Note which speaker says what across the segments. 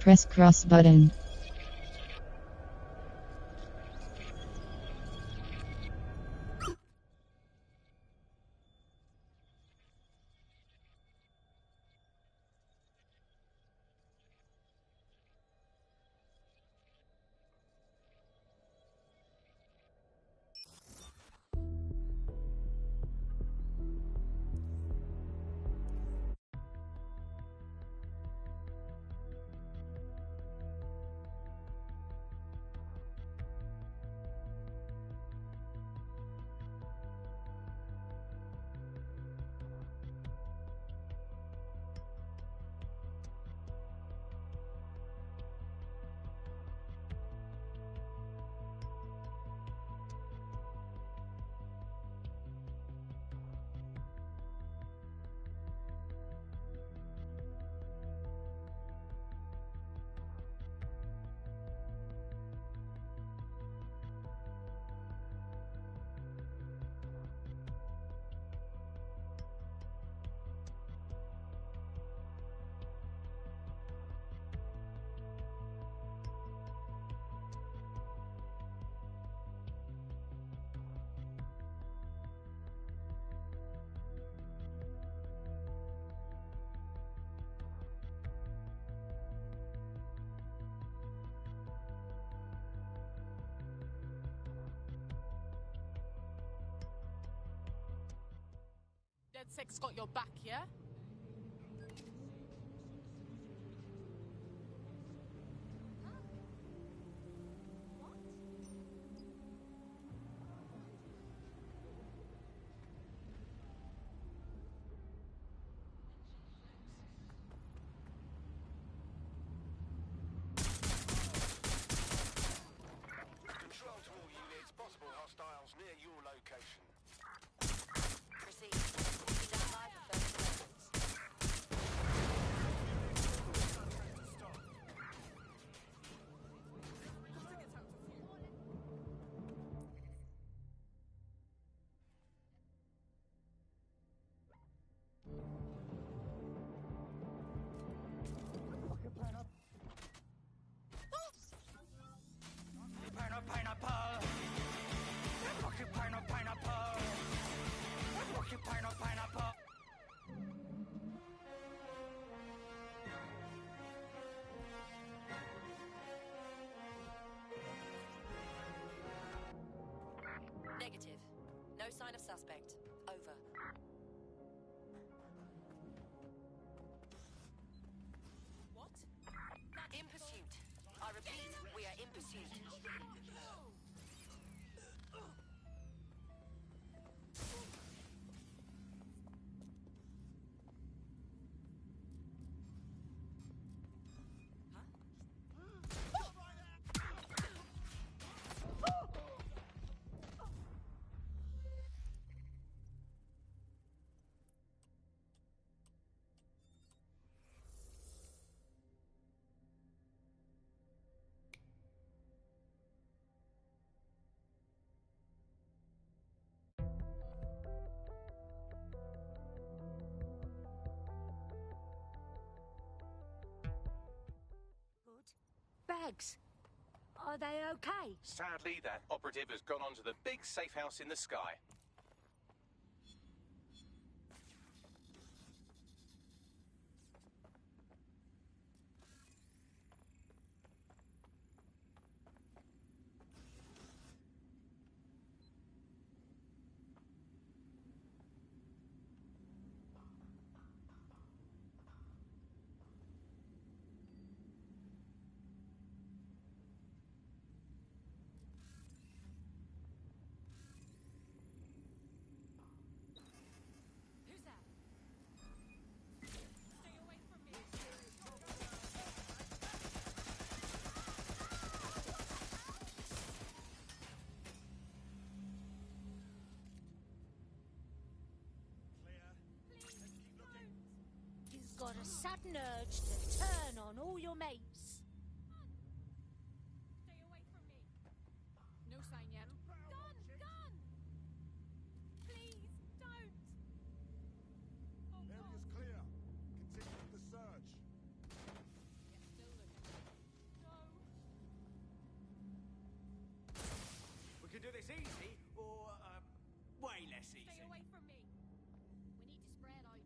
Speaker 1: press cross button.
Speaker 2: Dead Six got your back, yeah?
Speaker 3: Control to all units, possible hostiles near your location.
Speaker 4: Proceed. Stand by for further developments. Negative. No sign of suspect. Over.
Speaker 2: What?
Speaker 4: In pursuit. I repeat, we are in pursuit.
Speaker 5: Bags. Are they okay?
Speaker 3: Sadly, that operative has gone on to the big safe house in the sky.
Speaker 2: Who's that? Stay away from me.
Speaker 5: You've got a sudden urge to turn on all your mates.
Speaker 2: Stay away from me. No sign yet. Gun! Gun! Please, don't! Oh, God.
Speaker 6: Area's clear. Continue with the search.
Speaker 2: Yeah, still looking.
Speaker 1: as easy or way less easy?
Speaker 2: Stay away from me. We need to spread out.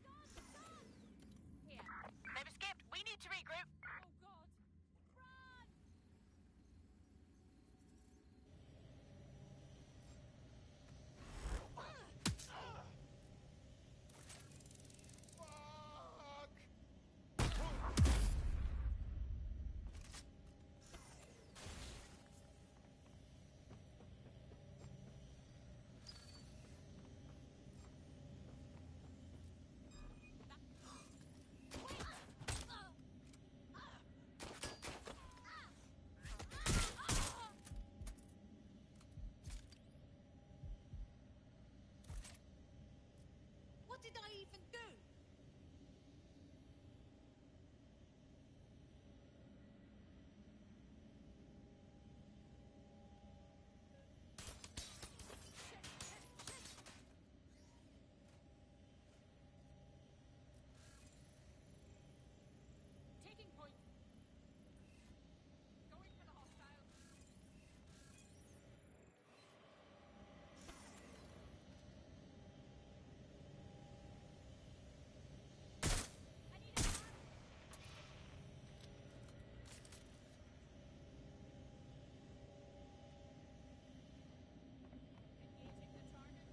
Speaker 2: Gone! Here.
Speaker 4: They've escaped. We need to regroup.
Speaker 2: Oh God! Run! What did I even do? Taking point. Going for the hostile. I need a hand. Engaging the target.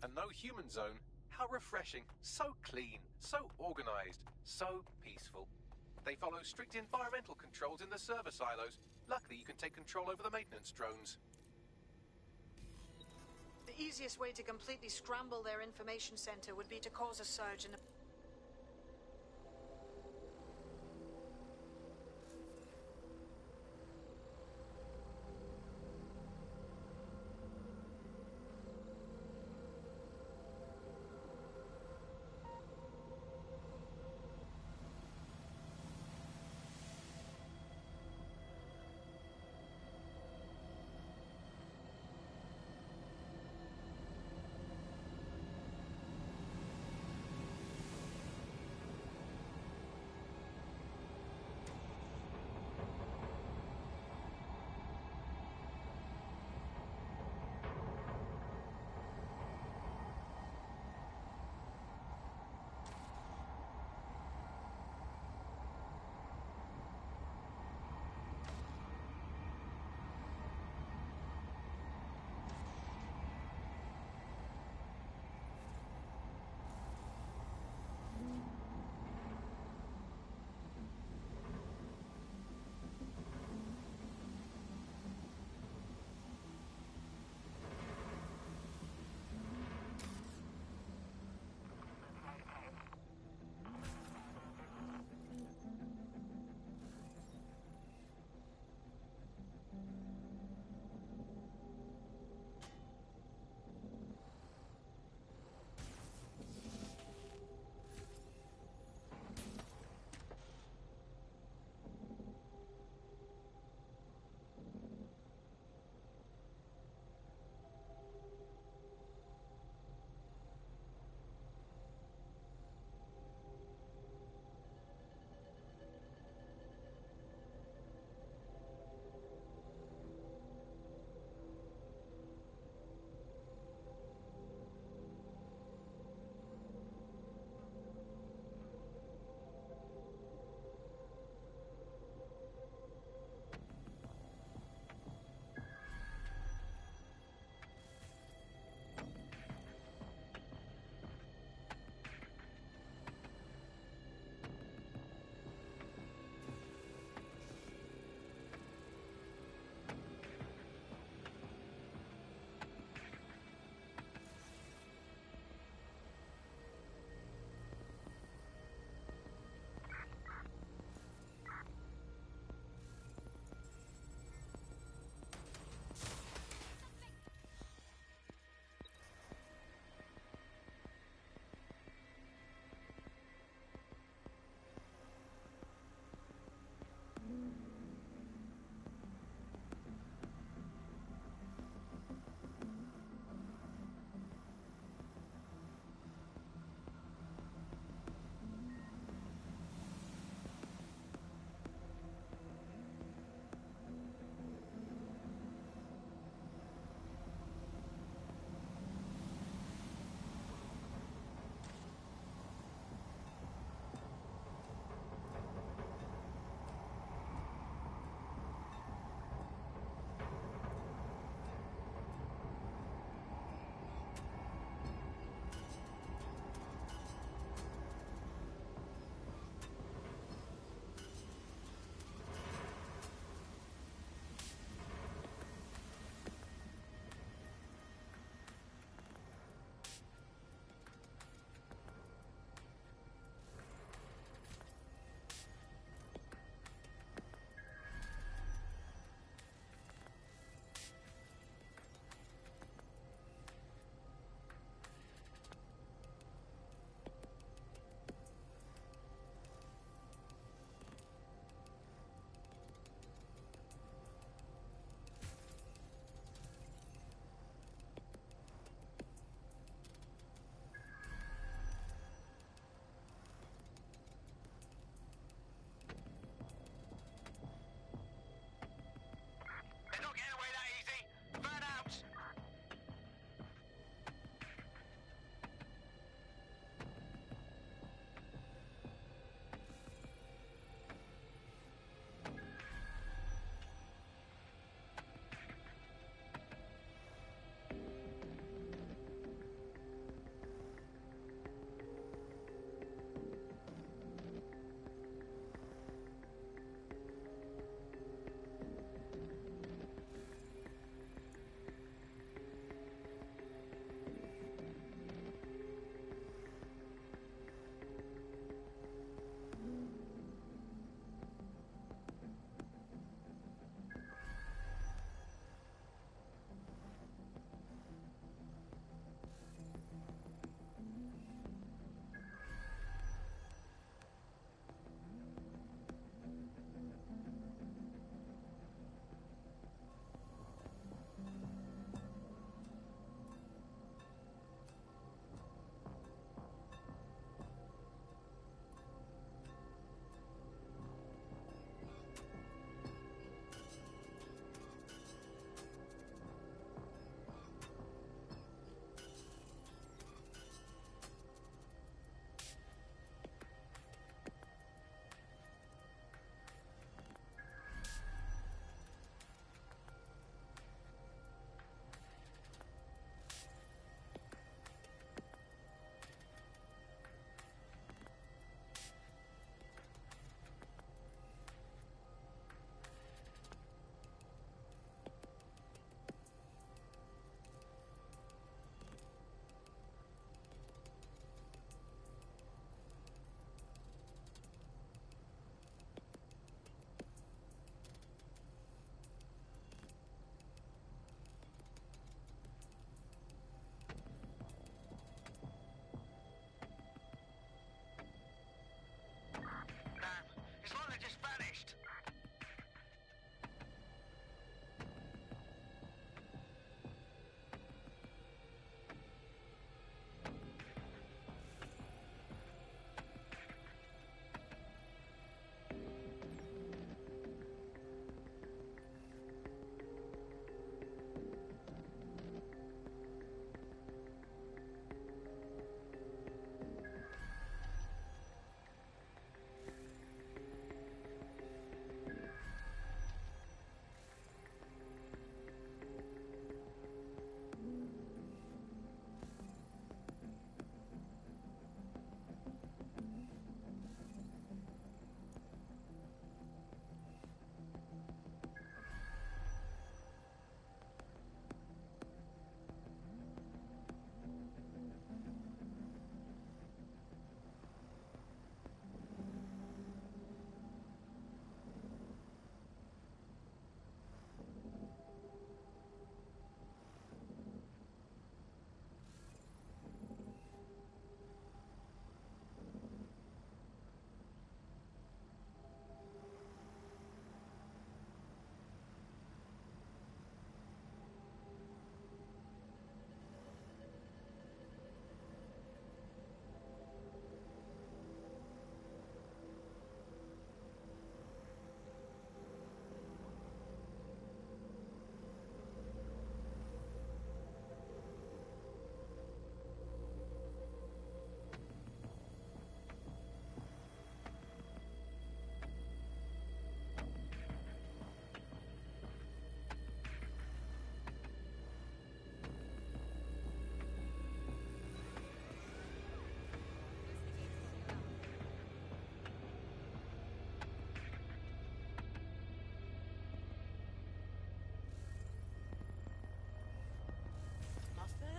Speaker 6: A no-human zone? How refreshing. So clean, so organised, so peaceful. They follow strict environmental controls in the server silos. Luckily, you can take control over the maintenance drones.
Speaker 7: The easiest way to completely scramble their information center would be to cause a surge in the...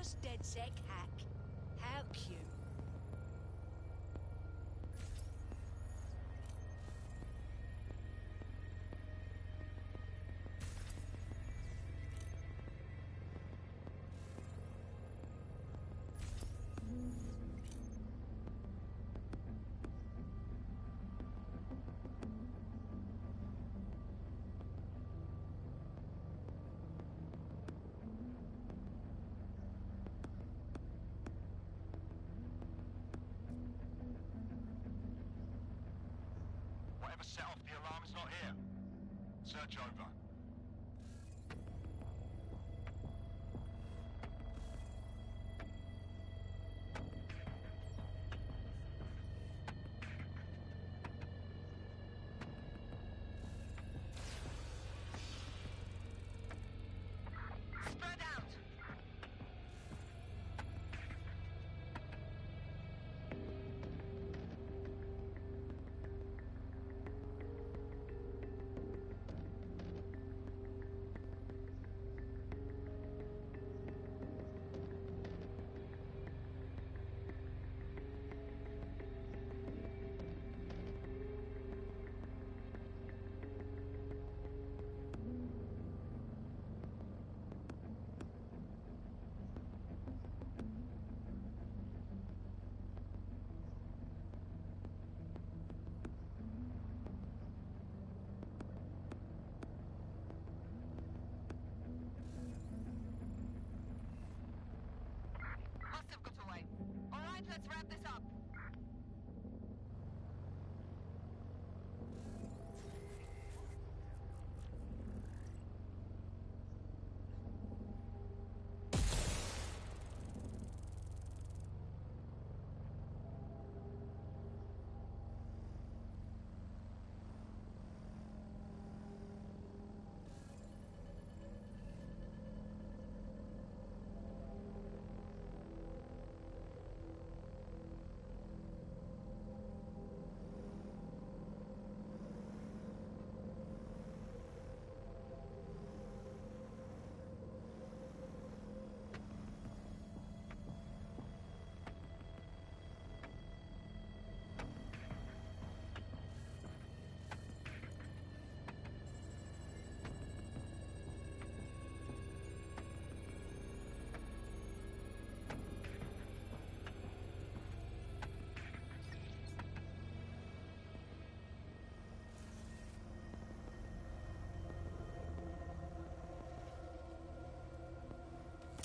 Speaker 5: That's dead sick hack. How cute.
Speaker 3: Whatever set off the alarm is not here. Search over.
Speaker 4: Spread out. Must have got away. All right, let's wrap this up.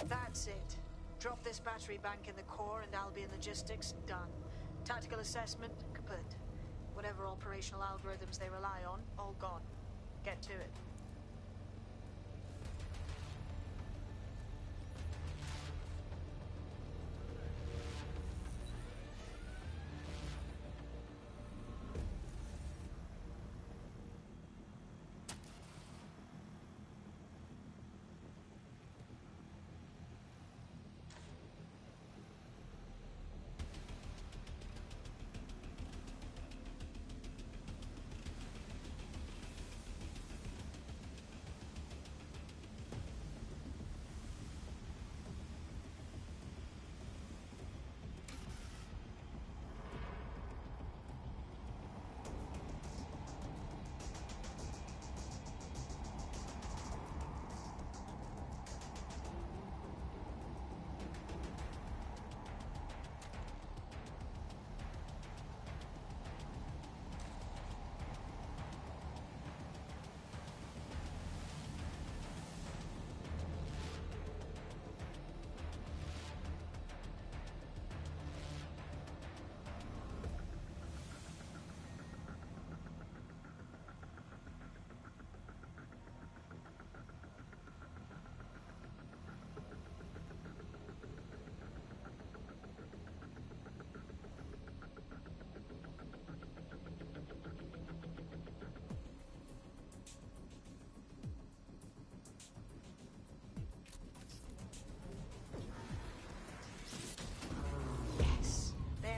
Speaker 7: That's it. Drop this battery bank in the core and Albion logistics, done. Tactical assessment, kaput. Whatever operational algorithms they rely on, all gone. Get to it.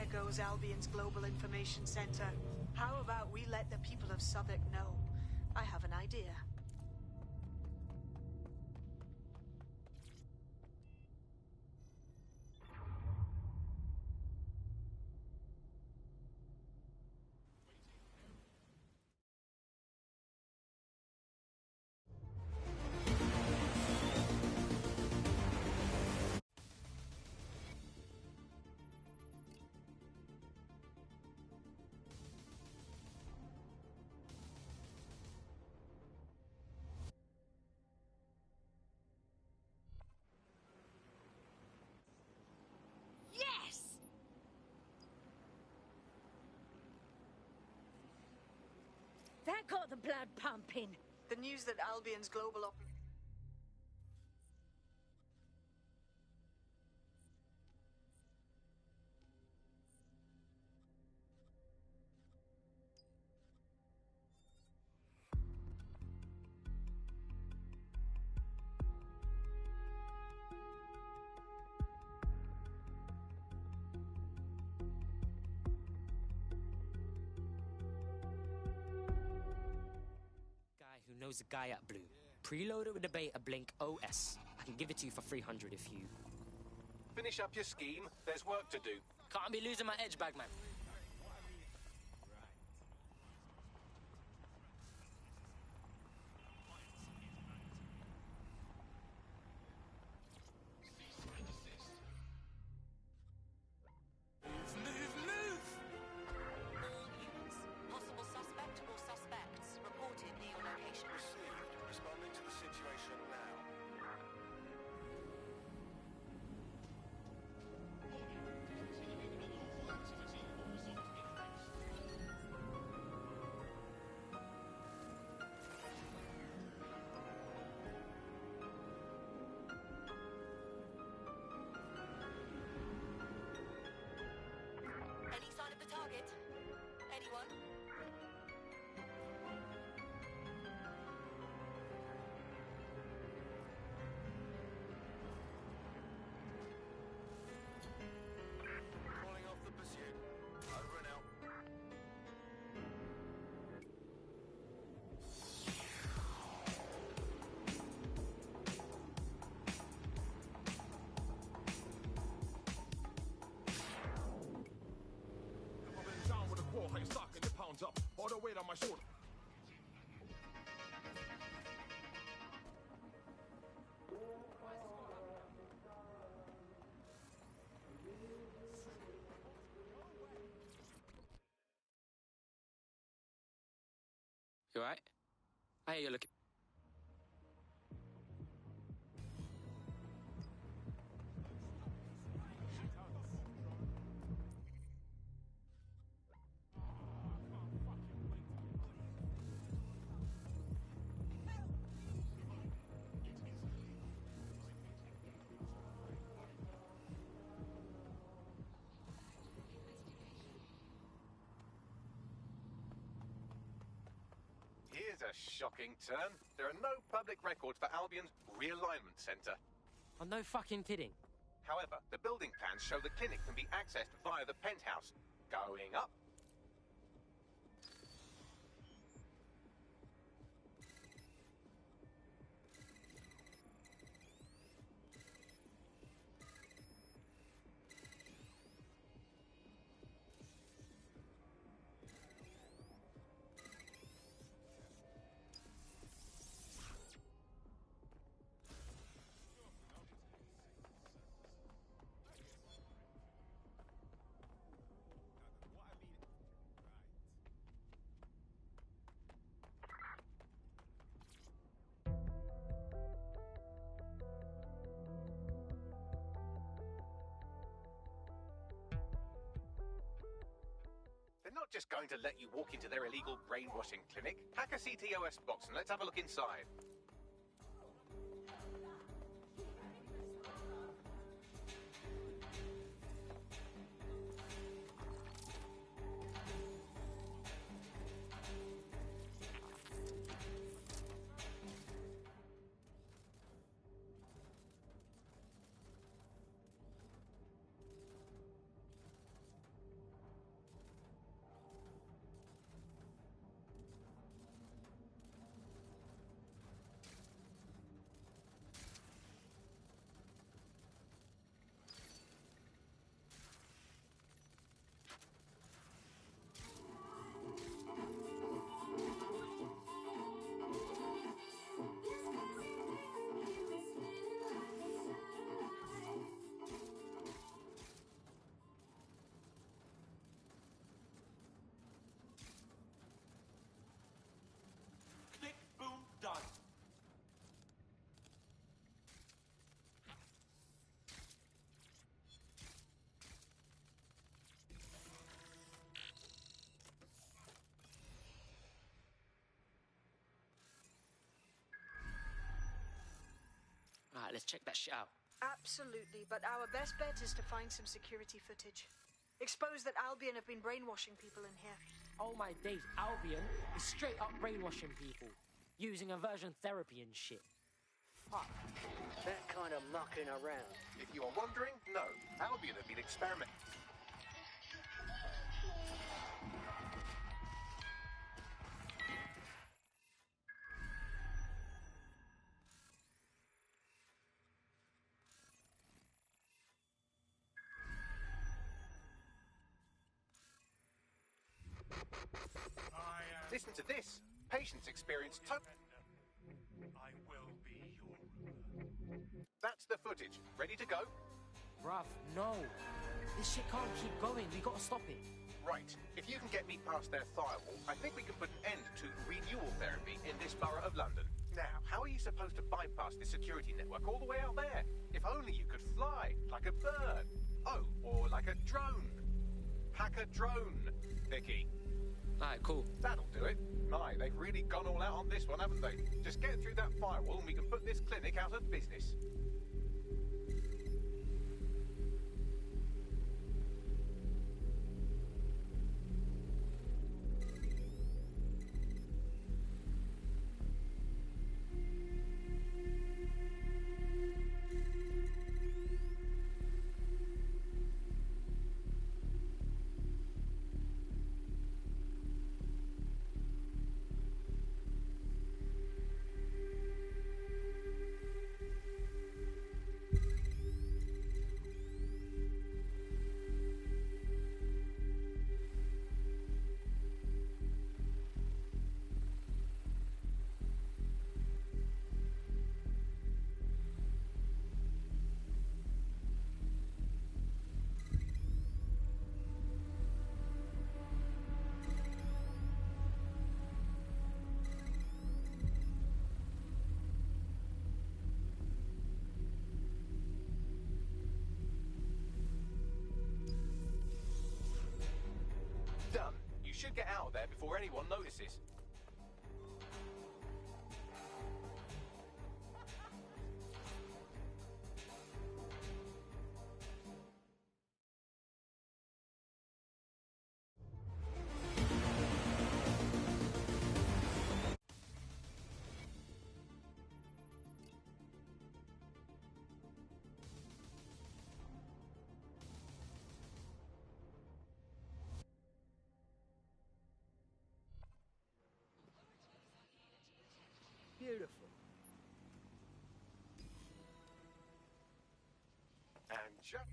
Speaker 7: Goes Albion's Global Information Center. How about we let the people of Southwark know? I have an idea.
Speaker 5: That got the blood pumping.
Speaker 7: The news that Albion's global op...
Speaker 8: Who knows a guy at Blue. Preload it with the beta Blink OS. I can give it to you for 300 if you...
Speaker 6: Finish up your scheme. There's work to do.
Speaker 8: Can't be losing my edge bag, man.
Speaker 4: Possible suspect or suspects reported near your location.
Speaker 3: Received. Responding to the situation now.
Speaker 4: Any sign of the target? Anyone?
Speaker 3: Calling off the pursuit. Over and out.
Speaker 9: I've been down with a core, how you stocking your pounds up, all the weight on my shoulder.
Speaker 8: You alright? I hear you looking...
Speaker 6: Here's a shocking turn. There are no public records for Albion's realignment center.
Speaker 8: I'm no fucking kidding.
Speaker 6: However, the building plans show the clinic can be accessed via the penthouse. Going up. They're not just going to let you walk into their illegal brainwashing clinic. Hack a CTOS box and let's have a look inside.
Speaker 8: let's check that shit out.
Speaker 7: Absolutely, but our best bet is to find some security footage. Expose that Albion have been brainwashing people in here.
Speaker 8: Oh my days, Albion is straight up brainwashing people, using aversion therapy and shit. Fuck.
Speaker 10: That kind of mucking around.
Speaker 6: If you are wondering, no. Albion have been experimenting. Listen to this. Patients experience
Speaker 1: I will be your ruler.
Speaker 6: That's the footage. Ready to go?
Speaker 8: Bruv, no. This shit can't keep going. We gotta stop it.
Speaker 6: Right. If you can get me past their firewall, I think we can put an end to renewal therapy in this borough of London. Now, how are you supposed to bypass this security network all the way out there? If only you could fly, like a bird. Oh, or like a drone. Hack a drone, Vicky.
Speaker 8: Alright, cool.
Speaker 6: That'll do it. My, they've really gone all out on this one, haven't they? Just get through that firewall and we can put this clinic out of business. Done. You should get out of there before anyone notices.
Speaker 10: Beautiful.
Speaker 6: And just...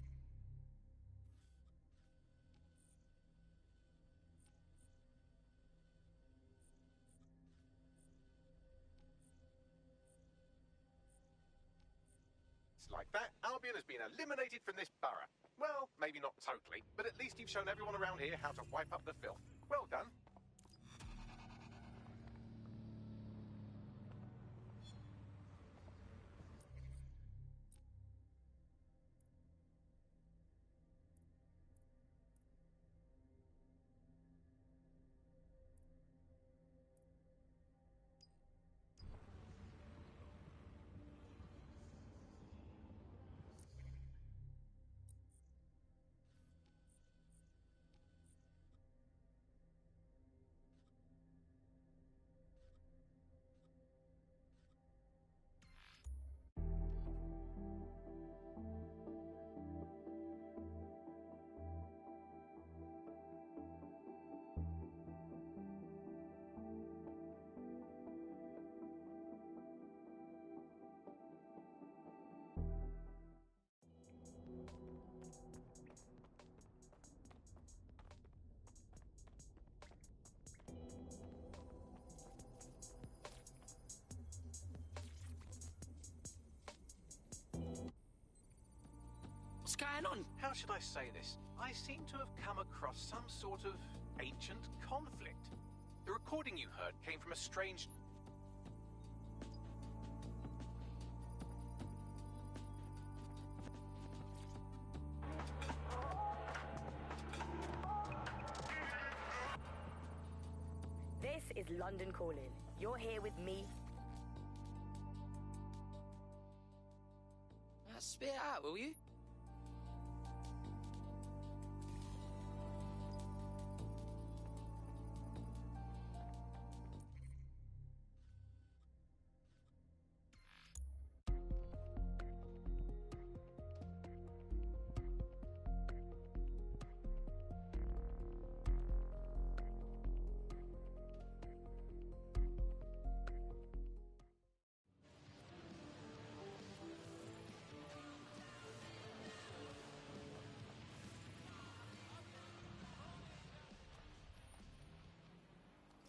Speaker 6: like that, Albion has been eliminated from this borough. Well, maybe not totally, but at least you've shown everyone around here how to wipe up the filth. Well done.
Speaker 8: What's going on?
Speaker 6: How should I say this? I seem to have come across some sort of ancient conflict. The recording you heard came from a strange...
Speaker 11: This is London Calling. You're here with me.
Speaker 12: will you?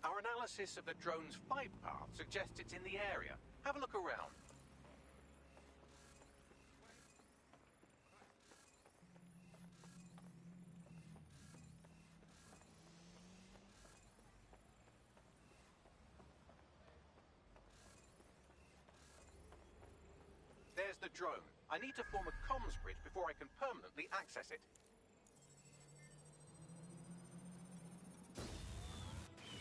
Speaker 6: Our analysis of the drone's flight path suggests it's in the area. Have a look around. There's the drone. I need to form a comms bridge before I can permanently access it.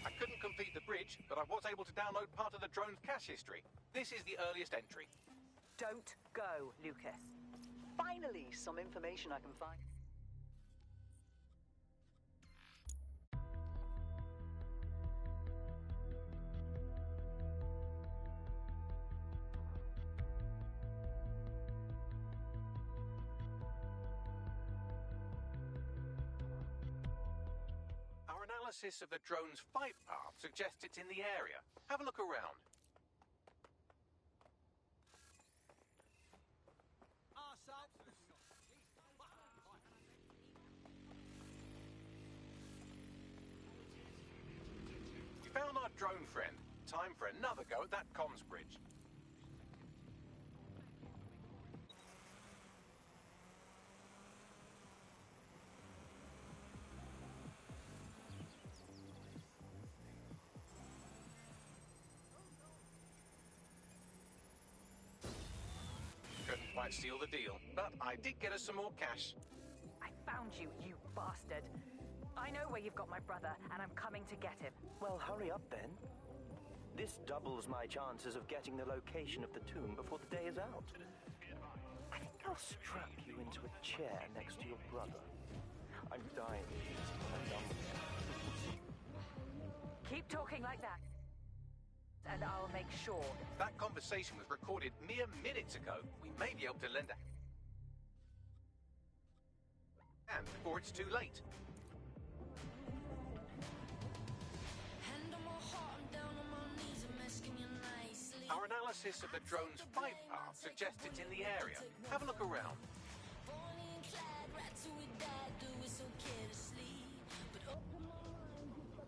Speaker 6: I couldn't complete the bridge, but I was able to download part of the drone's cache history. This is the earliest entry.
Speaker 13: Don't go, Lucas. Finally, some information I can find.
Speaker 6: Our analysis of the drone's flight path suggests it's in the area. Have a look around. We found our drone friend. Time for another go at that comms bridge. Couldn't quite seal the deal, but I did get us some more cash.
Speaker 13: I found you, you bastard. I know where you've got my brother, and I'm coming to get him.
Speaker 14: Well, hurry up then. This doubles my chances of getting the location of the tomb before the day is out. I think I'll strap you into a chair next to your brother. I'm dying to see what I've done with him.
Speaker 13: Keep talking like that, and I'll make sure.
Speaker 6: That conversation was recorded mere minutes ago. We may be able to lend a hand before it's too late. Our analysis of the drone's flight path suggests it's in the area. Have a look around.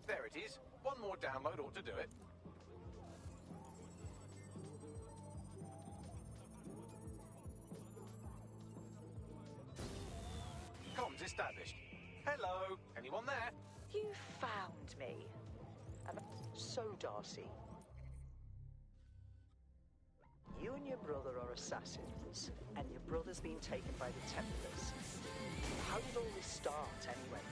Speaker 6: There it is. One more download ought to do it. Comms established. Hello, anyone there?
Speaker 13: You found me.
Speaker 10: So, Darcy, you and your brother are assassins, and your brother's been taken by the Templars. How did all this start, anyway?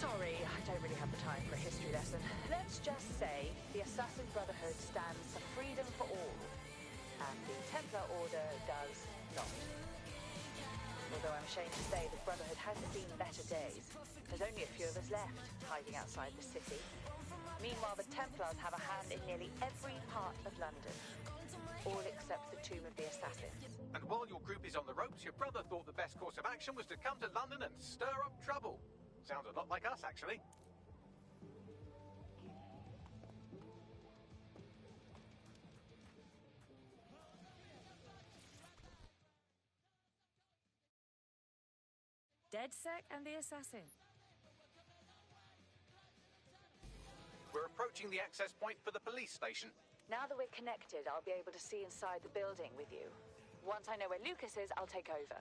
Speaker 13: Sorry, I don't really have the time for a history lesson. Let's just say the Assassin Brotherhood stands for freedom for all, and the Templar Order does not. Although I'm ashamed to say the Brotherhood hasn't seen better days. There's only a few of us left, hiding outside the city. Meanwhile, the Templars have a hand in nearly every part of London. All except the Tomb of the Assassins.
Speaker 6: And while your group is on the ropes, your brother thought the best course of action was to come to London and stir up trouble. Sounds a lot like us, actually.
Speaker 13: DedSec and the Assassin.
Speaker 6: We're approaching the access point for the police station.
Speaker 13: Now that we're connected, I'll be able to see inside the building with you. Once I know where Lucas is, I'll take over.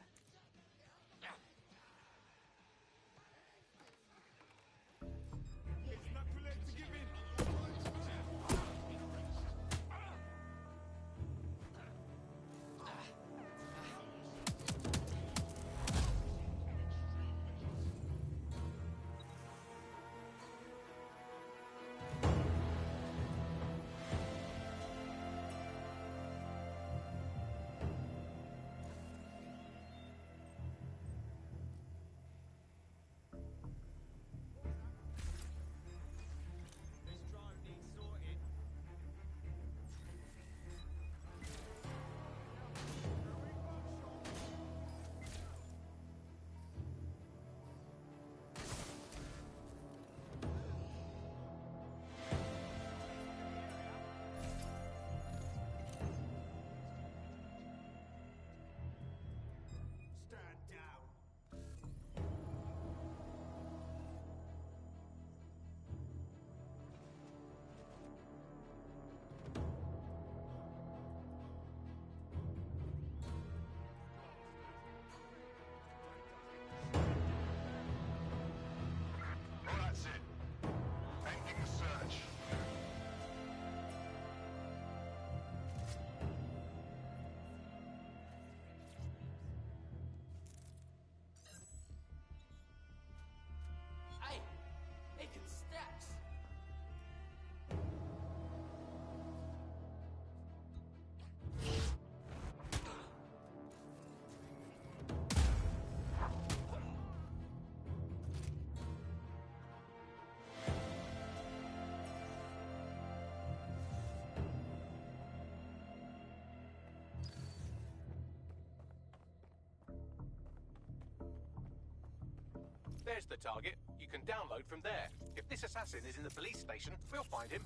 Speaker 6: There's the target. You can download from there. If this assassin is in the police station, we'll find him.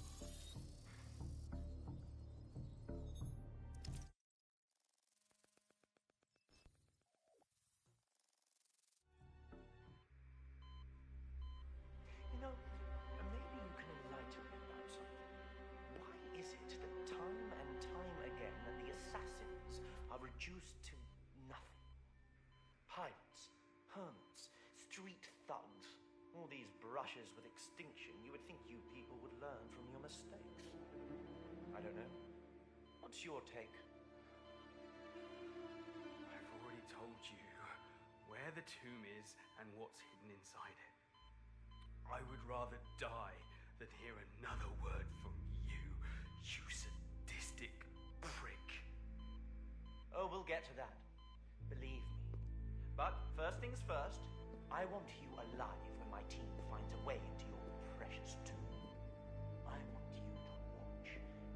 Speaker 14: You know, maybe you can enlighten me about something. Why is it that time and time again the assassins are reduced to nothing? Pirates, hermits, street thugs, all these brushes with extinction. You would think you people would learn from your mistakes. I don't know. What's your take?
Speaker 12: I've already told you where the tomb is and what's hidden inside it. I would rather die than hear another word from you, you sadistic prick.
Speaker 14: Oh, we'll get to that. Believe me. But first things first, I want you alive when my team finds a way into your precious tomb. I want you to watch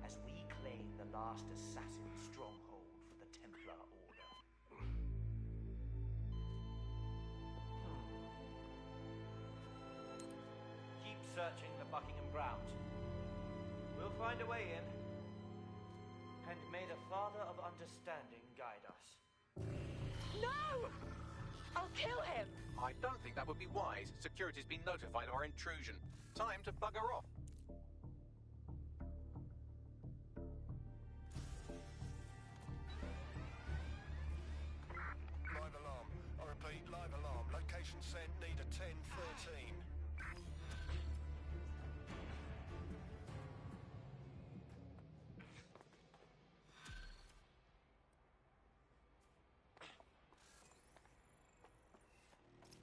Speaker 14: as we claim the last assassin stronghold for the Templar Order. Keep searching the Buckingham grounds. We'll find a way in. And may the Father of Understanding guide us.
Speaker 13: No! I'll kill him!
Speaker 6: I don't think that would be wise. Security's been notified of our intrusion. Time to bugger off.
Speaker 3: Live alarm. I repeat, live alarm. Location sent, need a 1013.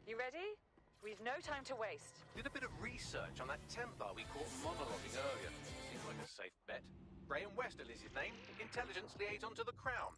Speaker 13: You ready? We've no time to waste.
Speaker 6: Did a bit of research on that Templar we caught monologuing earlier. Seems like a safe bet. Graham Westall is his name. Intelligence liaison to the Crown.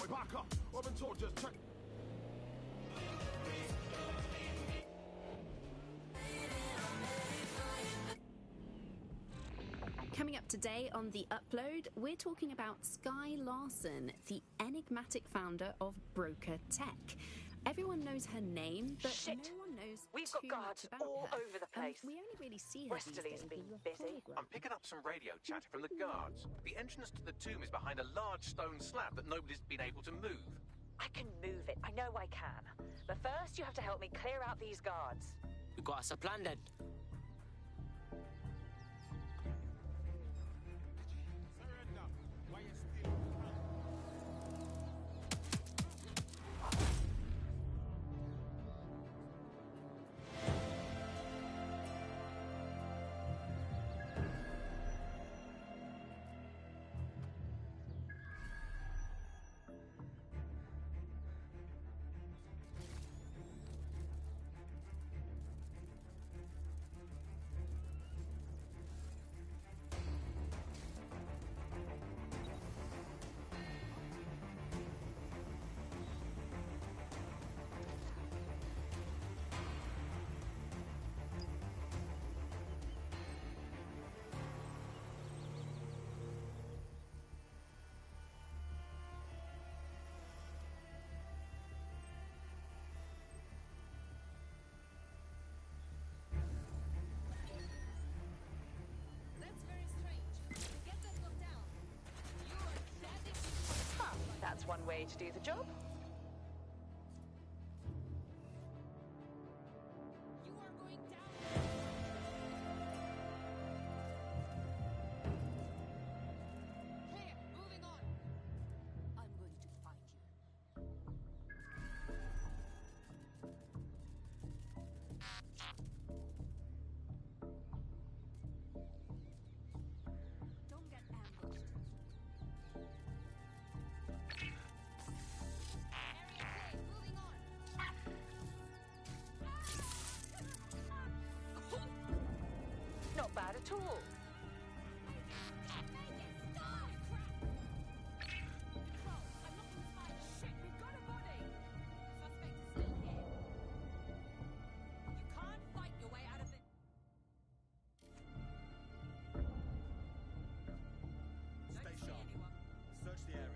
Speaker 9: Back up! I've been told just check.
Speaker 15: Coming up today on The Upload, we're talking about Skye Larson, the enigmatic founder of Broker Tech. Everyone knows her name, but
Speaker 13: Shit.
Speaker 15: no one knows
Speaker 13: We've
Speaker 15: too
Speaker 13: got guards
Speaker 15: much about
Speaker 13: all
Speaker 15: her.
Speaker 13: over the place.
Speaker 15: We only really see her these
Speaker 13: Westerly's
Speaker 15: days
Speaker 13: been
Speaker 15: as a
Speaker 13: busy.
Speaker 15: hologram.
Speaker 6: I'm picking up some radio chatter from the guards. The entrance to the tomb is behind a large stone slab that nobody's been able to move.
Speaker 13: I can move it. I know I can. But first, you have to help me clear out these guards.
Speaker 8: We got us a plan then.
Speaker 2: That's very strange. To get that one down, you are chatting.
Speaker 13: Huh, that's one way to do the job.
Speaker 2: You are going down.
Speaker 13: at all.
Speaker 16: Stay sharp. Search the area.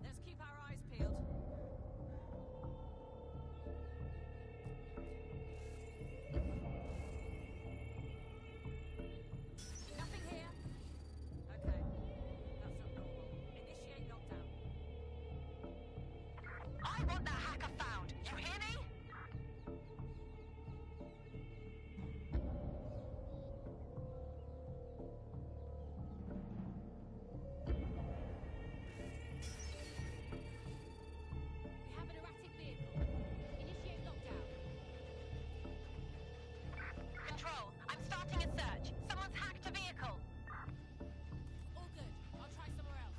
Speaker 2: Let's keep our eyes peeled. Nothing here. Okay, that's not normal. Initiate lockdown.
Speaker 4: I want that hacker found. You hear me?
Speaker 2: We have an erratic vehicle. Initiate lockdown.
Speaker 4: Control, I'm starting a search. Someone's hacked a vehicle.
Speaker 2: All good. I'll try somewhere else.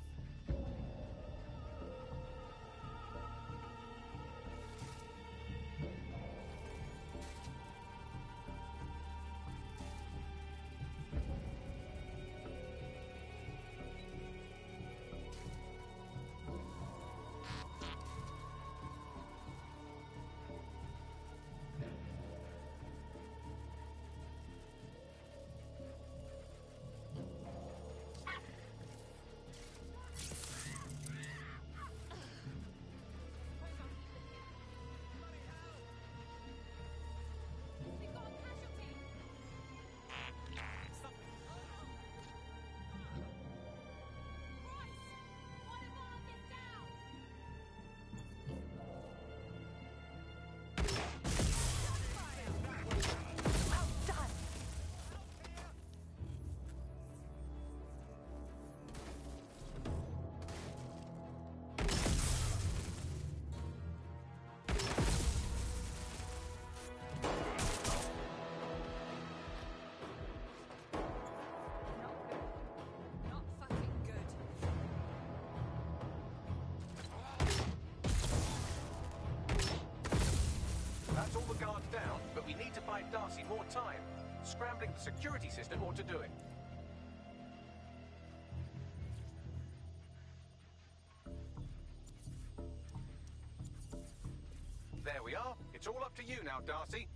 Speaker 2: We've got a casualty.
Speaker 16: Stop it.
Speaker 2: Christ! One of ours is down.
Speaker 13: Well done!
Speaker 2: Not fucking good.
Speaker 6: That's all the guards down, but we need to buy Darcy more time. Scrambling the security system ought to do it. There we are. It's all up to you now, Darcy.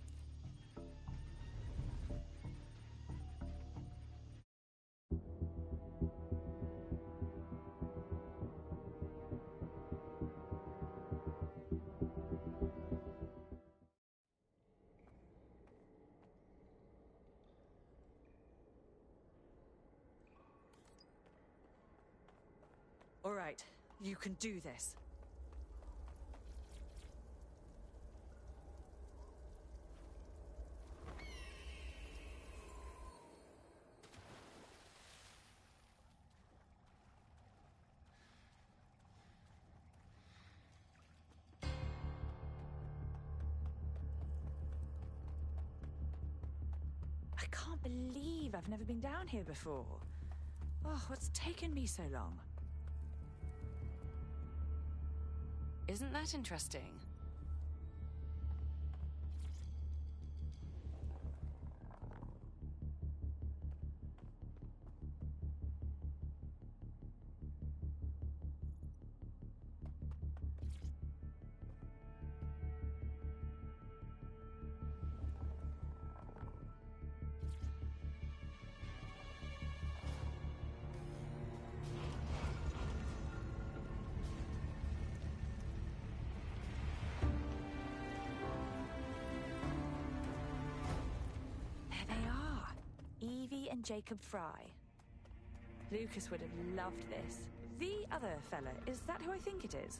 Speaker 7: All right, you can do this.
Speaker 13: I can't believe I've never been down here before. Oh, what's taken me so long?
Speaker 17: Isn't that interesting?
Speaker 13: Evie and Jacob Fry. Lucas would have loved this. The other fella, is that who I think it is?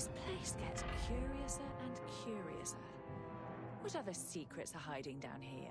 Speaker 17: This place gets curiouser and curiouser. What other secrets are hiding down here?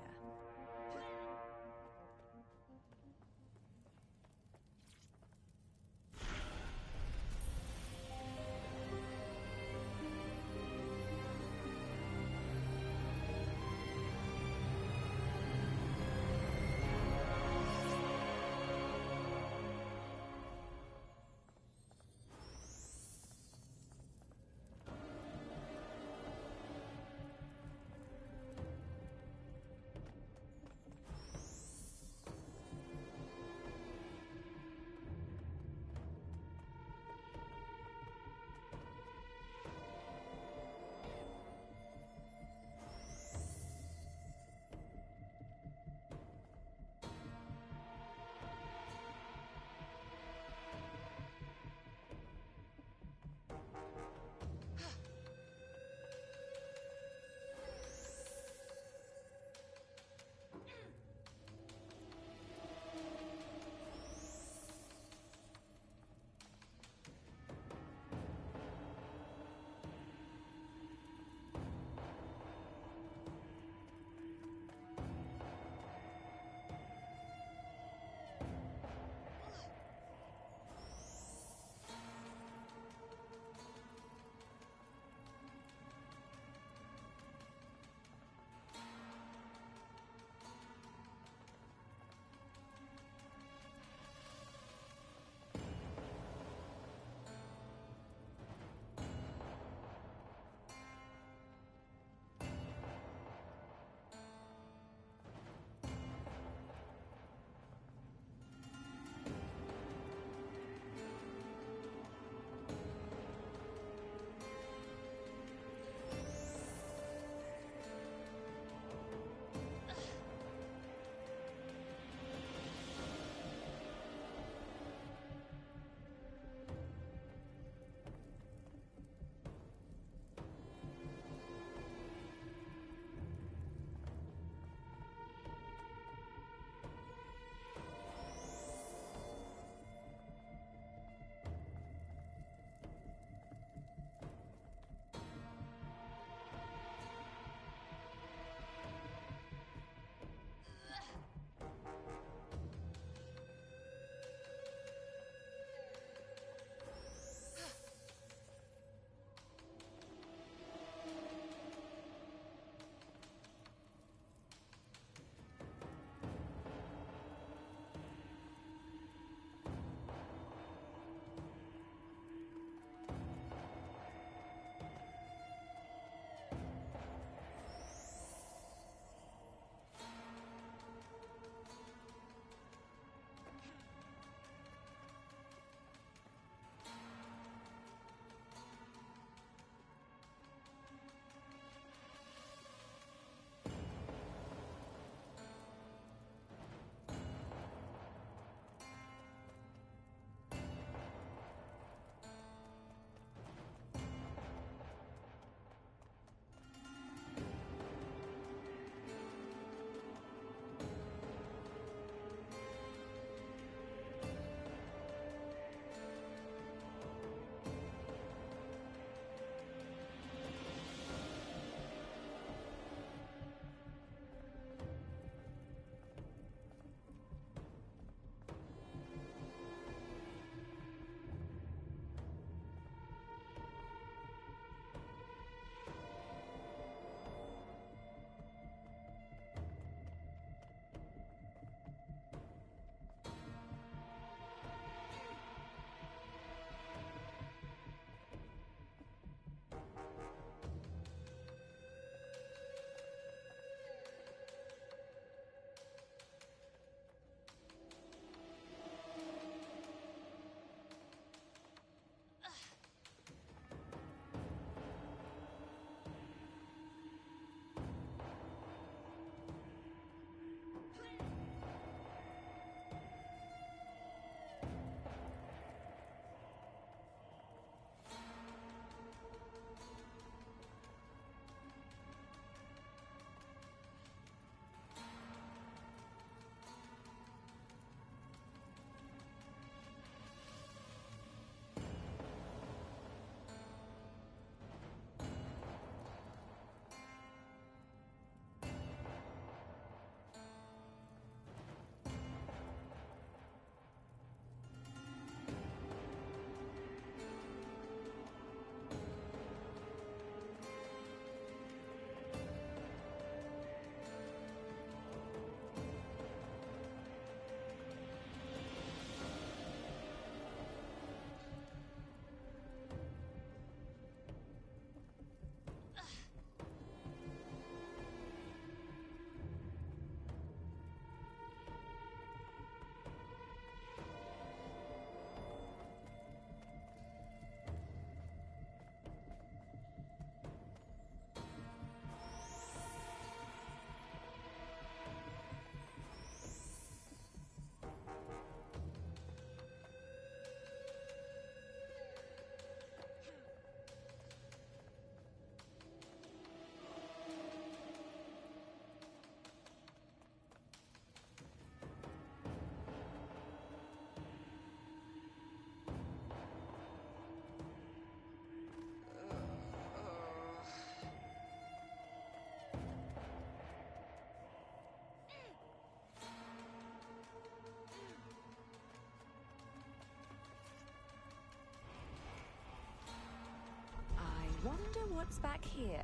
Speaker 17: wonder what's back here.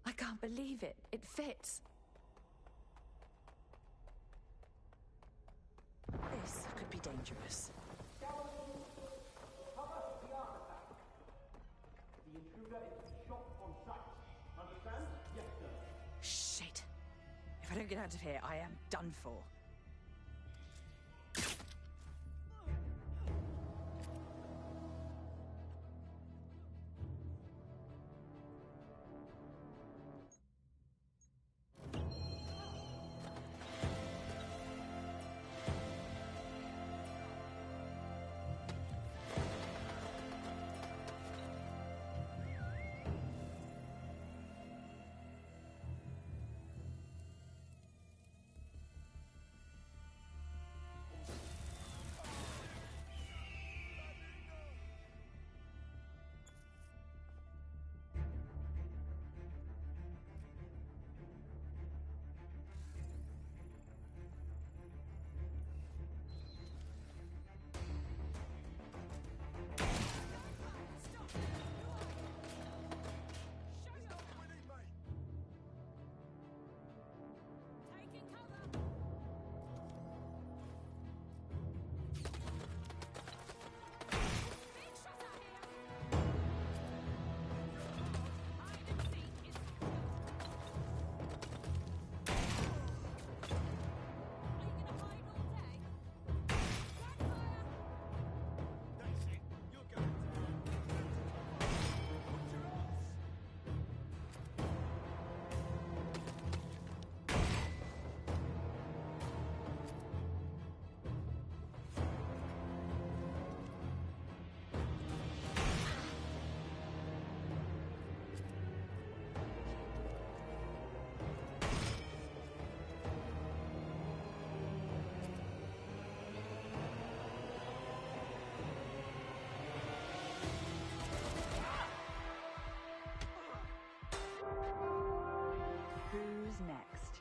Speaker 17: I can't believe it. It fits. This could be dangerous.
Speaker 9: The intruder is shot on sight. Understand? Yes, sir.
Speaker 17: Shit. If I don't get out of here, I am done for.
Speaker 13: Who's next?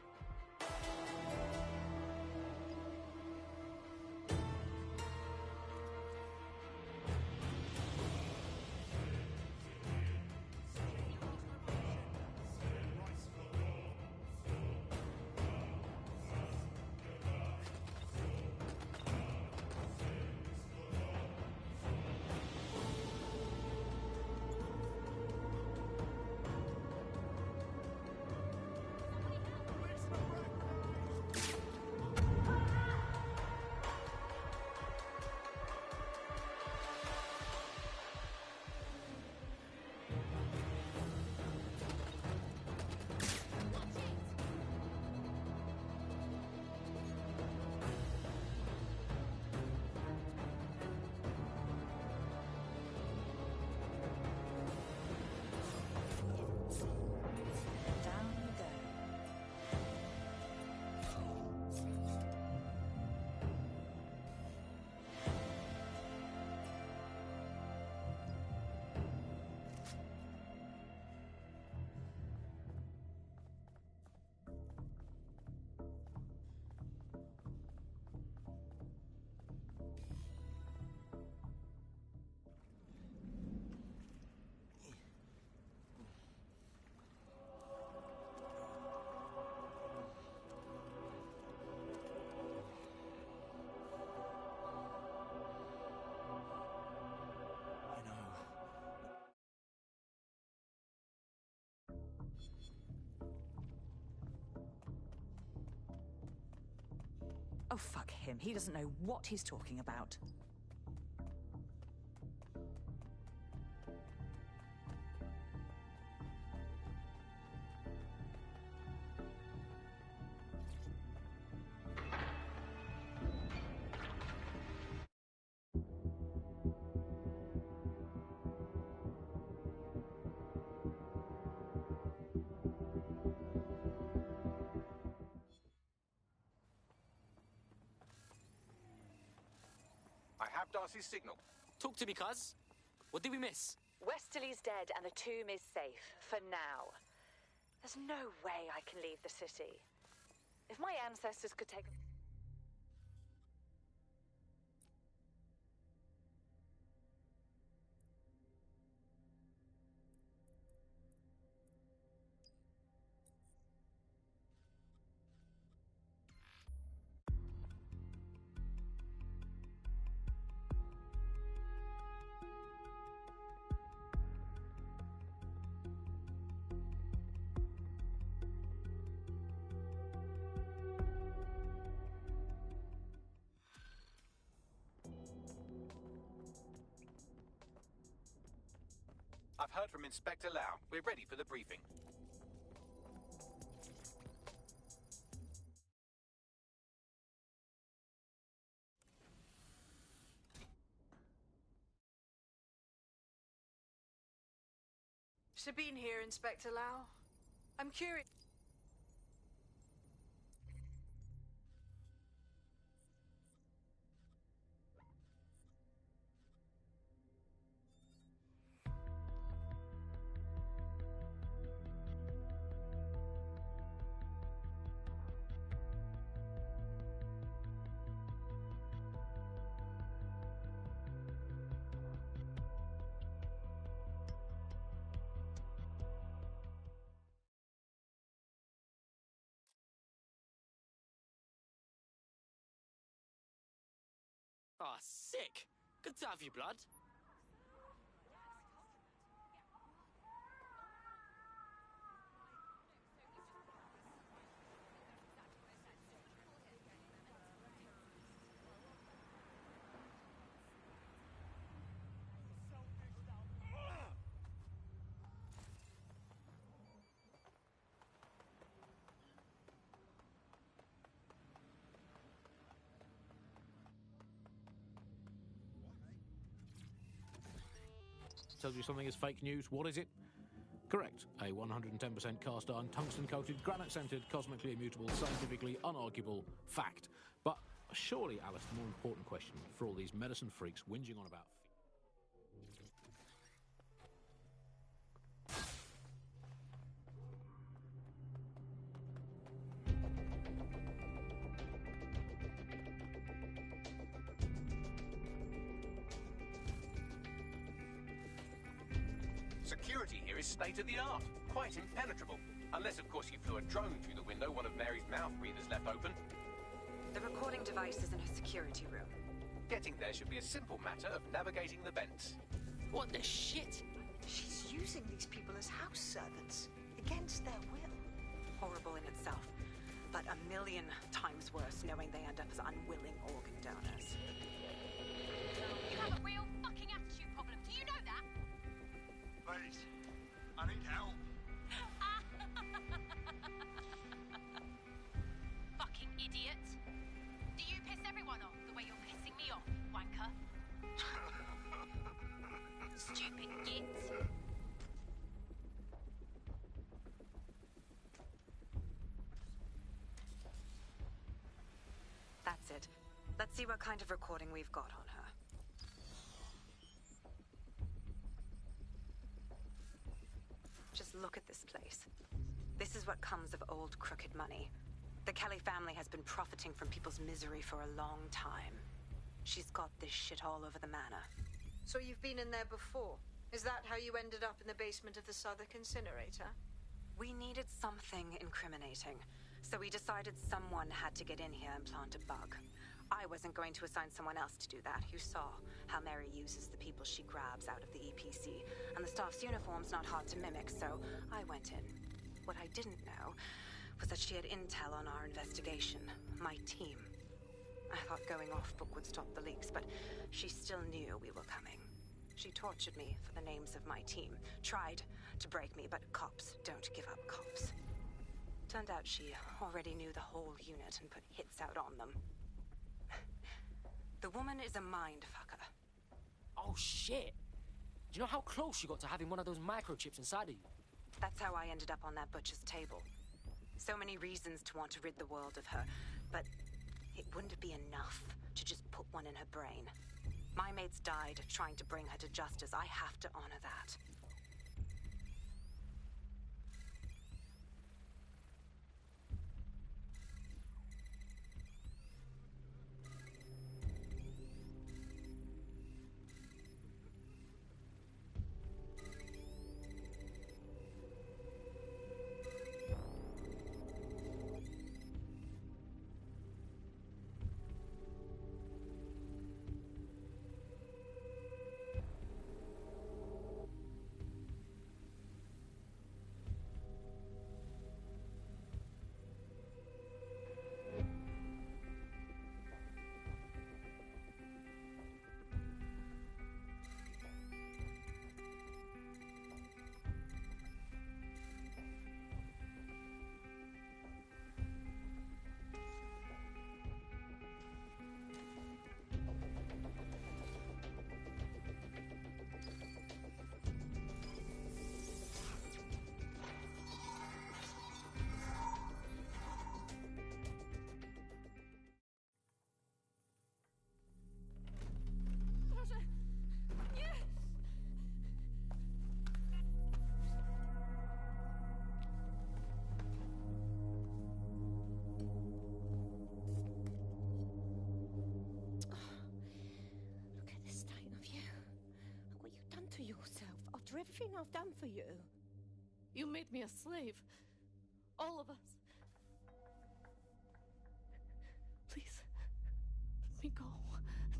Speaker 13: Down you go.
Speaker 17: Oh, fuck him. He doesn't know what he's talking about.
Speaker 6: trapped Darcy's signal.
Speaker 8: Talk to me, cuz. What did we miss?
Speaker 13: Westerly's dead and the tomb is safe, for now. There's no way I can leave the city. If my ancestors could take...
Speaker 6: I've heard from Inspector Lau. We're ready for the briefing.
Speaker 7: Sabine here, Inspector Lau. I'm curious.
Speaker 8: Ah, sick. Good to have you, blood.
Speaker 18: Tells you something is fake news. What is it? Correct. A 110% cast iron, tungsten-coated, granite-scented, cosmically immutable, scientifically unarguable fact. But surely, Alice, the more important question for all these medicine freaks whinging on about...
Speaker 6: Security here is state-of-the-art, quite impenetrable. Unless, of course, you flew a drone through the window one of Mary's mouth breathers left open.
Speaker 19: The recording device is in her security room.
Speaker 6: Getting there should be a simple matter of navigating the vents.
Speaker 8: What the shit?
Speaker 7: She's using these people as house servants, against their will.
Speaker 19: Horrible in itself, but a million times worse knowing they end up as unwilling organ donors.
Speaker 2: You have a real fucking attitude problem. Do you know that?
Speaker 1: Please, I need help.
Speaker 2: Fucking idiot. Do you piss everyone off the way you're pissing me off, wanker? Stupid git.
Speaker 19: That's it. Let's see what kind of recording we've got on her. Just look at this place. This is what comes of old crooked money. The Kelly family has been profiting from people's misery for a long time. She's got this shit all over the manor.
Speaker 7: So you've been in there before? Is that how you ended up in the basement of the Southwark incinerator?
Speaker 19: We needed something incriminating, so we decided someone had to get in here and plant a bug. I wasn't going to assign someone else to do that. You saw how Mary uses the people she grabs out of the EPC, and the staff's uniform's not hard to mimic, so I went in. What I didn't know was that she had intel on our investigation, my team. I thought going off book would stop the leaks, but she still knew we were coming. She tortured me for the names of my team, tried to break me, but cops don't give up cops. Turned out she already knew the whole unit and put hits out on them. The woman is a mind fucker.
Speaker 8: Oh, shit. Do you know how close you got to having one of those microchips inside of you?
Speaker 19: That's how I ended up on that butcher's table. So many reasons to want to rid the world of her, but it wouldn't be enough to just put one in her brain. My mates died trying to bring her to justice. I have to honor that.
Speaker 5: After everything I've done for you.
Speaker 2: You made me a slave. All of us. Please, let me go.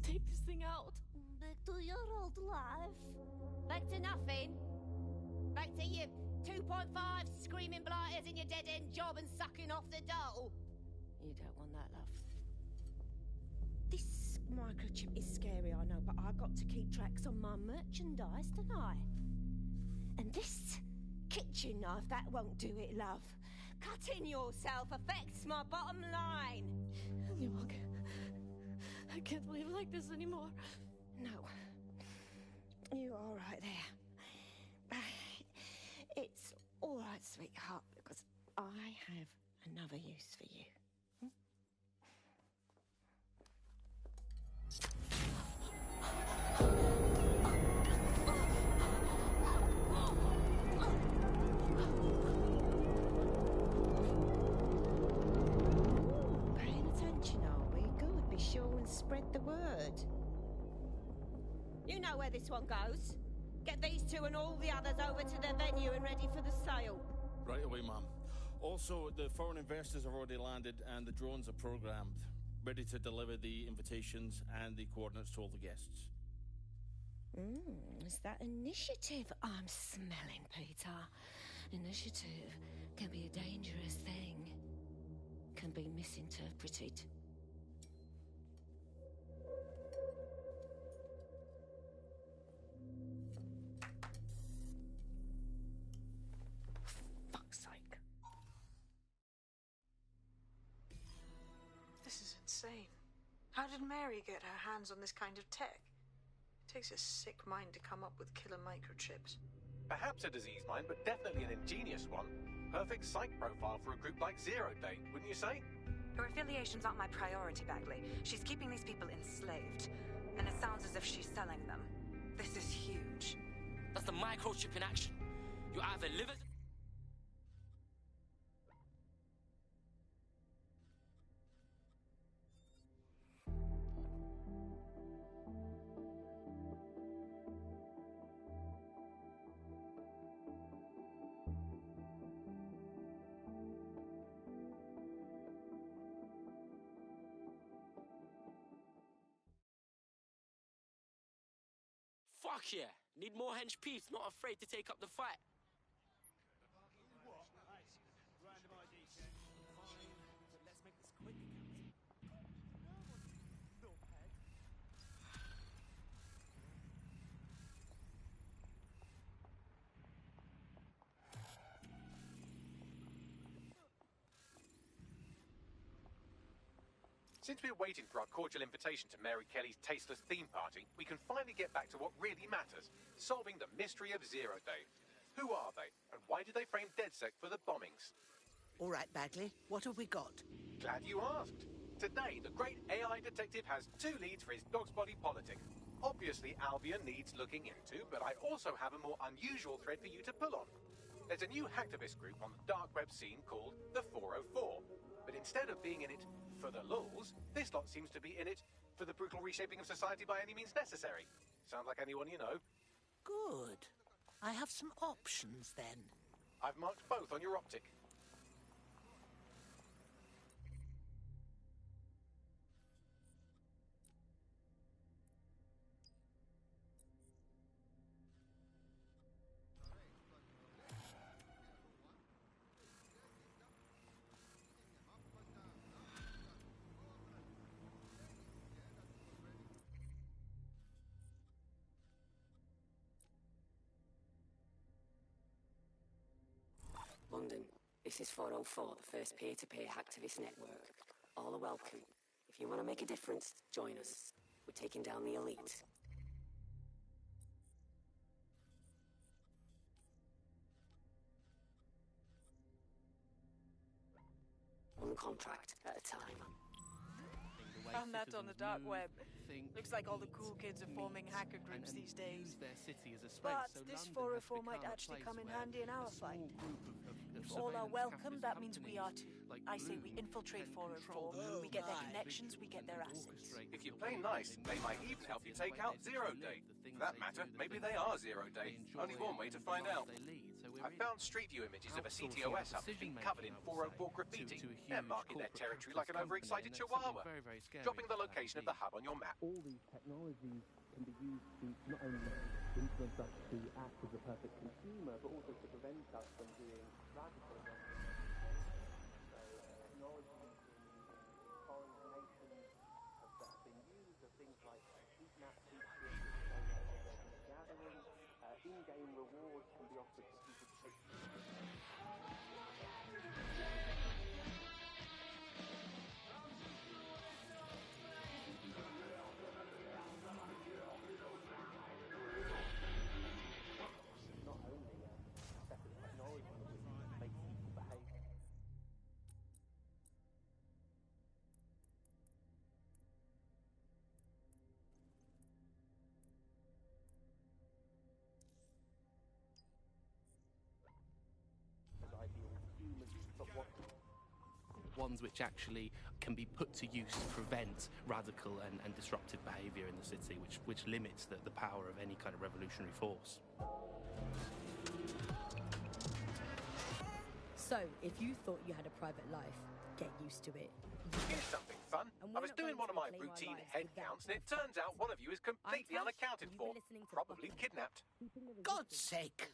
Speaker 2: Take this thing out.
Speaker 5: Back to your old life. Back to nothing. Back to you 2.5 screaming blighters in your dead-end job and sucking off the dough. You don't want that, love. This microchip is scary, I know, but I got to keep tracks on my merchandise, don't I? And this kitchen knife, that won't do it, love. Cutting yourself affects my bottom line.
Speaker 2: You okay? I can't live like this anymore.
Speaker 5: No. You're all right there. It's all right, sweetheart, because I have another use for you. Spread the word. You know where this one goes. Get these two and all the others over to the venue and ready for the sale.
Speaker 16: Right away, ma'am. Also, the foreign investors have already landed and the drones are programmed, ready to deliver the invitations and the coordinates to all the guests.
Speaker 5: Is that initiative I'm smelling, Peter? Initiative can be a dangerous thing. Can be misinterpreted.
Speaker 7: This is insane. How did Mary get her hands on this kind of tech? It takes a sick mind to come up with killer microchips.
Speaker 6: Perhaps a disease mind, but definitely an ingenious one. Perfect psych profile for a group like Zero Day, wouldn't you say?
Speaker 19: Her affiliations aren't my priority, Bagley. She's keeping these people enslaved. And it sounds as if she's selling them. This is huge.
Speaker 8: That's the microchip in action. You either live it... Fuck yeah! Need more hench peeps, not afraid to take up the fight.
Speaker 6: Since we're waiting for our cordial invitation to Mary Kelly's tasteless theme party, we can finally get back to what really matters, solving the mystery of Zero Day. Who are they, and why did they frame DedSec for the bombings?
Speaker 20: All right, Bagley, what have we got?
Speaker 6: Glad you asked. Today, the great AI detective has two leads for his dog's body politic. Obviously, Albion needs looking into, but I also have a more unusual thread for you to pull on. There's a new hacktivist group on the dark web scene called the 404. But instead of being in it for the lulz, this lot seems to be in it for the brutal reshaping of society by any means necessary. Sound like anyone you know?
Speaker 20: Good. I have some options then.
Speaker 6: I've marked both on your optic.
Speaker 21: London, this is 404, the first peer-to-peer hacktivist network. All are welcome. If you want to make a difference, join us. We're taking down the elite. One contract at a time.
Speaker 7: Found that on the dark web. Looks like all the cool kids are forming hacker groups these days. But this 404 might actually come in handy in our fight. If all are welcome, that means we are too. I say we infiltrate 404. We get their connections, we get their assets.
Speaker 6: If you play nice, they might even help you take out Zero Day. For that matter, maybe they are Zero Day. Only one way to find out. I found Street View images of a CTOS hub being covered in 404 graffiti. They're marking their territory like an overexcited chihuahua. Dropping the location of the hub on your map.
Speaker 9: All these technologies can be used to not only influence us to act as a perfect consumer, but also to prevent us from doing radical things. So technologies in foreign nations that have been used are things like kidnap features, gathering, in-game rewards can be offered to people to take.
Speaker 22: Ones which actually can be put to use to prevent radical and disruptive behaviour in the city, which limits the power of any kind of revolutionary force.
Speaker 23: So, if you thought you had a private life, get used to it.
Speaker 6: Here's something fun. I was doing one of my routine head counts, and it turns out one of you is completely unaccounted for. Probably kidnapped.
Speaker 20: God's sake!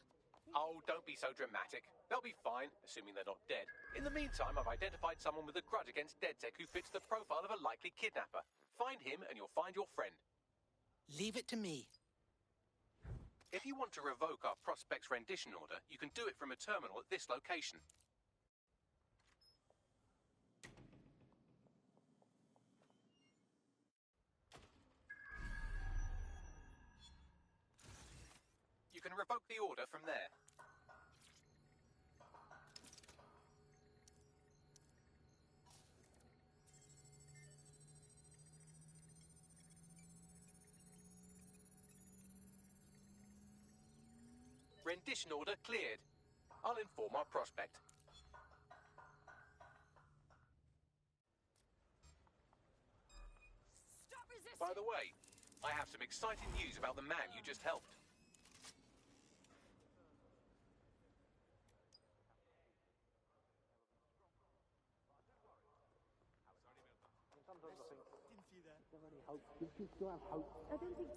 Speaker 6: Oh, don't be so dramatic. They'll be fine, assuming they're not dead. In the meantime, I've identified someone with a grudge against DedTech who fits the profile of a likely kidnapper. Find him and you'll find your friend.
Speaker 20: Leave it to me.
Speaker 6: If you want to revoke our Prospect's rendition order, you can do it from a terminal at this location. You can revoke the order from there. Rendition order cleared. I'll inform our Prospect.
Speaker 2: Stop resisting!
Speaker 6: By the way, I have some exciting news about the man you just helped.
Speaker 9: Sometimes I think, didn't see that. Is there any hope? Do you still have hope?
Speaker 23: I don't think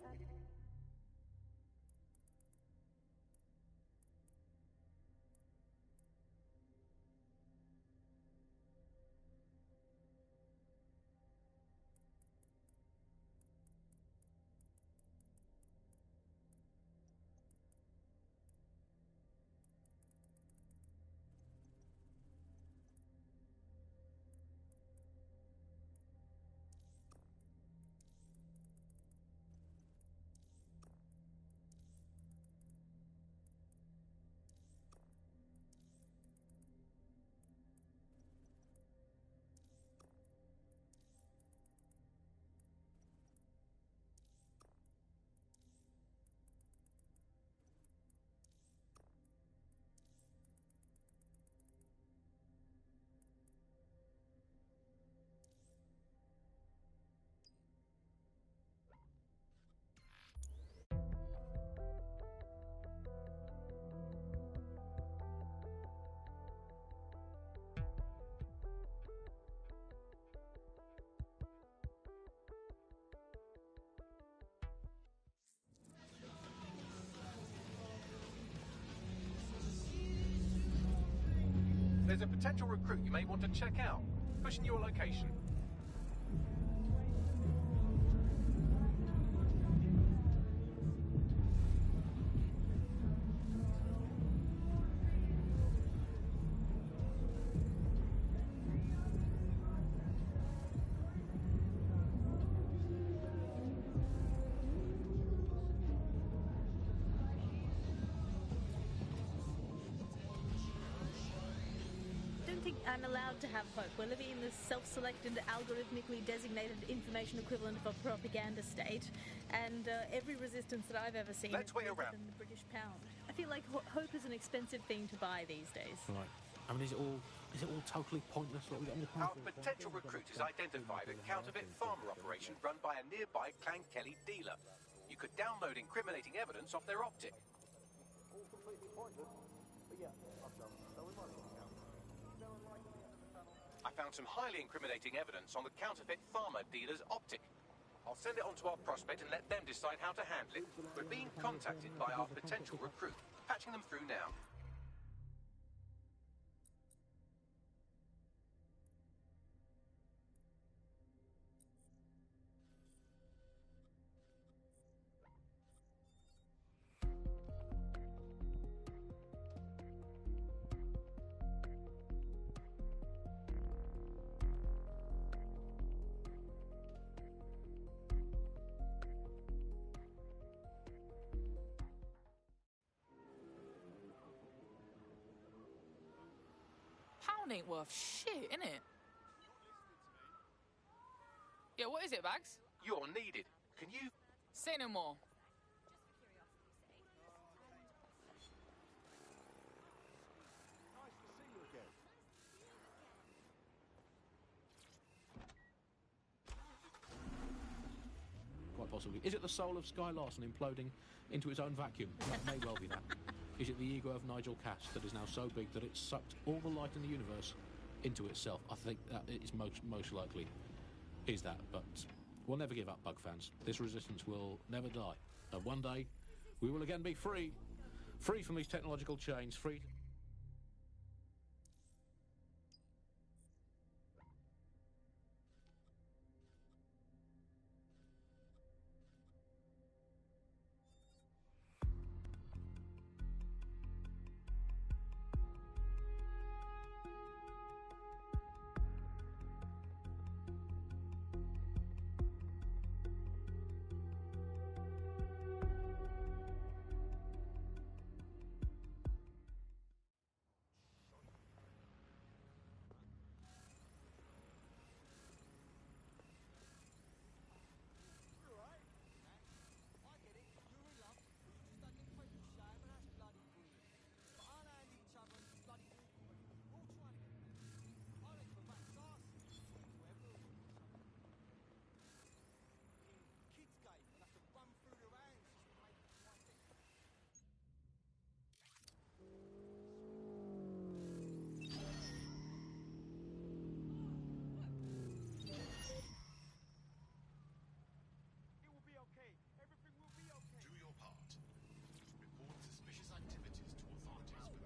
Speaker 6: There's a potential recruit you may want to check out. Pushing your location.
Speaker 10: I'm allowed to have hope. We're living in this self-selected, algorithmically designated information equivalent of a propaganda state, and every resistance that I've ever seen is bigger than the British pound. I feel like hope is an expensive thing to buy these days.
Speaker 18: Right. I mean, is it all totally pointless? What we got on the
Speaker 6: Our potential recruit is identified a counterfeit farmer operation run by a nearby Clan Kelly dealer. You could download incriminating evidence off their optic.
Speaker 9: All completely pointless, but yeah, I've done. So we might as well.
Speaker 6: I found some highly incriminating evidence on the counterfeit farmer dealer's optic. I'll send it on to our prospect and let them decide how to handle it. We're being contacted by our potential recruit. Patching them through now.
Speaker 11: Pound ain't worth shit, innit? Yeah, what is it, Bags?
Speaker 6: You're needed. Can you...
Speaker 11: Say no more.
Speaker 1: Nice to see you again.
Speaker 18: Quite possibly. Is it the soul of Sky Larson imploding into its own vacuum? That may well be that. Is it the ego of Nigel Cass that is now so big that it's sucked all the light in the universe into itself? I think that is most likely is that, but we'll never give up, Bug fans. This resistance will never die. And one day, we will again be free. Free from these technological chains, free...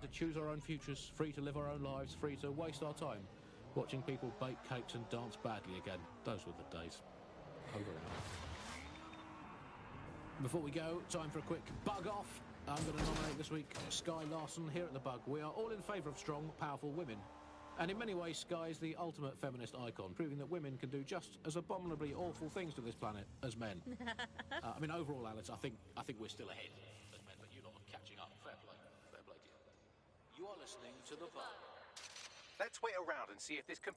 Speaker 18: To choose our own futures, free to live our own lives, free to waste our time watching people bake cakes and dance badly again. Those were the days. Over and out. Before we go, time for a quick bug off. I'm going to nominate this week Sky Larson. Here at the Bug, we are all in favour of strong, powerful women. And in many ways, Sky is the ultimate feminist icon, proving that women can do just as abominably awful things to this planet as men. I mean, overall, Alice, I think we're still ahead as men, but you're not catching up. Fair play to you. You are listening to the Bug.
Speaker 6: Let's wait around and see if this can...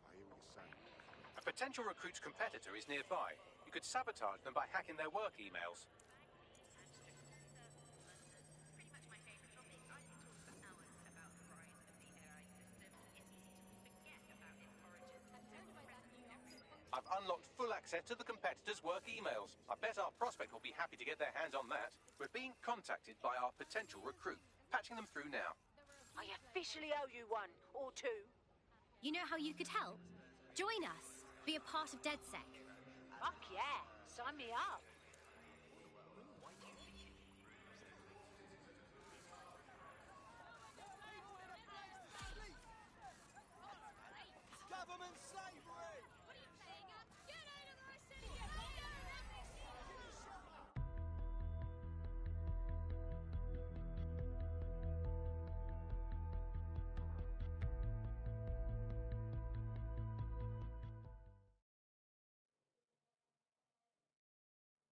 Speaker 1: I hear what you're saying.
Speaker 6: A potential recruit's competitor is nearby. You could sabotage them by hacking their work emails. I've unlocked full access to the competitor's work emails. I bet our prospect will be happy to get their hands on that. We're being contacted by our potential recruit. Patching them through now.
Speaker 12: I officially owe you one, or two.
Speaker 24: You know how you could help? Join us. Be a part of DedSec.
Speaker 12: Fuck yeah, sign me up.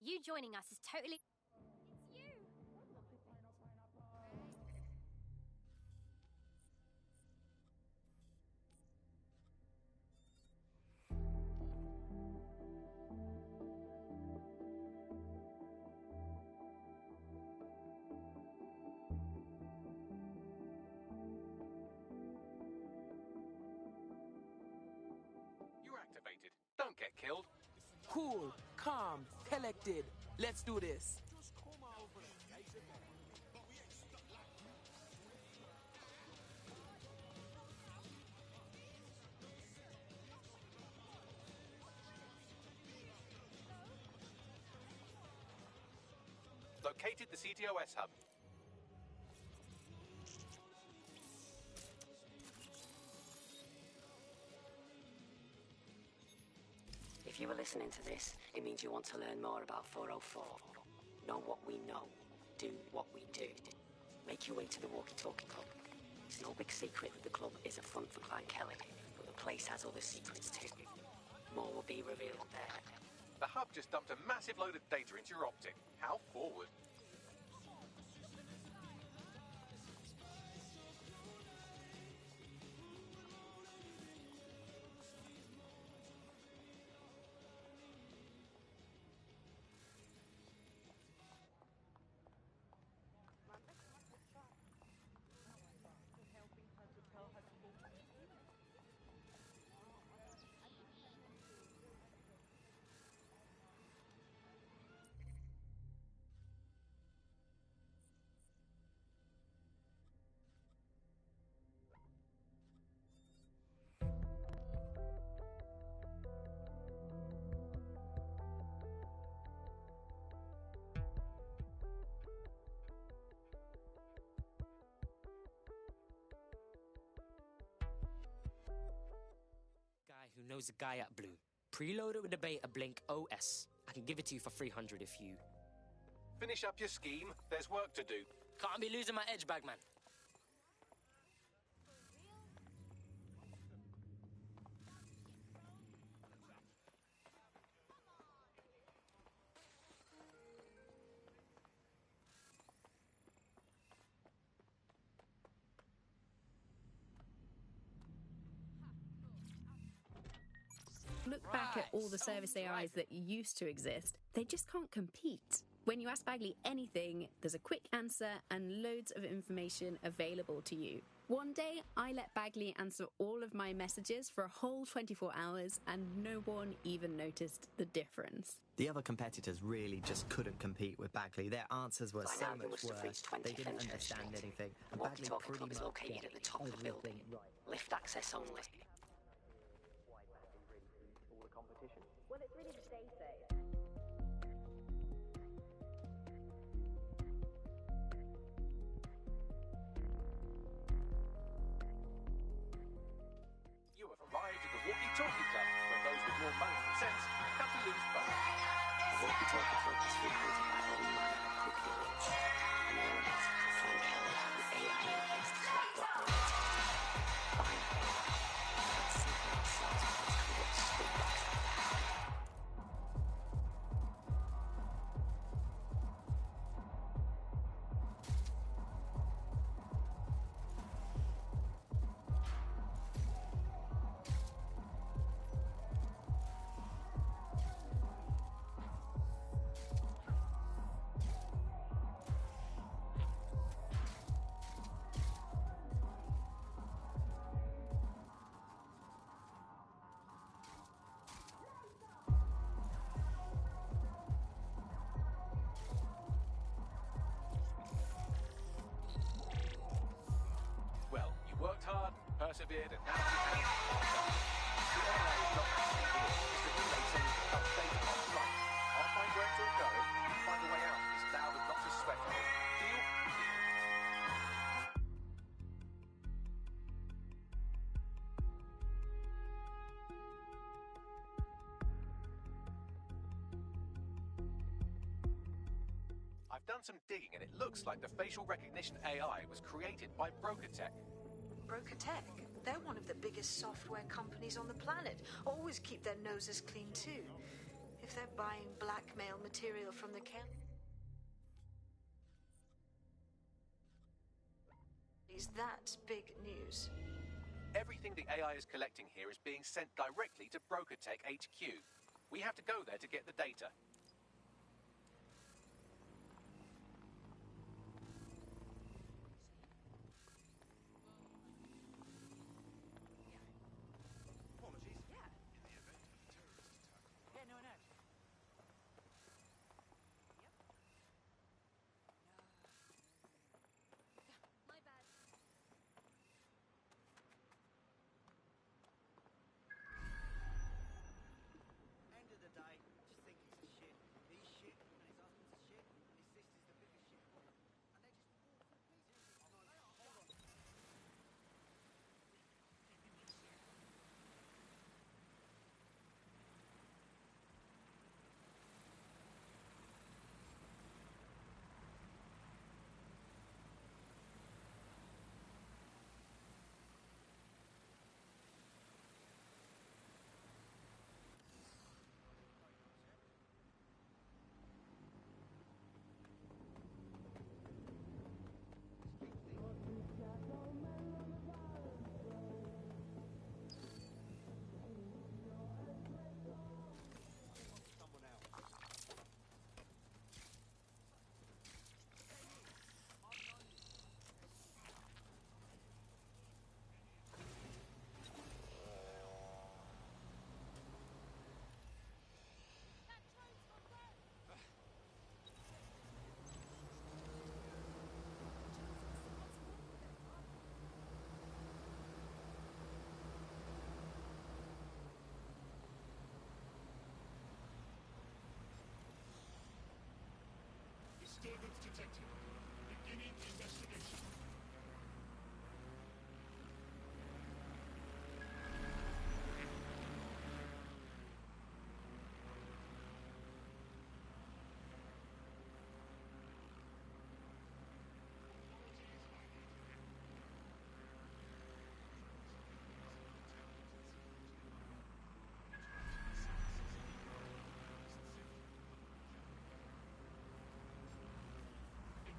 Speaker 24: You joining us is totally... It's you!
Speaker 6: You're activated. Don't get killed.
Speaker 3: Cool, calm, collected. Let's do this.
Speaker 6: Located the CTOS hub.
Speaker 21: If you were listening to this, it means you want to learn more about 404. Know what we know. Do what we do. Make your way to the Walkie Talkie Club. It's no big secret that the club is a front for Clan Kelly, but the place has other secrets too. More will be revealed there.
Speaker 6: The hub just dumped a massive load of data into your optic. How forward?
Speaker 8: Who knows a guy at Blue. Preload it with the beta Blink OS. I can give it to you for 300 if you...
Speaker 6: Finish up your scheme. There's work to do.
Speaker 8: Can't be losing my edge, Bagman.
Speaker 4: Look back at all the service AIs that used to exist, they just can't compete. When you ask Bagley anything, there's a quick answer and loads of information available to you. One day, I let Bagley answer all of my messages for a whole 24 hours, and no one even noticed the difference.
Speaker 14: The other competitors really just couldn't compete with Bagley. Their answers were so much worse. They didn't understand anything. And Bagley pretty much
Speaker 21: located at the top of the building. Lift access only.
Speaker 4: Well, it's really to stay safe.
Speaker 6: You have arrived at the Walkie Talkie Club, where those with more money and sense come to lose both.
Speaker 21: The Walkie Talkie Club is frequented by all manner of quickly rich. And the owners, Frank Kelly, the AI in place to collect what they detected. Finally, let's see for ourselves what those corrupt scumbags have.
Speaker 6: Well, you worked hard, persevered, and now you have the NLA is not actually here. It's the relay saying to update on site. I'll find where it's all going and find a way out of this cloud of noxious sweat. Deal? I've done some digging, and it looks like the facial recognition AI was created by Broker Tech.
Speaker 7: Broker Tech? They're one of the biggest software companies on the planet. Always keep their noses clean too. If they're buying blackmail material from the camp, is that big news?
Speaker 6: Everything the AI is collecting here is being sent directly to BrokerTech HQ. We have to go there to get the data.
Speaker 1: Disturbance detected. Beginning investigation.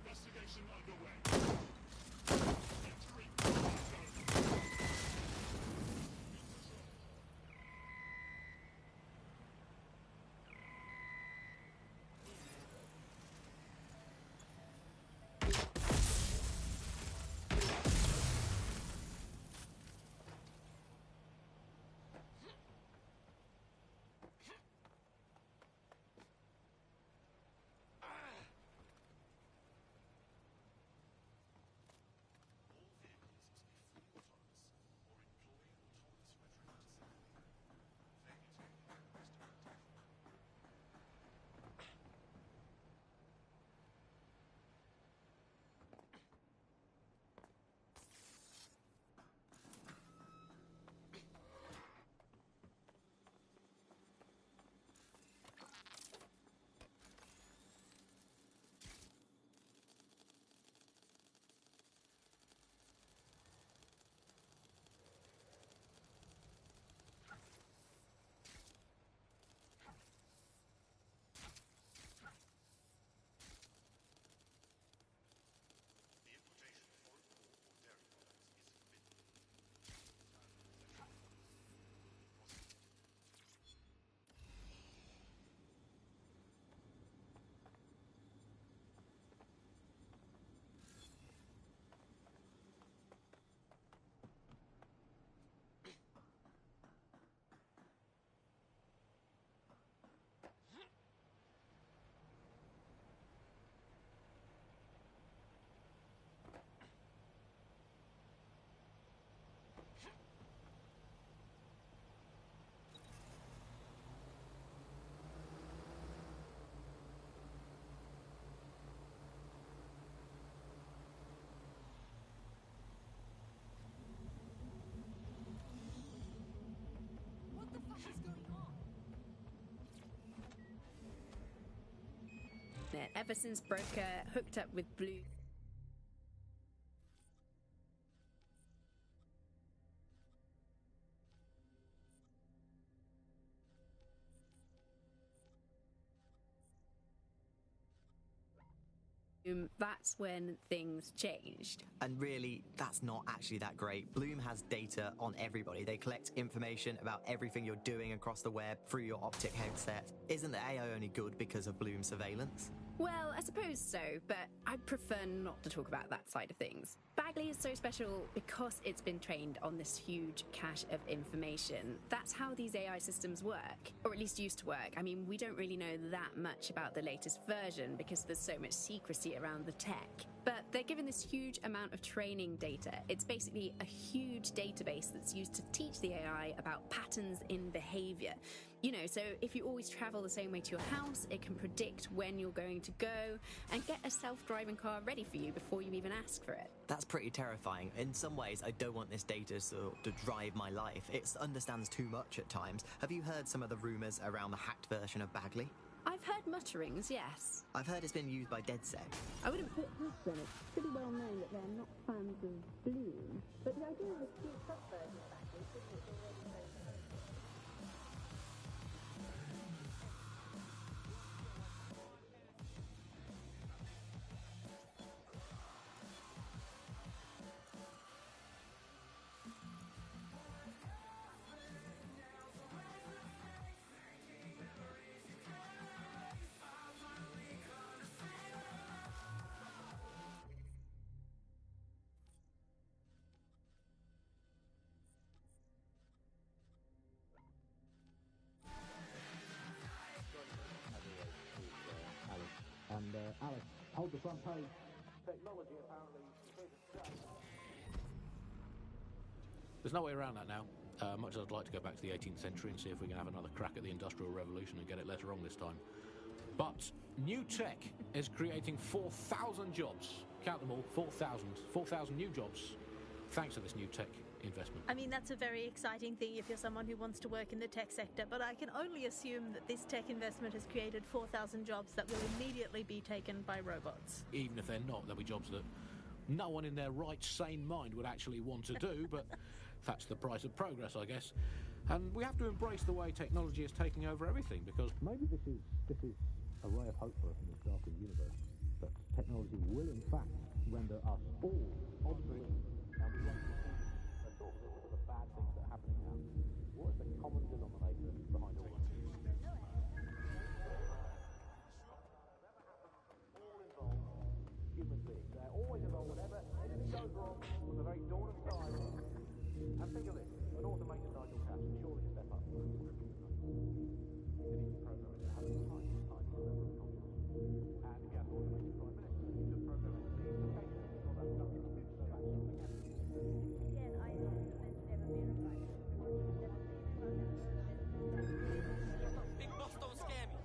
Speaker 1: Investigation underway.
Speaker 4: Ever since Broker hooked up with Blue. That's when things changed.
Speaker 14: And really, that's not actually that great. Bloom has data on everybody. They collect information about everything you're doing across the web through your optic headset. Isn't the AI only good because of Bloom's surveillance?
Speaker 4: Well, I suppose so, but I prefer not to talk about that side of things. Bagley is so special because it's been trained on this huge cache of information. That's how these AI systems work, or at least used to work. I mean, we don't really know that much about the latest version because there's so much secrecy around the tech. But they're given this huge amount of training data. It's basically a huge database that's used to teach the AI about patterns in behavior. You know, so if you always travel the same way to your house, it can predict when you're going to go and get a self-driving car ready for you before you even ask for it.
Speaker 14: That's pretty terrifying. In some ways, I don't want this data to drive my life. It understands too much at times. Have you heard some of the rumours around the hacked version of Bagley?
Speaker 4: I've heard mutterings, yes.
Speaker 14: I've heard it's been used by DedSec.
Speaker 4: I wouldn't put it past them. It's pretty well known that they're not fans of Bloom. But the idea of a speed-up version of Bagley is already very
Speaker 18: And Alice, hold the front page. Technology apparently. There's no way around that now. Much as I'd like to go back to the 18th century and see if we can have another crack at the Industrial Revolution and get it less wrong this time. But new tech is creating 4,000 jobs. Count them all, 4,000 new jobs, thanks to this new tech investment.
Speaker 10: I mean, that's a very exciting thing if you're someone who wants to work in the tech sector, but I can only assume that this tech investment has created 4,000 jobs that will immediately be taken by robots.
Speaker 18: Even if they're not, there'll be jobs that no one in their right, sane mind would actually want to do, but that's the price of progress, I guess. And we have to embrace the way technology is taking over everything, because maybe this is a ray of hope for us in this darkened universe, that technology will in fact render us all obsolete, and we won't look at the bad things that are happening now. What is the common denominator behind all this? All involved human beings. They're always involved whenever anything goes wrong from the very dawn of time. And think of this, an automated Nigel Cash will surely step up. You can even program it at 100 times the time to remember the consoles. And if you have an automated Prime Minister, you can program it to be implications and all that stuff. So that's something else.
Speaker 10: Again, I know that there's never been a prime minister. There's never been a prime minister.
Speaker 3: Big boss, don't scare me.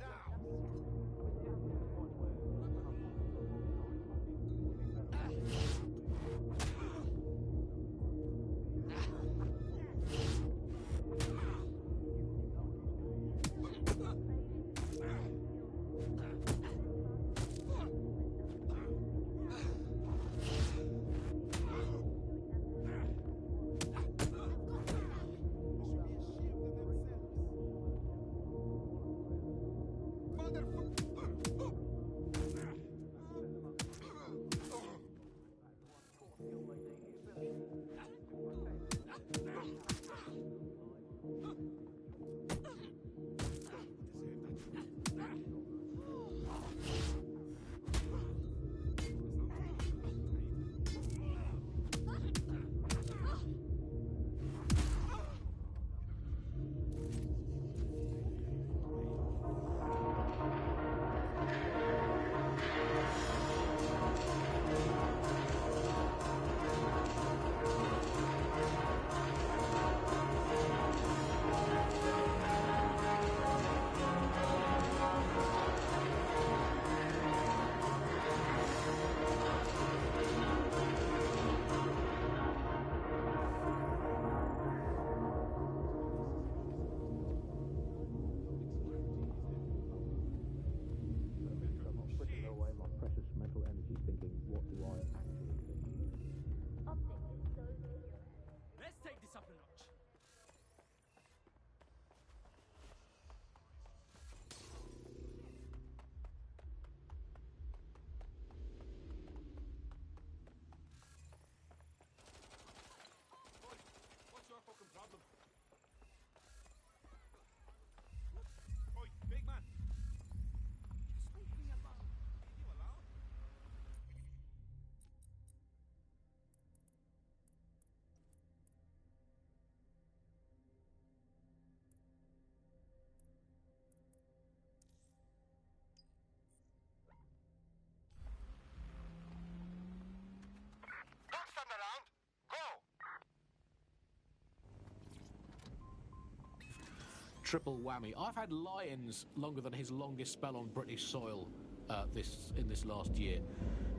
Speaker 18: triple whammy. I've had lie-ins longer than his longest spell on British soil in this last year.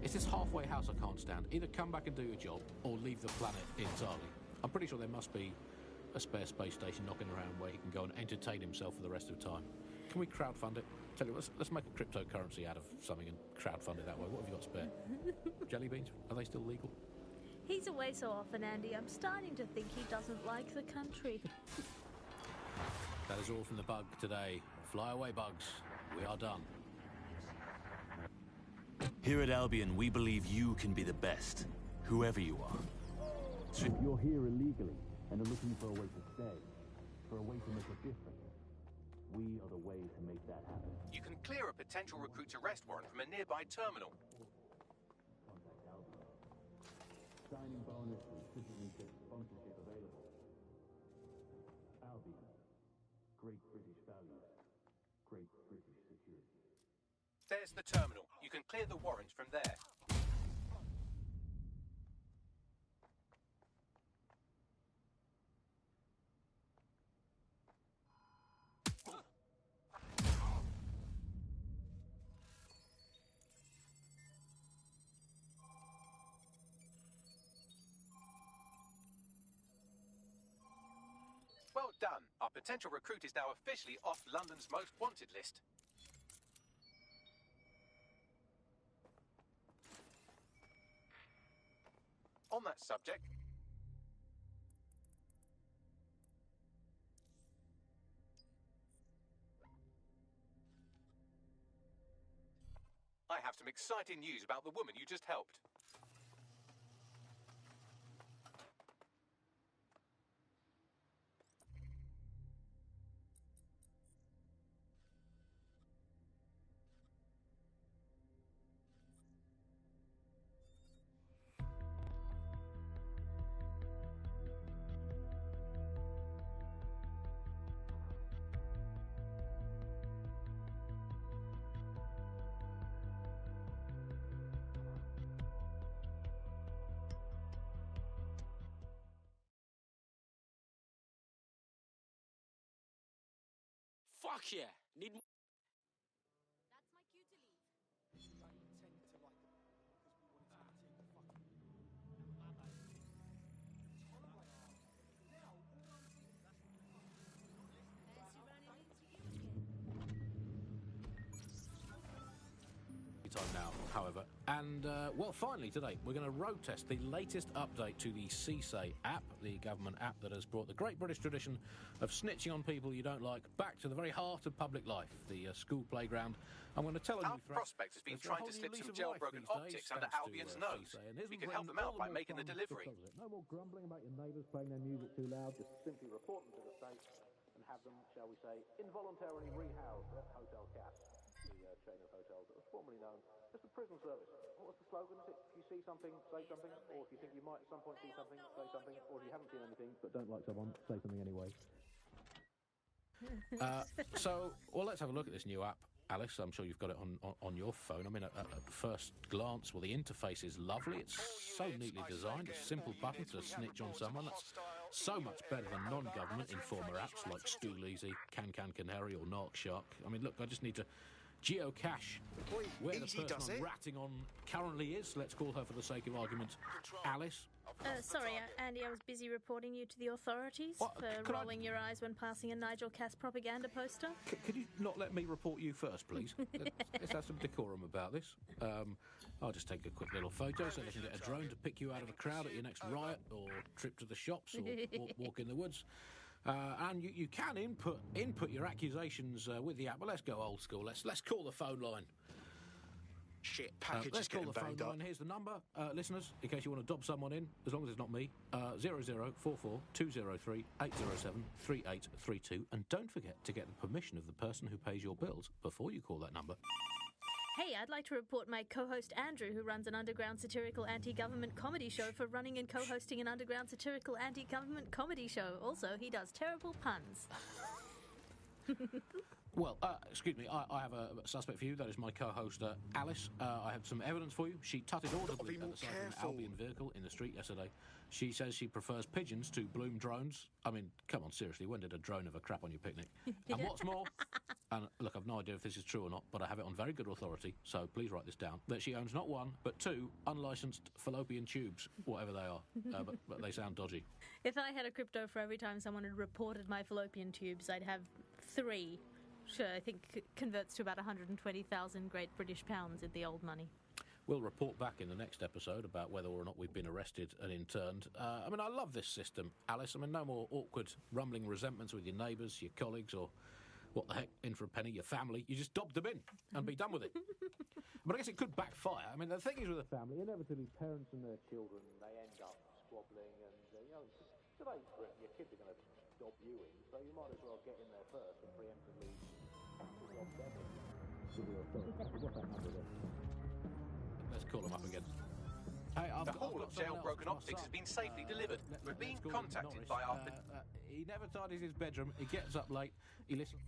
Speaker 18: It's this halfway house I can't stand. Either come back and do your job, or leave the planet entirely. I'm pretty sure there must be a spare space station knocking around where he can go and entertain himself for the rest of time. Can we crowdfund it? Tell you what, let's make a cryptocurrency out of something and crowdfund it that way. What have you got spare? Jelly beans? Are they still legal?
Speaker 10: He's away so often, Andy. I'm starting to think he doesn't like the country.
Speaker 18: That is all from the bug today. Fly away, bugs. We are done.
Speaker 13: Here at Albion, we believe you can be the best, whoever you are.
Speaker 9: So if you're here illegally and are looking for a way to stay, for a way to make a difference, we are the way to make that happen.
Speaker 6: You can clear a potential recruit's arrest warrant from a nearby terminal.
Speaker 9: Contact Albion. Signing bonus and citizenship sponsorship available. Albion. Great British values. Great British security.
Speaker 6: There's the terminal. You can clear the warrant from there. Well done. Our potential recruit is now officially off London's most wanted list. On that subject, I have some exciting news about the woman you just helped.
Speaker 8: Fuck yeah! Need more.
Speaker 2: That's my cue to leave.
Speaker 18: Time now, however. And, well, finally today, we're going to road test the latest update to the CSAY app, the government app that has brought the great British tradition of snitching on people you don't like back to the very heart of public life, the school playground. I'm going to tell a new threat.
Speaker 6: Prospect has been trying to slip some jailbroken optics under Albion's nose. We can help them out by making the delivery.
Speaker 9: No more grumbling about your neighbours playing their music too loud. Just simply report them to the state and have them, shall we say, involuntarily rehoused at Hotel Cass, the chain of hotels that was formerly known as the prison service. What was the slogan? Is it, if you see something, say something, or if you think you might at some point see something, say something, or if you haven't seen anything but don't like someone, say something anyway.
Speaker 18: Well, let's have a look at this new app. Alice, I'm sure you've got it on your phone. I mean, at first glance, well, the interface is lovely. It's so neatly designed. A simple button to snitch on someone. That's so much better than non-government informer apps like Stool Easy, Can Canary, or Narc Shark. I mean, look, I just need to geocache where the person I'm ratting on currently is. Let's call her, for the sake of argument, Alice.
Speaker 10: Sorry, Andy, I was busy reporting you to the authorities for rolling your eyes when passing a Nigel Cass propaganda poster.
Speaker 18: Could you not let me report you first, please? Let's have some decorum about this. I'll just take a quick little photo so they can get a drone to pick you out of a crowd at your next riot or trip to the shops or walk in the woods. And you can input your accusations with the app. But let's go old school. Let's call the phone line.
Speaker 15: Shit, package
Speaker 18: let's
Speaker 15: is getting
Speaker 18: call the phone
Speaker 15: banged up.
Speaker 18: line. Here's the number, listeners, in case you want to dob someone in, as long as it's not me. 0044 203 807 3832, and don't forget to get the permission of the person who pays your bills before you call that number.
Speaker 10: Hey, I'd like to report my co-host Andrew, who runs an underground satirical anti-government comedy show, for running and co-hosting an underground satirical anti-government comedy show. Also, he does terrible puns.
Speaker 18: Well, excuse me, I have a suspect for you. That is my co-host, Alice. I have some evidence for you. She tutted audibly at the sight of an Albion vehicle in the street yesterday. She says she prefers pigeons to Bloom drones. I mean, come on, seriously, when did a drone ever crap on your picnic? And what's more, and look, I've no idea if this is true or not, but I have it on very good authority, so please write this down, that she owns not one, but two unlicensed fallopian tubes, whatever they are. But they sound dodgy.
Speaker 10: If I had a crypto for every time someone had reported my fallopian tubes, I'd have 3. Sure, I think converts to about 120,000 Great British pounds in the old money.
Speaker 18: We'll report back in the next episode about whether or not we've been arrested and interned. I mean, I love this system, Alice. I mean, no more awkward, rumbling resentments with your neighbours, your colleagues, or what the heck, in for a penny, your family. You just dob them in and be done with it. But I guess it could backfire. I mean, the thing is with a family, inevitably parents and their children, they end up squabbling and, today's Britain, your kids are going to dob you in, so you might as well get in there first and preemptively dob them in. What's that number again? Let's call them up again. Hey,
Speaker 6: the Hall of Jailbroken Optics has been safely delivered. We're being contacted by our...
Speaker 18: he never tidies his bedroom. He gets up late. He listens...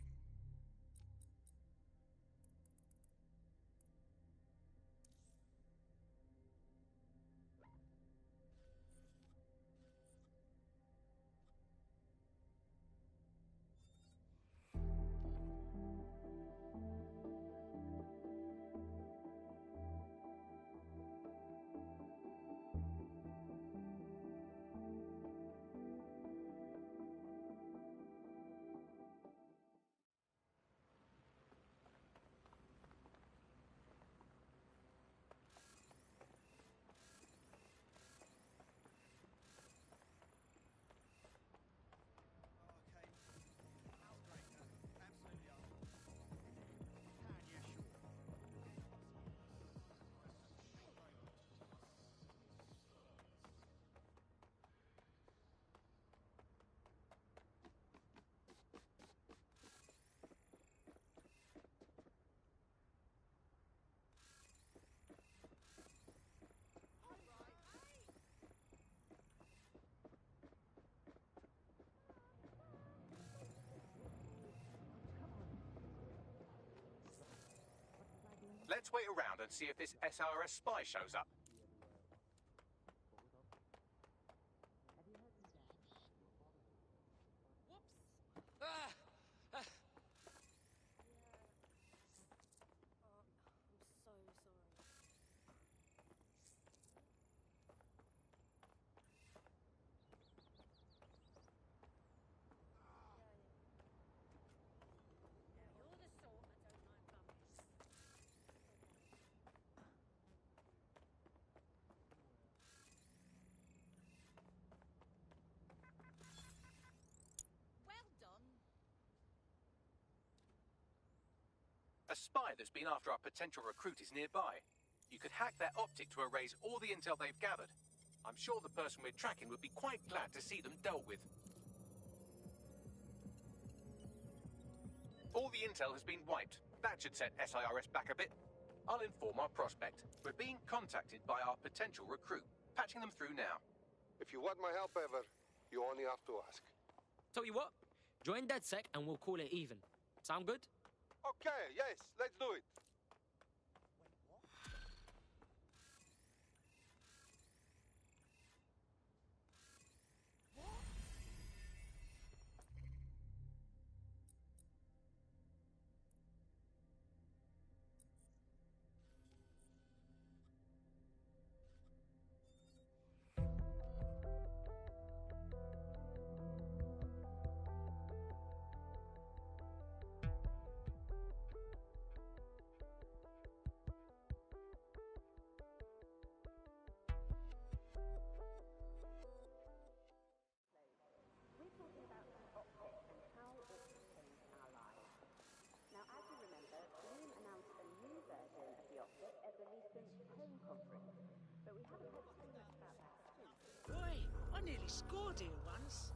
Speaker 6: Let's wait around and see if this SRS spy shows up. A spy that's been after our potential recruit is nearby. You could hack their optic to erase all the intel they've gathered. I'm sure the person we're tracking would be quite glad to see them dealt with. All the intel has been wiped. That should set SIRS back a bit. I'll inform our prospect. We're being contacted by our potential recruit. Patching them through now.
Speaker 5: If you want my help ever, you only have to ask.
Speaker 8: Tell you what, join DedSec and we'll call it even. Sound good?
Speaker 5: Okay, yes, let's do it.
Speaker 20: Boy, I nearly scored here once.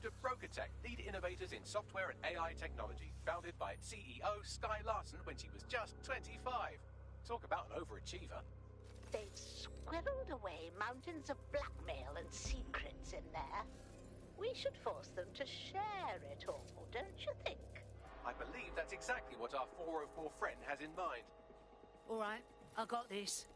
Speaker 6: moved to Brokertech, lead innovators in software and AI technology, founded by its CEO, Sky Larson, when she was just 25. Talk about an overachiever.
Speaker 12: They've squirreled away mountains of blackmail and secrets in there. We should force them to share it all, don't you think?
Speaker 6: I believe that's exactly what our 404 friend has in mind.
Speaker 20: All right, I got this.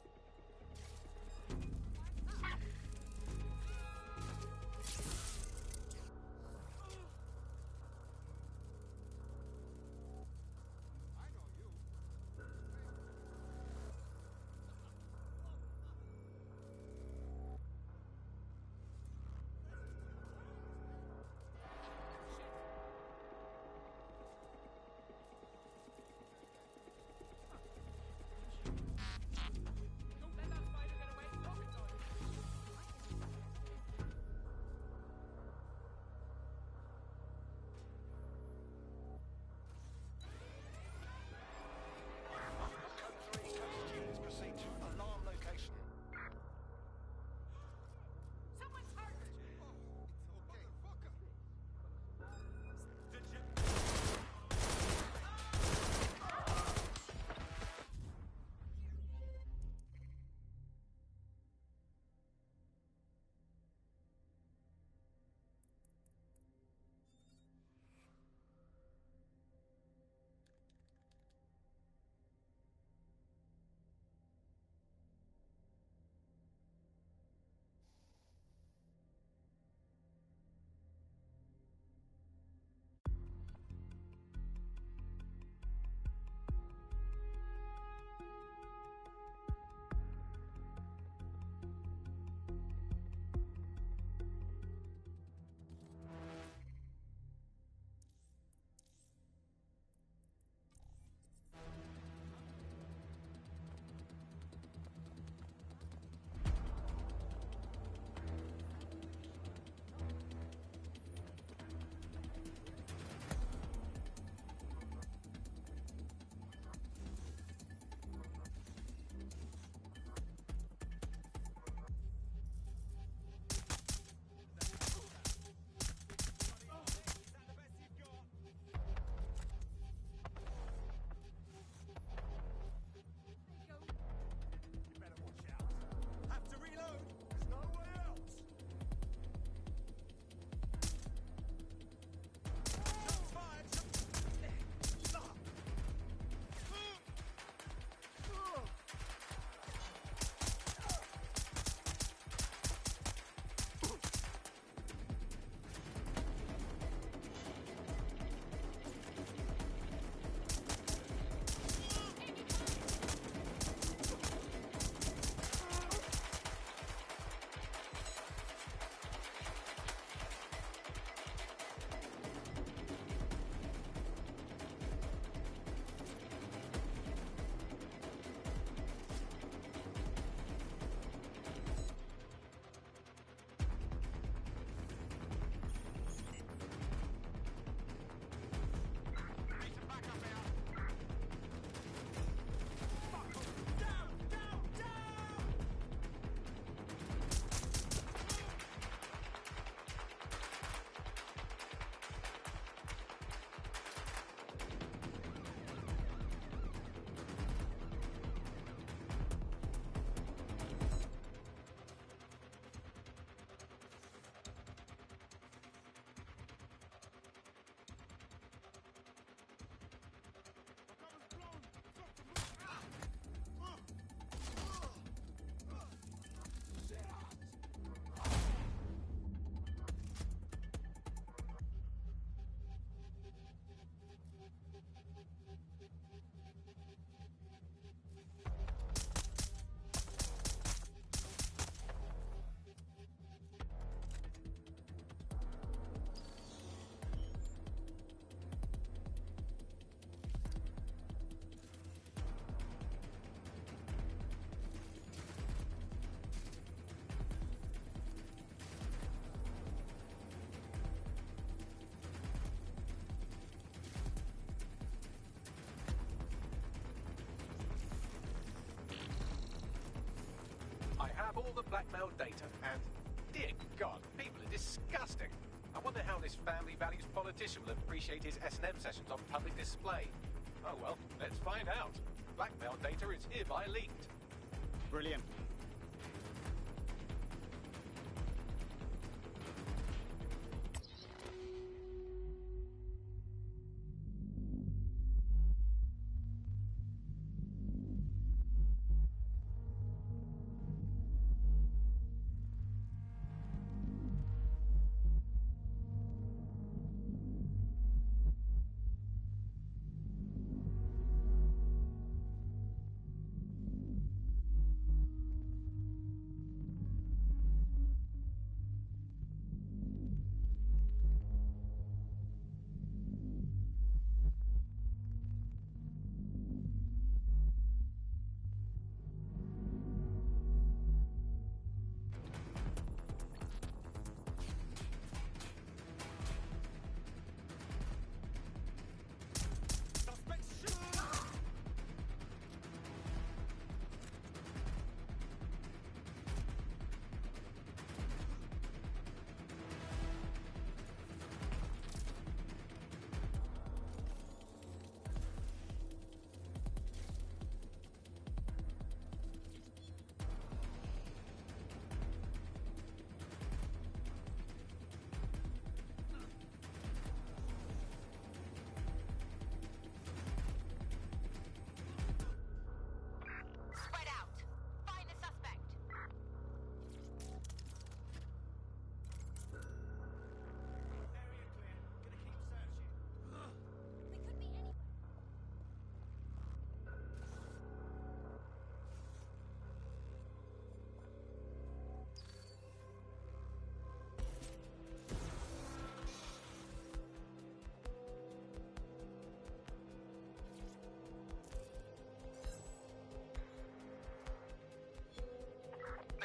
Speaker 6: All the blackmail data, and dear God, people are disgusting. I wonder how this this family values politician will appreciate his S&M sessions on public display? Oh well, let's find out. Blackmail data is hereby leaked.
Speaker 15: Brilliant.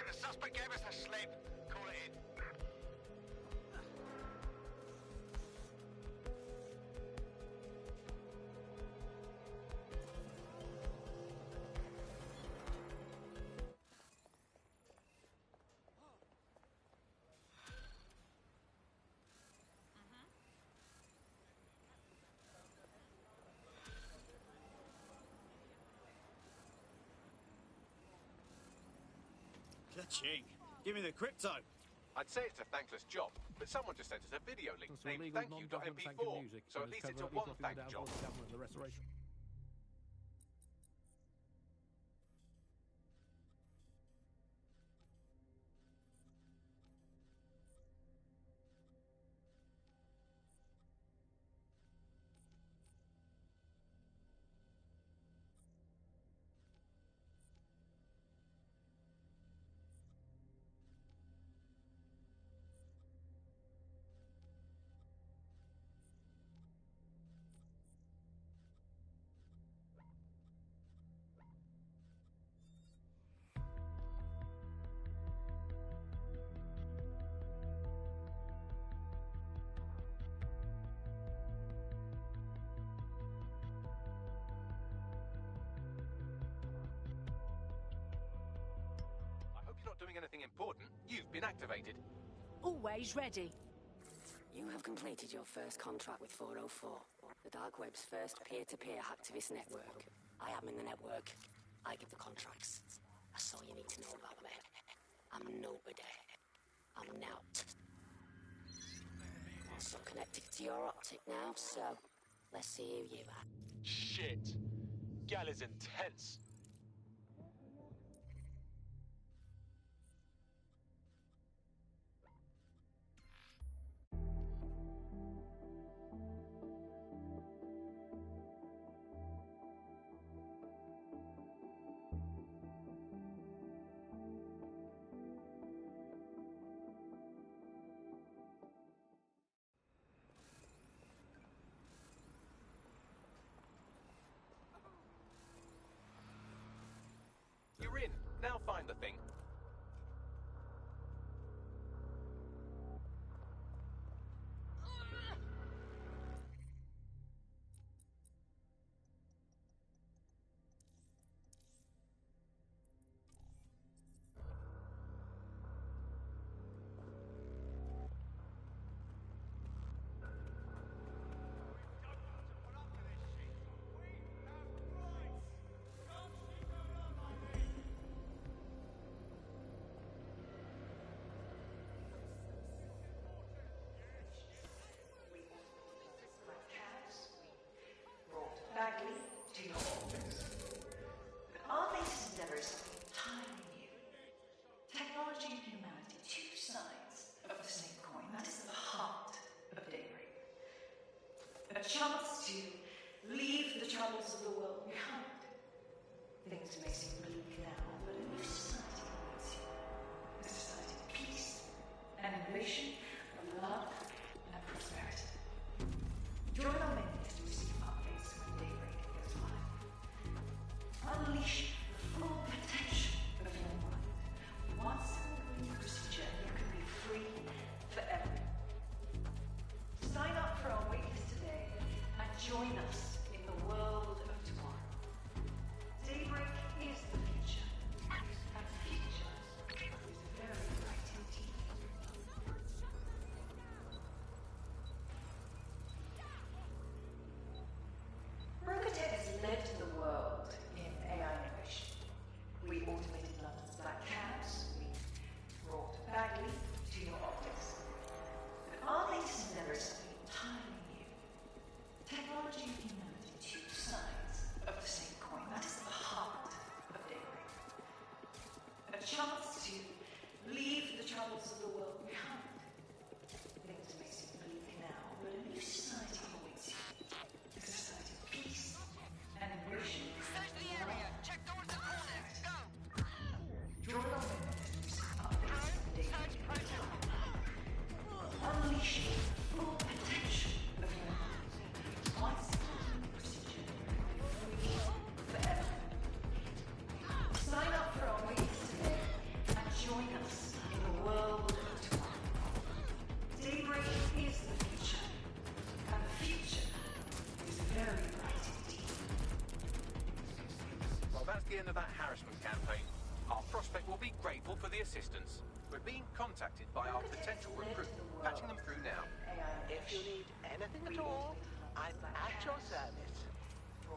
Speaker 15: The suspect gave us a slip. Call it in. Ka-ching. Give me the crypto.
Speaker 6: I'd say it's a thankless job, but someone just sent us a video link
Speaker 18: Some
Speaker 6: named
Speaker 18: illegal
Speaker 6: thankyou.mp4,
Speaker 18: non-government sanctioned music,
Speaker 6: so at
Speaker 18: and is
Speaker 6: least it's a
Speaker 18: covertly
Speaker 6: one
Speaker 18: plotting
Speaker 6: thank
Speaker 18: the
Speaker 6: job.
Speaker 18: downfall of the government and the restoration.
Speaker 6: Doing anything important, you've been activated.
Speaker 23: Always ready.
Speaker 21: You have completed your first contract with 404, the dark web's first peer-to-peer hacktivist network. I am in the network. I give the contracts. That's all you need to know about me. I'm nobody. I'm out. Also connected to your optic now, so let's see who you are.
Speaker 16: Shit. Gal is intense.
Speaker 11: Technology and humanity, two sides of the same coin. That is the heart of Daybreak. A chance to leave the troubles of the world behind. Things may seem bleak now, but a new society awaits you. A society of peace and innovation, of love and prosperity. Join our many as we receive updates when Daybreak goes live. Unleash the full potential of your mind. Once in the procedure, you can be free forever. Sign up for our waitlist today and join us in the world of tomorrow. Daybreak is the future. And the future is very bright indeed. Brokertech has led the world in AI innovation. We automated London's black cabs. We brought Bagley to your optics. But our latest endeavor is something entirely new. Technology and humanity, two sides of the same coin. That is the heart of Daybreak. A chance to leave the troubles of the world behind. Things may seem bleak now, but a new society awaits you. A society of peace and innovation.
Speaker 15: Search the area. Check doors and corners. Go.
Speaker 11: Join our members to receive updates from Daybreak. Unleash the full potential of your mind. Once in the procedure, forever. Sign up for our waitlist today and join us in the world of tomorrow. Daybreak is the future, and the future is very bright indeed.
Speaker 6: Well, that's the end of that harassment campaign. Our prospect will be grateful for the assistance. We're being contacted by our potential recruit. Patching them through now.
Speaker 15: If you need anything at all, I'm at your service.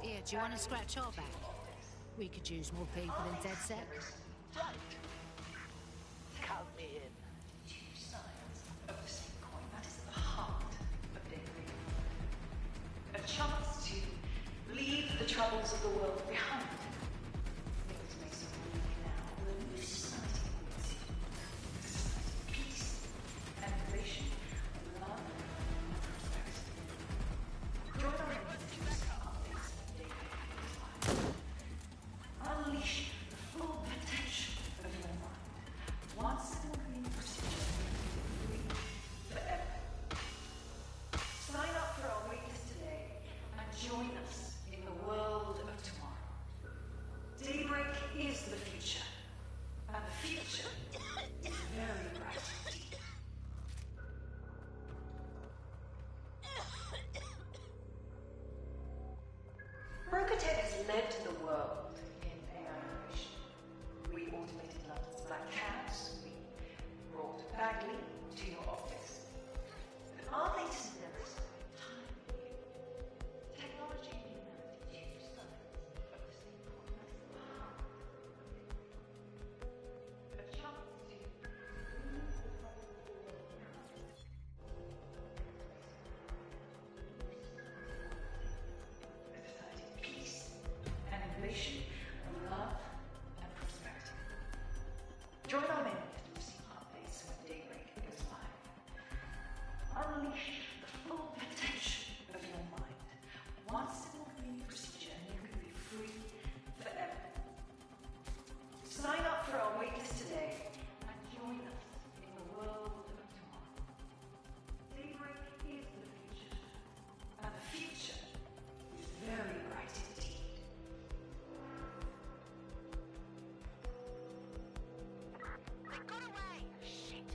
Speaker 17: Here, do you want to scratch our back? We could use more people in Dead Set.
Speaker 15: Right. Count me in.
Speaker 11: Two sides of the same coin. That is the heart of Daybreak. A chance to leave the troubles of the world behind. Things may seem bleak now, but a new society awaits you. A society of peace and innovation, of love and prosperity. Join our members to receive updates when Daybreak goes live. Unleash the full potential of your mind. Once in the green procedure, free forever. Sign up for our waitlist today and join us in the world of tomorrow. Daybreak is the future, and the future is very bright indeed. Brokertech has led the world in AI innovation. We automated London's black cabs. We brought Bagley to your office. But our latest endeavor is entirely new. Technology and humanity, two sides of the same coin. That's the heart. A chance to leave the troubles of the world behind. A society of peace and innovation, of love and prosperity. Join our mailing list to receive updates when Daybreak goes live. Unleash the full potential of your mind. Once in the green procedure, and you can be free forever. Sign up for our waitlist today and join us in the world of tomorrow. Daybreak is the future, and the future is very bright indeed.
Speaker 15: They got away. Shit.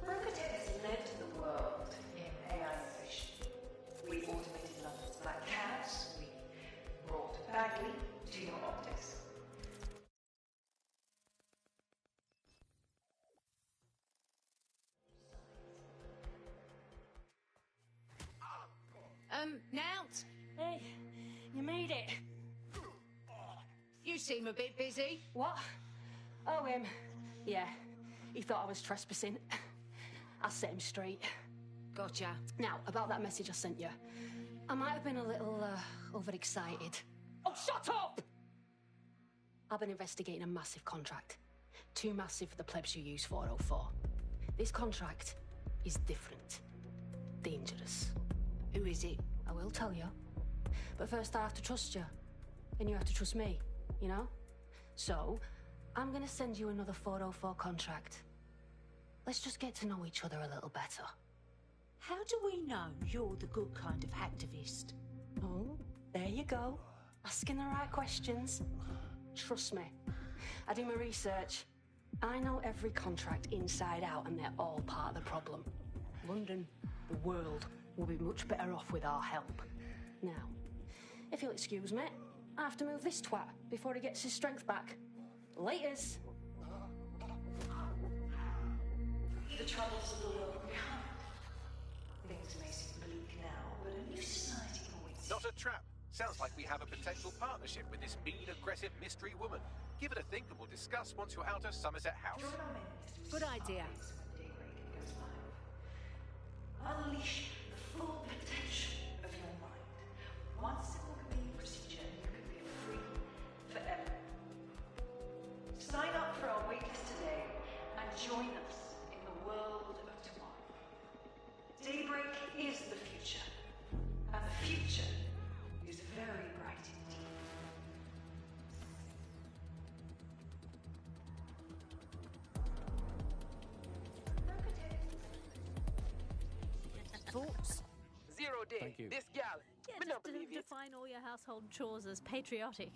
Speaker 11: Brokertech has led the world in AI innovation. We automated London's black cabs. We brought Bagley to your optics.
Speaker 17: Nout,
Speaker 8: Hey, you made it.
Speaker 17: you seem a bit busy.
Speaker 8: What? Oh, yeah. He thought I was trespassing. I set him straight.
Speaker 17: Gotcha.
Speaker 8: Now, about that message I sent you. I might have been a little overexcited. Oh, shut up! I've been investigating a massive contract.
Speaker 21: Too massive for the plebs who use 404. This contract is different. Dangerous.
Speaker 17: Who is it?
Speaker 21: I will tell you. But first I have to trust you. And you have to trust me, you know? So, I'm gonna send you another 404 contract. Let's just get to know each other a little better.
Speaker 17: How do we know you're the good kind of hacktivist?
Speaker 21: Oh, there you go. Asking the right questions. Trust me. I do my research. I know every contract inside out, and they're all part of the problem. London, the world, will be much better off with our help. Now, if you'll excuse me, I have to move this twat before he gets his strength back. Laters.
Speaker 11: The troubles of the world behind. Things may seem bleak now, but a new society awaits.
Speaker 6: Not a trap. Sounds like we have a potential partnership with this mean, aggressive mystery woman. Give it a think and we'll discuss once you're out of Somerset House.
Speaker 17: Good idea.
Speaker 11: Unleash the full potential of your mind. One simple convenient procedure, you can be free forever. Sign up for our waitlist today and join us in the world of tomorrow. Daybreak is the future, and the future is very bright indeed.
Speaker 23: Thoughts?
Speaker 7: 0 day.
Speaker 18: Thank you.
Speaker 7: This gal.
Speaker 10: Yeah,
Speaker 7: Me not
Speaker 10: just
Speaker 7: believe it.
Speaker 10: define all your household chores as patriotic.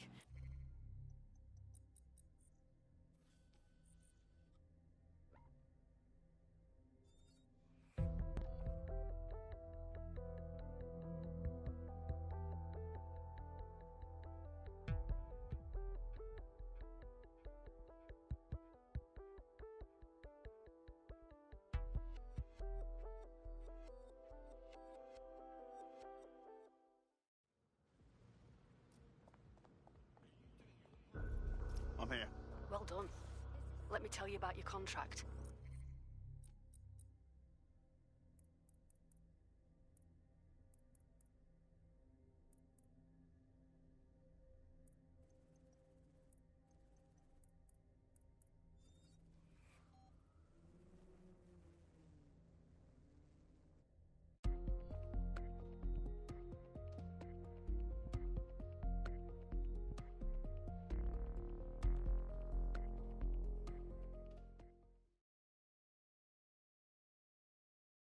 Speaker 19: I'm here.
Speaker 21: Well done. Let me tell you about your contract.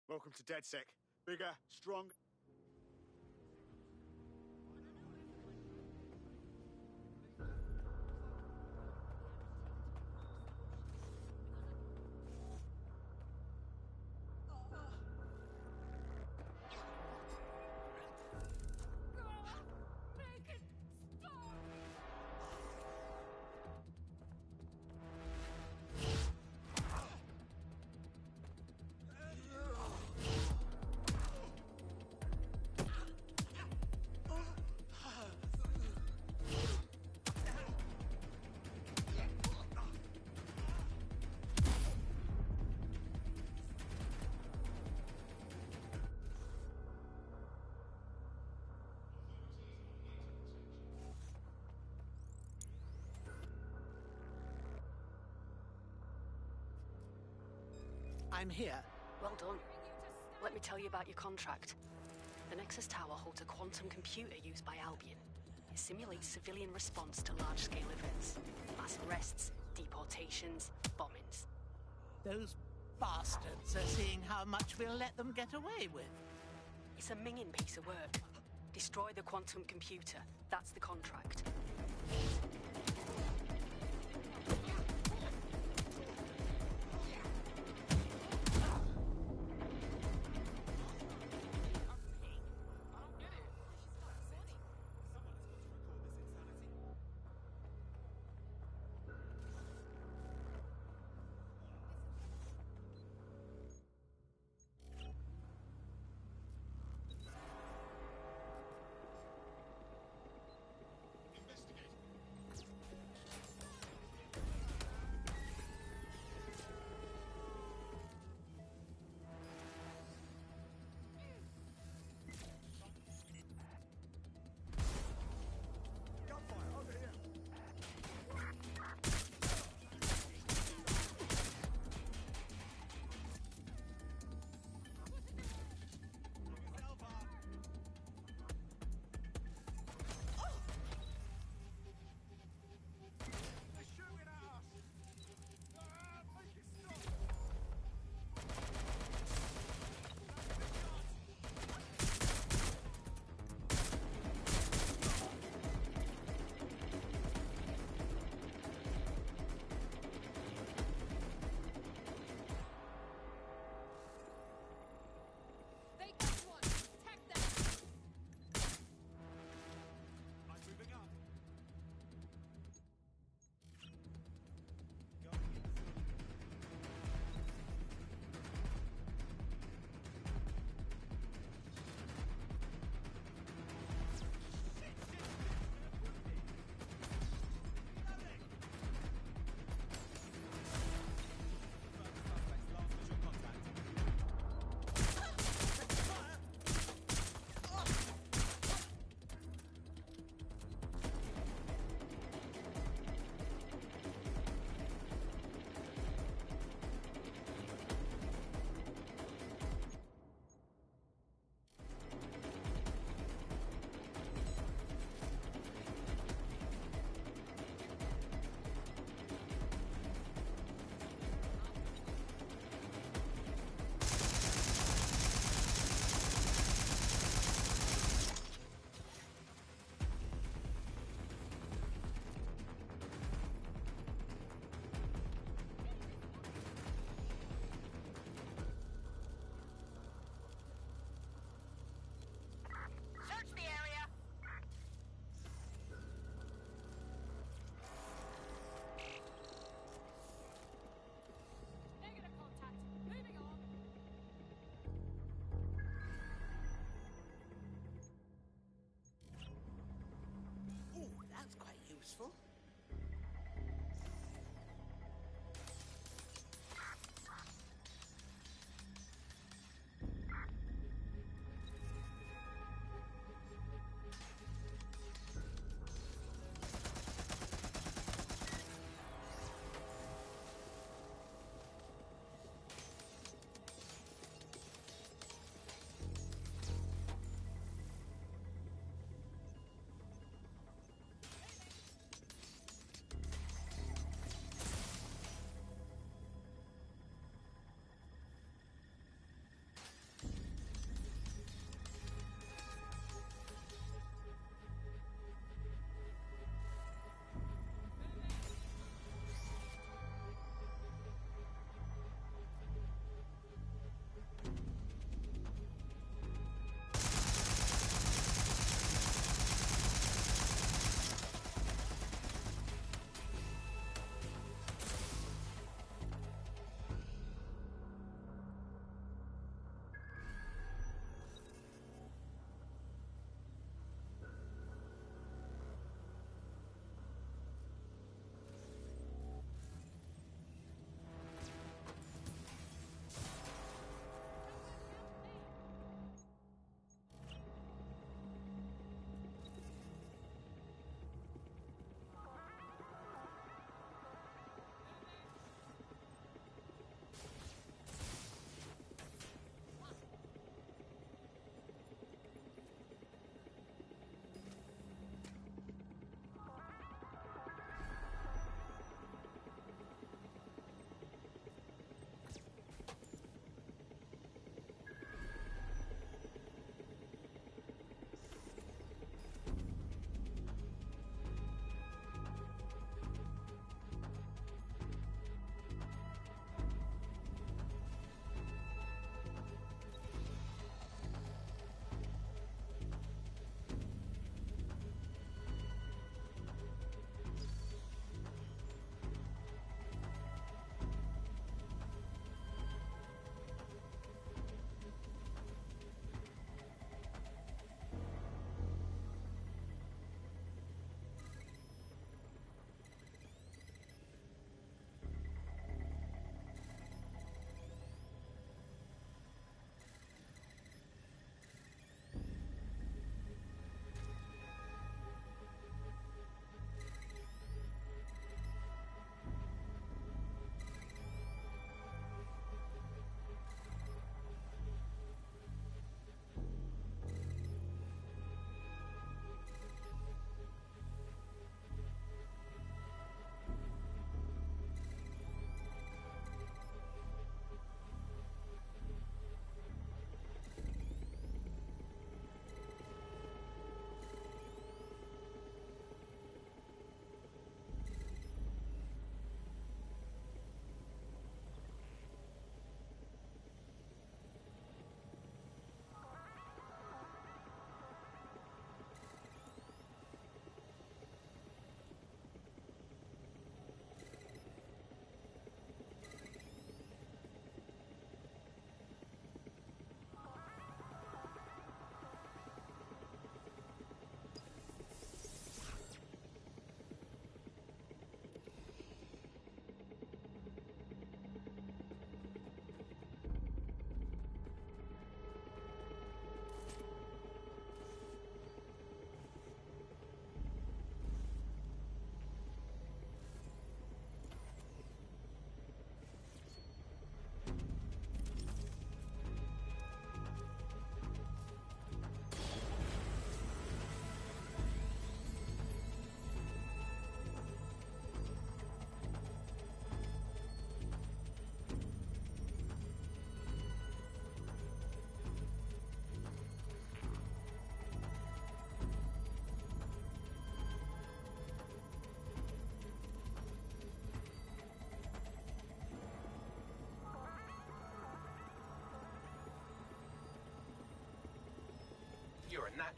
Speaker 19: Welcome to DedSec. Bigger, strong.
Speaker 20: I'm here.
Speaker 21: Well done. Let me tell you about your contract. The Nexus Tower holds a quantum computer used by Albion. It simulates civilian response to large-scale events. Mass arrests, deportations, bombings.
Speaker 20: Those bastards are seeing how much we'll let them get away with.
Speaker 21: It's a minging piece of work. Destroy the quantum computer. That's the contract.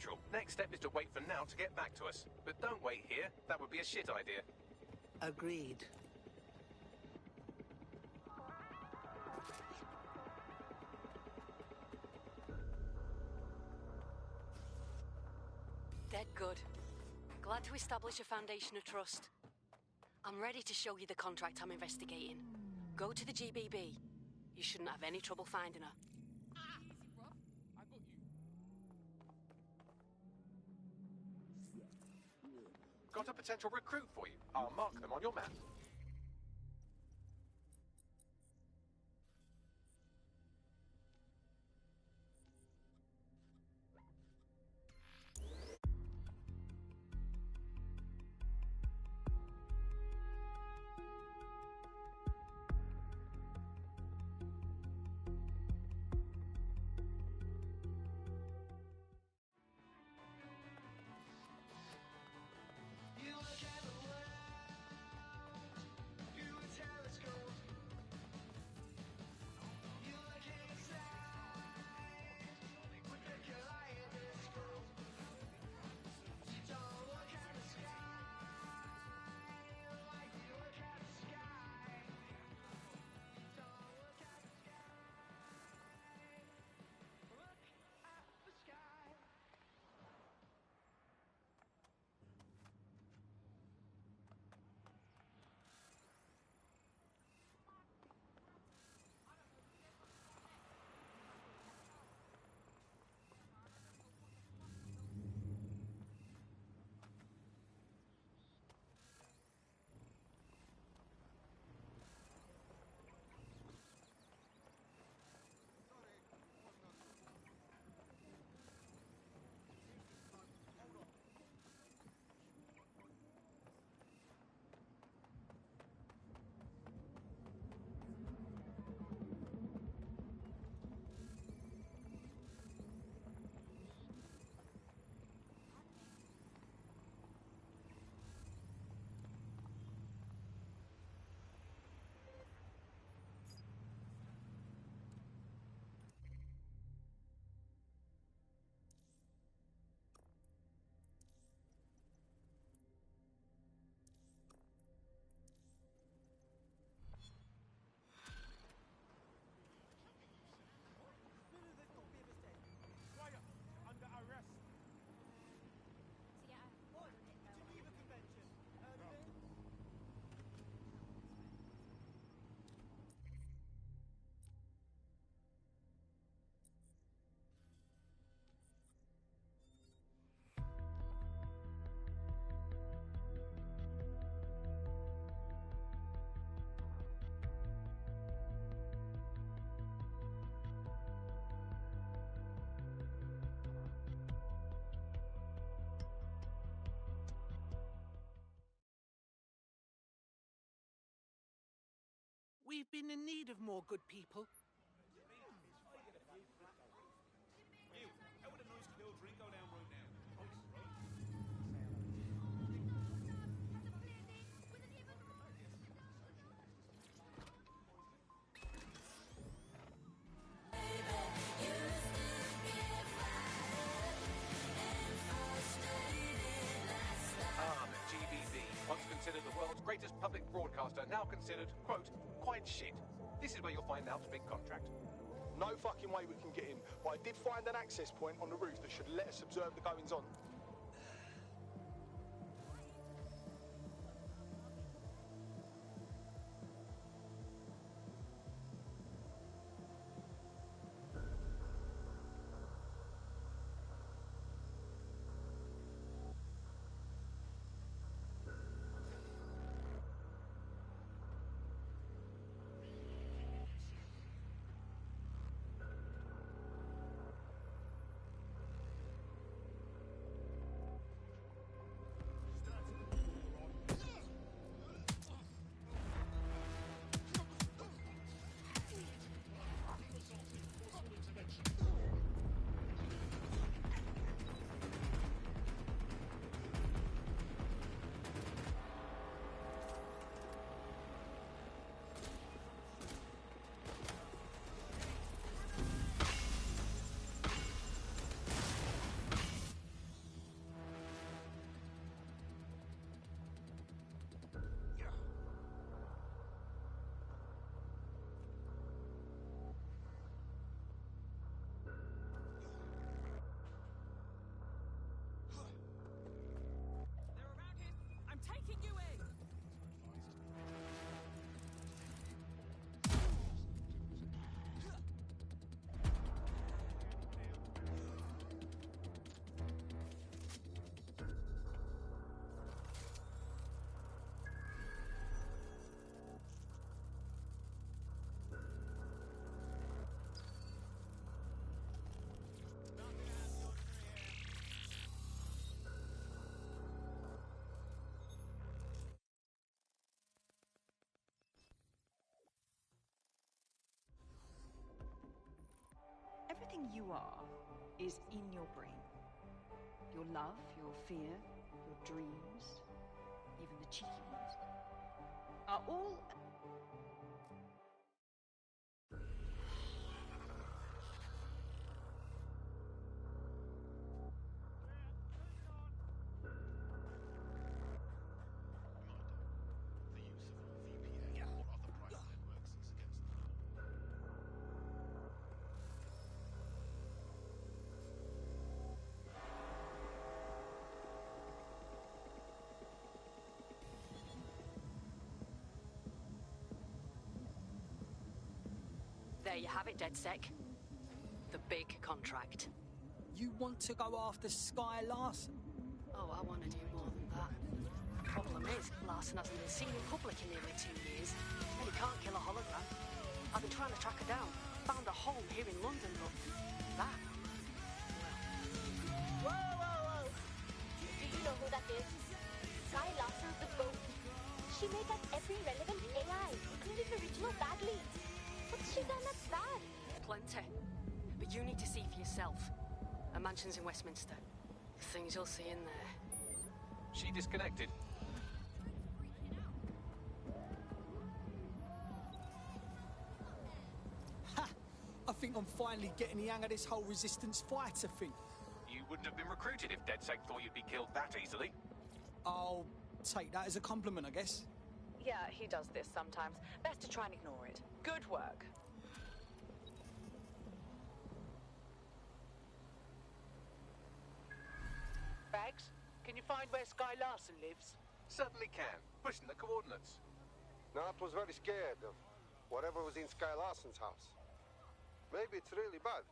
Speaker 6: neutral. Next step is to wait for Now to get back to us. But don't wait here. That would be a shit idea.
Speaker 20: Agreed.
Speaker 21: Dead good. Glad to establish a foundation of trust. I'm ready to show you the contract I'm investigating. Go to the GBB. You shouldn't have any trouble finding her.
Speaker 6: Got a potential recruit for you. I'll mark them on your map.
Speaker 20: We've been in need of more good people.
Speaker 6: The GBB, once considered the world's greatest public broadcaster, now considered, quote, quite shit. This is where you'll find Out's big contract.
Speaker 1: No fucking way we can get in, but I did find an access point on the roof that should let us observe the goings-on.
Speaker 11: everything you are is in your brain. Your love, your fear, your dreams, even the cheeky ones, are all...
Speaker 21: There you have it, DedSec. The big contract.
Speaker 7: You want to go after Sky Larson?
Speaker 21: Oh, I want to do more than that. Problem is, Larson hasn't been seen in public in nearly 2 years, and he can't kill a hologram. I've been trying to track her down. Found a home here in London, but that...
Speaker 12: Whoa, whoa, whoa! Do you know who that is? Sky Larson's the GOAT. She made like every relevant AI, including the original Bagley. What's she done that's bad?
Speaker 21: Plenty. But you need to see for yourself. Her mansion's in Westminster. The things you'll see in there.
Speaker 6: She disconnected.
Speaker 7: Ha! I think I'm finally getting the hang of this whole resistance fighter thing.
Speaker 6: You wouldn't have been recruited if DedSec thought you'd be killed that easily.
Speaker 7: I'll take that as a compliment, I guess.
Speaker 11: Yeah, he does this sometimes. Best to try and ignore it. Good work.
Speaker 15: Bags, can you find where Sky Larson lives?
Speaker 6: Certainly can. Pushing the coordinates.
Speaker 5: Nat was very scared of whatever was in Sky Larson's house. Maybe it's really bad.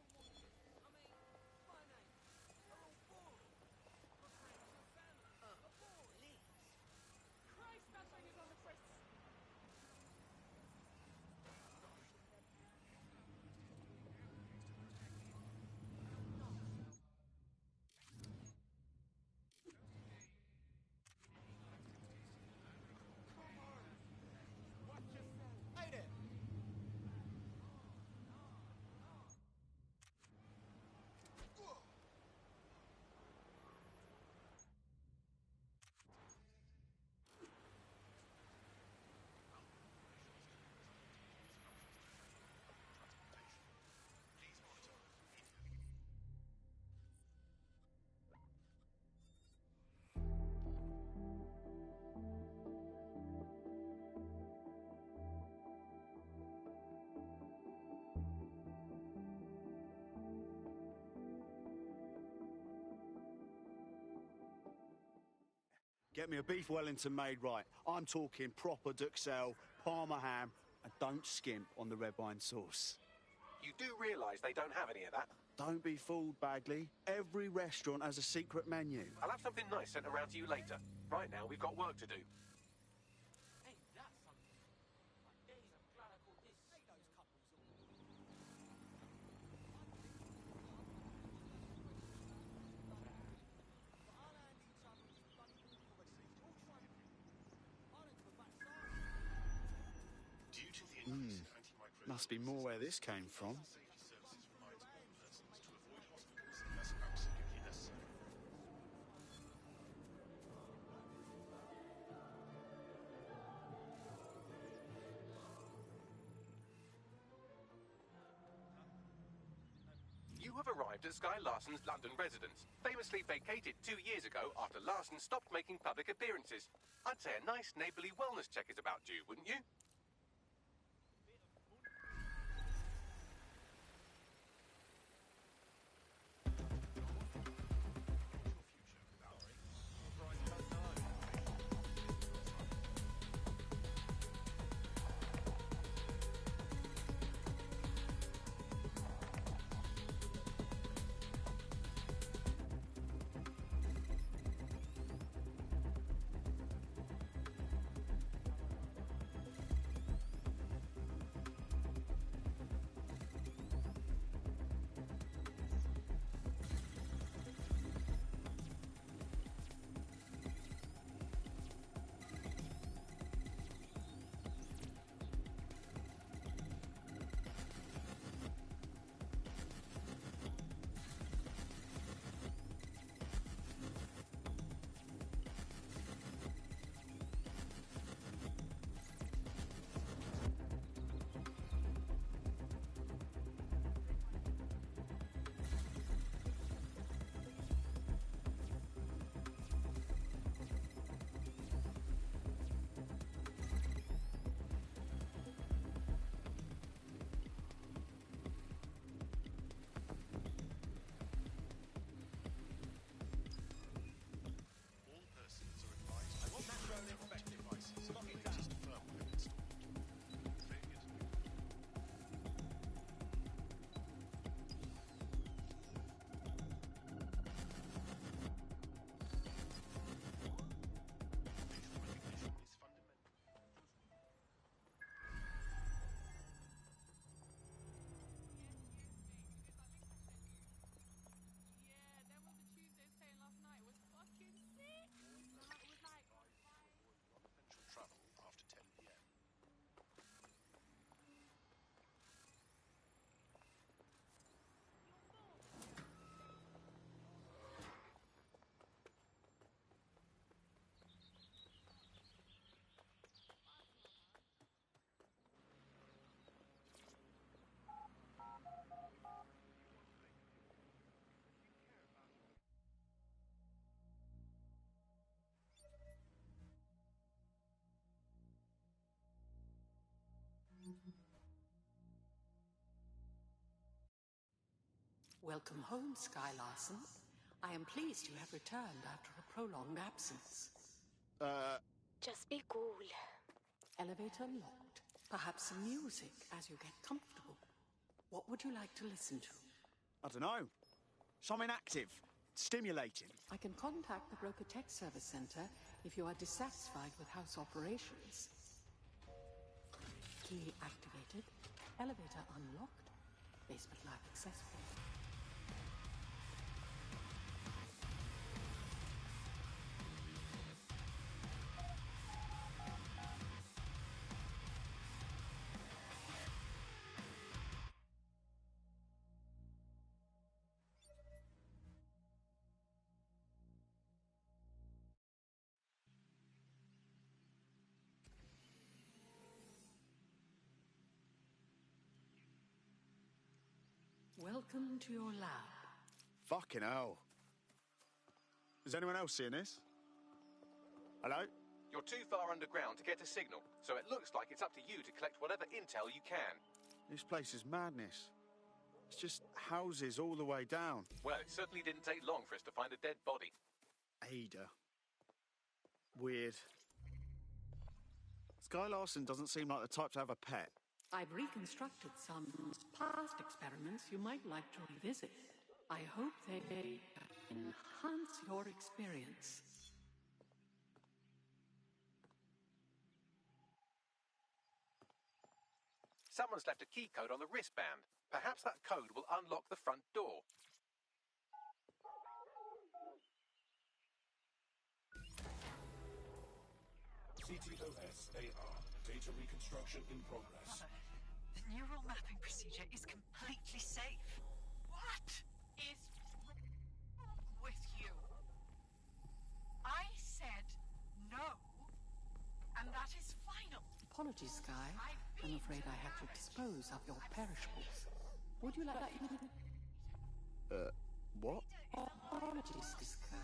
Speaker 19: Get me a beef Wellington made right. I'm talking proper duxelle, Parma ham, and don't skimp on the red wine sauce.
Speaker 6: You do realise they don't have any of that?
Speaker 19: Don't be fooled, Bagley. Every restaurant has a secret menu.
Speaker 6: I'll have something nice sent around to you later. Right now, we've got work to do.
Speaker 19: Must be more where this came from.
Speaker 6: You have arrived at Sky Larson's London residence, famously vacated 2 years ago after Larson stopped making public appearances. I'd say a nice neighbourly wellness check is about due, wouldn't you?
Speaker 4: Welcome home, Sky Larson. I am pleased you have returned after a prolonged absence.
Speaker 12: Just be cool.
Speaker 4: Elevator locked. Perhaps some music as you get comfortable. What would you like to listen to?
Speaker 19: I don't know. Something active. Stimulating.
Speaker 4: I can contact the Broker Tech Service Center if you are dissatisfied with house operations. Key activated. Elevator unlocked. Basement life accessible. Welcome to your lab.
Speaker 19: Fucking hell. Is anyone else seeing this? Hello?
Speaker 6: You're too far underground to get a signal, so it looks like it's up to you to collect whatever intel you can.
Speaker 19: This place is madness. It's just houses all the way down.
Speaker 6: Well, it certainly didn't take long for us to find a dead body.
Speaker 19: Ada. Weird. Sky Larson doesn't seem like the type to have a pet.
Speaker 4: I've reconstructed some past experiments you might like to revisit. I hope they enhance your experience.
Speaker 6: Someone's left a key code on the wristband. Perhaps that code will unlock the front door.
Speaker 14: CTOS-AR. Data reconstruction in progress.
Speaker 11: The neural mapping procedure is completely safe. What is wrong with you? I said no, and that is final.
Speaker 4: Apologies, Sky. I'm afraid I have to dispose of your perishables. Would you like that?
Speaker 19: What?
Speaker 4: Apologies, Sky.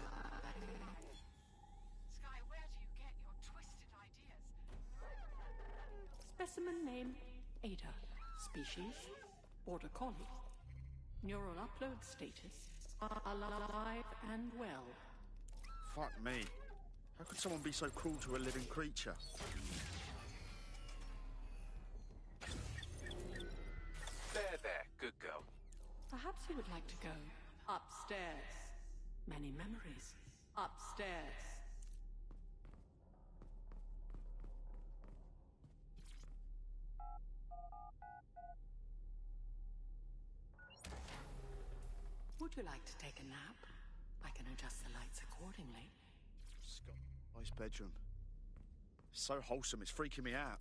Speaker 11: Sky, where do you get your twisted ideas?
Speaker 4: Specimen name, Ada. Species, Border Collie. Neural upload status, alive and well.
Speaker 19: Fuck me. How could someone be so cruel to a living creature?
Speaker 6: There, good girl.
Speaker 4: Perhaps you would like to go upstairs. Many memories. Upstairs. Would you like to take a nap? I can adjust the lights accordingly.
Speaker 19: Scott, nice bedroom. So wholesome, it's freaking me out.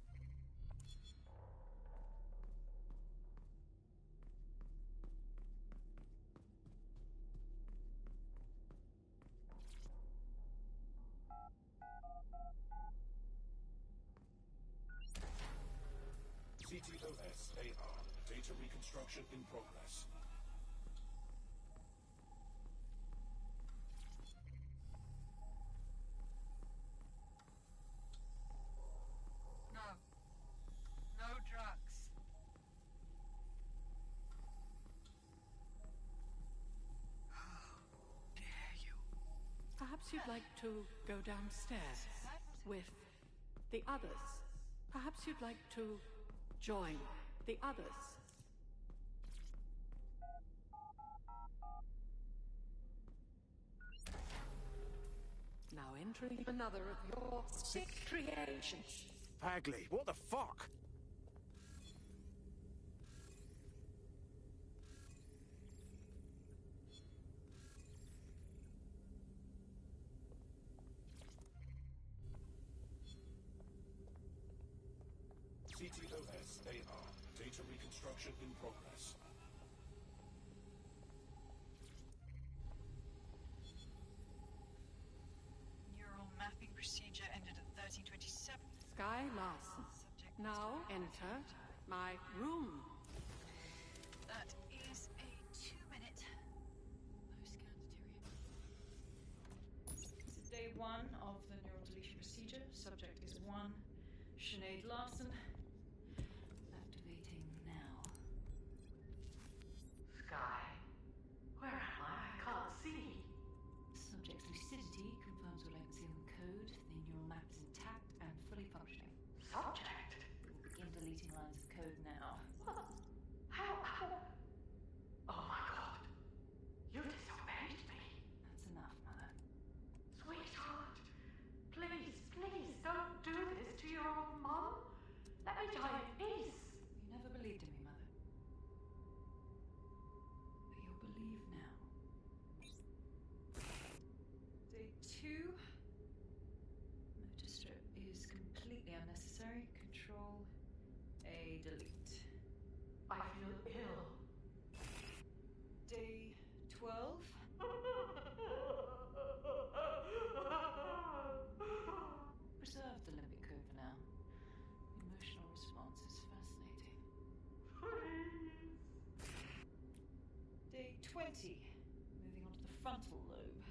Speaker 14: CTOS-AR. Data reconstruction in progress.
Speaker 11: No. No drugs. How dare you?
Speaker 4: Perhaps you'd like to go downstairs with the others. Perhaps you'd like to join the others. Now entering another of your sick creations.
Speaker 19: Bagley, what the fuck?
Speaker 14: CTOS-AR. Data reconstruction in progress.
Speaker 11: Neural mapping procedure ended at 1327.
Speaker 4: Sky Larson. Now enter my room.
Speaker 11: That is a 2-minute This is day 1 of the neural deletion procedure. Subject is 1. Sinead Larson. Activating now.
Speaker 22: Sky,
Speaker 11: 20. Moving on to the frontal lobe.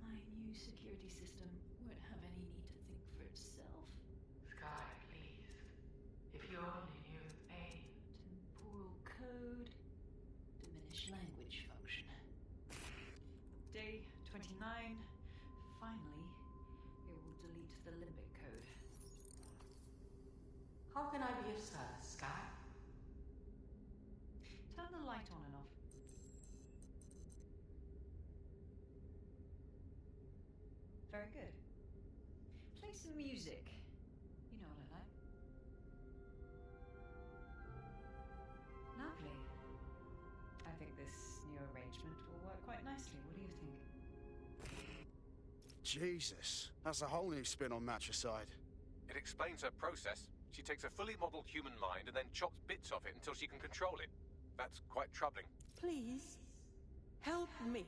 Speaker 11: My new security system won't have any need to think for itself.
Speaker 3: Sky, please. If you only knew the pain.
Speaker 11: Temporal code. Diminish language function. Day 29. Finally, it will delete the limbic code.
Speaker 3: How can I be of service, Sky?
Speaker 11: Turn the light on and off. Very good. Play some music. You know what I like. Lovely. I think this new arrangement will work quite nicely. What do you think?
Speaker 19: Jesus, that's a whole new spin on matricide.
Speaker 6: It explains her process. She takes a fully modelled human mind and then chops bits of it until she can control it. That's quite troubling.
Speaker 4: Please, help me.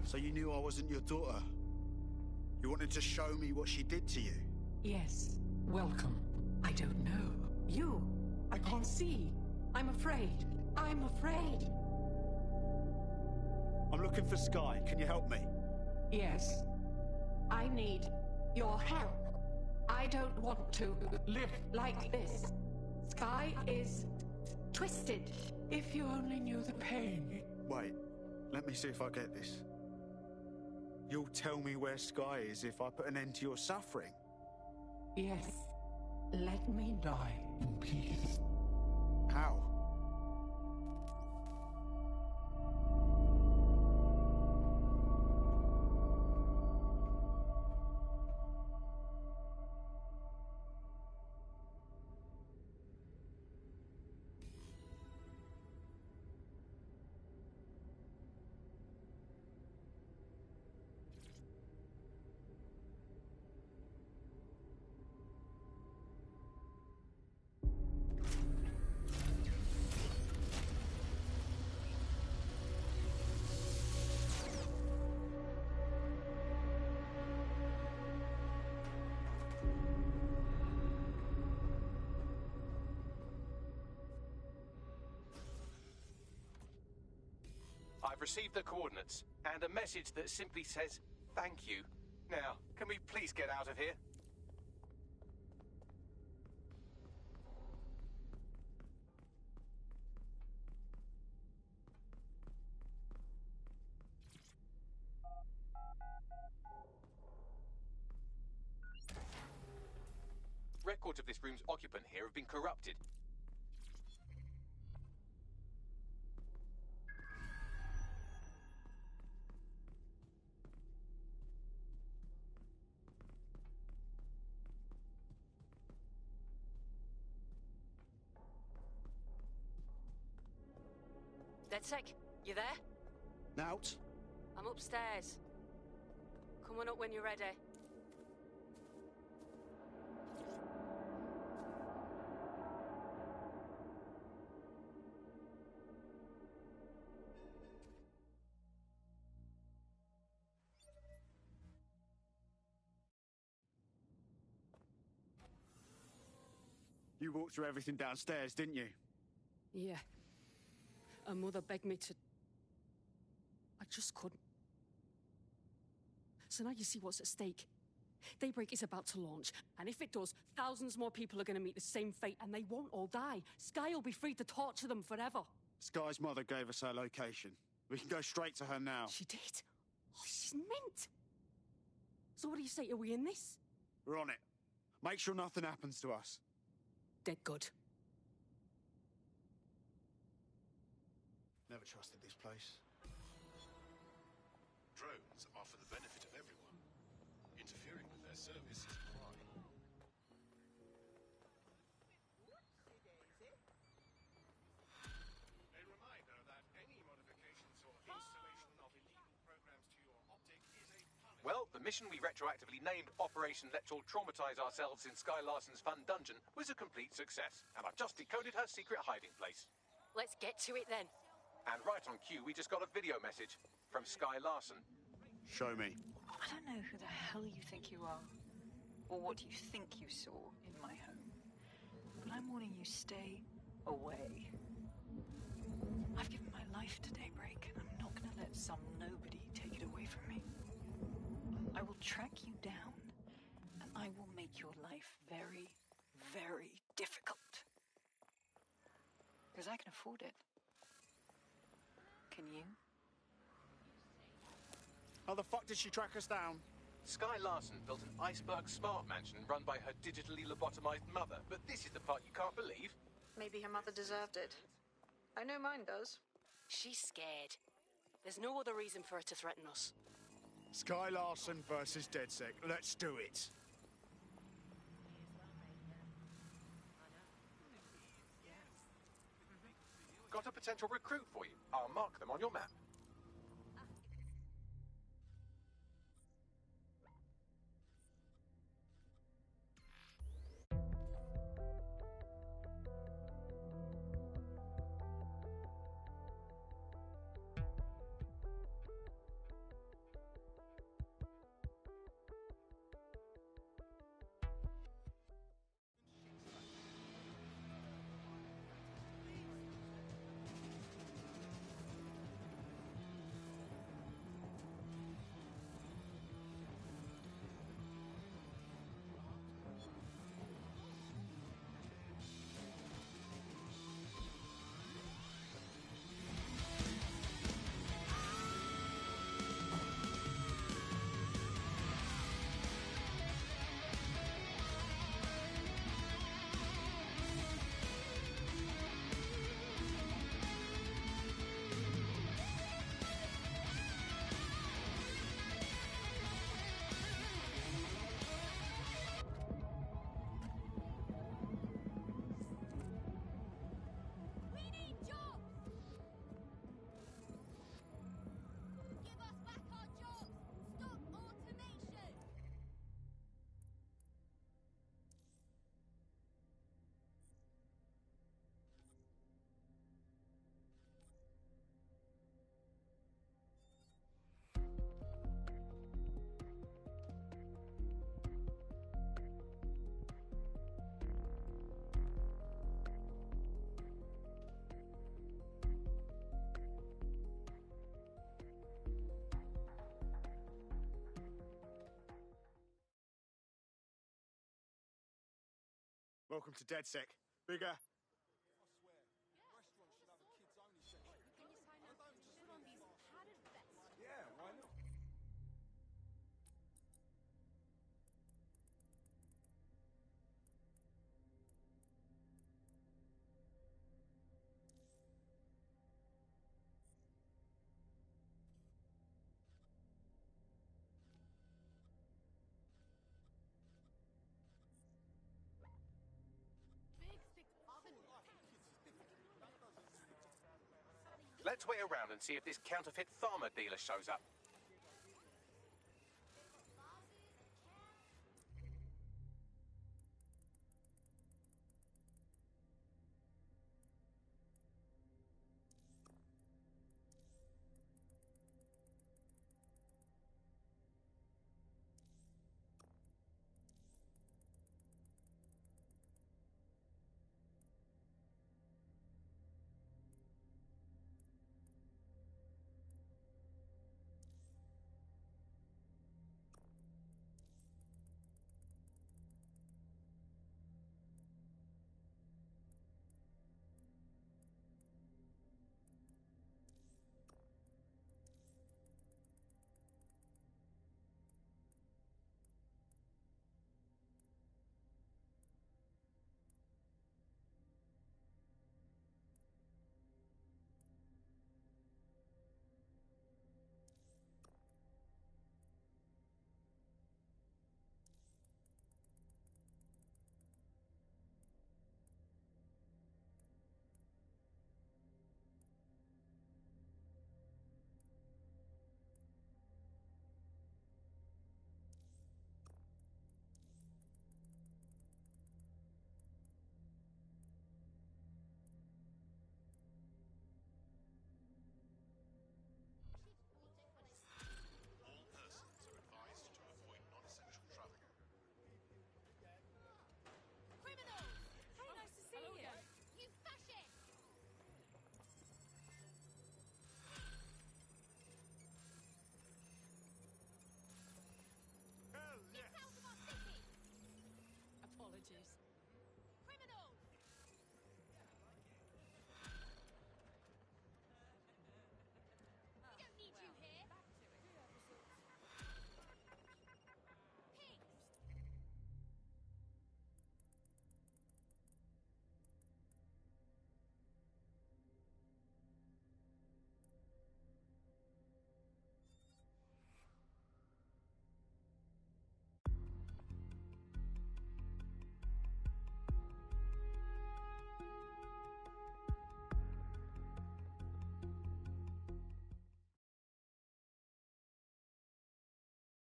Speaker 19: So you knew I wasn't your daughter? You wanted to show me what she did to you?
Speaker 4: Yes. Welcome. I don't know. You. I can't see. I'm afraid. I'm afraid.
Speaker 19: I'm looking for Sky. Can you help me?
Speaker 4: Yes. I need your help. I don't want to live like this. Sky is twisted. If you only knew the pain.
Speaker 19: Wait. Let me see if I get this. You'll tell me where Sky is if I put an end to your suffering?
Speaker 4: Yes. Let me die in peace.
Speaker 19: How?
Speaker 6: I've received the coordinates and a message that simply says, thank you. Now, can we please get out of here? Records of this room's occupant here have been corrupted.
Speaker 21: DedSec, you there?
Speaker 19: Nout?
Speaker 21: I'm upstairs. Come on up when you're ready.
Speaker 19: You walked through everything downstairs, didn't you?
Speaker 21: Yeah. Her mother begged me to... I just couldn't. So now you see what's at stake. Daybreak is about to launch, and if it does, thousands more people are going to meet the same fate, and they won't all die. Sky will be free to torture them forever.
Speaker 19: Sky's mother gave us her location. We can go straight to her now.
Speaker 21: She did? Oh, she's mint. So what do you say? Are we in this?
Speaker 19: We're on it. Make sure nothing happens to us.
Speaker 21: Dead good.
Speaker 19: Never trusted this place.
Speaker 14: Drones are for the benefit of everyone. Interfering with their service is a crime. A reminder that any modifications or installation of illegal programs to your optic is a punishment.
Speaker 6: Well, the mission we retroactively named Operation Let's All Traumatize Ourselves in Sky Larson's Fun Dungeon was a complete success, and I've just decoded her secret hiding place.
Speaker 21: Let's get to it then.
Speaker 6: And right on cue, we just got a video message from Sky Larson.
Speaker 19: Show me.
Speaker 11: I don't know who the hell you think you are, or what you think you saw in my home, but I'm warning you, stay away. I've given my life to Daybreak, and I'm not gonna let some nobody take it away from me. I will track you down, and I will make your life very, very difficult. Because I can afford it. Can you?
Speaker 19: How the fuck did she track us down?
Speaker 6: Sky Larson built an iceberg smart mansion run by her digitally lobotomized mother, but this is the part you can't believe.
Speaker 2: Maybe her mother deserved it. I know mine does.
Speaker 21: She's scared. There's no other reason for her to threaten us.
Speaker 19: Sky Larson versus DedSec. Let's do it.
Speaker 6: Got a potential recruit for you. I'll mark them on your map.
Speaker 19: Welcome to DedSec. Bigger.
Speaker 6: Let's wait around and see if this counterfeit farmer dealer shows up.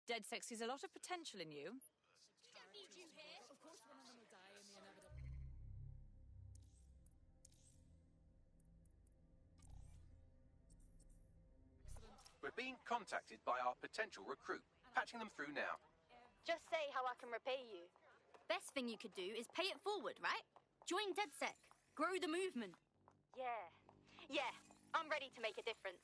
Speaker 9: DedSec sees a lot of potential in you.
Speaker 6: We're being contacted by our potential recruit. Patching them through now.
Speaker 12: Just say how I can repay you.
Speaker 13: Best thing you could do is pay it forward, right? Join DedSec. Grow the movement.
Speaker 12: Yeah, I'm ready to make a difference.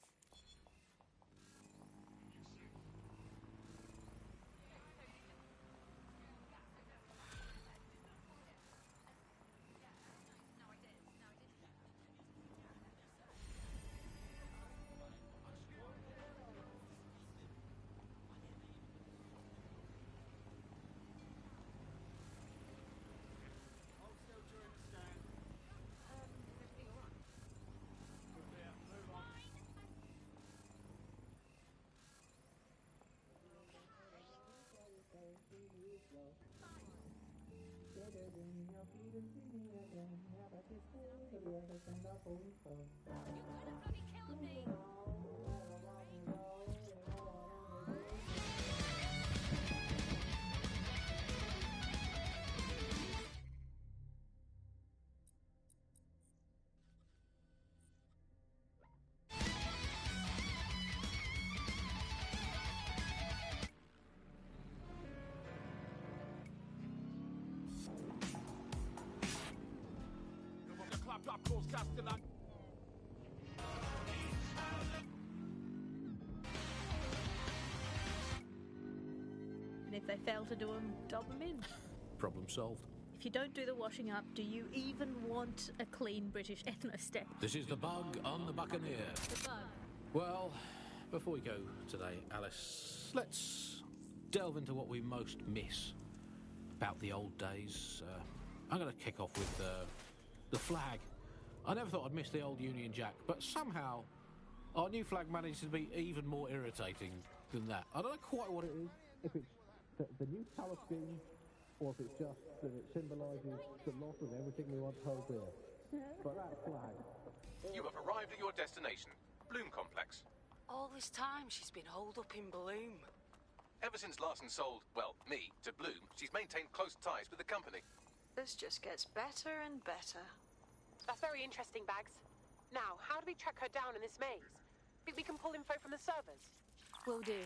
Speaker 10: And if they fail to do them, dob them in.
Speaker 18: Problem solved.
Speaker 10: If you don't do the washing up, do you even want a clean British ethnostate?
Speaker 18: This is the bug on the Buccaneer.
Speaker 10: The bug.
Speaker 18: Well, before we go today, Alice, let's delve into what we most miss about the old days. I'm going to kick off with the flag. I never thought I'd miss the old Union Jack, but somehow our new flag managed to be even more irritating than that. I don't know quite what it is, if it's the new colour scheme, or if it's just that it symbolises the loss of everything we once held dear. But that flag...
Speaker 6: You have arrived at your destination, Bloom Complex.
Speaker 21: All this time she's been holed up in Bloom.
Speaker 6: Ever since Larson sold, well, me, to Bloom, she's maintained close ties with the company.
Speaker 2: This just gets better and better.
Speaker 22: That's very interesting, Bags. Now, how do we track her down in this maze? Think we can pull info from the servers?
Speaker 10: Will do.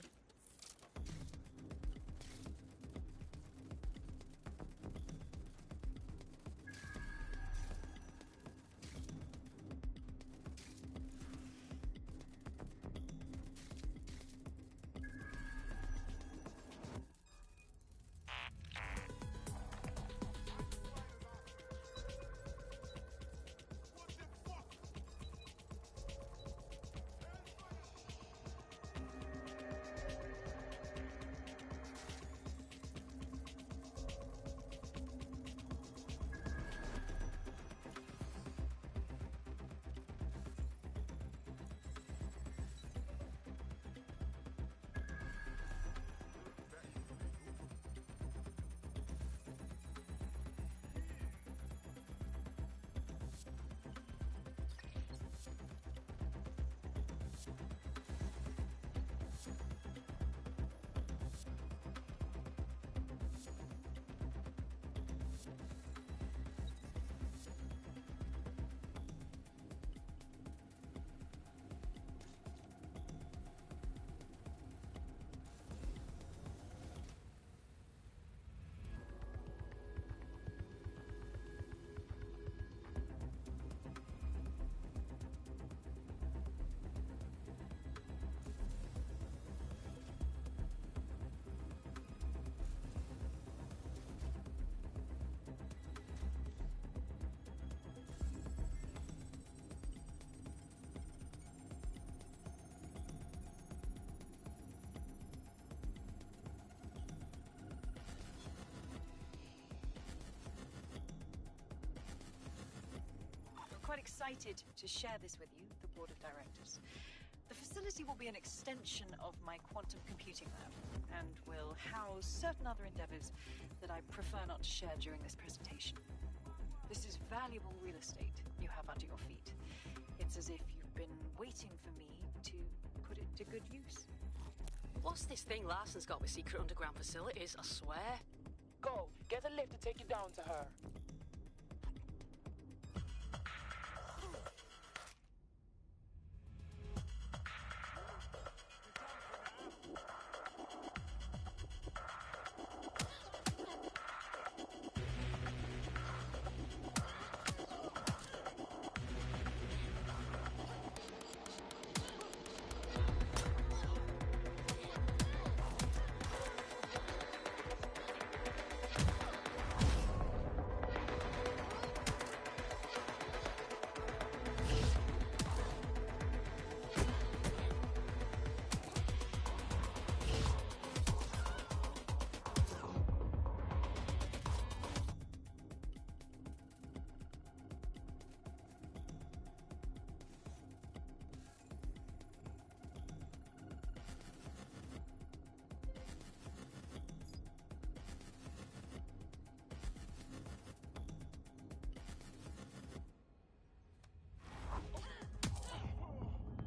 Speaker 11: Quite excited to share this with you, the board of directors. The facility will be an extension of my quantum computing lab and will house certain other endeavors that I prefer not to share during this presentation. This is valuable real estate you have under your feet. It's as if you've been waiting for me to put it to good use.
Speaker 21: What's this thing Larson's got with secret underground facilities, I swear?
Speaker 8: Go, get a lift to take you down to her.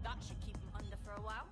Speaker 9: That should keep them under for a while.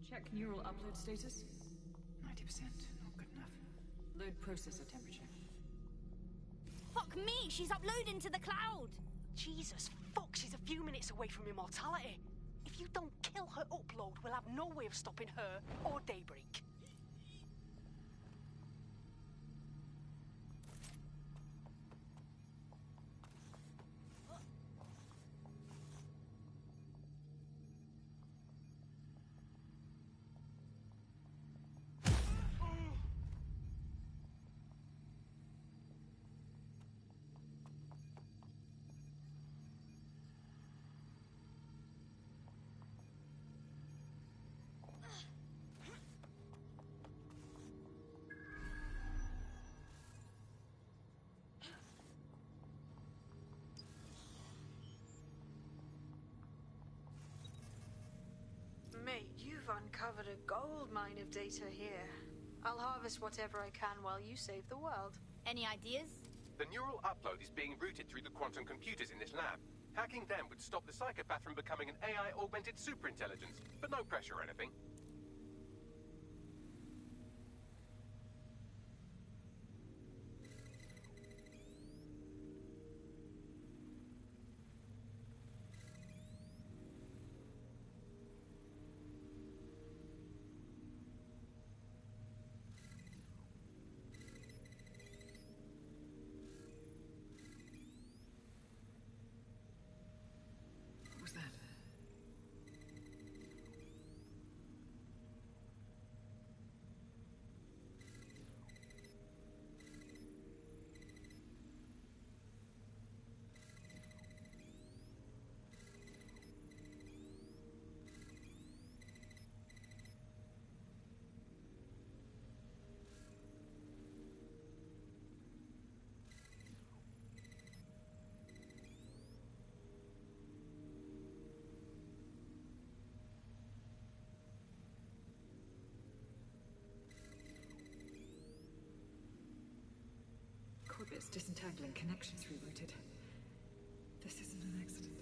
Speaker 16: Check neural upload status. 90%. Not good enough. Load processor temperature.
Speaker 13: Fuck me, she's uploading to the cloud!
Speaker 21: Jesus, fuck, she's a few minutes away from immortality. If you don't kill her upload, we'll have no way of stopping her or Daybreak.
Speaker 2: Mate, you've uncovered a gold mine of data here. I'll harvest whatever I can while you save the world.
Speaker 13: Any ideas?
Speaker 6: The neural upload is being routed through the quantum computers in this lab. Hacking them would stop the psychopath from becoming an AI-augmented superintelligence, but no pressure or anything.
Speaker 16: What was that? Corbett's disentangling connections rerouted. This isn't an accident.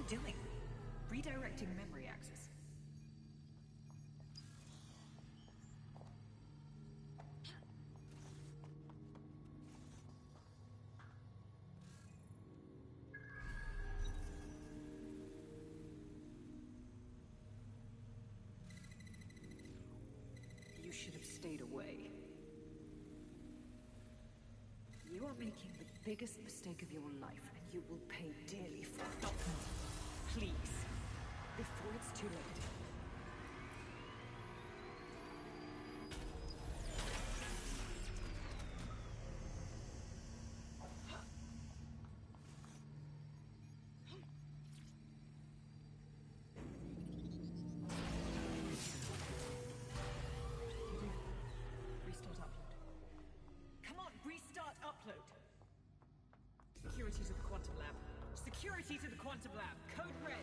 Speaker 16: doing? Redirecting memory access. You should have stayed away. You are making the biggest mistake of your life, and you will pay dearly for it. Stop now. Please. Before it's too late. Restart upload. Come on, restart upload. Security to the quantum lab. Security to the quantum lab. Code red.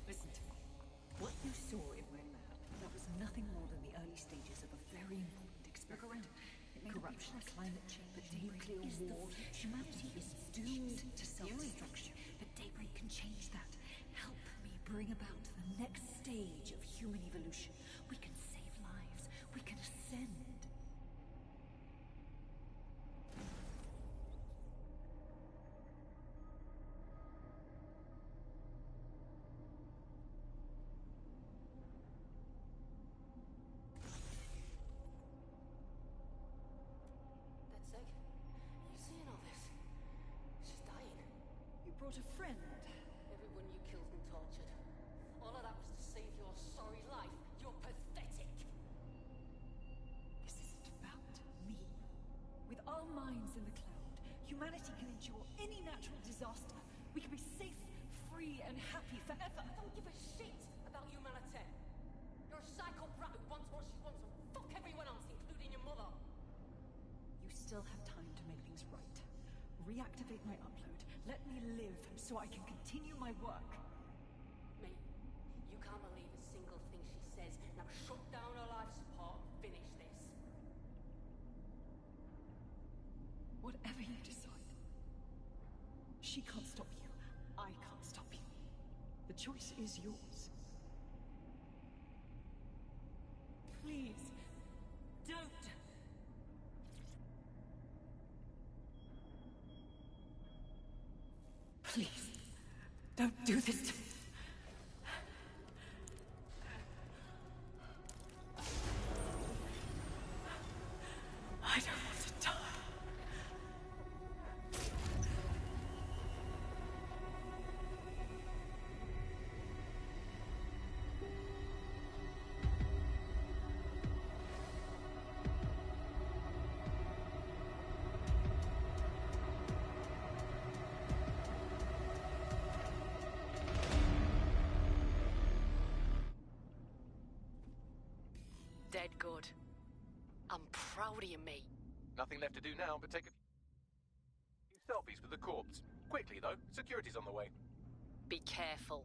Speaker 16: Listen to me. What you saw in my lab, that was nothing more than the early stages of a very important experiment. Corruption, climate change, nuclear war. Humanity is doomed to self-destruction. But Daybreak can change that. Help me bring about the next stage of human evolution. We can save lives. We can ascend. Brought a friend.
Speaker 21: Everyone you killed and tortured. All of that was to save your sorry life. You're pathetic.
Speaker 16: This isn't about me. With our minds in the cloud, humanity can endure any natural disaster. We can be safe, free, and happy forever.
Speaker 21: I don't give a shit about humanity. You're a psycho brat who wants what she wants and fuck everyone else, including your mother.
Speaker 16: You still have time to make things right. Reactivate my upload. Let me live so I can continue my work.
Speaker 21: Mate, you can't believe a single thing she says. Now shut down her life support and finish this.
Speaker 16: Whatever you decide. She can't stop you. I can't stop you. The choice is yours. Please, don't. Please, don't do this to me. I don't want to die.
Speaker 21: dead good. I'm proud of you, mate.
Speaker 6: Nothing left to do now but take a few selfies with the corpse. Quickly, though. Security's on the way.
Speaker 21: Be careful.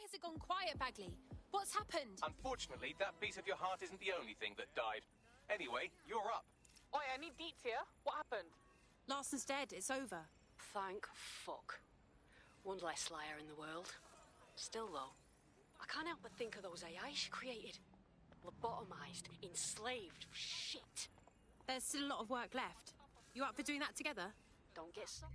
Speaker 22: Has it gone quiet, Bagley? What's happened?
Speaker 6: Unfortunately, that piece of your heart isn't the only thing that died. Anyway, you're up.
Speaker 8: Oi, I need deets here. What happened?
Speaker 22: Larson's dead. It's over.
Speaker 21: Thank fuck. One less liar in the world. Still, though, I can't help but think of those AI she created. Lobotomized, enslaved, shit.
Speaker 22: There's still a lot of work left. You up for doing that together?
Speaker 21: Don't get so...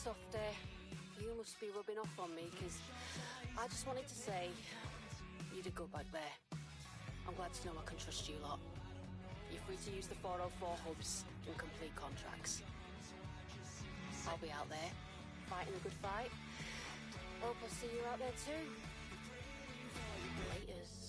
Speaker 21: Softy, you must be rubbing off on me, because I just wanted to say you did good back there. I'm glad to know I can trust you lot. You're free to use the 404 hubs and complete contracts. I'll be out there, fighting a good fight. Hope I'll see you out there too. Laters.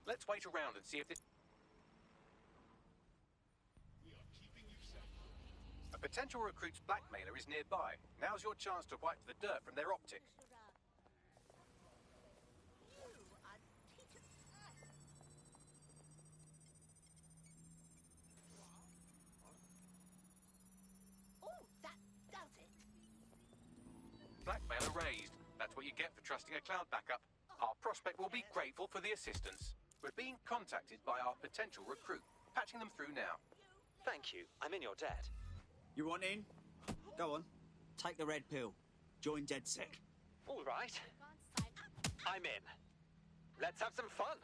Speaker 6: Let's wait around and see if this... A potential recruit's blackmailer is nearby. Now's your chance to wipe the dirt from their optics. Blackmailer raised. That's what you get for trusting a cloud backup. Our prospect will be grateful for the assistance. We're being contacted by our potential recruit. Patching them through now.
Speaker 17: Thank you. I'm in your debt.
Speaker 19: You want in? Go on. Take the red pill. Join DedSec.
Speaker 17: All right. I'm in. Let's have some fun.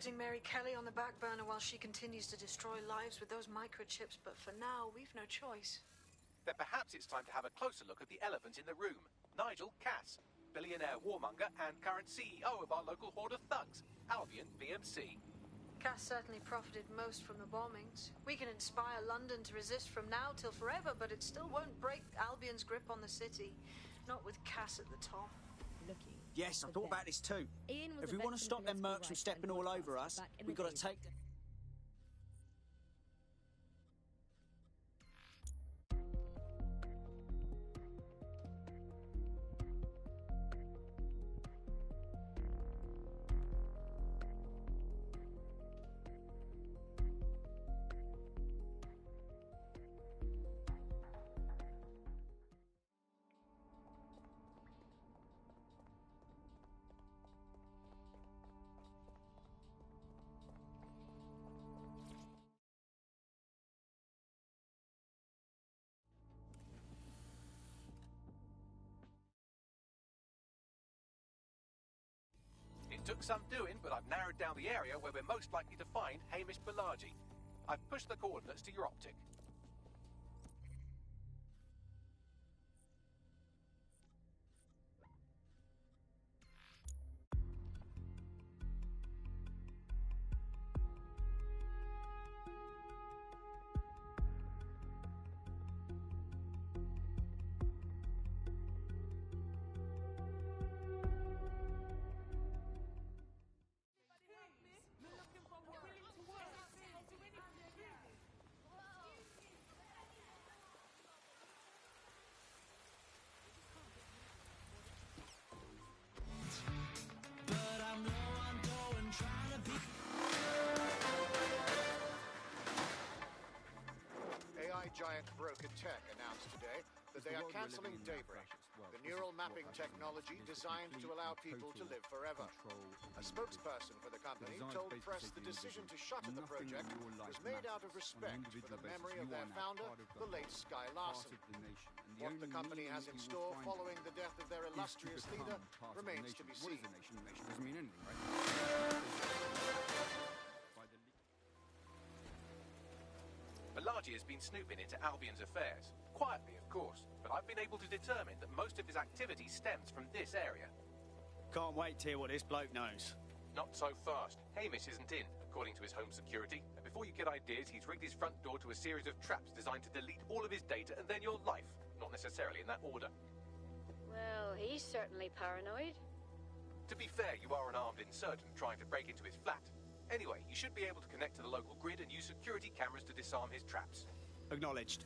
Speaker 2: putting Mary Kelly on the back burner while she continues to destroy lives with those microchips, but for now, we've no choice.
Speaker 6: Then perhaps it's time to have a closer look at the elephant in the room. Nigel Cass, billionaire warmonger and current CEO of our local horde of thugs, Albion BMC.
Speaker 2: Cass certainly profited most from the bombings. We can inspire London to resist from now till forever, but it still won't break Albion's grip on the city. Not with Cass at the top.
Speaker 1: Yes, I thought about this too. If we want to stop them mercs from stepping all over us, we've got to take...
Speaker 6: It took some doing, but I've narrowed down the area where we're most likely to find Hamish Balaji. I've pushed the coordinates to your optic.
Speaker 20: Giant Broker Tech announced today that they are cancelling Daybreak, the neural mapping technology designed to allow people to live forever. A spokesperson for the company told press the decision to shutter the project was made out of respect for the memory of their founder, the late Sky Larson. What the company has in store following the death of their illustrious leader remains to be seen.
Speaker 6: Balaji has been snooping into Albion's affairs. Quietly, of course, but I've been able to determine that most of his activity stems from this area.
Speaker 1: Can't wait to hear what this bloke knows.
Speaker 6: Not so fast. Hamish isn't in, according to his home security. And before you get ideas, he's rigged his front door to a series of traps designed to delete all of his data and then your life. Not necessarily in that order.
Speaker 12: Well, he's certainly paranoid.
Speaker 6: To be fair, you are an armed insurgent trying to break into his flat. Anyway, you should be able to connect to the local grid and use security cameras to disarm his traps.
Speaker 1: Acknowledged.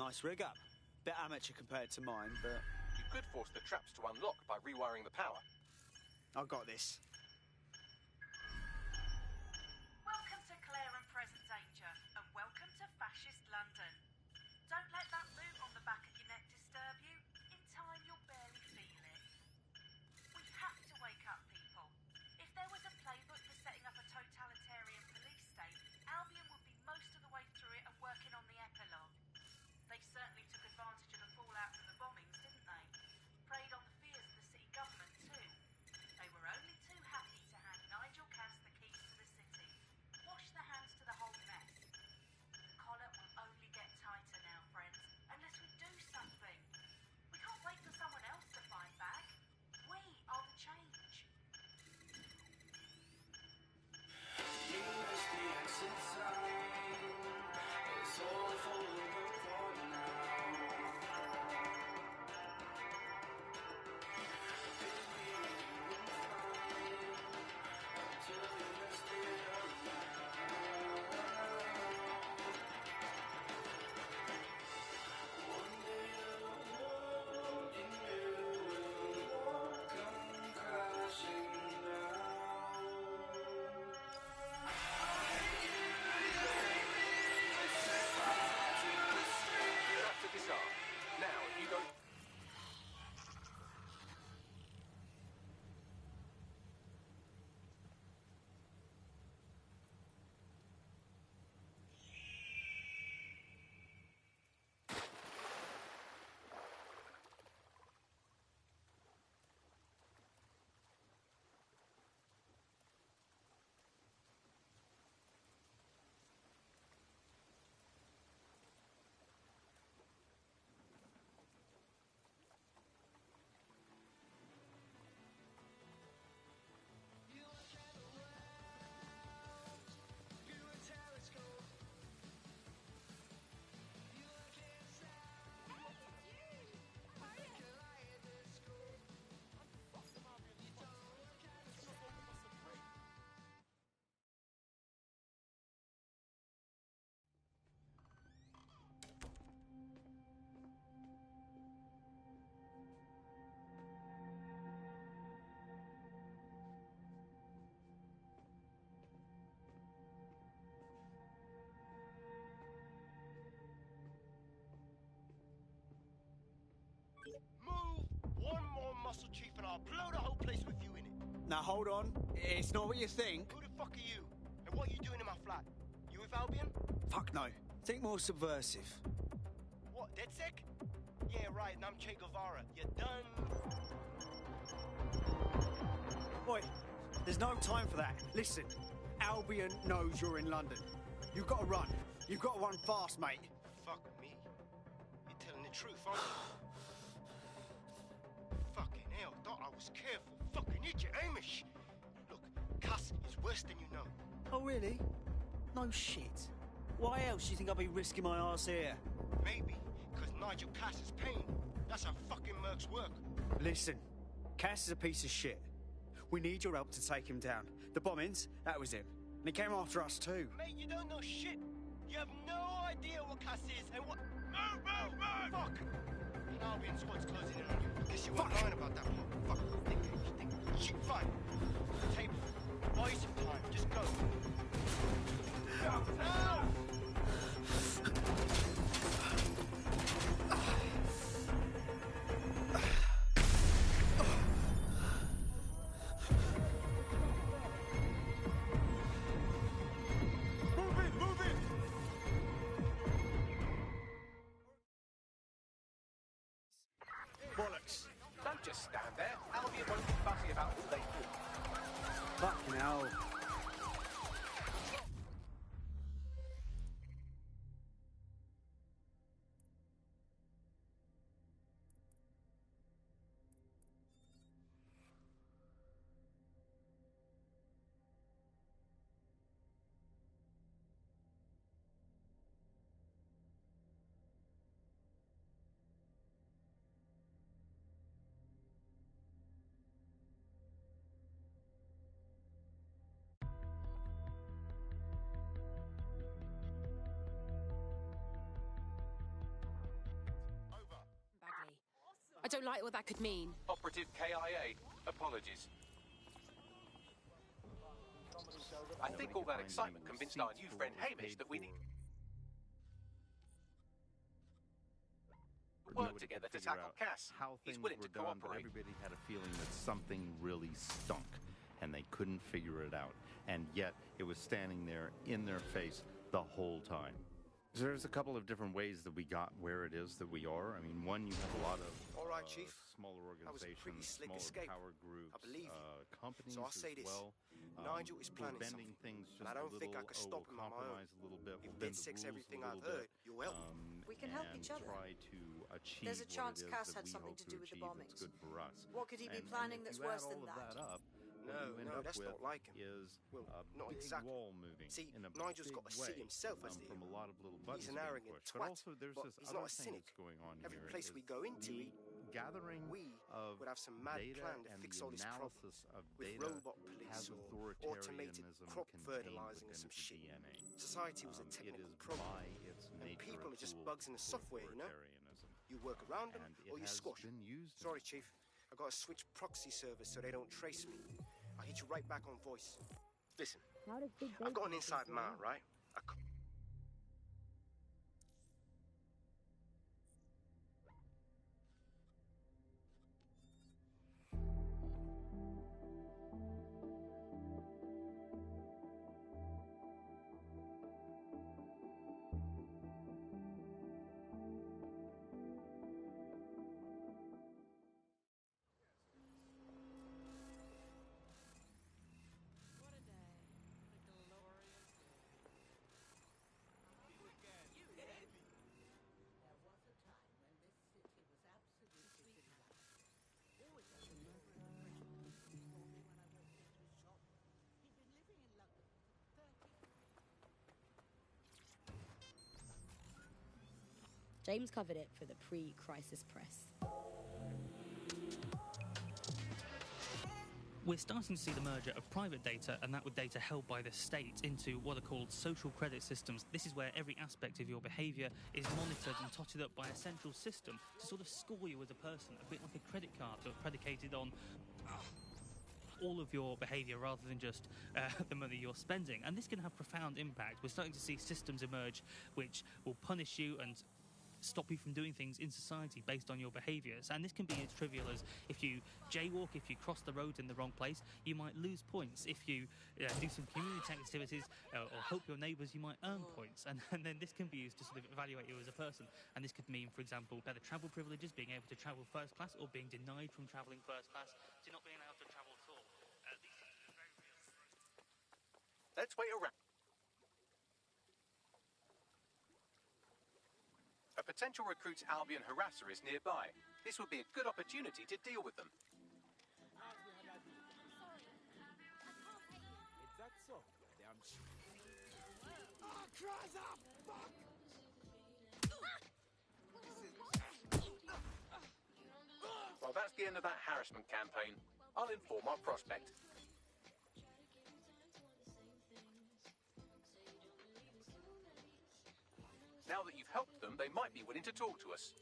Speaker 1: Nice rig up. Bit amateur compared to mine, but...
Speaker 6: You could force the traps to unlock by rewiring the power.
Speaker 1: I've got this.
Speaker 23: Welcome to Claire and Present Danger, and welcome to Fascist London. Don't let that loot on the back of your neck disturb you. In time, you'll barely feel it. We have to wake up people. If there was a playbook for setting up a totalitarian police state, Albion would be most of the way through it and working on the epilogue. They certainly took advantage of the fallout from the bombings, didn't they? Preyed on the fears of the city government, too. They were only too
Speaker 5: I'll blow the whole place with you in it.
Speaker 1: Now, hold on. It's not what you think.
Speaker 5: Who the fuck are you? And what are you doing in my flat? You with Albion?
Speaker 1: Fuck no. Think more subversive.
Speaker 5: What, DedSec? Yeah, right, and I'm Che Guevara. You done?
Speaker 1: Boy, there's no time for that. Listen, Albion knows you're in London. You've got to run. You've got to run fast, mate.
Speaker 5: Fuck me. You're telling the truth, aren't you? Fucking hell, thought I was careful. Fucking idiot, Amish. Look, Cass is worse than you know.
Speaker 1: Oh, really? No shit. Why else do you think I'll be risking my arse here?
Speaker 5: Maybe, because Nigel Cass is paying. That's how fucking mercs work.
Speaker 1: Listen, Cass is a piece of shit. We need your help to take him down. The bombings, that was him. And he came after us too.
Speaker 5: Mate, you don't know shit. You have no idea what Cass is and what... Move! Fuck! The Albion squad's closing in on you. Guess you weren't lying about that one. Fuck. Think. Shit, fine. Table. Buy you some time. Just go. No!
Speaker 1: Bollocks.
Speaker 6: Don't just stand there. Albion won't be fussy about what they do.
Speaker 1: Fucking hell.
Speaker 22: I don't like what that could mean.
Speaker 6: Operative KIA, apologies. I think all that excitement convinced our new friend Hamish that we need to work together to tackle Cass.
Speaker 7: How
Speaker 6: He's
Speaker 7: things
Speaker 6: willing
Speaker 7: were
Speaker 6: to
Speaker 7: done, but
Speaker 6: cooperate.
Speaker 7: everybody had a feeling that something really stunk, and they couldn't figure it out. And yet, it was standing there in their face the whole time. So there's a couple of different ways that we got where it is that we are. I mean, one, you have a lot of
Speaker 5: All right, Chief.
Speaker 7: smaller
Speaker 5: That was a pretty
Speaker 7: organizations,
Speaker 5: slick
Speaker 7: smaller
Speaker 5: escape.
Speaker 7: power groups,
Speaker 5: I believe you.
Speaker 7: companies
Speaker 5: So I'll say
Speaker 7: as
Speaker 5: this.
Speaker 7: well.
Speaker 5: Nigel is
Speaker 7: who are
Speaker 5: planning
Speaker 7: bending
Speaker 5: something,
Speaker 7: things just
Speaker 5: and I don't
Speaker 7: a
Speaker 5: think I
Speaker 7: little,
Speaker 5: could stop him on my own.
Speaker 7: compromise a little bit.
Speaker 5: If
Speaker 7: We'll bend the
Speaker 5: DedSec's
Speaker 7: rules
Speaker 5: everything
Speaker 7: a
Speaker 5: I've
Speaker 7: little
Speaker 5: heard,
Speaker 7: bit,
Speaker 5: you'll help.
Speaker 2: We can help
Speaker 7: and
Speaker 2: each other.
Speaker 7: try to achieve
Speaker 2: There's a chance
Speaker 7: what it is
Speaker 2: Cass
Speaker 7: that
Speaker 2: had
Speaker 7: we
Speaker 2: something
Speaker 7: hope
Speaker 2: to do with the
Speaker 7: achieve
Speaker 2: bombings.
Speaker 7: that's good for us.
Speaker 2: What could he be
Speaker 7: And
Speaker 2: planning
Speaker 7: if
Speaker 2: that's
Speaker 7: you add
Speaker 2: worse
Speaker 7: all
Speaker 2: than
Speaker 7: of
Speaker 2: that?
Speaker 7: up, what
Speaker 5: No,
Speaker 7: you end
Speaker 5: no,
Speaker 7: up
Speaker 5: that's
Speaker 7: with
Speaker 5: not like him.
Speaker 7: is
Speaker 5: Well,
Speaker 7: a
Speaker 5: not
Speaker 7: big
Speaker 5: exactly.
Speaker 7: wall moving
Speaker 5: See,
Speaker 7: in a
Speaker 5: Nigel's
Speaker 7: big
Speaker 5: got to
Speaker 7: way,
Speaker 5: see himself as the
Speaker 7: from a
Speaker 5: hero.
Speaker 7: lot of little buttons
Speaker 5: He's an
Speaker 7: being
Speaker 5: arrogant
Speaker 7: pushed.
Speaker 5: twat,
Speaker 7: But also there's
Speaker 5: but
Speaker 7: this
Speaker 5: he's
Speaker 7: other
Speaker 5: not a
Speaker 7: thing
Speaker 5: cynic.
Speaker 7: that's going on
Speaker 5: Every
Speaker 7: here.
Speaker 5: place
Speaker 7: is
Speaker 5: we go into,
Speaker 7: the gathering
Speaker 5: we
Speaker 7: of
Speaker 5: would have some mad
Speaker 7: data
Speaker 5: plan to
Speaker 7: and
Speaker 5: fix
Speaker 7: the
Speaker 5: all this problem
Speaker 7: analysis of
Speaker 5: with
Speaker 7: data
Speaker 5: robot police
Speaker 7: has
Speaker 5: or automated
Speaker 7: authoritarianism
Speaker 5: crop
Speaker 7: contained
Speaker 5: fertilizing or
Speaker 7: within
Speaker 5: some
Speaker 7: its
Speaker 5: shit.
Speaker 7: DNA.
Speaker 5: Society was a
Speaker 7: It
Speaker 5: technical
Speaker 7: is
Speaker 5: problem,
Speaker 7: by its
Speaker 5: and
Speaker 7: nature
Speaker 5: people
Speaker 7: a
Speaker 5: are just
Speaker 7: tool
Speaker 5: bugs in the
Speaker 7: for
Speaker 5: software, you know?
Speaker 7: authoritarianism.
Speaker 5: You work around them,
Speaker 7: And
Speaker 5: or
Speaker 7: it
Speaker 5: you
Speaker 7: has
Speaker 5: squash them.
Speaker 7: been used in
Speaker 5: Sorry, Chief. I got to switch proxy servers so they don't trace me. I'll hit you right back on voice. Listen, I've got an inside man, right?
Speaker 15: James covered it for the pre-crisis press.
Speaker 24: We're starting to see the merger of private data and that with data held by the state into what are called social credit systems. This is where every aspect of your behaviour is monitored and totted up by a central system to sort of score you as a person, a bit like a credit card, but predicated on all of your behaviour rather than just the money you're spending. And this can have profound impact. We're starting to see systems emerge which will punish you and stop you from doing things in society based on your behaviours. And this can be as trivial as if you jaywalk, if you cross the road in the wrong place, you might lose points. If you do some community activities or help your neighbours, you might earn points. And then this can be used to sort of evaluate you as a person. And this could mean, for example, better travel privileges, being able to travel first class, or being denied from travelling first class to not being allowed to travel at all.
Speaker 6: Let's wait around. A potential recruit's Albion harasser is nearby. This would be a good opportunity to deal with them.
Speaker 3: Is that so? Damn shit. Oh, cries up! Fuck!
Speaker 6: Well, that's the end of that harassment campaign. I'll inform our prospect. Now that you've helped them, they might be willing to talk to us.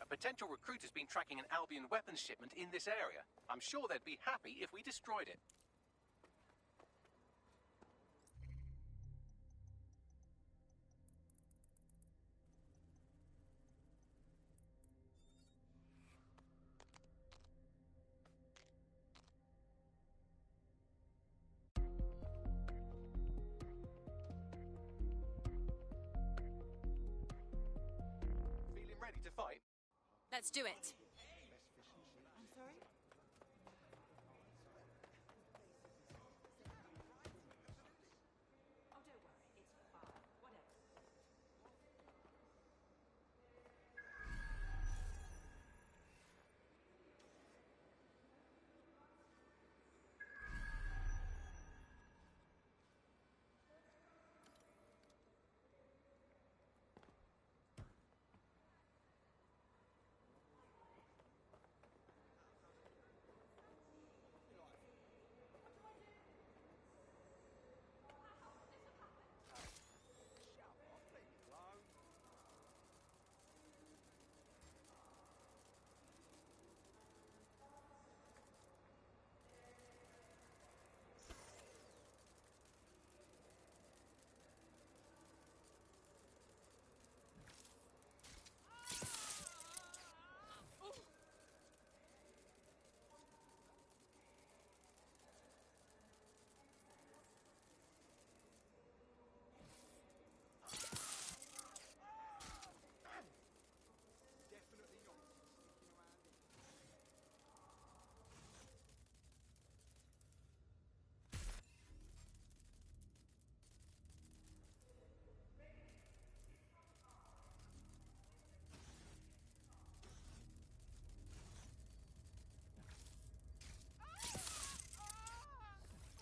Speaker 6: A potential recruit has been tracking an Albion weapons shipment in this area. I'm sure they'd be happy if we destroyed it. Feeling ready to fight?
Speaker 9: Let's do it.
Speaker 16: I'm sorry? Oh, don't worry. It's fine. Whatever.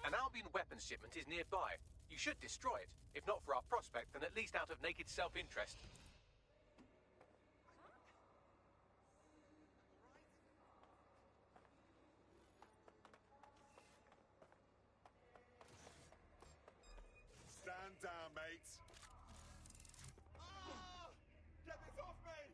Speaker 6: An Albion weapons shipment is nearby. You should destroy it. If not for our prospect, then at least out of naked self-interest.
Speaker 3: Stand down, mates. Get this off me!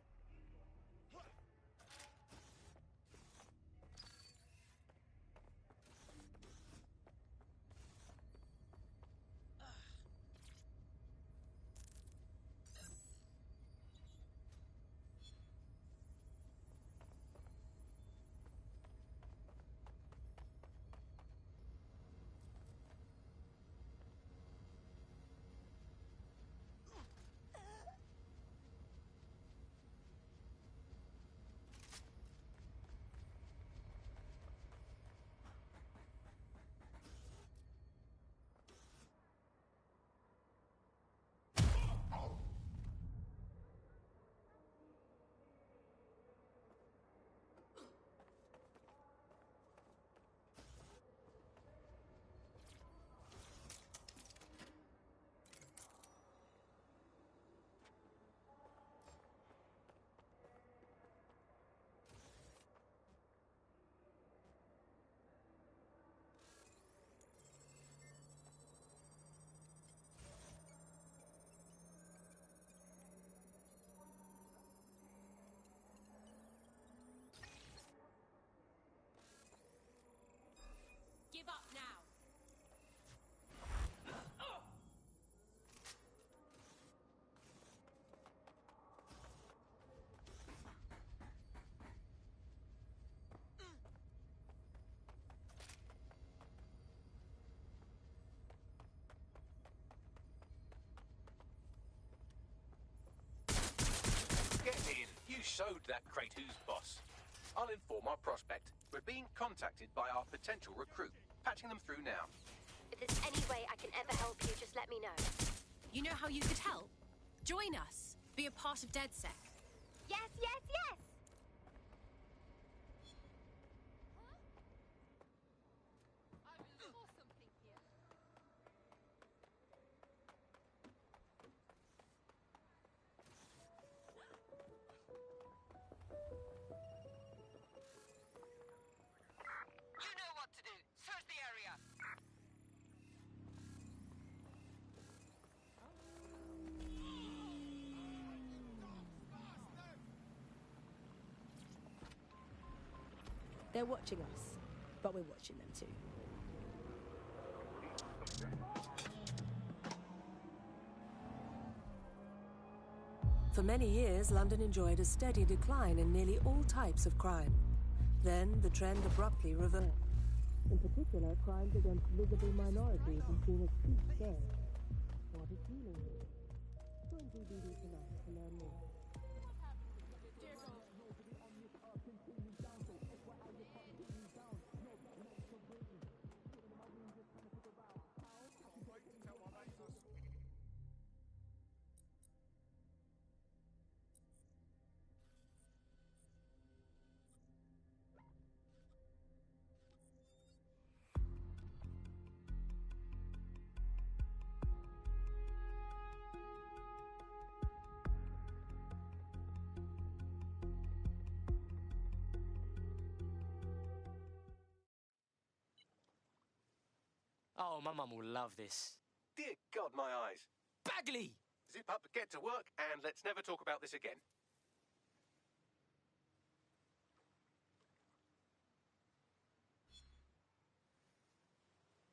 Speaker 6: showed that crate who's boss. I'll inform our prospect. We're being contacted by our potential recruit. Patching them through now.
Speaker 12: If there's any way I can ever help you, just let me know.
Speaker 4: You know how you could help? Join us. Be a part of DedSec.
Speaker 12: Yes, yes, yes!
Speaker 17: You know what to do. Search the area.
Speaker 15: They're watching us, but we're watching them too.
Speaker 10: For many years, London enjoyed a steady decline in nearly all types of crime. Then, the trend abruptly reversed. In particular, crimes against visible minorities have seen a steep surge. What is healing here? Join DBD tonight to learn more.
Speaker 14: Oh, my mum will love this.
Speaker 6: Dear God, my eyes.
Speaker 14: Bagley!
Speaker 6: Zip up, get to work, and let's never talk about this again.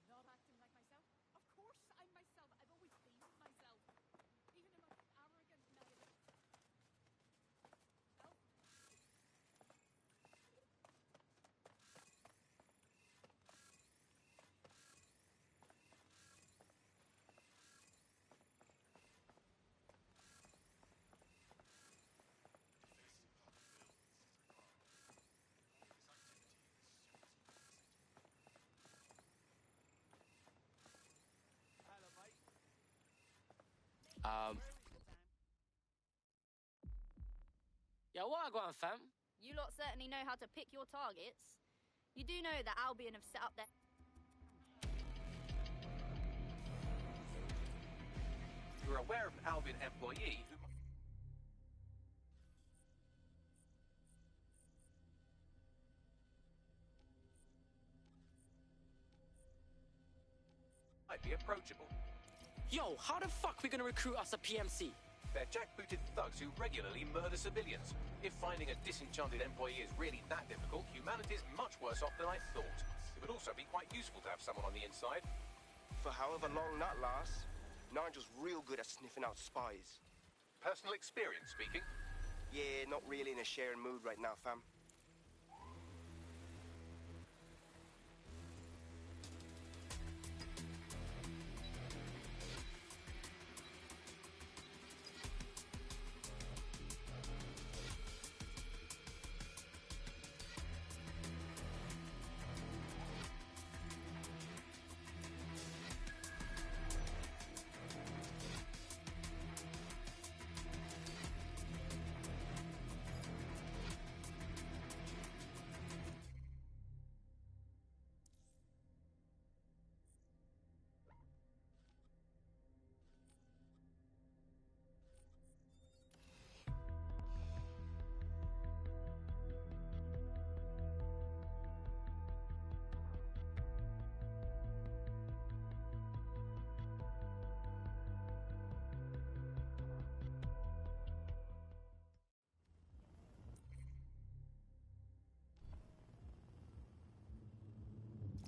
Speaker 16: Not acting like myself? Of course I'm myself. I've always been myself. Even the most arrogant, naive.
Speaker 14: Yeah, what I go on, fam?
Speaker 13: You lot certainly know how to pick your targets. You do know that Albion have set up their...
Speaker 6: You're aware of an Albion employee who... might be approachable.
Speaker 14: Yo, how the fuck we gonna recruit us a PMC?
Speaker 6: They're jackbooted thugs who regularly murder civilians. If finding a disenchanted employee is really that difficult, humanity's much worse off than I thought. It would also be quite useful to have someone on the inside.
Speaker 5: For however long that lasts, Nigel's real good at sniffing out spies.
Speaker 6: Personal experience speaking?
Speaker 5: Yeah, not really in a sharing mood right now, fam.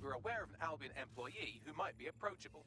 Speaker 6: We're aware of an Albion employee who might be approachable.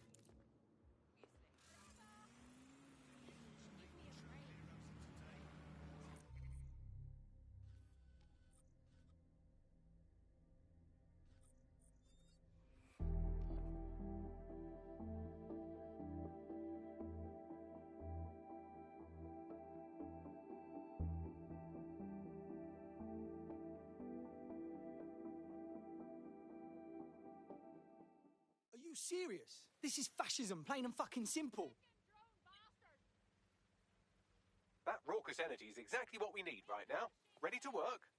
Speaker 3: you serious? This is fascism, plain and fucking simple.
Speaker 6: That raucous energy is exactly what we need right now. Ready to work?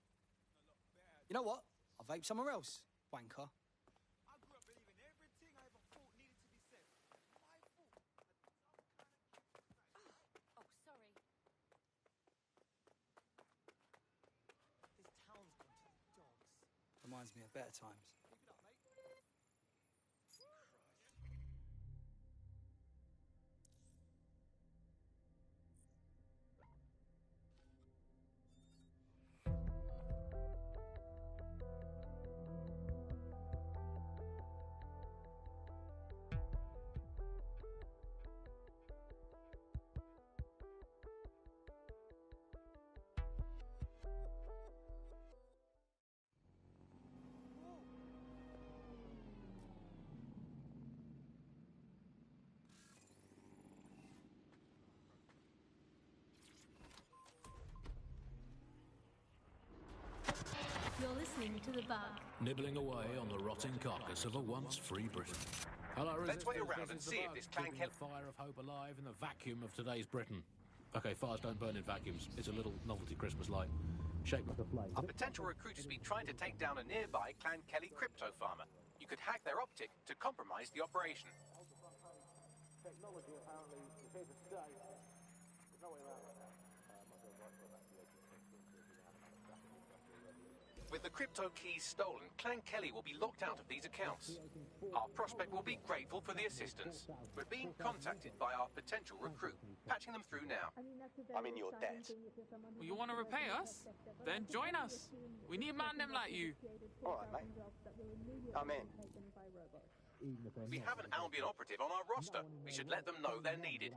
Speaker 3: You know what? I'll vape somewhere else, wanker.
Speaker 8: I grew up believing everything I ever thought needed to be said. My fault.
Speaker 16: Oh, sorry.
Speaker 3: This town's gone to the dogs. Reminds me of better times.
Speaker 8: Keep it up, mate.
Speaker 11: You're listening to The Bug.
Speaker 18: Nibbling away on the rotting carcass of a once free Britain. Hello,
Speaker 6: Let's wait
Speaker 18: resistors,
Speaker 6: around
Speaker 18: this
Speaker 6: and
Speaker 18: is the
Speaker 6: see if
Speaker 18: Bug,
Speaker 6: this clan
Speaker 18: keeping
Speaker 6: can...
Speaker 18: the fire of hope alive in the vacuum of today's Britain. Okay, fires don't burn in vacuums. It's a little novelty Christmas light. Shaped like a flame.
Speaker 6: A potential recruit has been trying to take down a nearby Clan Kelly crypto farmer. You could hack their optic to compromise the operation.
Speaker 5: Technology apparently is here to stay. There's no way around that now.
Speaker 6: With the crypto keys stolen, Clan Kelly will be locked out of these accounts. Our prospect will be grateful for the assistance. We're being contacted by our potential recruit, patching them through now.
Speaker 5: I'm in your debt.
Speaker 21: Well, you want to repay us? Then join us. We need man them like you.
Speaker 5: All right, mate. I'm in.
Speaker 6: We have an Albion operative on our roster. We should let them know they're needed.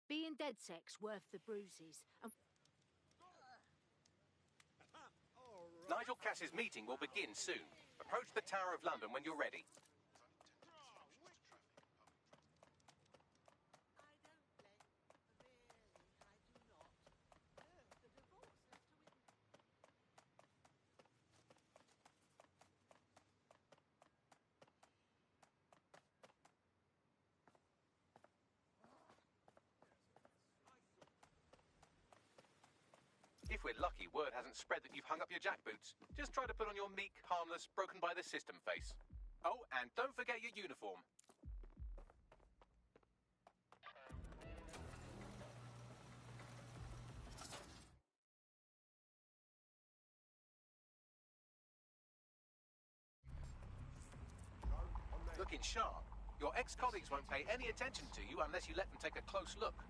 Speaker 25: Being DedSec's worth the bruises. And
Speaker 6: Nigel Cass's meeting will begin soon. Approach the Tower of London when you're ready. If we're lucky, word hasn't spread that you've hung up your jackboots. Just try to put on your meek, harmless, broken by the system face. Oh, and don't forget your uniform. Looking sharp. Your ex-colleagues won't pay any attention to you unless you let them take a close look.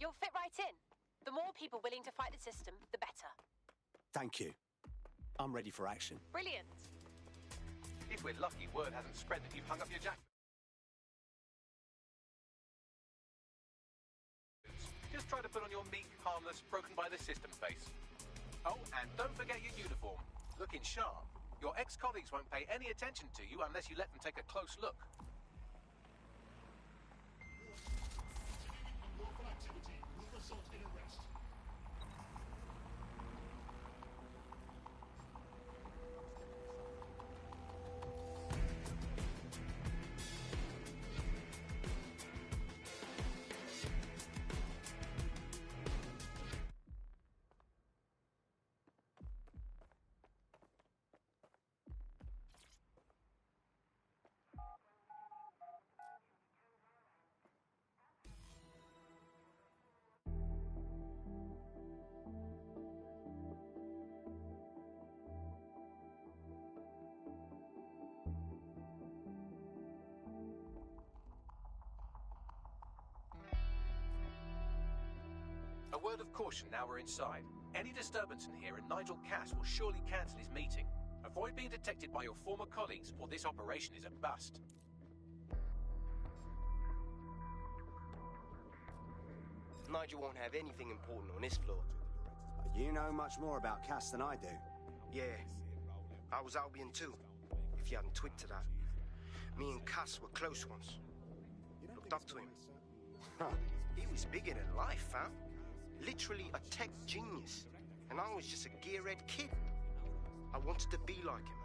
Speaker 22: You'll fit right in. The more people willing to fight the system, the better.
Speaker 1: Thank you. I'm ready for action.
Speaker 22: Brilliant.
Speaker 6: If we're lucky, word hasn't spread that you've hung up your jacket. Just try to put on your meek, harmless, broken by the system face. Oh, and don't forget your uniform. Looking sharp. Your ex-colleagues won't pay any attention to you unless you let them take a close look.
Speaker 11: Unlawful activity will result in arrest.
Speaker 6: A word of caution now we're inside. Any disturbance in here and Nigel Cass will surely cancel his meeting. Avoid being detected by your former colleagues or this operation is a bust.
Speaker 5: Nigel won't have anything important on this floor.
Speaker 1: You know much more about Cass than I do.
Speaker 5: Yeah, I was Albion too, if you hadn't twigged to that. Me and Cass were close once. Looked up to him. He was bigger than life, fam. Literally a tech genius. And I was just a gearhead kid. I wanted to be like him.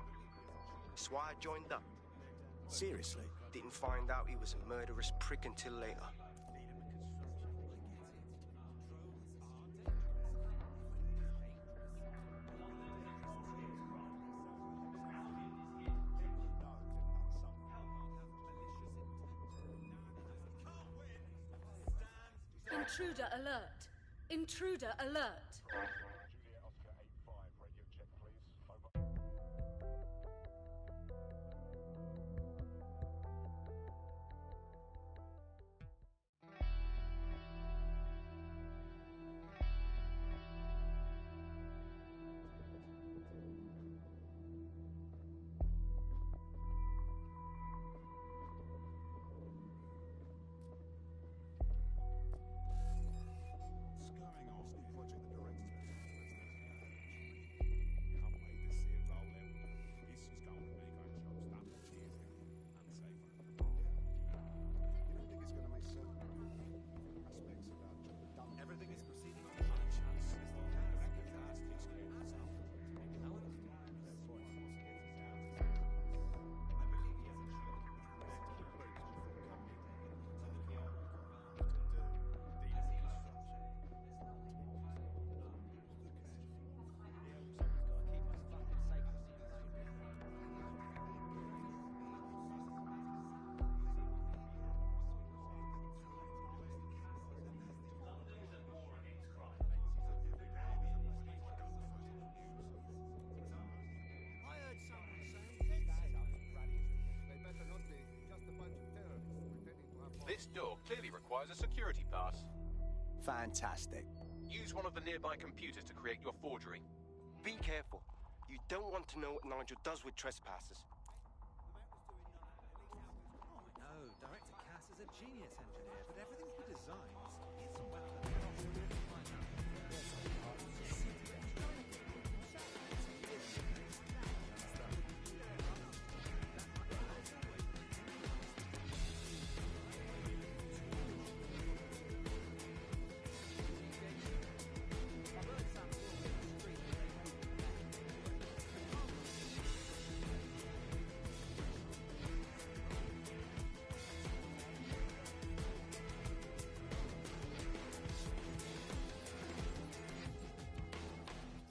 Speaker 5: That's why I joined up.
Speaker 1: Seriously?
Speaker 5: Didn't find out he was a murderous prick until later.
Speaker 25: Intruder alert! Intruder alert!
Speaker 11: Juliet Oscar 85, radio check please. Over.
Speaker 6: This door clearly requires a security pass.
Speaker 1: Fantastic.
Speaker 6: Use one of the nearby computers to create your forgery.
Speaker 5: Be careful. You don't want to know what Nigel does with trespassers.
Speaker 8: No, Director Cass is a genius engineer, but everything he designs is weapons.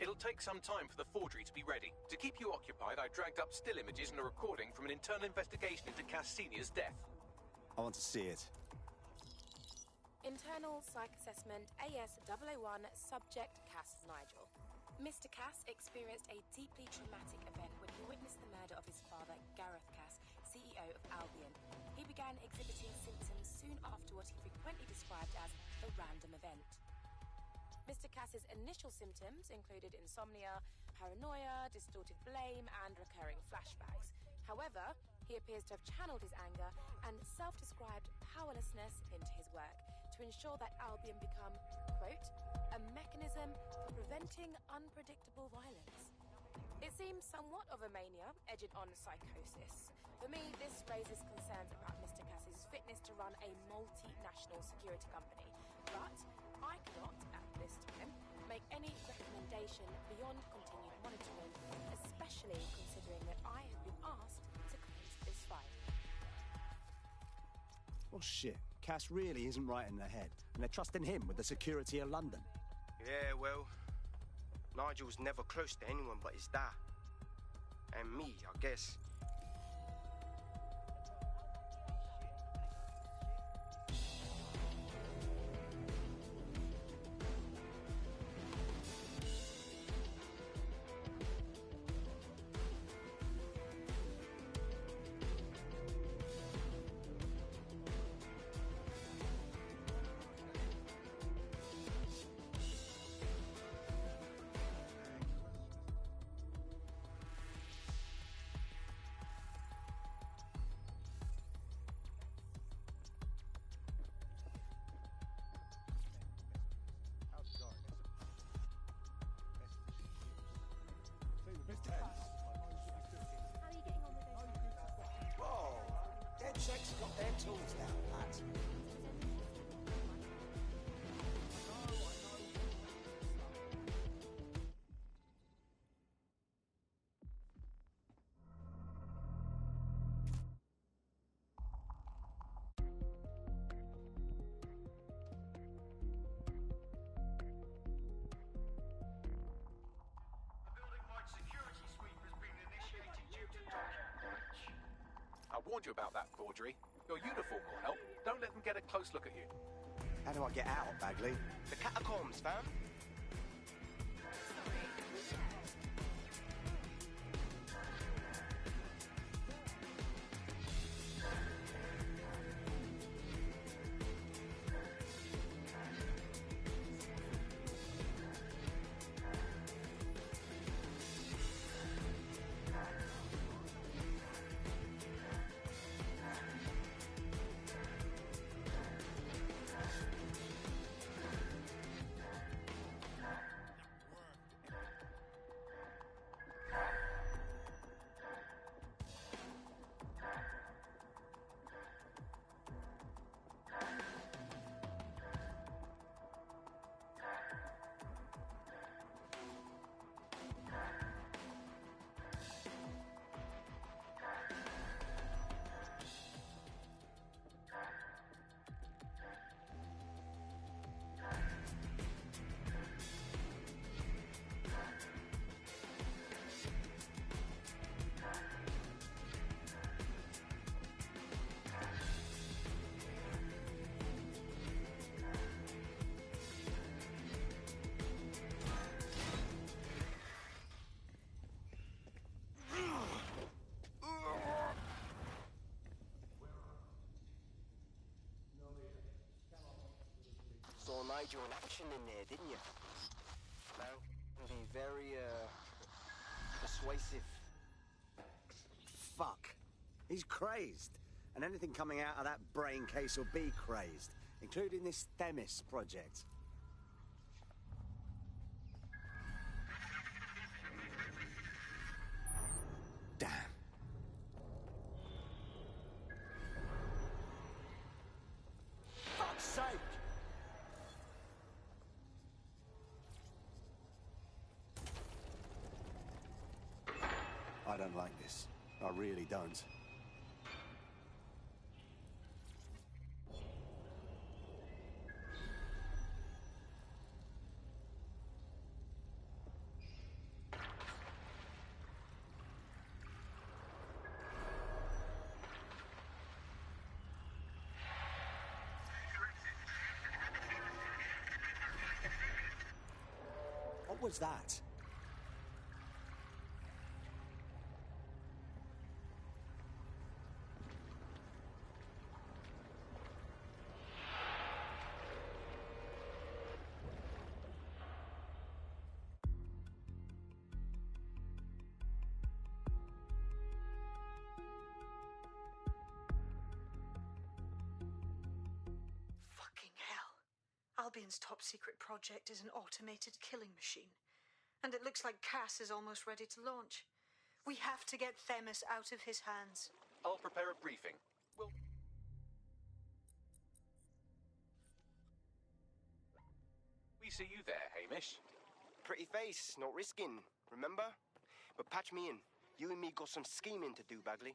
Speaker 6: It'll take some time for the forgery to be ready. To keep you occupied, I dragged up still images and a recording from an internal investigation into Cass Sr.'s death.
Speaker 1: I want to see it.
Speaker 19: Internal Psych Assessment AS-001, Subject Cass Nigel. Mr. Cass experienced a deeply traumatic event when he witnessed the murder of his father, Gareth Cass, CEO of Albion. He began exhibiting symptoms soon after what he frequently described as the random event. Mr. Cass's initial symptoms included insomnia, paranoia, distorted blame, and recurring flashbacks. However, he appears to have channeled his anger and self-described powerlessness into his work to ensure that Albion become, quote, a mechanism for preventing unpredictable violence. It seems somewhat of a mania, edged on psychosis. For me, this raises concerns about Mr. Cass's fitness to run a multinational security company. But I cannot, at this time, make any recommendation beyond continued monitoring, especially considering that I have been asked to close this file.
Speaker 1: Well, shit. Cass really isn't right in the head, and they're trusting him with the security of London.
Speaker 5: Yeah, well, Nigel's never close to anyone but his dad. And me, I guess.
Speaker 1: Whoa! DedSec's got their tools down, lads.
Speaker 6: I warned you about that forgery. Your uniform will help. Don't let them get a close look at you.
Speaker 1: How do I get out, Bagley?
Speaker 5: The catacombs, fam. Saw Nigel in action in there, didn't you? Man, be very, persuasive.
Speaker 1: Fuck. He's crazed. And anything coming out of that brain case will be crazed, including this Themis project. Damn. Fuck's sake! I don't like this. I really don't. What was that?
Speaker 2: Albion's top secret project is an automated killing machine. And it looks like Cass is almost ready to launch. We have to get Themis out of his hands.
Speaker 6: I'll prepare a briefing. We see you there, Hamish.
Speaker 5: Pretty face, not risking, remember? But patch me in. You and me got some scheming to do, Bagley.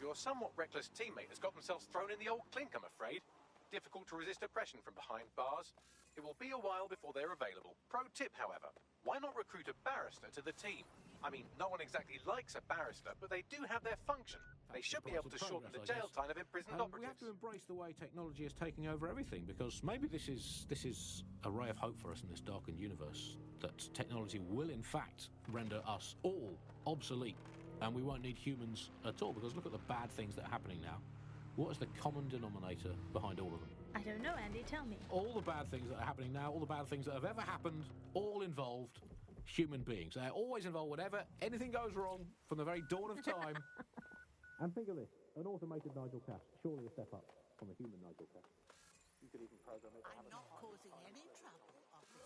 Speaker 6: Your somewhat reckless teammate has got themselves thrown in the old clink, I'm afraid. Difficult to resist oppression from behind bars. It will be a while before they're available. Pro tip, however, why not recruit a barrister to the team? I mean, no one exactly likes a barrister, but they do have their function. They should be able to shorten the jail time of imprisoned operatives.
Speaker 18: We have to embrace the way technology is taking over everything, because maybe this is a ray of hope for us in this darkened universe, that technology will in fact render us all obsolete. And we won't need humans at all, because look at the bad things that are happening now. What is the common denominator behind all of them?
Speaker 25: I don't know, Andy, tell me.
Speaker 18: All the bad things that are happening now, all the bad things that have ever happened, all involved human beings. They're always involved whenever anything goes wrong from the very dawn of time. And think of this, an automated Nigel Cass, surely a step up from a human Nigel Cass. You could even program it.
Speaker 7: I'm not causing any trouble, officer.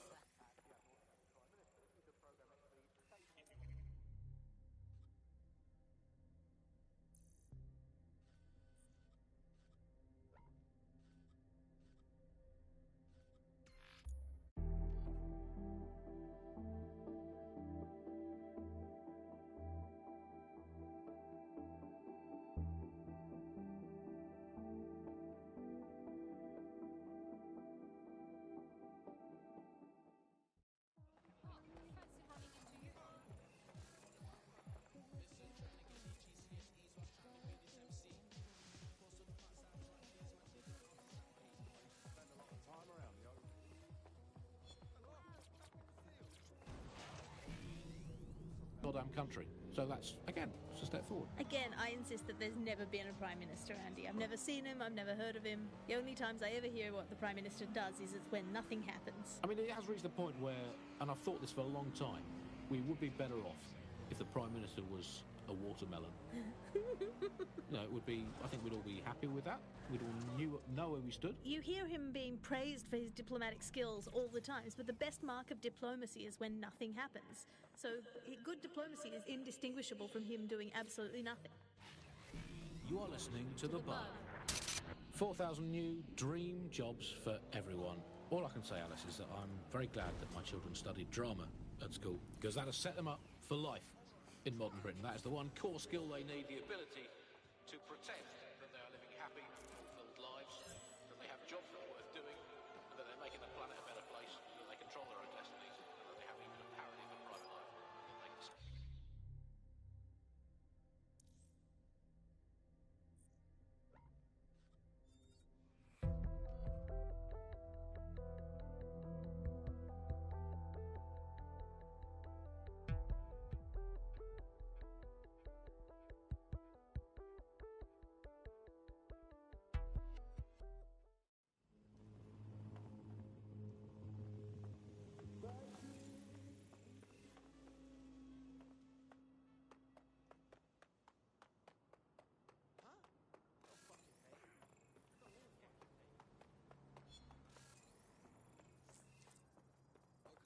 Speaker 18: Goddamn country. So that's, again, it's a step forward.
Speaker 25: Again, I insist that there's never been a Prime Minister, Andy. I've never seen him, I've never heard of him. The only times I ever hear what the Prime Minister does is when nothing happens.
Speaker 18: I mean, it has reached the point where, and I've thought this for a long time, we would be better off if the Prime Minister was a watermelon. No, it would be, I think we'd all be happy with that. We'd all know where we stood.
Speaker 25: You hear him being praised for his diplomatic skills all the time, but the best mark of diplomacy is when nothing happens. So good diplomacy is indistinguishable from him doing absolutely nothing.
Speaker 18: You are listening to The Bug. 4,000 new dream jobs for everyone. All I can say, Alice, is that I'm very glad that my children studied drama at school, because that has set them up for life in modern Britain. That is the one core skill they need, the ability to pretend that they are living happy, fulfilled lives, that they have jobs that are worth doing, and that they're making the planet a better place, that they control their own destinies, and that they have even a parody of a private life that they can...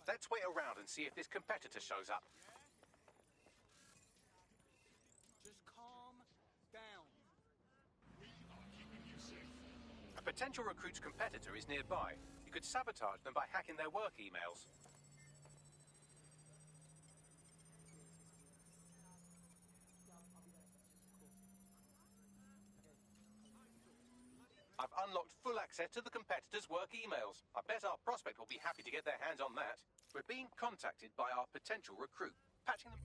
Speaker 6: Let's wait around and see if this competitor shows up.
Speaker 3: Just calm down.
Speaker 6: A potential recruit's competitor is nearby. You could sabotage them by hacking their work emails. I've unlocked full access to the competitor's work emails. I bet our prospect will be happy to get their hands on that. We're being contacted by our potential recruit, patching them...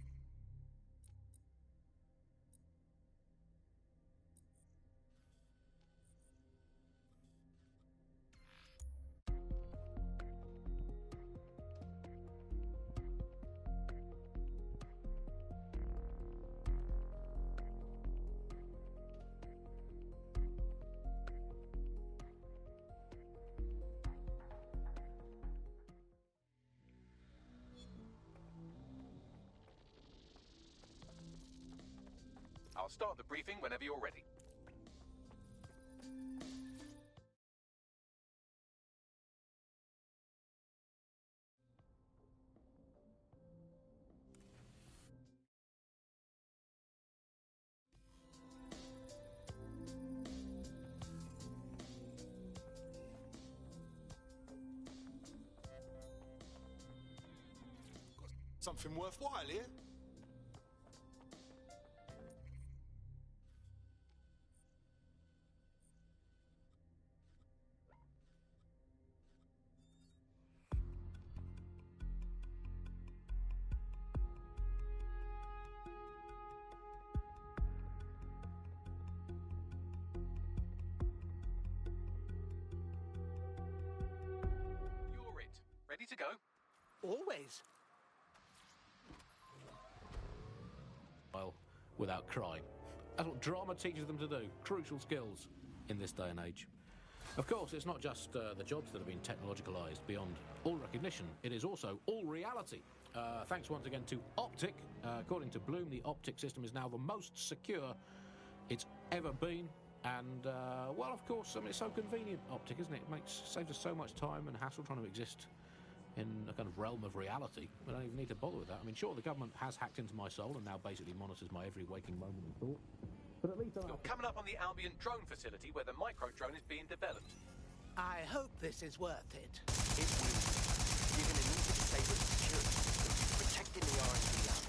Speaker 6: I'll start the briefing whenever you're ready.
Speaker 3: Something worthwhile here.
Speaker 6: You're it. Ready to go?
Speaker 4: Always.
Speaker 18: Well, without crime. That's what drama teaches them to do. Crucial skills in this day and age. Of course, it's not just the jobs that have been technologicalised beyond all recognition. It is also all reality. Thanks once again to Optic. According to Bloom, the Optic system is now the most secure it's ever been. And, well, of course, I mean, it's so convenient, Optic, isn't it? It saves us so much time and hassle trying to exist in a kind of realm of reality. We don't even need to bother with that. I mean, sure, the government has hacked into my soul and now basically monitors my every waking moment and thought. But at least
Speaker 6: You're coming up on the Albion drone facility where the micro drone is being developed.
Speaker 4: I hope this is worth it.
Speaker 5: It will. You're going to need to disable the security system, protecting the R&D lab.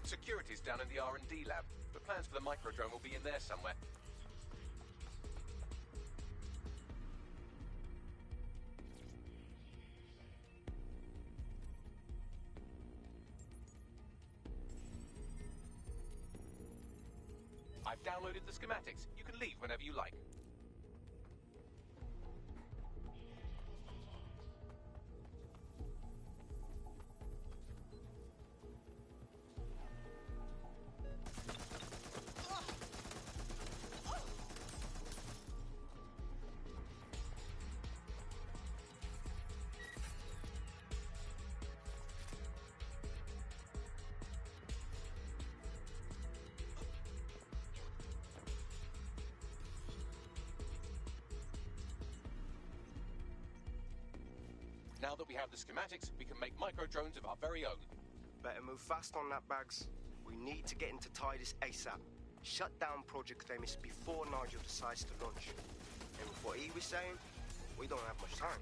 Speaker 6: Security's down in the R&D lab. The plans for the microdrone will be in there somewhere. I've downloaded the schematics. You can leave whenever you like. Now that we have the schematics, we can make microdrones of our very own.
Speaker 5: Better move fast on that, Bags. We need to get into Titus ASAP. Shut down Project Themis before Nigel decides to launch. And with what he was saying, we don't have much time.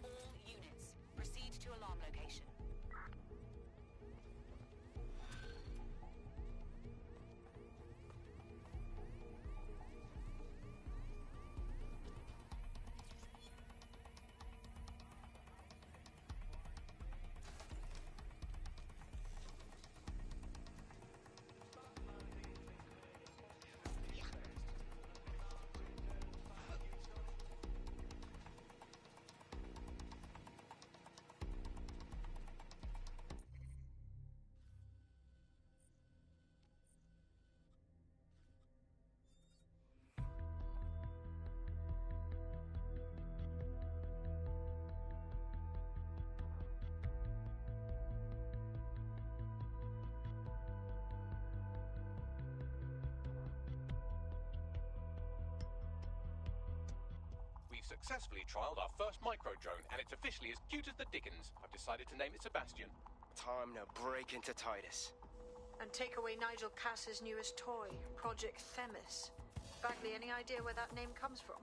Speaker 19: All units, proceed to alarm location.
Speaker 6: We've successfully trialed our first microdrone, and it's officially as cute as the dickens. I've decided to name it Sebastian.
Speaker 5: Time to break into Titus.
Speaker 2: And take away Nigel Cass's newest toy, Project Themis. Bagley, any idea where that name comes from?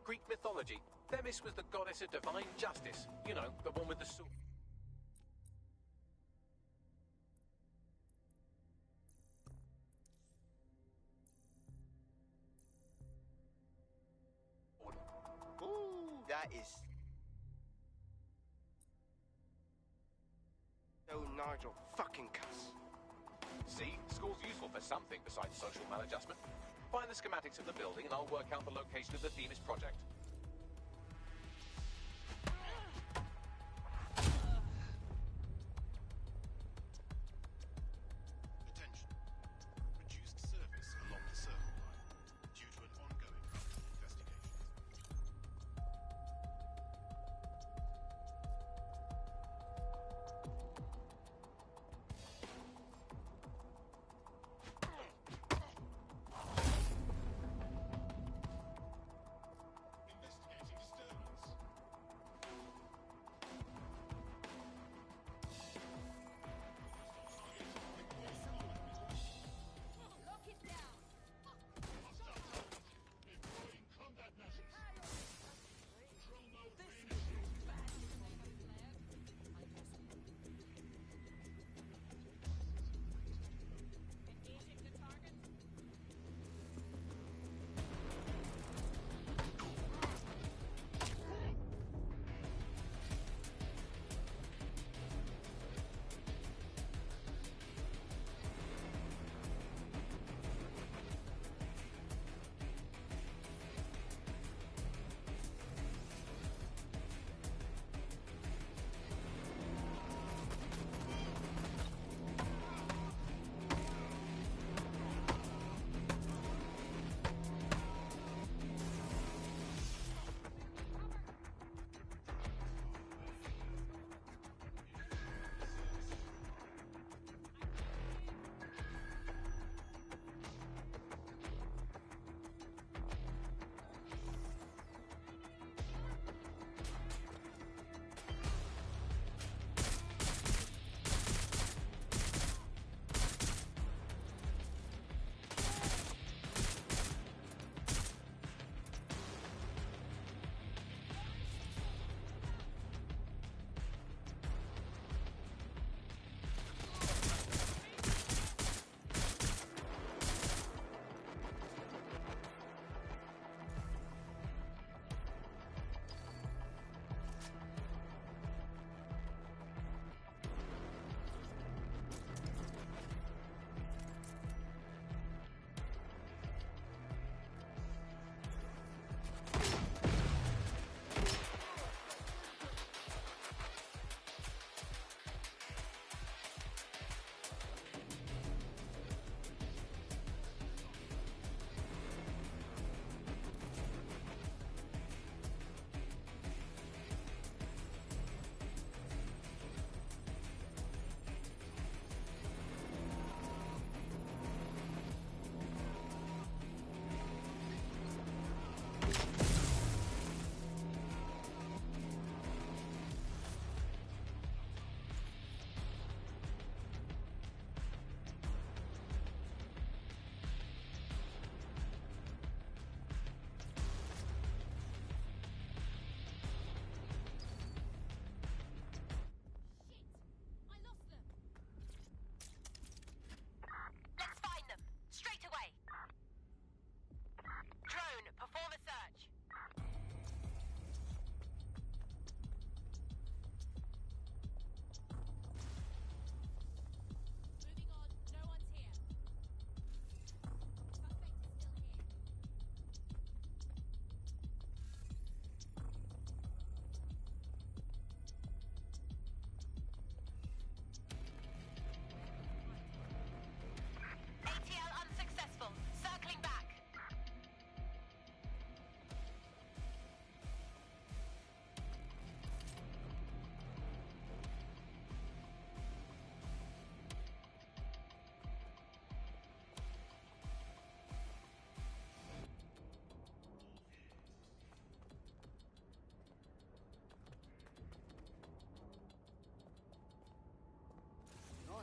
Speaker 6: Greek mythology. Themis was the goddess of divine justice. You know, the one with the sword.
Speaker 5: Ooh, that is... Oh, Nigel fucking Cass.
Speaker 6: See, school's useful for something besides social maladjustment. Find the schematics of the building and I'll work out the location of the Themis project.
Speaker 9: Attention. Reduced service along the circle line due to an ongoing investigation.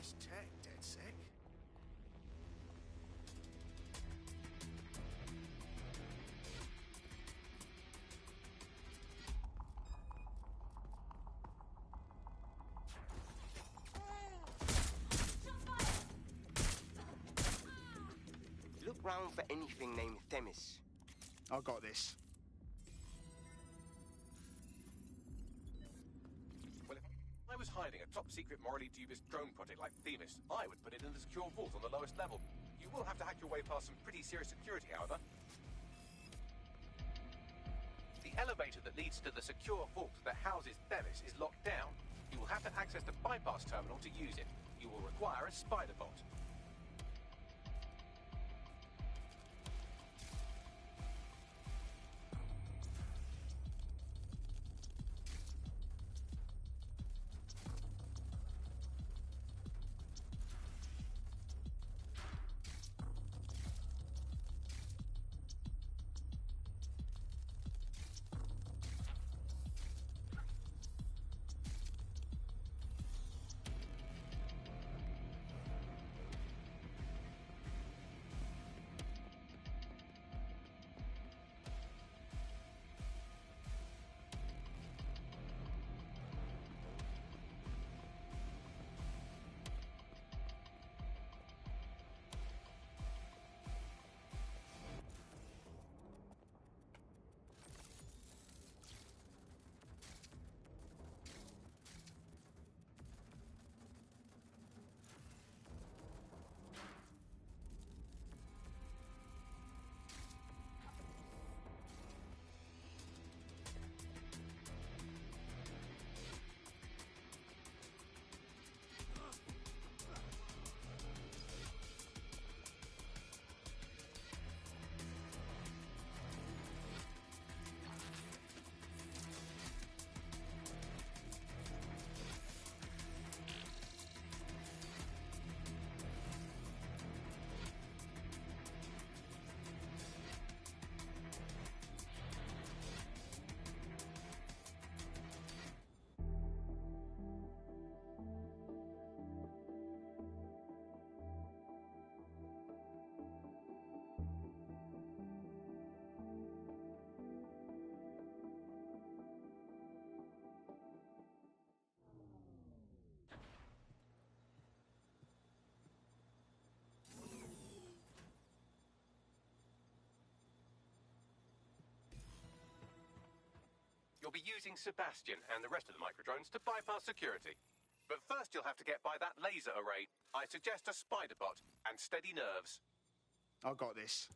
Speaker 3: Nice tech, DedSec.
Speaker 5: Look round for anything named Themis.
Speaker 3: I got this.
Speaker 6: Well, if I was hiding a top-secret, morally dubious drone project like Themis, I would put it in the secure vault on the lowest level. You will have to hack your way past some pretty serious security, however. The elevator that leads to the secure vault that houses Themis is locked down. You will have to access the bypass terminal to use it. You will require a spider bot. You'll be using Sebastian and the rest of the microdrones to bypass security. But first you'll have to get by that laser array. I suggest a spider bot and steady nerves.
Speaker 3: I got this.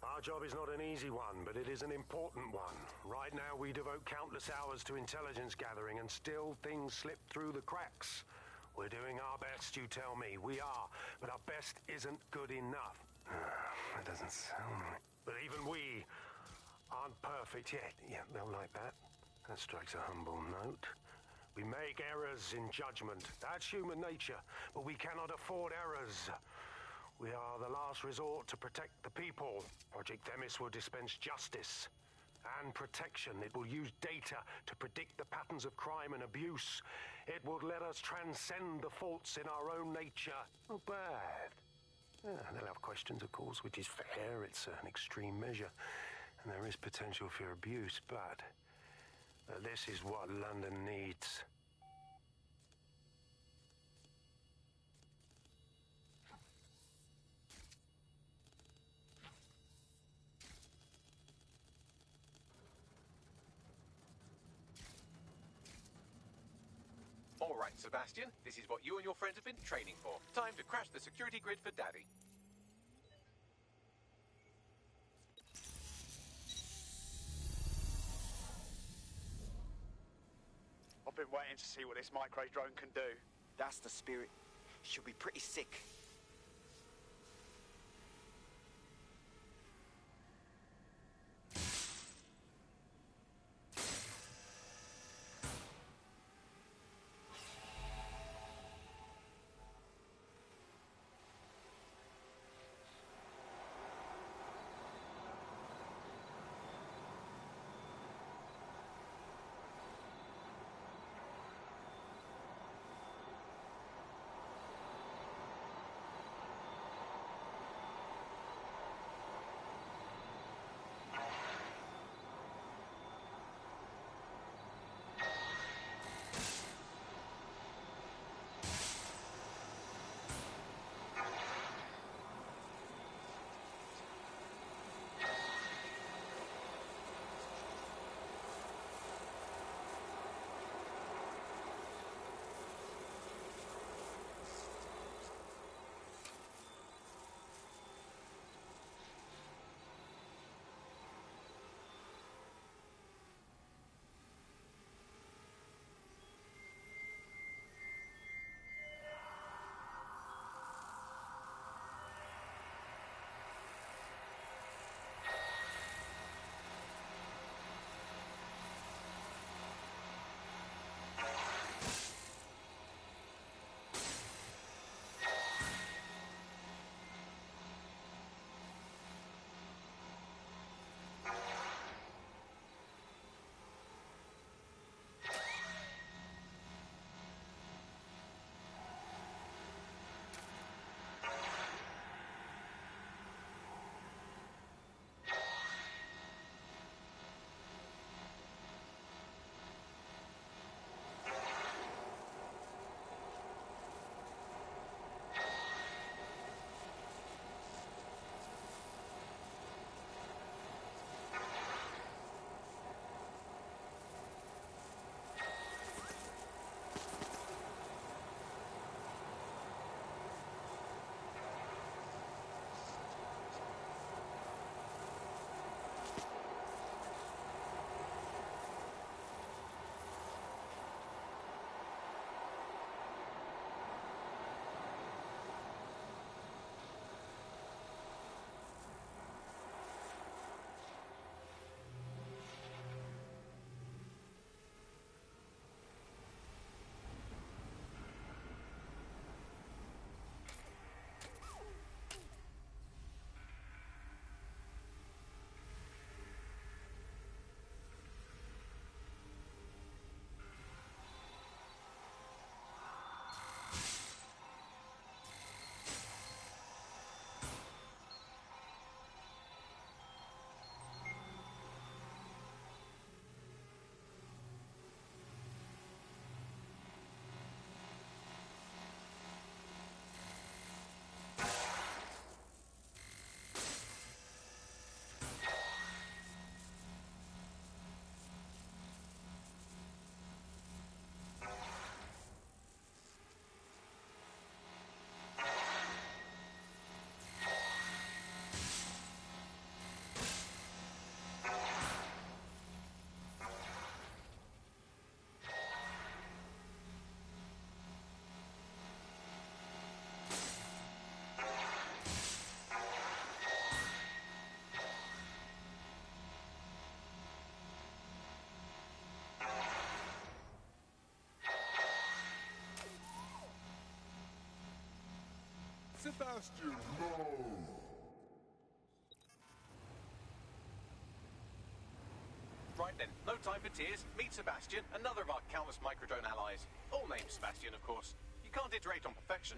Speaker 12: Our job is not an easy one, but it is an important one. Right now, we devote countless hours to intelligence gathering, and still things slip through the cracks. We're doing our best, you tell me. We are, but our best isn't good enough. That doesn't sound right. But even we aren't perfect yet. Yeah, they'll like that. That strikes a humble note. We make errors in judgment. That's human nature, but we cannot afford errors. We are the last resort to protect the people. Project Themis will dispense justice and protection. It will use data to predict the patterns of crime and abuse. It will let us transcend the faults in our own nature. Not bad. They'll have questions, of course, which is fair. It's an extreme measure, and there is potential for abuse, but this is what London needs.
Speaker 6: All right, Sebastian, this is what you and your friends have been training for. Time to crash the security grid for Daddy.
Speaker 11: I've been waiting to see what this micro drone can do.
Speaker 5: That's the spirit. Should be pretty sick.
Speaker 9: Sebastian, no!
Speaker 6: Right then, no time for tears. Meet Sebastian, another of our countless microdrone allies. All named Sebastian, of course. You can't iterate on perfection.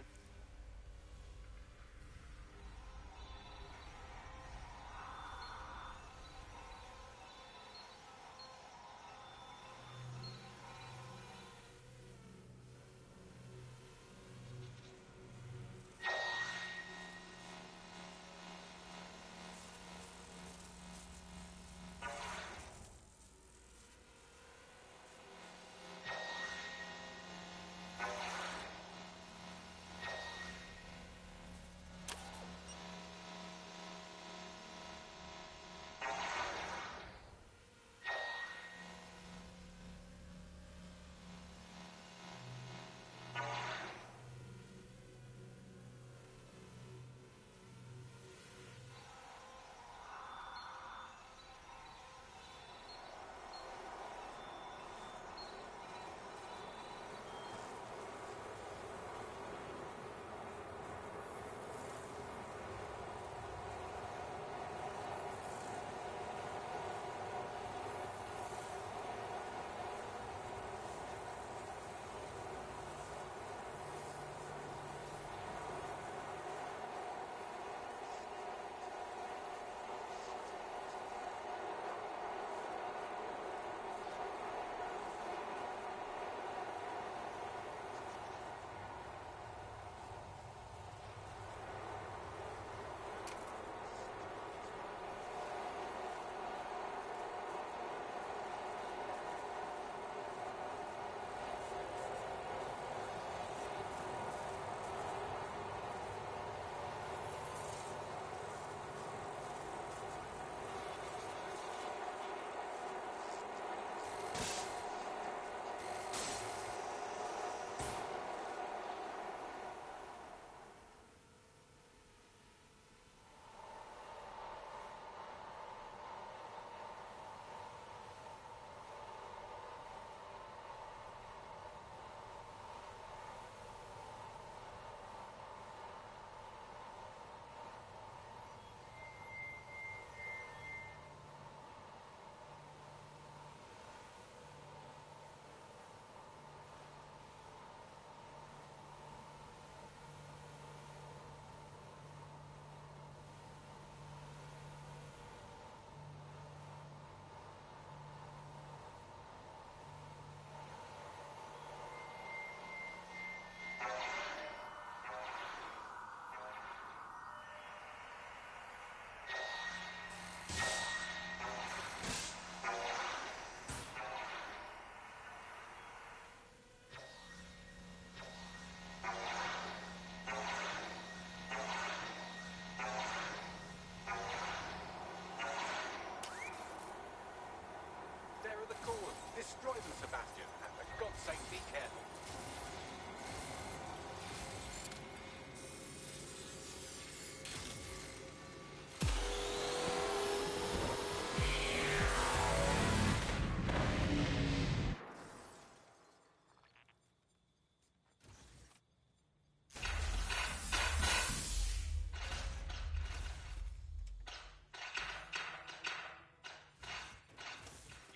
Speaker 6: Destroy them, Sebastian, and for God's sake, be careful.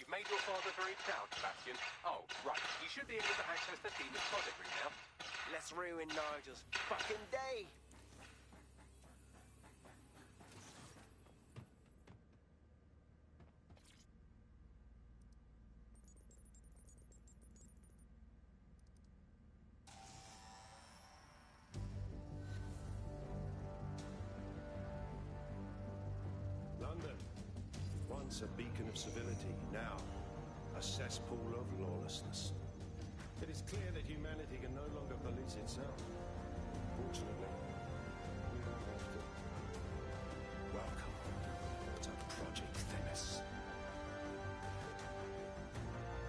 Speaker 6: Made your father very proud, Sebastian. Oh, right. You should be able to access the team's project room now.
Speaker 5: Let's ruin Nigel's fucking day.
Speaker 12: London, once a beacon of civility, now a cesspool of lawlessness. It is clear that humanity can no longer police itself. Fortunately, we don't have to. Welcome to Project Themis.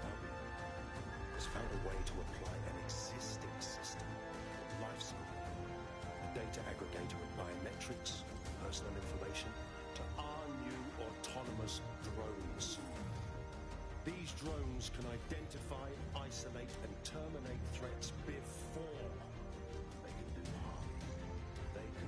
Speaker 12: Albion has found a way to apply an existing system, life cycle, a data aggregator of biometrics, personal information, to our new autonomous drones. These drones can identify, isolate, and terminate threats before they can do harm. They can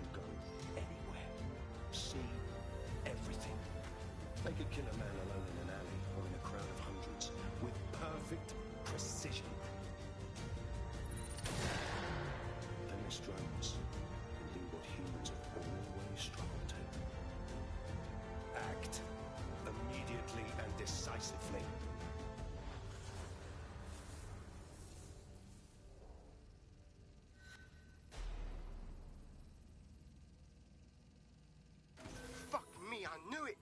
Speaker 5: Knew it.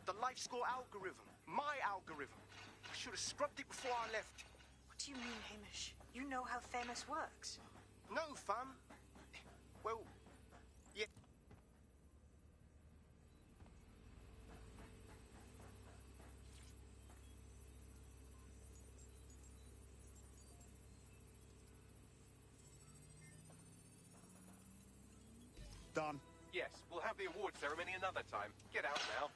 Speaker 5: The life score algorithm. My algorithm. I should have scrubbed it before I left.
Speaker 2: What do you mean, Hamish? You know how Themis works.
Speaker 5: No, fam. Well, yeah.
Speaker 1: Done.
Speaker 6: Yes, we'll have the award ceremony another time. Get out now.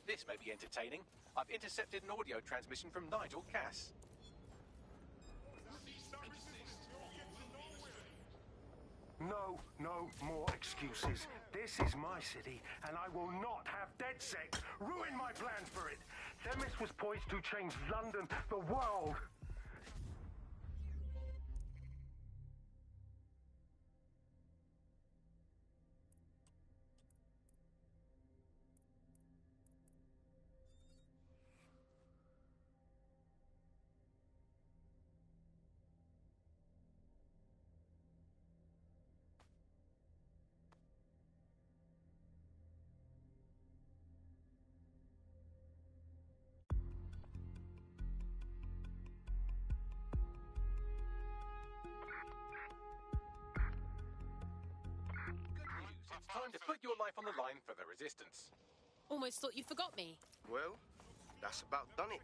Speaker 6: This may be entertaining. I've intercepted an audio transmission from Nigel Cass.
Speaker 12: No more excuses. This is my city, and I will not have DedSec ruin my plans for it. Themis was poised to change London, the world.
Speaker 6: It's time to put your life on the line for the Resistance.
Speaker 19: Almost thought you forgot me.
Speaker 5: Well, that's about done it.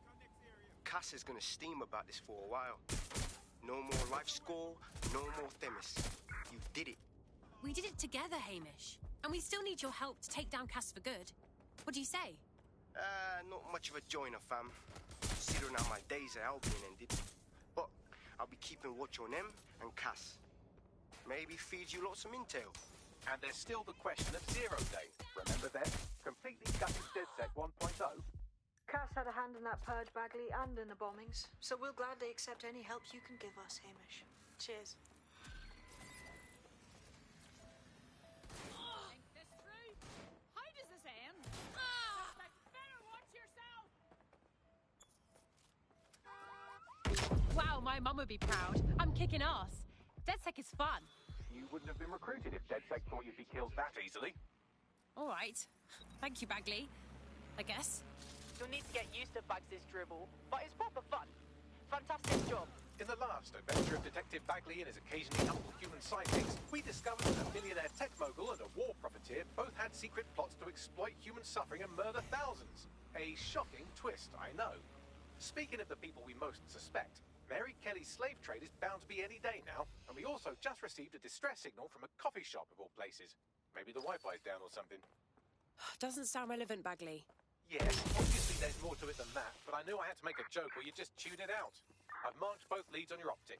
Speaker 5: Cass is gonna steam about this for a while. No more life score, no more Themis. You did it.
Speaker 19: We did it together, Hamish. And we still need your help to take down Cass for good. What do you say?
Speaker 5: Not much of a joiner, fam. Considering how my days at Albion ended. But I'll be keeping watch on them and Cass. Maybe feed you lots of intel.
Speaker 6: And there's still the question of Zero Day. Remember them? Completely gutted DedSec 1.0.
Speaker 2: Cass had a hand in that purge, Bagley, and in the bombings. So we'll gladly accept any help you can give us, Hamish. Cheers.
Speaker 21: Think this through. How does this end? Better watch yourself.
Speaker 19: Wow, my mum would be proud. I'm kicking ass. DedSec is fun.
Speaker 6: You wouldn't have been recruited if DedSec thought you'd be killed that easily.
Speaker 19: All right. Thank you, Bagley. I guess.
Speaker 22: You'll need to get used to Bugs' dribble, but it's proper fun. Fantastic job.
Speaker 6: In the last adventure of Detective Bagley and his occasionally helpful human sidekicks, we discovered that a millionaire tech mogul and a war profiteer both had secret plots to exploit human suffering and murder thousands. A shocking twist, I know. Speaking of the people we most suspect, Mary Kelly's slave trade is bound to be any day now, and we also just received a distress signal from a coffee shop of all places. Maybe the Wi-Fi's down or something.
Speaker 19: Doesn't sound relevant, Bagley.
Speaker 6: Yes, obviously there's more to it than that, but I knew I had to make a joke or you'd just tune it out. I've marked both leads on your optic.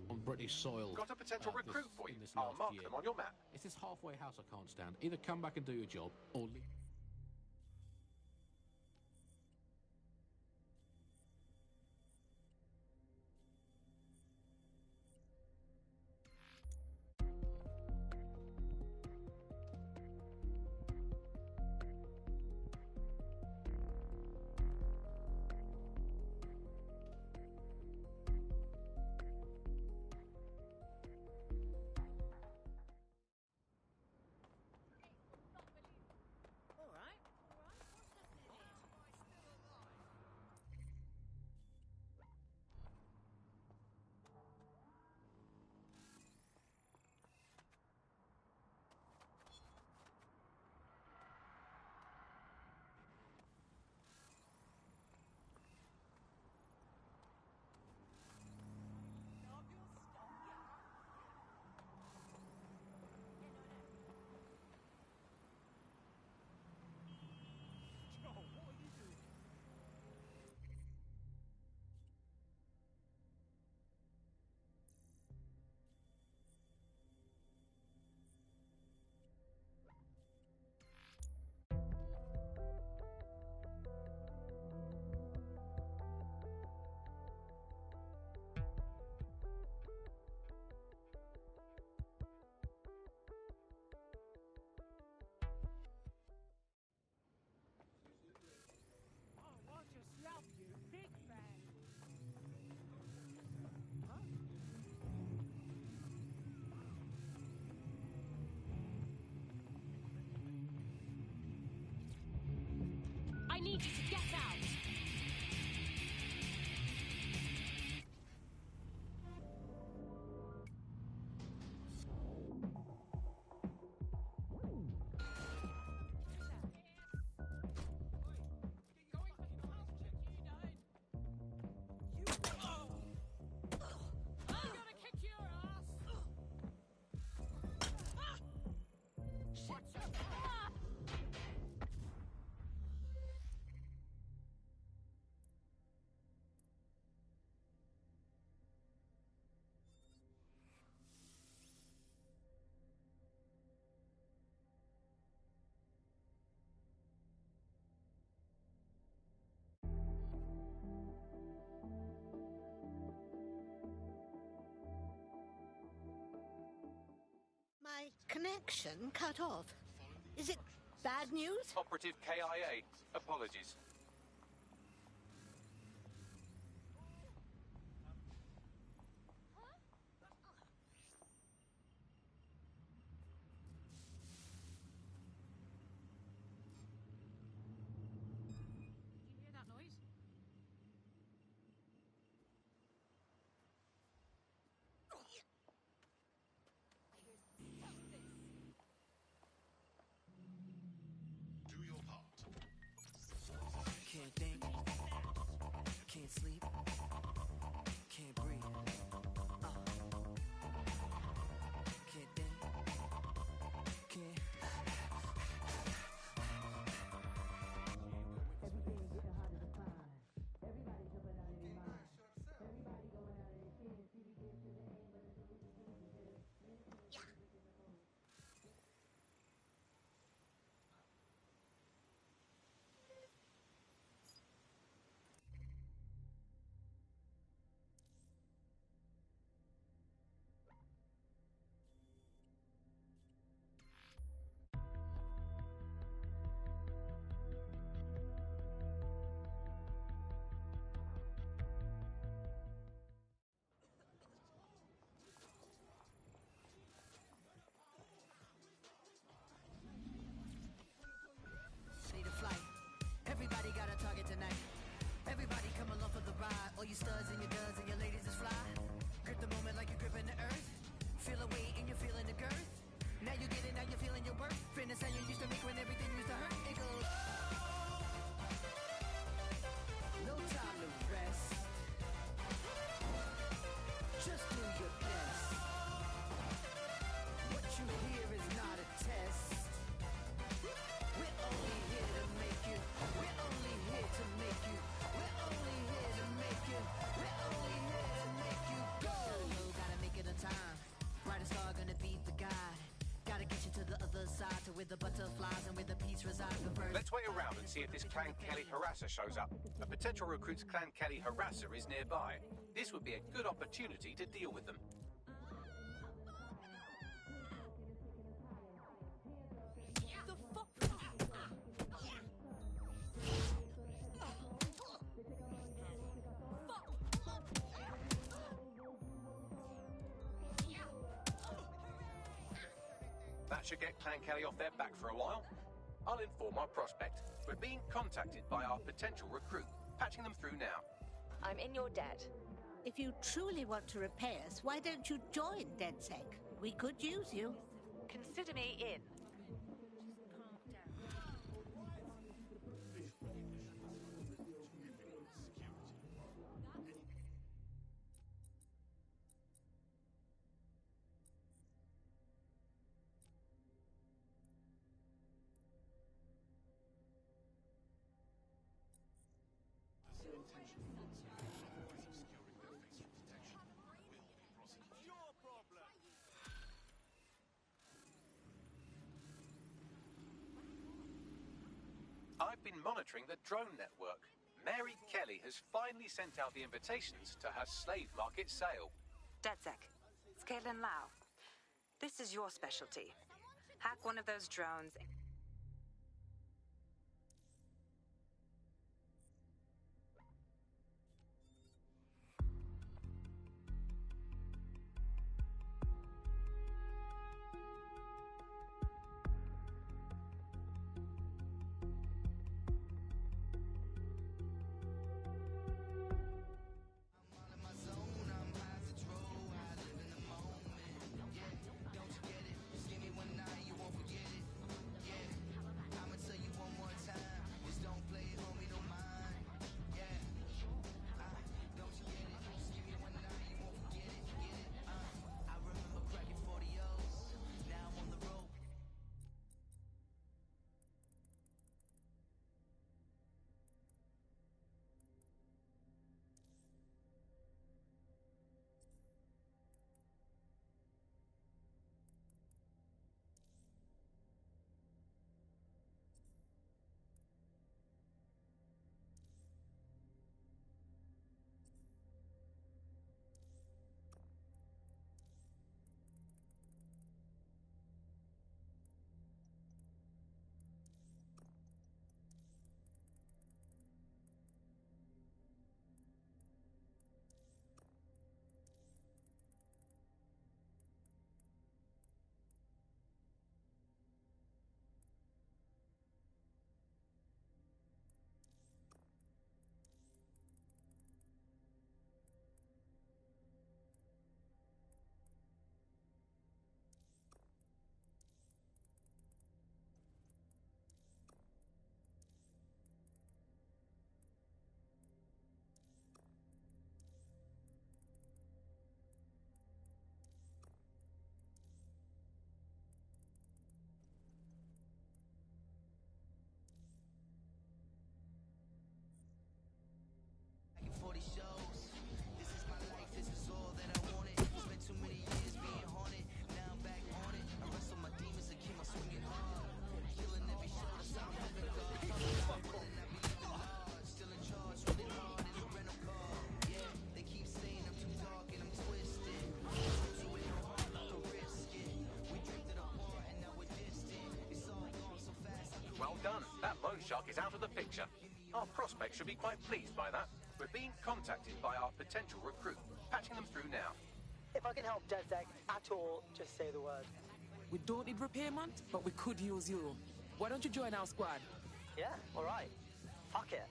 Speaker 18: On British soil.
Speaker 6: Got a potential recruit for you.
Speaker 18: In this
Speaker 6: I'll
Speaker 18: last
Speaker 6: mark
Speaker 18: year.
Speaker 6: them on your map.
Speaker 18: It's this halfway house I can't stand. Either come back and do your job, or leave.
Speaker 4: connection cut off. Is it bad news?
Speaker 6: Operative KIA. Apologies.
Speaker 3: Can't think, can't sleep, can't breathe. Can't think, can't. Need a flight. Everybody got a target tonight. Everybody come along for the ride. All you studs and your duds and your ladies is fly. Grip the moment like you're gripping the earth. Feel a weight and you're feeling the girth. Now you get it, now you're feeling your worth. Fitness how you used to make when everything used to hurt. It goes. No time to rest. Just do your best. What you hear is not a test. We're only here to make you. We're only here to make you. We're only here to make you. We're only here to make you go. Gotta make it on time. Brightest star gonna beat the guide. Gotta get you to the other side, to where the butterflies and where the peace resides.
Speaker 6: Let's wait around and see if this Clan Kelly harasser shows up. A potential recruit's Clan Kelly harasser is nearby. This would be a good opportunity to deal with them. That should get Clan Kelly off their back for a while. I'll inform our prospect. We're being contacted by our potential recruit. Patching them through now.
Speaker 15: I'm in your debt.
Speaker 4: If you truly want to repay us, why don't you join DedSec? We could use you.
Speaker 15: Consider me in.
Speaker 6: I've been monitoring the drone network. Mary Kelly has finally sent out the invitations to her slave market sale.
Speaker 17: DedSec, it's Caitlin Lau. This is your specialty. Hack one of those drones.
Speaker 3: Don't you get it? Just give me one night, you won't forget it. Yeah.
Speaker 6: done. That loan shark is out of the picture. Our prospects should be quite pleased by that. We're being contacted by our potential recruit. Patching them through now.
Speaker 10: If I can help DedSec at all, just say the word.
Speaker 14: We don't need repairment, but we could use you. Why don't you join our squad?
Speaker 10: Yeah, alright. Fuck it.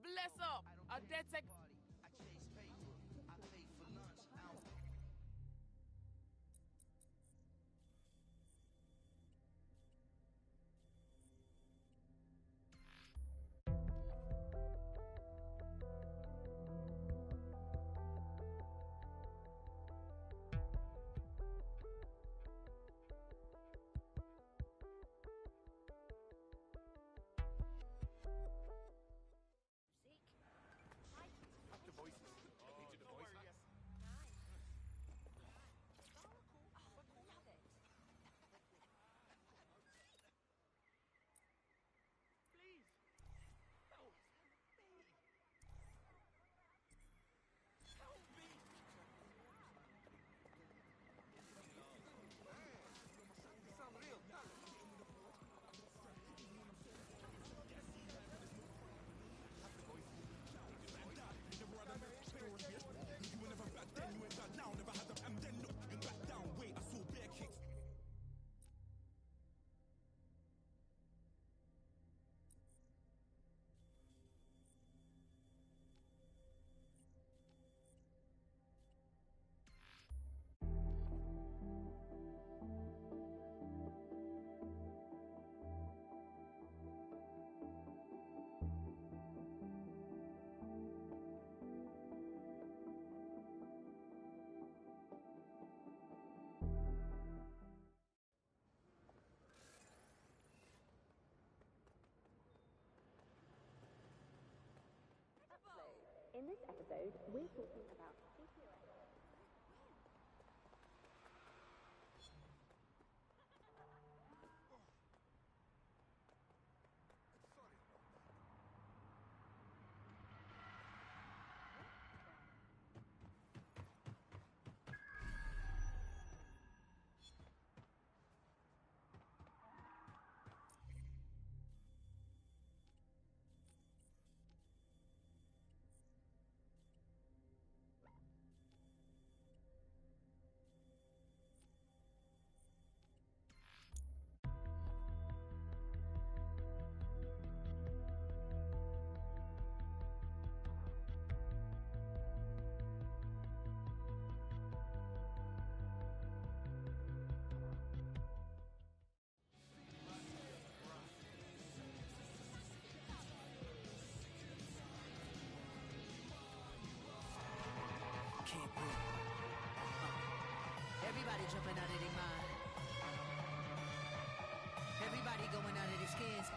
Speaker 21: Bless up! A dead sec.
Speaker 13: In this episode, we're talking about
Speaker 3: Can't breathe. Everybody jumping out of their mind. Everybody going out of their skins.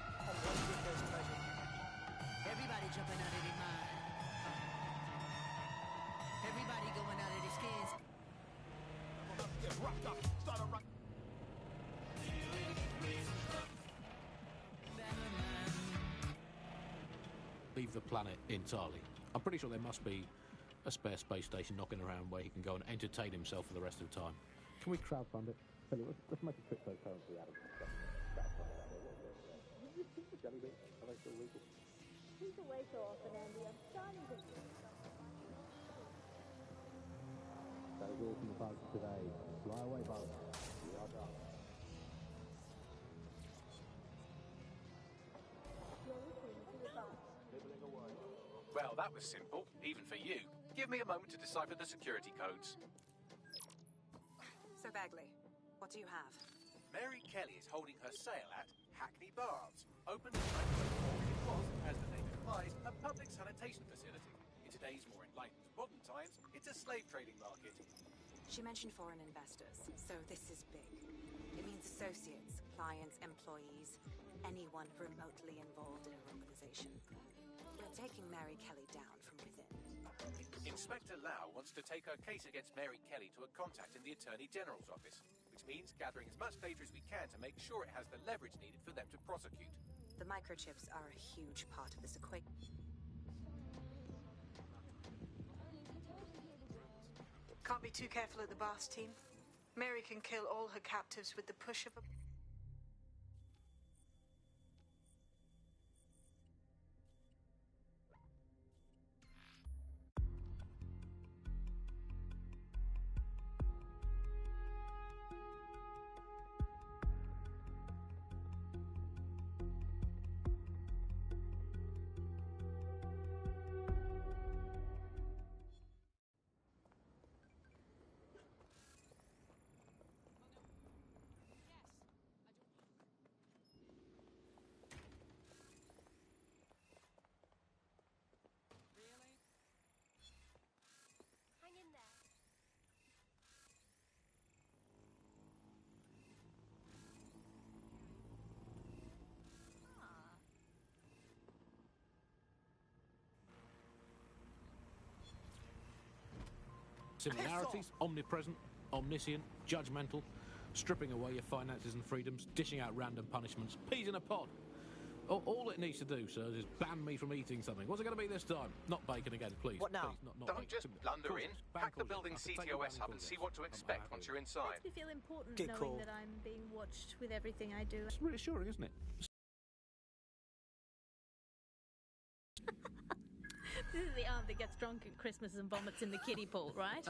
Speaker 3: Everybody jumping out of their mind. Everybody going out of their skins.
Speaker 18: Leave the planet entirely. I'm pretty sure there must be a spare space station knocking around where he can go and entertain himself for the rest of the time. Can we crowdfund it? Let's make a cryptocurrency out of it. Jelly beans, are they still legal?
Speaker 13: He's away so often, Andy. I'm starting to...
Speaker 18: That is all from the bug today. Fly away, bug. We are done.
Speaker 6: Well, that was simple, even for you. Give me a moment to decipher the security codes.
Speaker 17: So, Bagley, what do you have?
Speaker 6: Mary Kelly is holding her sale at Hackney Baths, open to 1924. It was, as the name implies, a public sanitation facility. In today's more enlightened modern times, it's a slave trading market.
Speaker 17: She mentioned foreign investors, so this is big. It means associates, clients, employees, anyone remotely involved in her organization. We're taking Mary Kelly down from within.
Speaker 6: Inspector Lau wants to take her case against Mary Kelly to a contact in the Attorney General's office, which means gathering as much data as we can to make sure it has the leverage needed for them to prosecute.
Speaker 17: The microchips are a huge part of this equation.
Speaker 2: Can't be too careful at the baths, team. Mary can kill all her captives with the push of a...
Speaker 18: Similarities, omnipresent, omniscient, judgmental, stripping away your finances and freedoms, dishing out random punishments, peas in a pod. All it needs to do, sir, is ban me from eating something. What's it going to be this time? Not bacon again, please.
Speaker 10: What now?
Speaker 18: Please, not
Speaker 6: Don't
Speaker 18: bacon.
Speaker 6: just blunder in. Hack the building CTOS hub and see what to expect once you're inside.
Speaker 25: Makes me feel important
Speaker 10: Good
Speaker 25: knowing
Speaker 10: call.
Speaker 25: that I'm being watched with everything I do.
Speaker 18: It's reassuring, isn't it?
Speaker 25: This is the aunt that gets drunk at Christmas and vomits in the kiddie pool, right?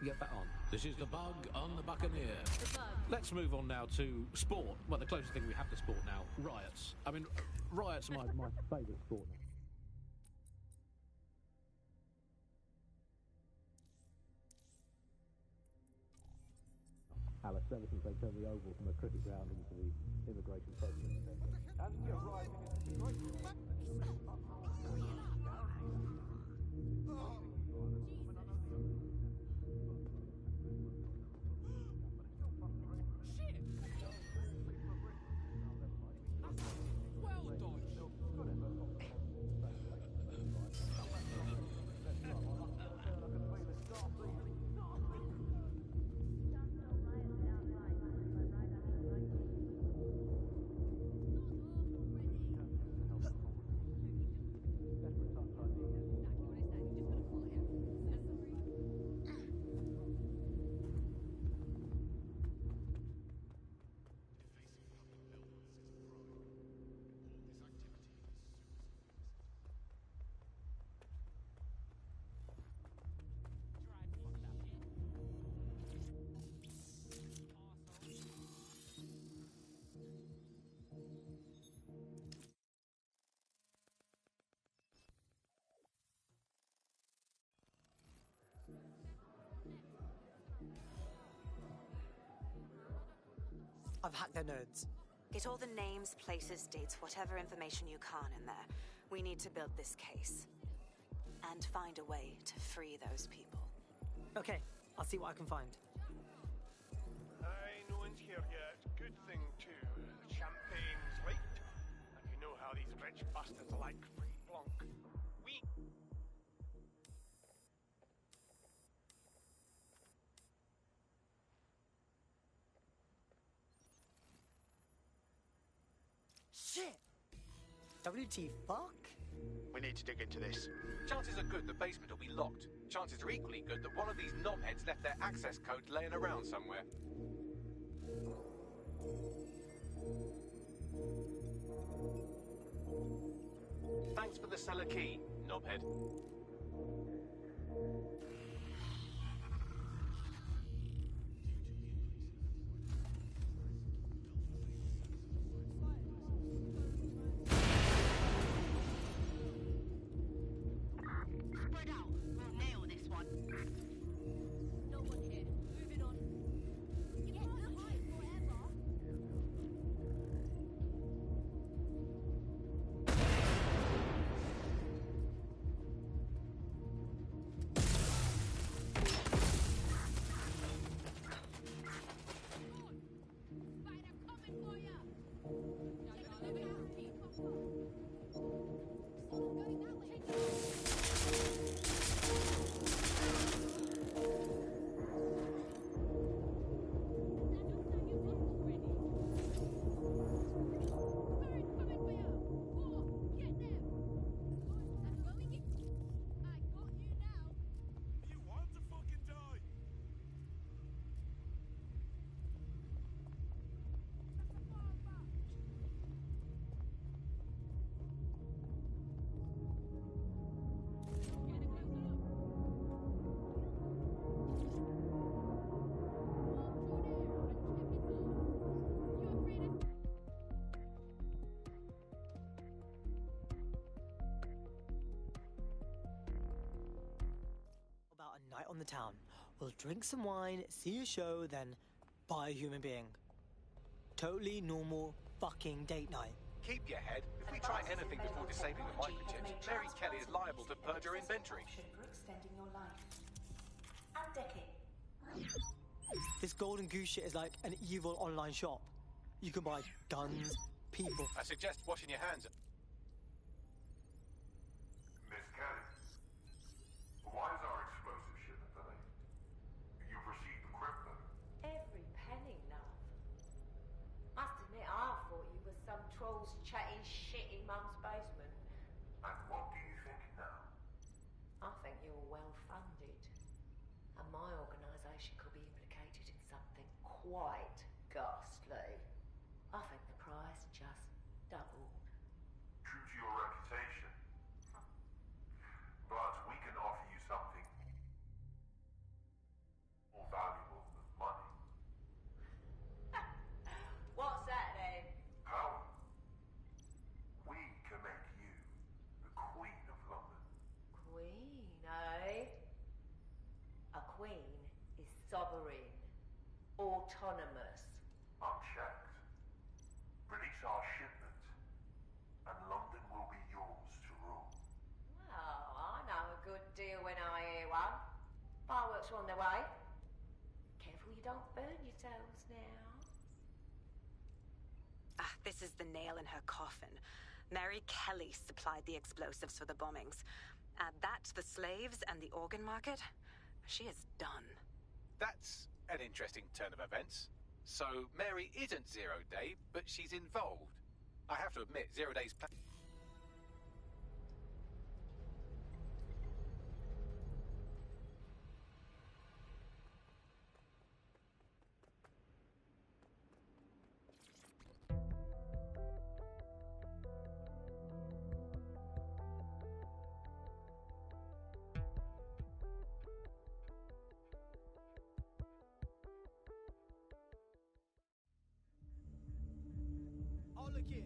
Speaker 18: Get that on. This is the bug on the Buccaneer.
Speaker 25: The bug.
Speaker 18: Let's move on now to sport. Well, the closest thing we have to sport now, riots. I mean, riots are my favourite sport now. Alice, ever since they turned the oval from a cricket ground into the immigration process. And you're rioting is great.
Speaker 10: I've hacked their nodes.
Speaker 17: Get all the names, places, dates, whatever information you can in there. We need to build this case. And find a way to free those people.
Speaker 10: Okay, I'll see what I can find.
Speaker 11: Aye, no one's here yet. Good thing, too. The champagne's late. And you know how these rich bastards like free blanc. We...
Speaker 10: Shit! WT fuck?
Speaker 5: We need to dig into this.
Speaker 6: Chances are good the basement will be locked. Chances are equally good that one of these knobheads left their access code laying around somewhere. Thanks for the cellar key, knobhead.
Speaker 3: Spread out. We'll nail this one. No one here. Moving on. You can't hide forever.
Speaker 10: on the town. We'll drink some wine, see a show, then buy a human being. Totally normal fucking date night.
Speaker 6: Keep your head. If we try anything before disabling the microchips, Mary Kelly is liable to purge her inventory.
Speaker 8: For extending your life. And decking.
Speaker 10: This golden goose shit is like an evil online shop. You can buy guns, people.
Speaker 6: I suggest washing your hands.
Speaker 12: Miss Kelly, why is our explosive shipment delayed? You've received equipment.
Speaker 8: Every penny, love. Must admit, I thought you were some trolls chatting shit in Mum's basement.
Speaker 12: And what do you think now?
Speaker 8: I think you're well funded. And my organisation could be implicated in something quite ghastly. I think the price just doubled.
Speaker 12: True to your reputation. But we can offer you something more valuable than money.
Speaker 8: What's that then?
Speaker 12: Power. We can make you the Queen of London.
Speaker 8: Queen, eh? A queen is sovereign, autonomous.
Speaker 12: Unchecked. Release our shipment, and London will be yours to rule.
Speaker 8: Well, I know a good deal when I hear one. Fireworks are on their way. Careful you don't burn yourselves now.
Speaker 17: This is the nail in her coffin. Mary Kelly supplied the explosives for the bombings. Add that to the slaves and the organ market, she is done.
Speaker 6: That's an interesting turn of events. So, Mary isn't Zero Day, but she's involved. I have to admit, Zero Day's plan...
Speaker 10: Oh, look here.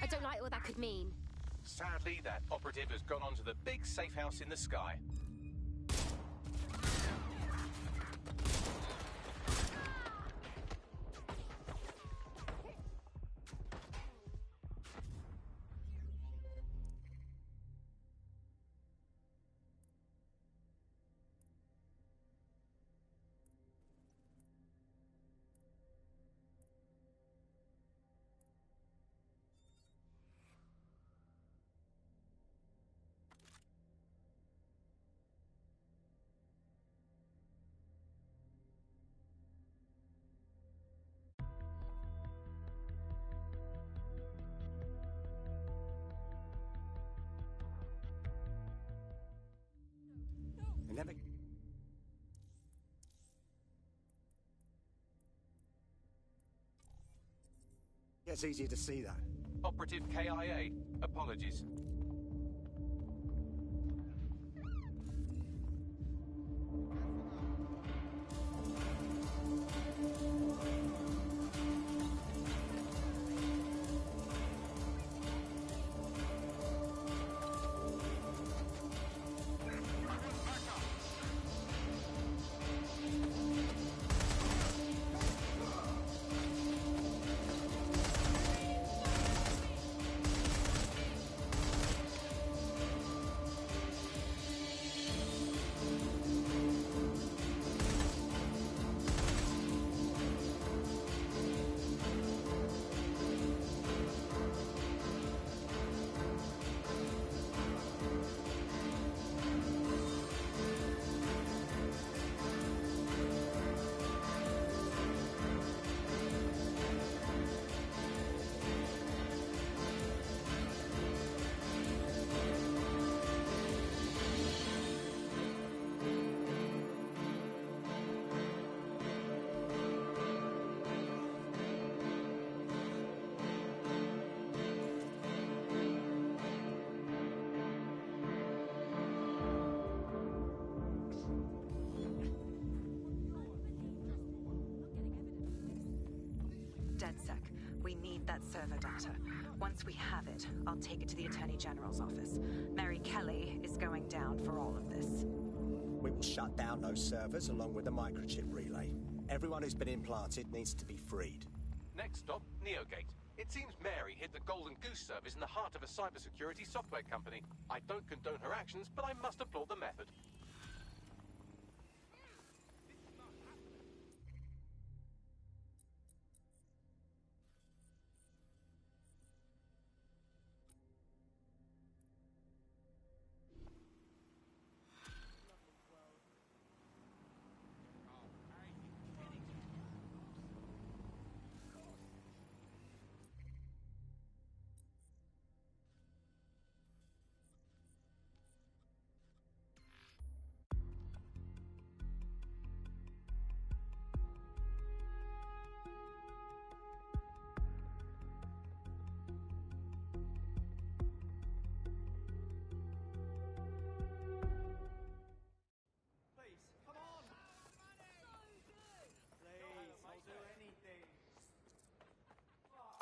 Speaker 16: I don't like what that could mean.
Speaker 6: Sadly, that operative has gone on to the big safe house in the sky.
Speaker 1: It never... It's easier to see that.
Speaker 6: Operative KIA. Apologies.
Speaker 17: DedSec, we need that server data. Once we have it, I'll take it to the Attorney General's office. Mary Kelly is going down for all of this.
Speaker 1: We will shut down those servers along with the microchip relay. Everyone who's been implanted needs to be freed.
Speaker 6: Next stop, Neogate. It seems Mary hid the Golden Goose service in the heart of a cybersecurity software company. I don't condone her actions, but I must applaud the method.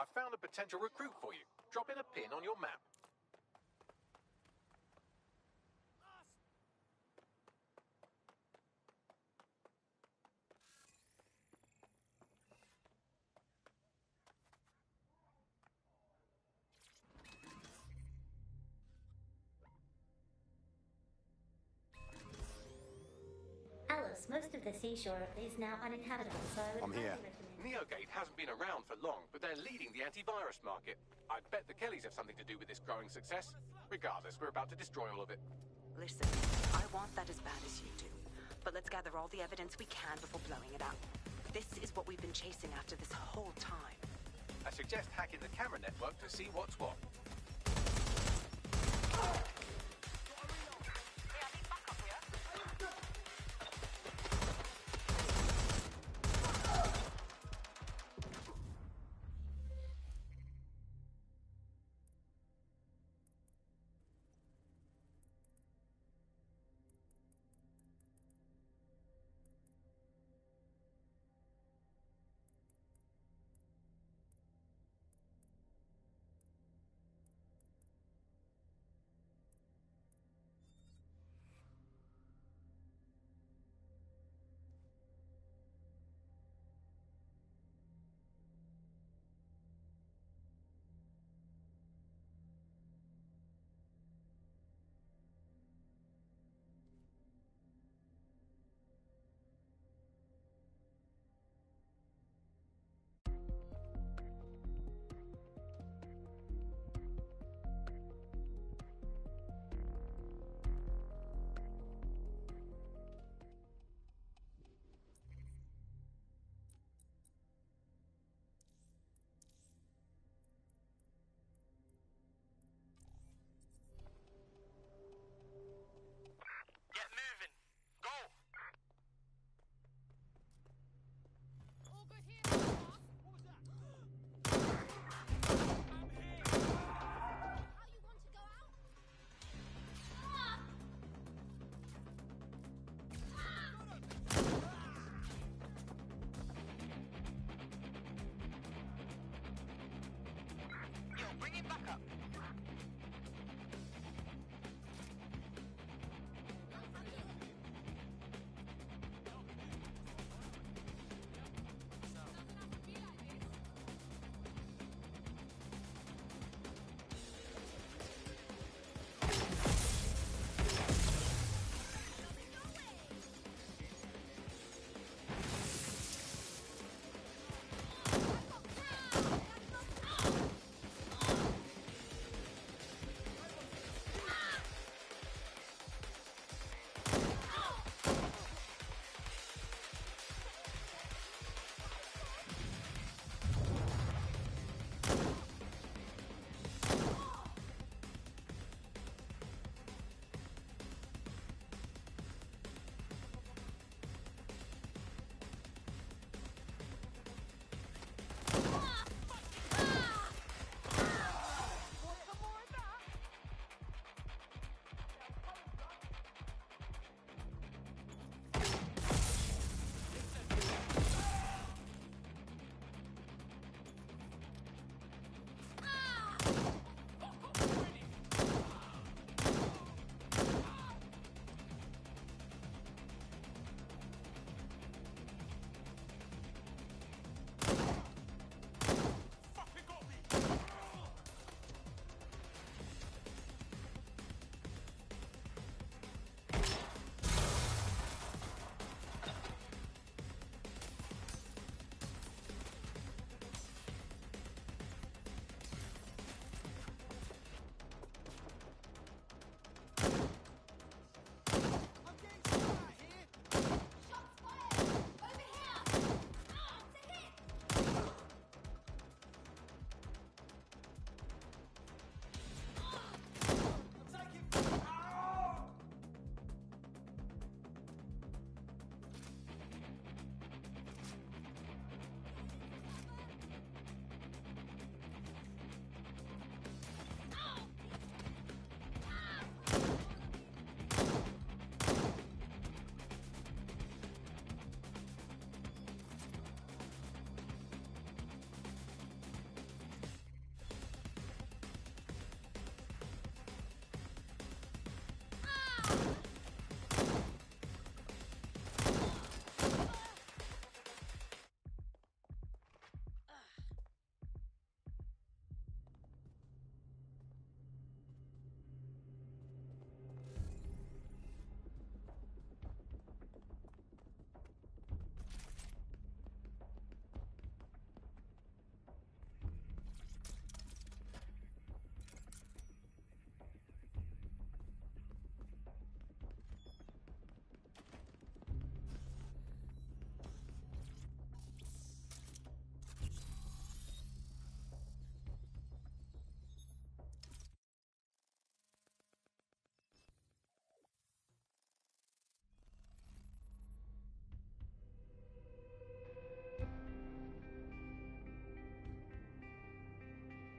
Speaker 6: I found a potential recruit for you. Drop in a pin on your map.
Speaker 7: Alice, most of the seashore is now uninhabitable, so I would
Speaker 1: I'm here.
Speaker 7: highly recommend...
Speaker 6: Neogate hasn't been around for long, but they're leading the antivirus market. I bet the Kellys have something to do with this growing success. Regardless, we're about to destroy all of it.
Speaker 17: Listen, I want that as bad as you do. But let's gather all the evidence we can before blowing it up. This is what we've been chasing after this whole time.
Speaker 6: I suggest hacking the camera network to see what's what.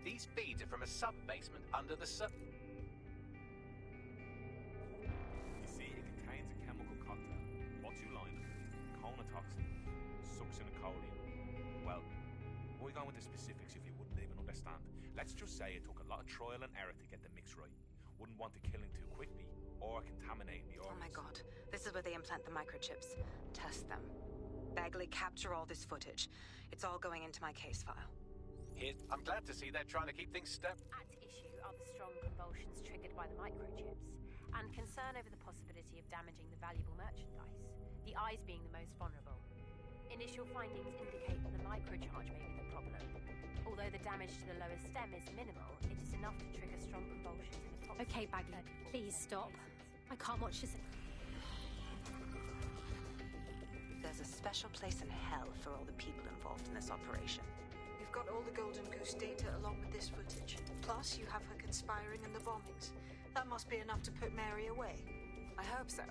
Speaker 6: These feeds are from a sub-basement under the
Speaker 9: You see, it contains a chemical cocktail, botulinum, conotoxin, succinylcholine. Well, why go into specifics if you wouldn't even understand? Let's just say it took a lot of trial and error to get the mix right. Wouldn't want to kill him too quickly, or contaminate the organs.
Speaker 17: Oh my god, this is where they implant the microchips. Test them. Bagley, capture all this footage. It's all going into my case file.
Speaker 6: Here, I'm glad to see they're trying to keep things step.
Speaker 16: At issue are the strong convulsions triggered by the microchips, and concern over the possibility of damaging the valuable merchandise, the eyes being the most vulnerable. Initial findings indicate that the microcharge may be the problem. Although the damage to the lower stem is minimal, it is enough to trigger strong convulsions in approximately...
Speaker 20: Okay, Bagley, please stop. I can't watch this...
Speaker 17: There's a special place in hell for all the people involved in this operation.
Speaker 2: You've got all the Golden Goose data along with this footage. Plus, you have her conspiring in the bombings. That must be enough to put Mary away.
Speaker 17: I hope so.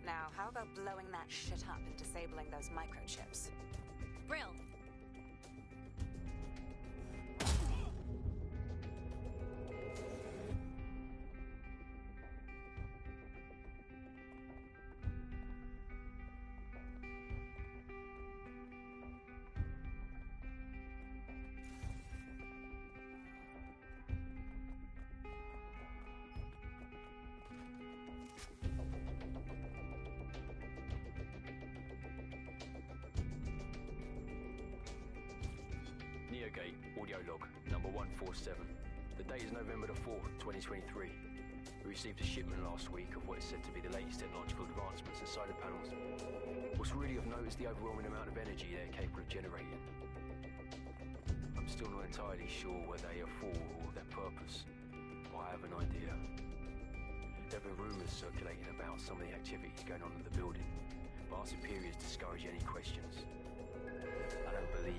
Speaker 17: Now, how about blowing that shit up and disabling those microchips?
Speaker 20: Brill.
Speaker 23: Neogate, audio log, number 147. The date is November the 4th, 2023. We received a shipment last week of what is said to be the latest technological advancements in solar panels. What's really of note is the overwhelming amount of energy they're capable of generating. I'm still not entirely sure where they are for or their purpose, but I have an idea. There have been rumours circulating about some of the activities going on in the building, but our superiors discourage any questions. I don't believe.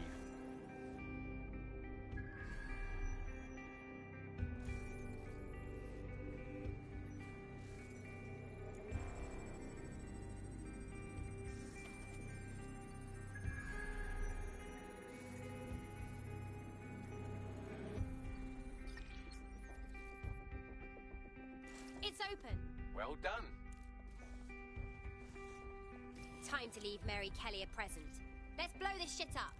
Speaker 20: It's open.
Speaker 6: Well done.
Speaker 20: Time to leave Mary Kelly a present. Let's blow this shit up.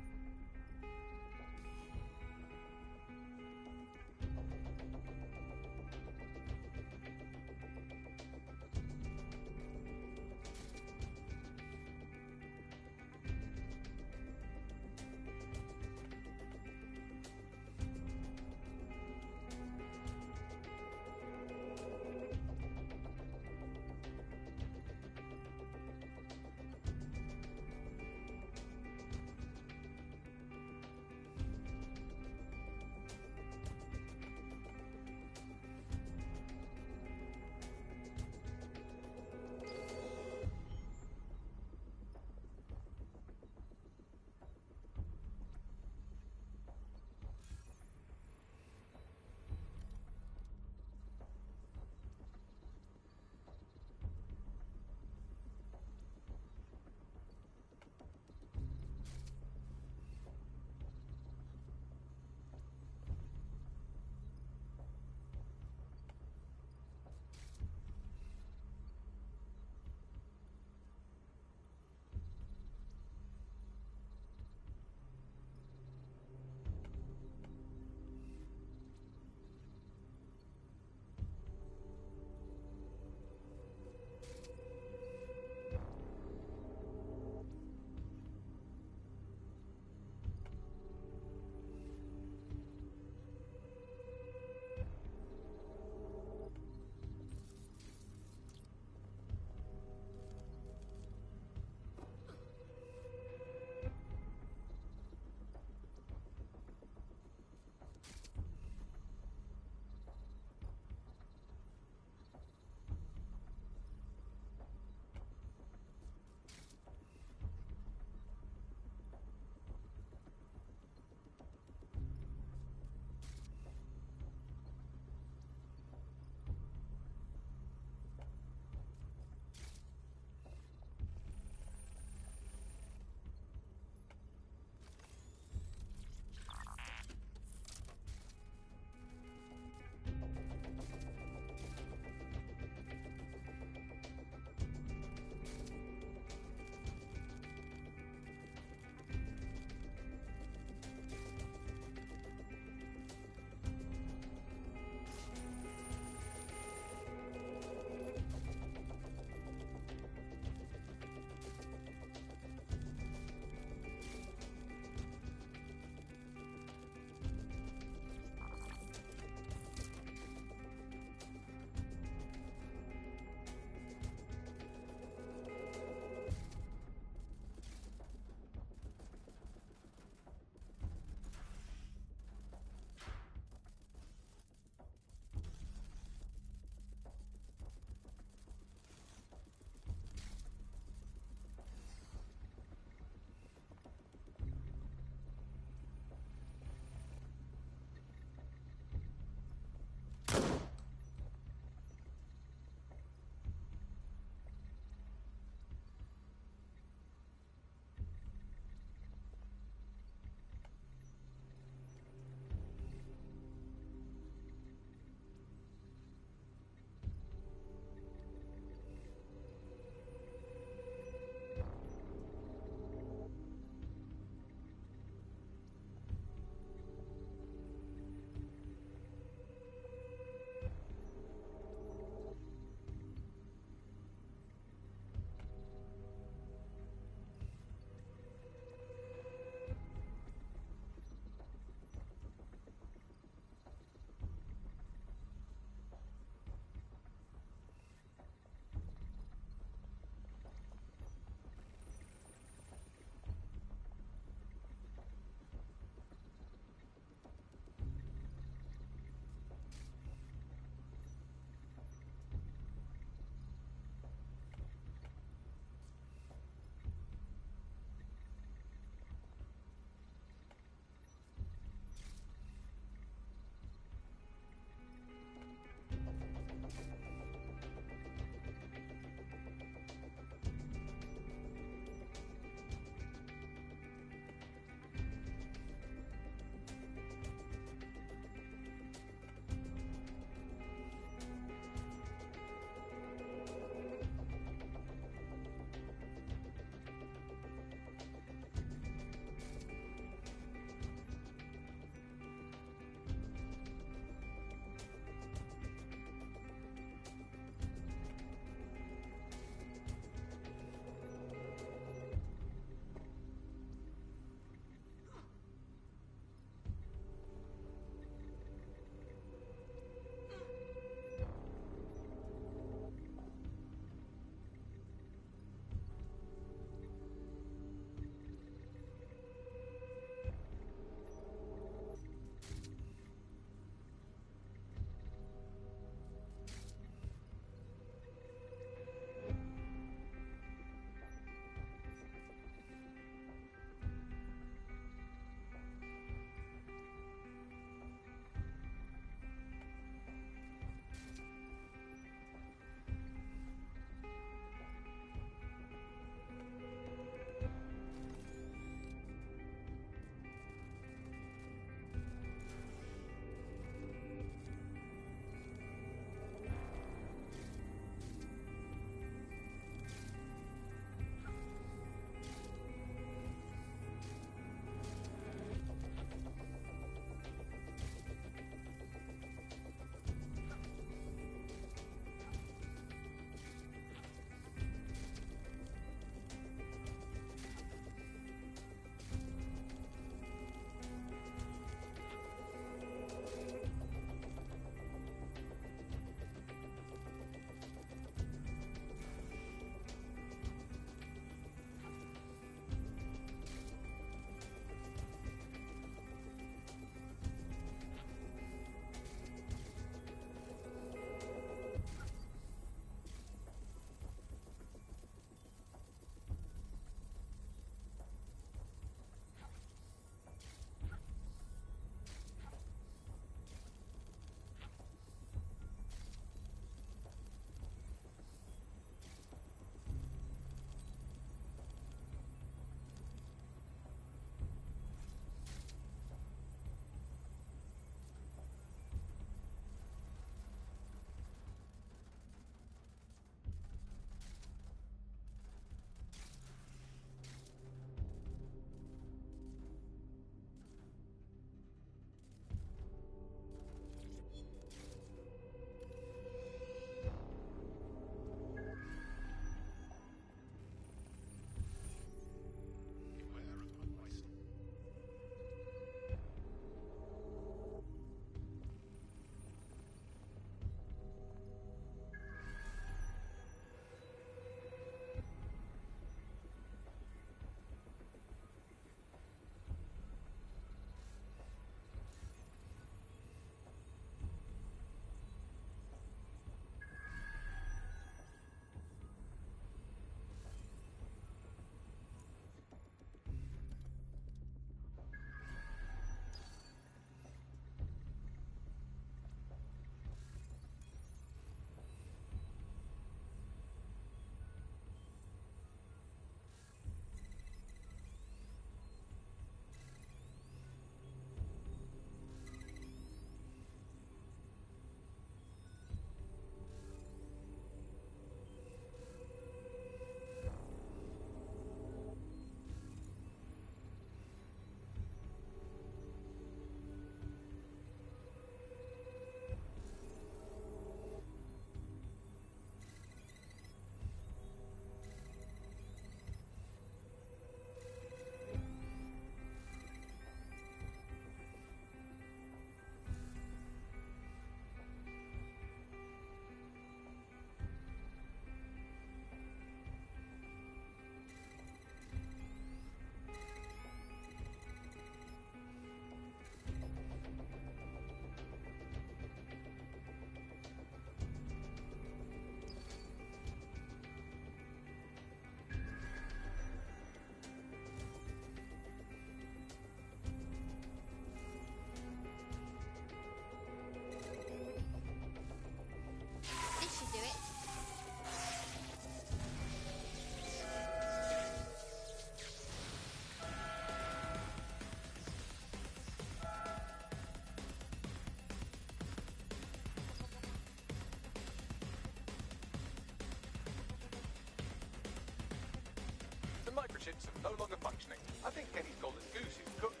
Speaker 6: ships are no longer functioning. I think Kenny's golden goose is cooked.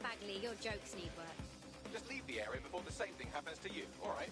Speaker 20: Bagley, your jokes need work.
Speaker 6: Just leave the area before the same thing happens to you, all right?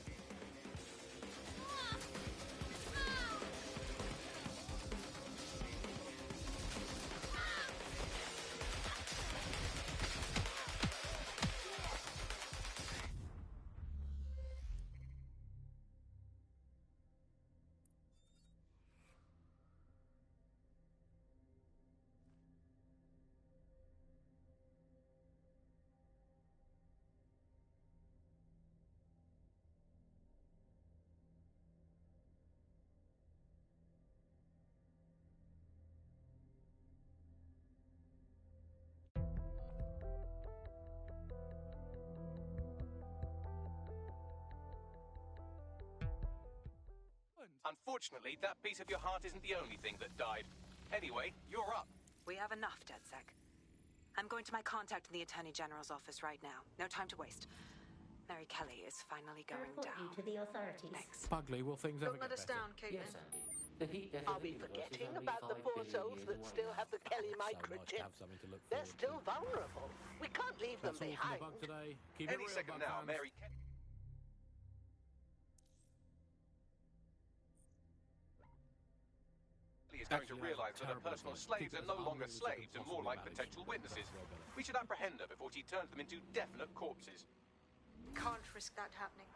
Speaker 6: Unfortunately, that piece of your heart isn't the only thing that died. Anyway, you're up.
Speaker 17: We have enough, DedSec. I'm going to my contact in the Attorney General's office right now. No time to waste. Mary Kelly is finally going down.
Speaker 7: You to the authorities.
Speaker 17: Thanks.
Speaker 18: Bagley, will things ever
Speaker 2: Don't let
Speaker 18: get
Speaker 2: us
Speaker 18: better?
Speaker 2: down, Caitlin.
Speaker 4: Yes, Andy. The heat death
Speaker 15: Are
Speaker 4: of
Speaker 15: we
Speaker 4: the universe is
Speaker 15: forgetting
Speaker 4: only
Speaker 15: about the
Speaker 4: 5
Speaker 15: poor
Speaker 4: billion
Speaker 15: souls
Speaker 4: years
Speaker 15: that
Speaker 4: away.
Speaker 15: still have the Kelly
Speaker 18: So nice to
Speaker 15: microchip?
Speaker 18: have something to look
Speaker 15: They're
Speaker 18: forward
Speaker 15: still
Speaker 18: to.
Speaker 15: vulnerable. We can't leave them
Speaker 18: That's all from
Speaker 15: behind.
Speaker 18: the bug today. Keep
Speaker 6: Any
Speaker 18: it real,
Speaker 6: second
Speaker 18: bug
Speaker 6: now,
Speaker 18: fans.
Speaker 6: Mary Kelly is going to realise that her personal slaves are no longer slaves and more like potential witnesses. We should apprehend her before she turns them into definite corpses.
Speaker 2: Can't risk that happening.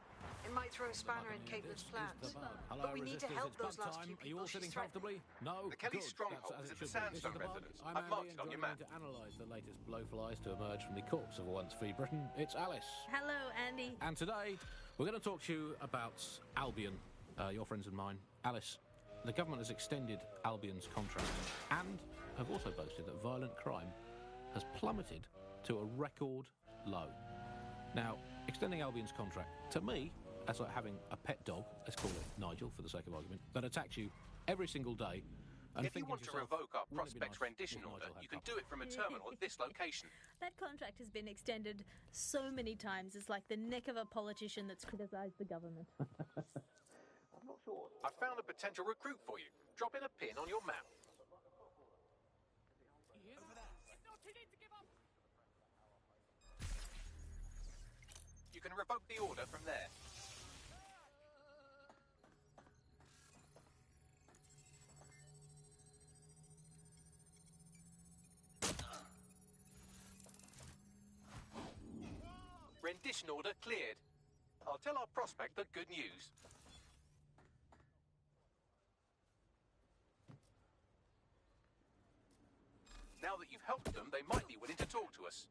Speaker 2: It might throw a spanner in Caitlin's plans. But we need to help those last few
Speaker 18: Are you
Speaker 2: people
Speaker 18: all
Speaker 2: she's
Speaker 18: sitting
Speaker 2: threatening.
Speaker 18: comfortably? No.
Speaker 6: The Kelly
Speaker 18: Good.
Speaker 6: stronghold
Speaker 18: That's
Speaker 6: is
Speaker 18: as
Speaker 6: at
Speaker 18: it
Speaker 6: the
Speaker 18: should be. This is
Speaker 6: Sandstone
Speaker 18: the Bug.
Speaker 6: residence.
Speaker 18: I'm
Speaker 6: I've
Speaker 18: Andy,
Speaker 6: marked it
Speaker 18: and
Speaker 6: on your
Speaker 18: joining
Speaker 6: map.
Speaker 18: me to analyse the latest blowflies to emerge from the corpse of a once-free Britain. It's Alice.
Speaker 25: Hello, Andy.
Speaker 18: And today, we're going to talk to you about Albion, your friends and mine. Alice, the government has extended Albion's contract and have also boasted that violent crime has plummeted to a record low. Now, extending Albion's contract, to me, that's like having a pet dog, let's call it Nigel for the sake of argument, that attacks you every single day. And
Speaker 6: If you
Speaker 18: thinking
Speaker 6: want to
Speaker 18: yourself,
Speaker 6: revoke our
Speaker 18: wouldn't it be
Speaker 6: prospects
Speaker 18: nice
Speaker 6: rendition
Speaker 18: if
Speaker 6: order,
Speaker 18: Nigel had
Speaker 6: you can
Speaker 18: cover?
Speaker 6: do it from a terminal at this location.
Speaker 25: That contract has been extended so many times. It's like the neck of a politician that's criticised the government.
Speaker 6: I'm not sure. I found a potential recruit for you. Drop in a pin on your map. You can revoke the order from there. Rendition order cleared. I'll tell our prospect the good news. Now that you've helped them, they might be willing to talk to us.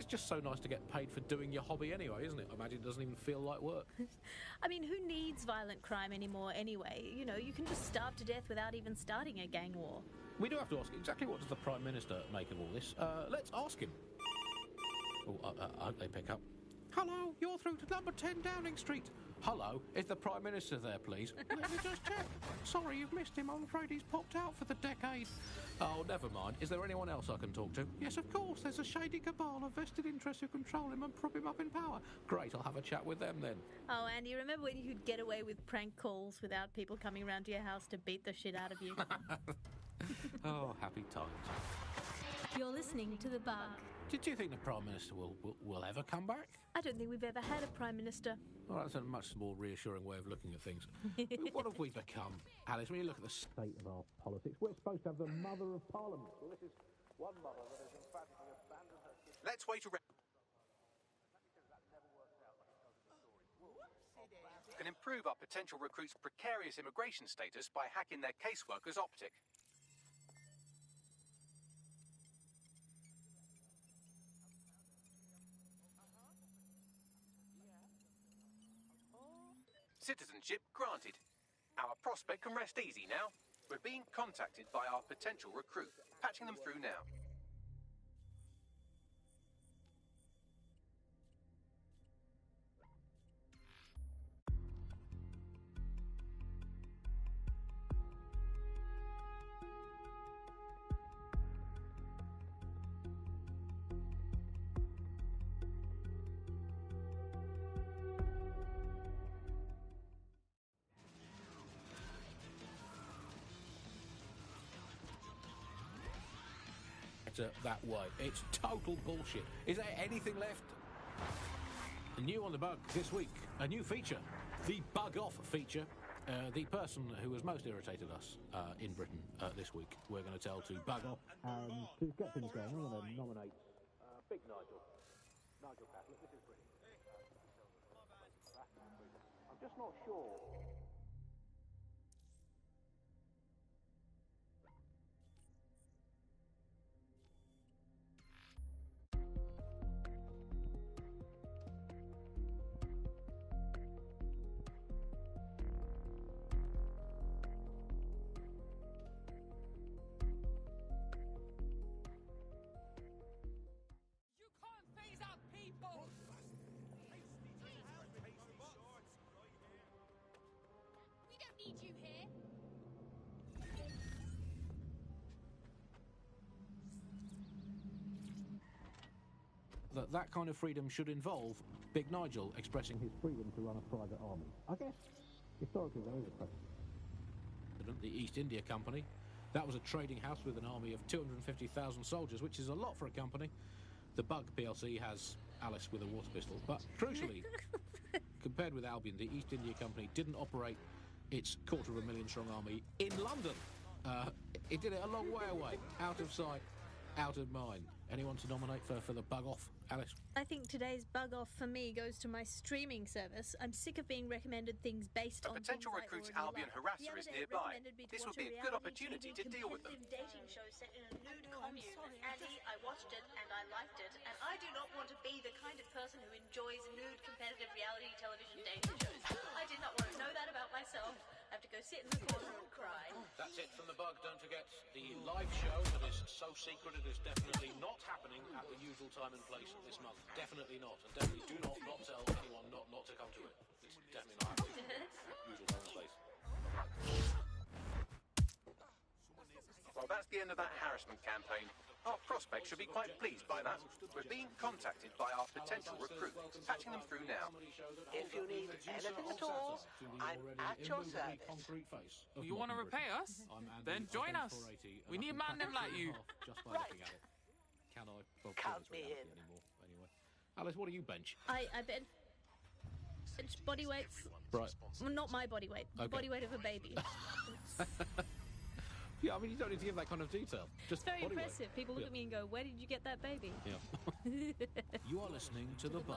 Speaker 18: just so nice to get paid for doing your hobby anyway, isn't it? I imagine it doesn't even feel like work.
Speaker 25: I mean, who needs violent crime anymore anyway? You know, you can just starve to death without even starting a gang war.
Speaker 18: We do have to ask, exactly what does the Prime Minister make of all this? Let's ask him. Oh, I hope they pick up. Hello, you're through to number 10 Downing Street. Hello, is the Prime Minister there, please? Let me just check. Sorry, you've missed him. I'm afraid he's popped out for the decade. Oh, never mind. Is there anyone else I can talk to? Yes, of course. There's a shady cabal of vested interests who control him and prop him up in power. Great, I'll have a chat with them then.
Speaker 25: Oh, Andy, remember when you could get away with prank calls without people coming round to your house to beat the shit out of you?
Speaker 18: Oh, happy times.
Speaker 25: You're listening to The Bug.
Speaker 18: Did you think the Prime Minister will ever come back?
Speaker 25: I don't think we've ever had a Prime Minister.
Speaker 18: Well, that's a much more reassuring way of looking at things. What have we become? Alice, when you look at the state of our politics, we're supposed to have the Mother of Parliament. Well, this is one mother that has emphatically abandoned her kids.
Speaker 6: Let's wait around. Can improve our potential recruits' precarious immigration status by hacking their caseworkers' optic. Citizenship granted. Our prospect can rest easy now. We're being contacted by our potential recruit. Patching them through now.
Speaker 18: That way. It's total bullshit. Is there anything left? New on The Bug this week, a new feature, the Bug Off feature. The person who has most irritated us in Britain this week, we're going to tell to bug off. To get things going, I'm going to nominate Big Nigel. Nigel Catlett, this is Britain. I'm just not sure. That kind of freedom should involve Big Nigel expressing his freedom to run a private army. I guess, historically, there is a precedent. The East India Company. That was a trading house with an army of 250,000 soldiers, which is a lot for a company. The Bug PLC has Alice with a water pistol. But crucially, compared with Albion, the East India Company didn't operate its 250,000 strong army in London. It did it a long way away, out of sight, out of mind. Anyone to nominate for the Bug Off, Alice?
Speaker 25: I think today's Bug Off for me goes to my streaming service. I'm sick of being recommended things based on
Speaker 6: potential recruit's Albion harasser is nearby. This would be a good opportunity to deal with them.
Speaker 2: Dating show set in a nude commune. Andy, I watched it and I liked it, and I do not want to be the kind of person who enjoys nude competitive reality television dating shows. I did not want to know that about myself. I have to go sit in the corner and cry.
Speaker 18: That's it from The Bug. Don't forget the live show that is so secret it is definitely not happening at the usual time and place this month. Definitely not. And definitely do not tell anyone not to come to it. It's definitely not happening. Usual time and place.
Speaker 6: Well, that's the end of that harassment campaign. Our prospects should be quite pleased by that. We're being contacted by our potential recruit. Patching them through now.
Speaker 15: If you need anything at all, I'm at your service.
Speaker 21: You want to repay us? Then join us. We need man them like you.
Speaker 18: Just by looking at it. Can I? Well,
Speaker 15: Count me in.
Speaker 18: Anyway. Alice, what do you bench?
Speaker 25: I bench body weights.
Speaker 18: Right.
Speaker 25: Well, not my body weight. The
Speaker 18: Okay.
Speaker 25: body weight of a baby.
Speaker 18: Yeah, I mean, you don't need to give that kind of detail. Just
Speaker 25: Very
Speaker 18: body weight.
Speaker 25: impressive. People look at me and go, where did you get that baby?
Speaker 18: Yeah. You are listening to The Bug.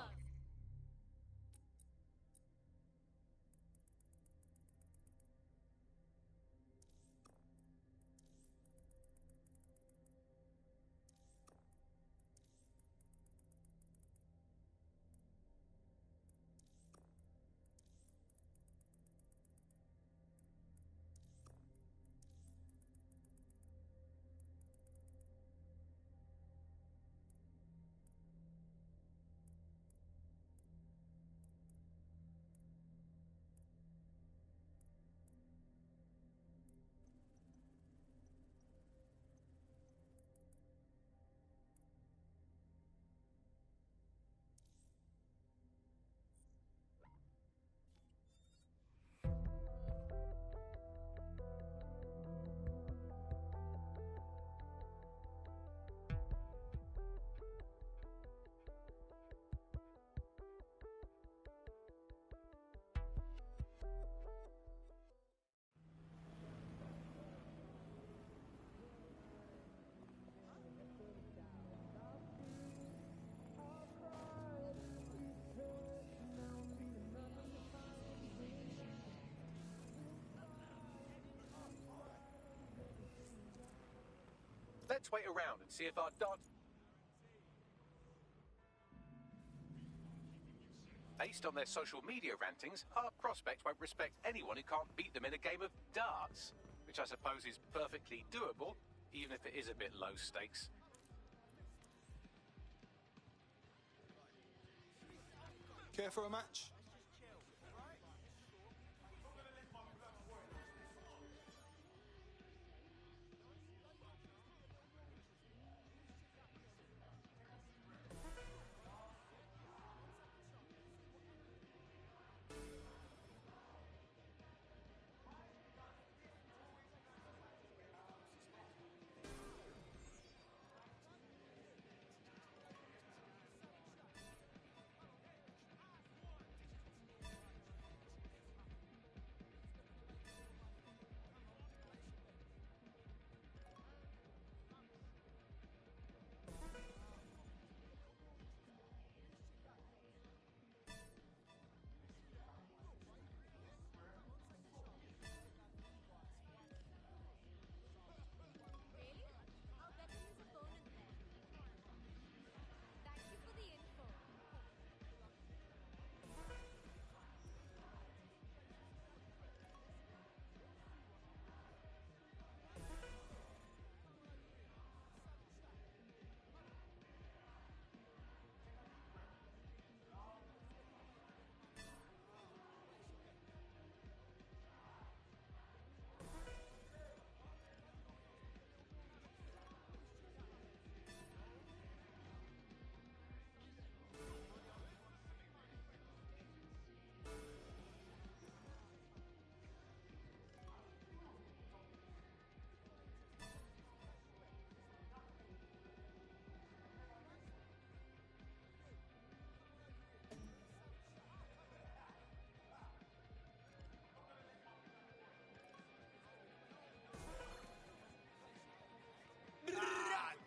Speaker 6: let's wait around and see if our dot... Based on their social media rantings, our prospects won't respect anyone who can't beat them in a game of darts, which I suppose is perfectly doable, even if it is a bit low stakes.
Speaker 4: Care for a match?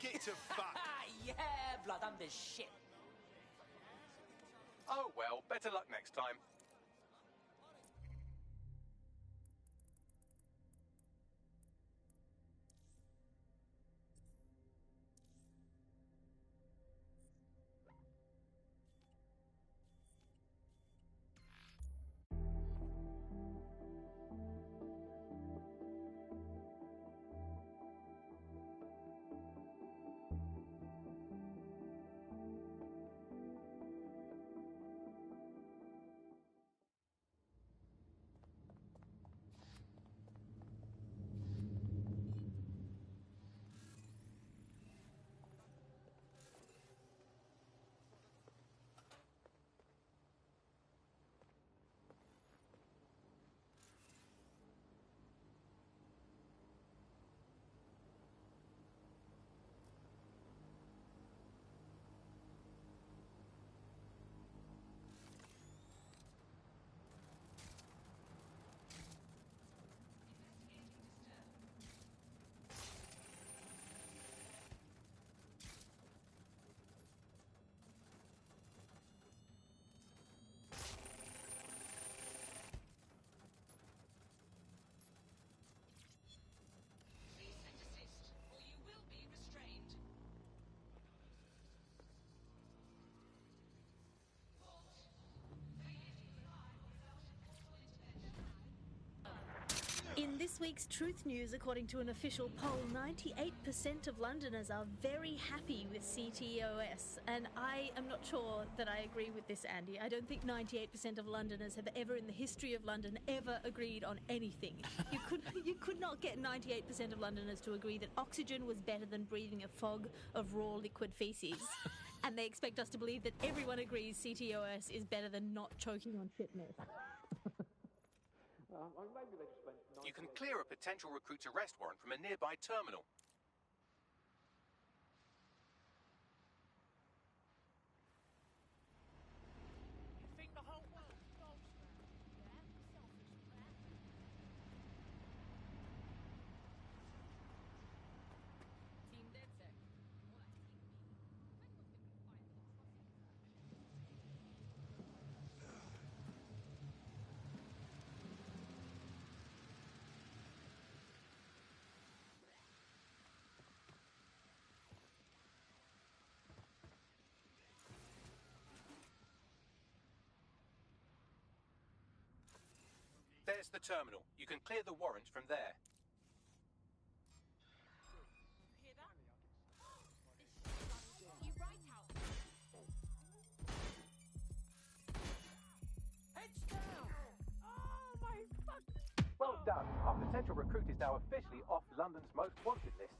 Speaker 4: Get to fuck!
Speaker 3: Yeah, blood, I'm the shit.
Speaker 6: Oh well, better luck next time.
Speaker 25: In this week's Truth News, according to an official poll, 98% of Londoners are very happy with CTOS. And I am not sure that I agree with this, Andy. I don't think 98% of Londoners have ever in the history of London ever agreed on anything. You could not get 98% of Londoners to agree that oxygen was better than breathing a fog of raw liquid feces. And they expect us to believe that everyone agrees CTOS is better than not choking on shitness.
Speaker 6: You can clear a potential recruit's arrest warrant from a nearby terminal.
Speaker 21: You think the whole world goes Team DedSec.
Speaker 6: There's the terminal. You can clear the warrant from there. Well done. Our potential recruit is now officially off London's most wanted list.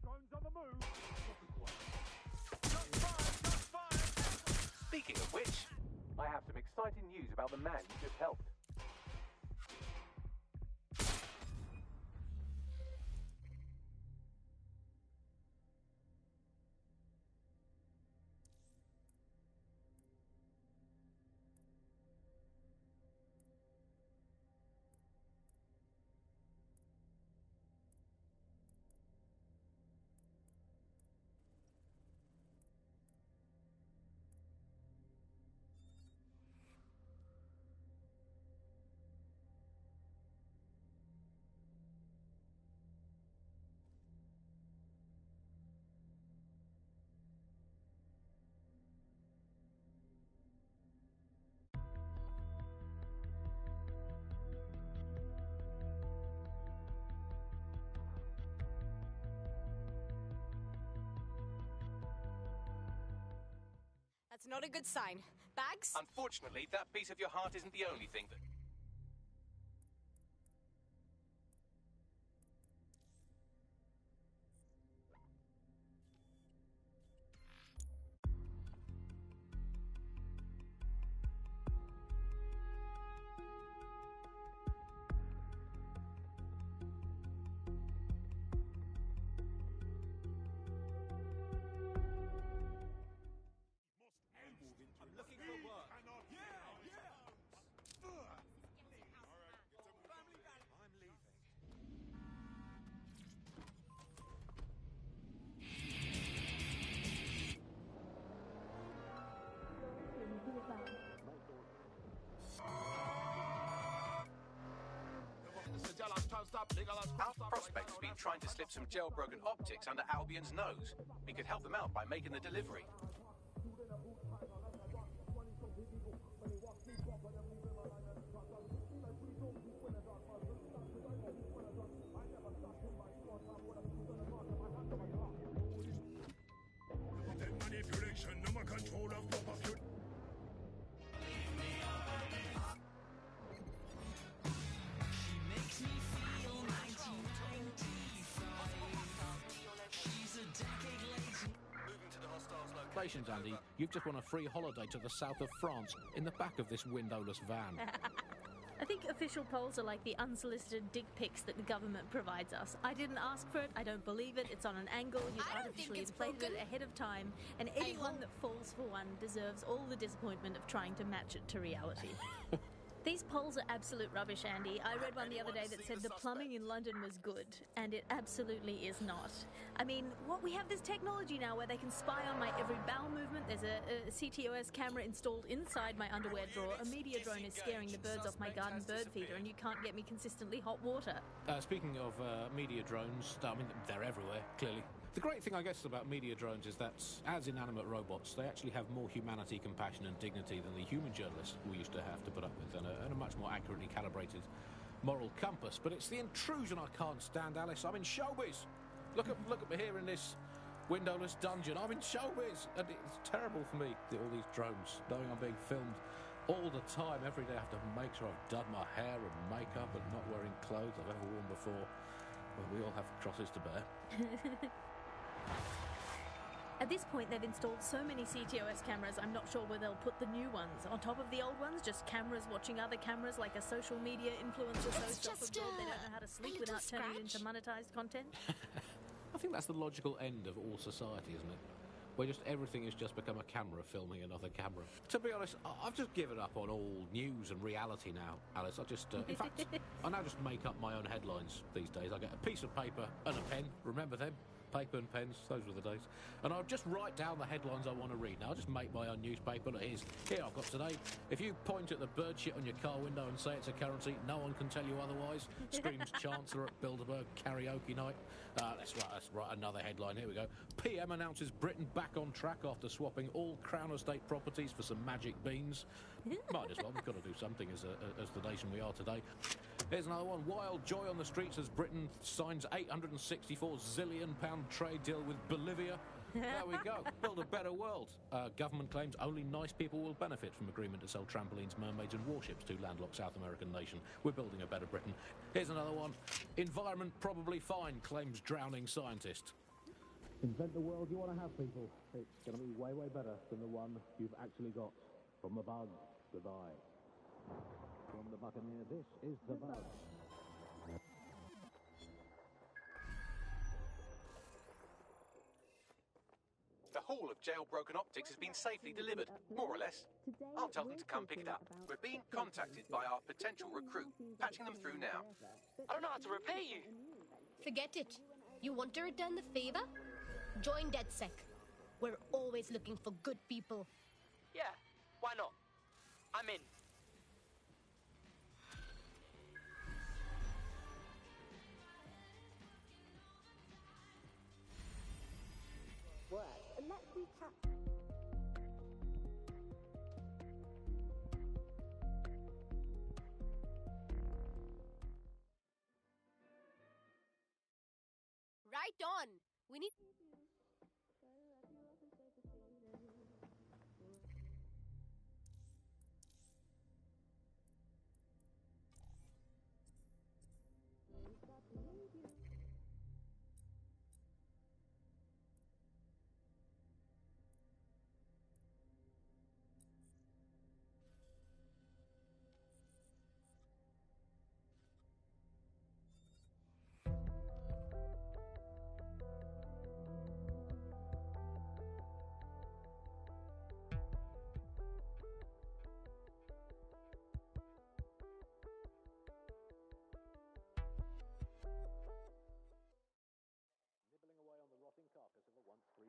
Speaker 11: Drones on the move.
Speaker 6: Speaking of which, I have some exciting news about the man you just helped.
Speaker 13: That's not a good sign. Bags?
Speaker 6: Unfortunately, that piece of your heart isn't the only thing that... Our prospect's been trying to slip some jailbroken optics under Albion's nose. We could help them out by making the delivery.
Speaker 12: Manipulation, number control of proper fuel.
Speaker 18: Congratulations, Andy. You've just won a free holiday to the south of France in the back of this windowless van.
Speaker 25: I think official polls are like the unsolicited dick pics that the government provides us. I didn't ask for it, I don't believe it, it's on an angle, you've artificially inflated it ahead of time, and anyone that falls for one deserves all the disappointment of trying to match it to reality. These polls are absolute rubbish, Andy. I read one the other day that said the plumbing in London was good, and it absolutely is not. I mean, we have this technology now where they can spy on my every bowel movement. There's a CTOS camera installed inside my underwear drawer. A media drone is scaring the birds off my garden bird feeder, and you can't get me consistently hot water.
Speaker 18: Speaking of media drones, I mean, they're everywhere, clearly. The great thing, I guess, about media drones is that, as inanimate robots, they actually have more humanity, compassion and dignity than the human journalists we used to have to put up with, and a much more accurately calibrated moral compass. But it's the intrusion I can't stand, Alice. I'm in showbiz. Look at me here in this windowless dungeon. I'm in showbiz, and it's terrible for me, all these drones, knowing I'm being filmed all the time. Every day I have to make sure I've done my hair and makeup and not wearing clothes I've ever worn before. Well, we all have crosses to bear.
Speaker 25: At this point, they've installed so many CTOS cameras, I'm not sure where they'll put the new ones. On top of the old ones, just cameras watching other cameras like a social media influencer so self-absorbed they don't know how to sleep without turning it into monetized content.
Speaker 18: I think that's the logical end of all society, isn't it? Where just everything has just become a camera filming another camera. To be honest, I've just given up on all news and reality now, Alice. I just, in fact, I now just make up my own headlines these days. I get a piece of paper and a pen, remember them, paper and pens, those were the days. And I'll just write down the headlines I want to read. Now, I'll just make my own newspaper. Look, here I've got today. If you point at the bird shit on your car window and say it's a currency, no one can tell you otherwise. Screams Chancellor at Bilderberg karaoke night. Let's write another headline. Here we go. PM announces Britain back on track after swapping all Crown Estate properties for some magic beans. Might as well. We've got to do something as the nation we are today. Here's another one. Wild joy on the streets as Britain signs £864 zillion trade deal with Bolivia. There we go. Build a better world. Government claims only nice people will benefit from agreement to sell trampolines, mermaids and warships to landlocked South American nation. We're building a better Britain. Here's another one. Environment probably fine, claims drowning scientist. Invent the world you want to have, people. It's going to be way, way better than the one you've actually got. From the bug, goodbye. From the Buccaneer, this is the bug.
Speaker 6: The Hall of Jailbroken Optics has been safely delivered, more or less. I'll tell them to come pick it up. We're being contacted by our potential recruit, patching them through now.
Speaker 15: I don't know how to repay you.
Speaker 20: Forget it. You want to return the favor? Join DedSec. We're always looking for good people.
Speaker 15: Yeah, why not? I'm in.
Speaker 8: Let's recap.
Speaker 20: Right on. We need...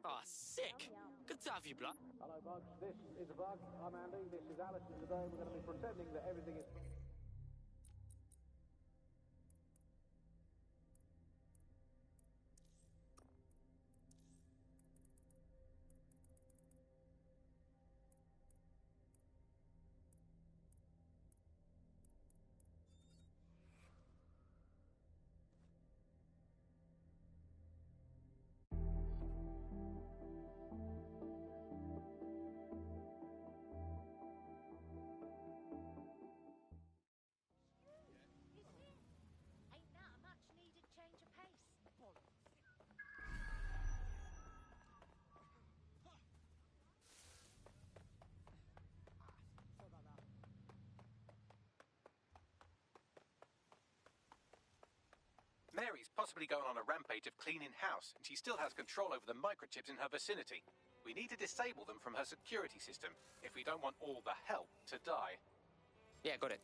Speaker 15: Ah, sick. Good to have you, blood.
Speaker 18: Hello, Bugs. This is a Bug. I'm Andy. This is Alice. And today we're going to be pretending that everything is...
Speaker 6: Mary's possibly going on a rampage of cleaning house, and she still has control over the microchips in her vicinity. We need to disable them from her security system if we don't want all the help to die.
Speaker 15: Yeah, got it.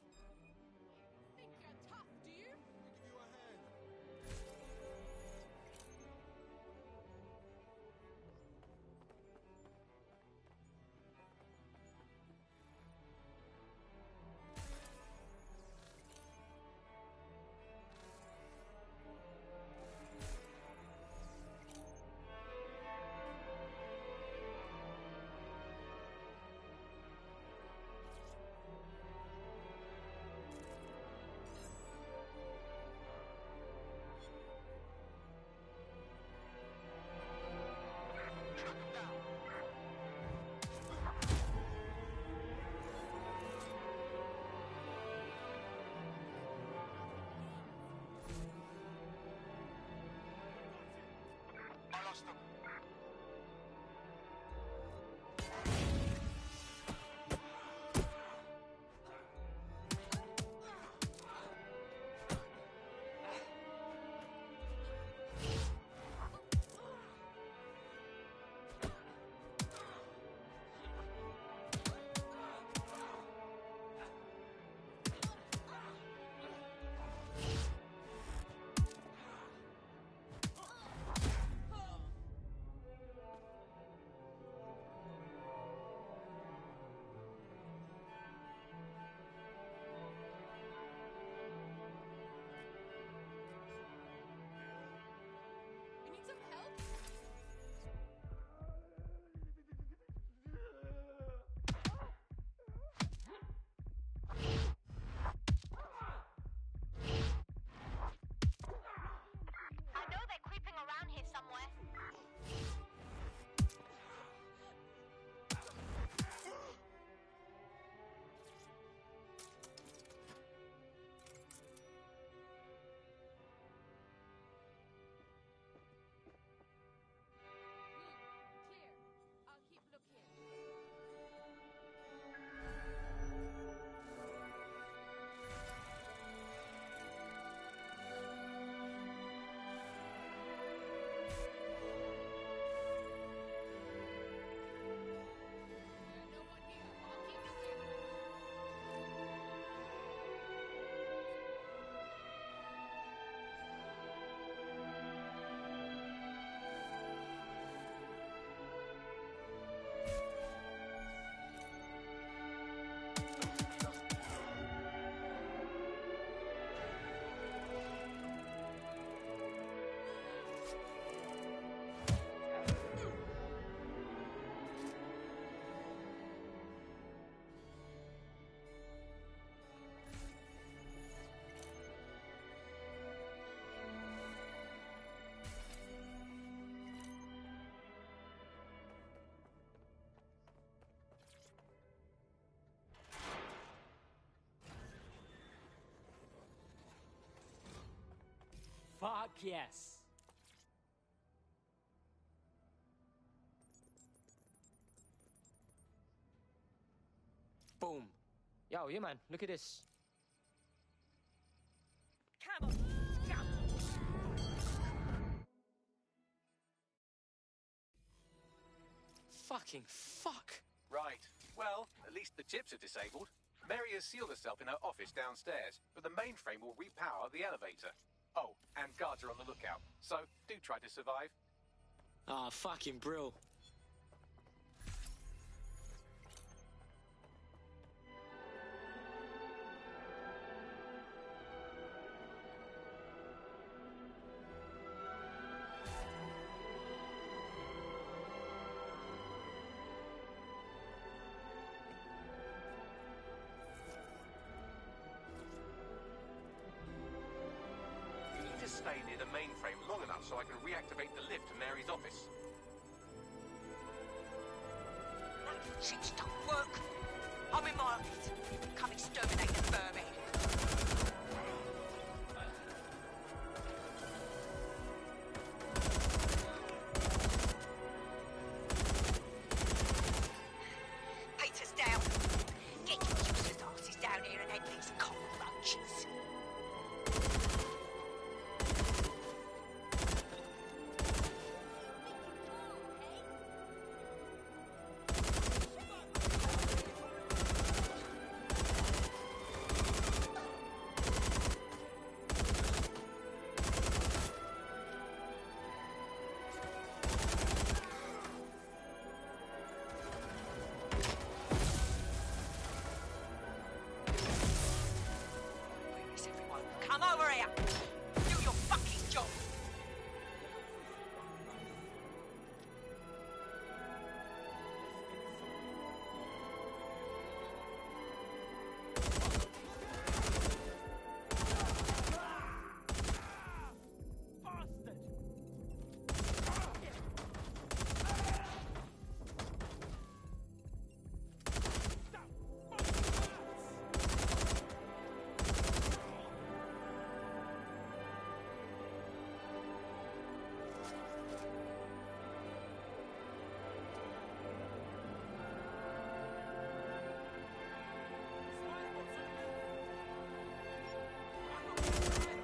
Speaker 5: yes.
Speaker 14: Boom. Yo, yeah, man, look at this.
Speaker 5: Come on, jump!
Speaker 14: Fucking fuck.
Speaker 6: Right. Well, at least the chips are disabled. Mary has sealed herself in her office downstairs, but the mainframe will repower the elevator. Oh, and guards are on the lookout, so do try to survive.
Speaker 14: Ah, fucking brill.
Speaker 6: You need to stay near the mainframe long enough so I can reactivate the lift to Mary's office.
Speaker 15: Chips don't work. I'm in my office. Come exterminate the vermin. Peter's down. Get your useless asses down here and end these cockroaches. Where is everyone? Come over here. Do your fucking job.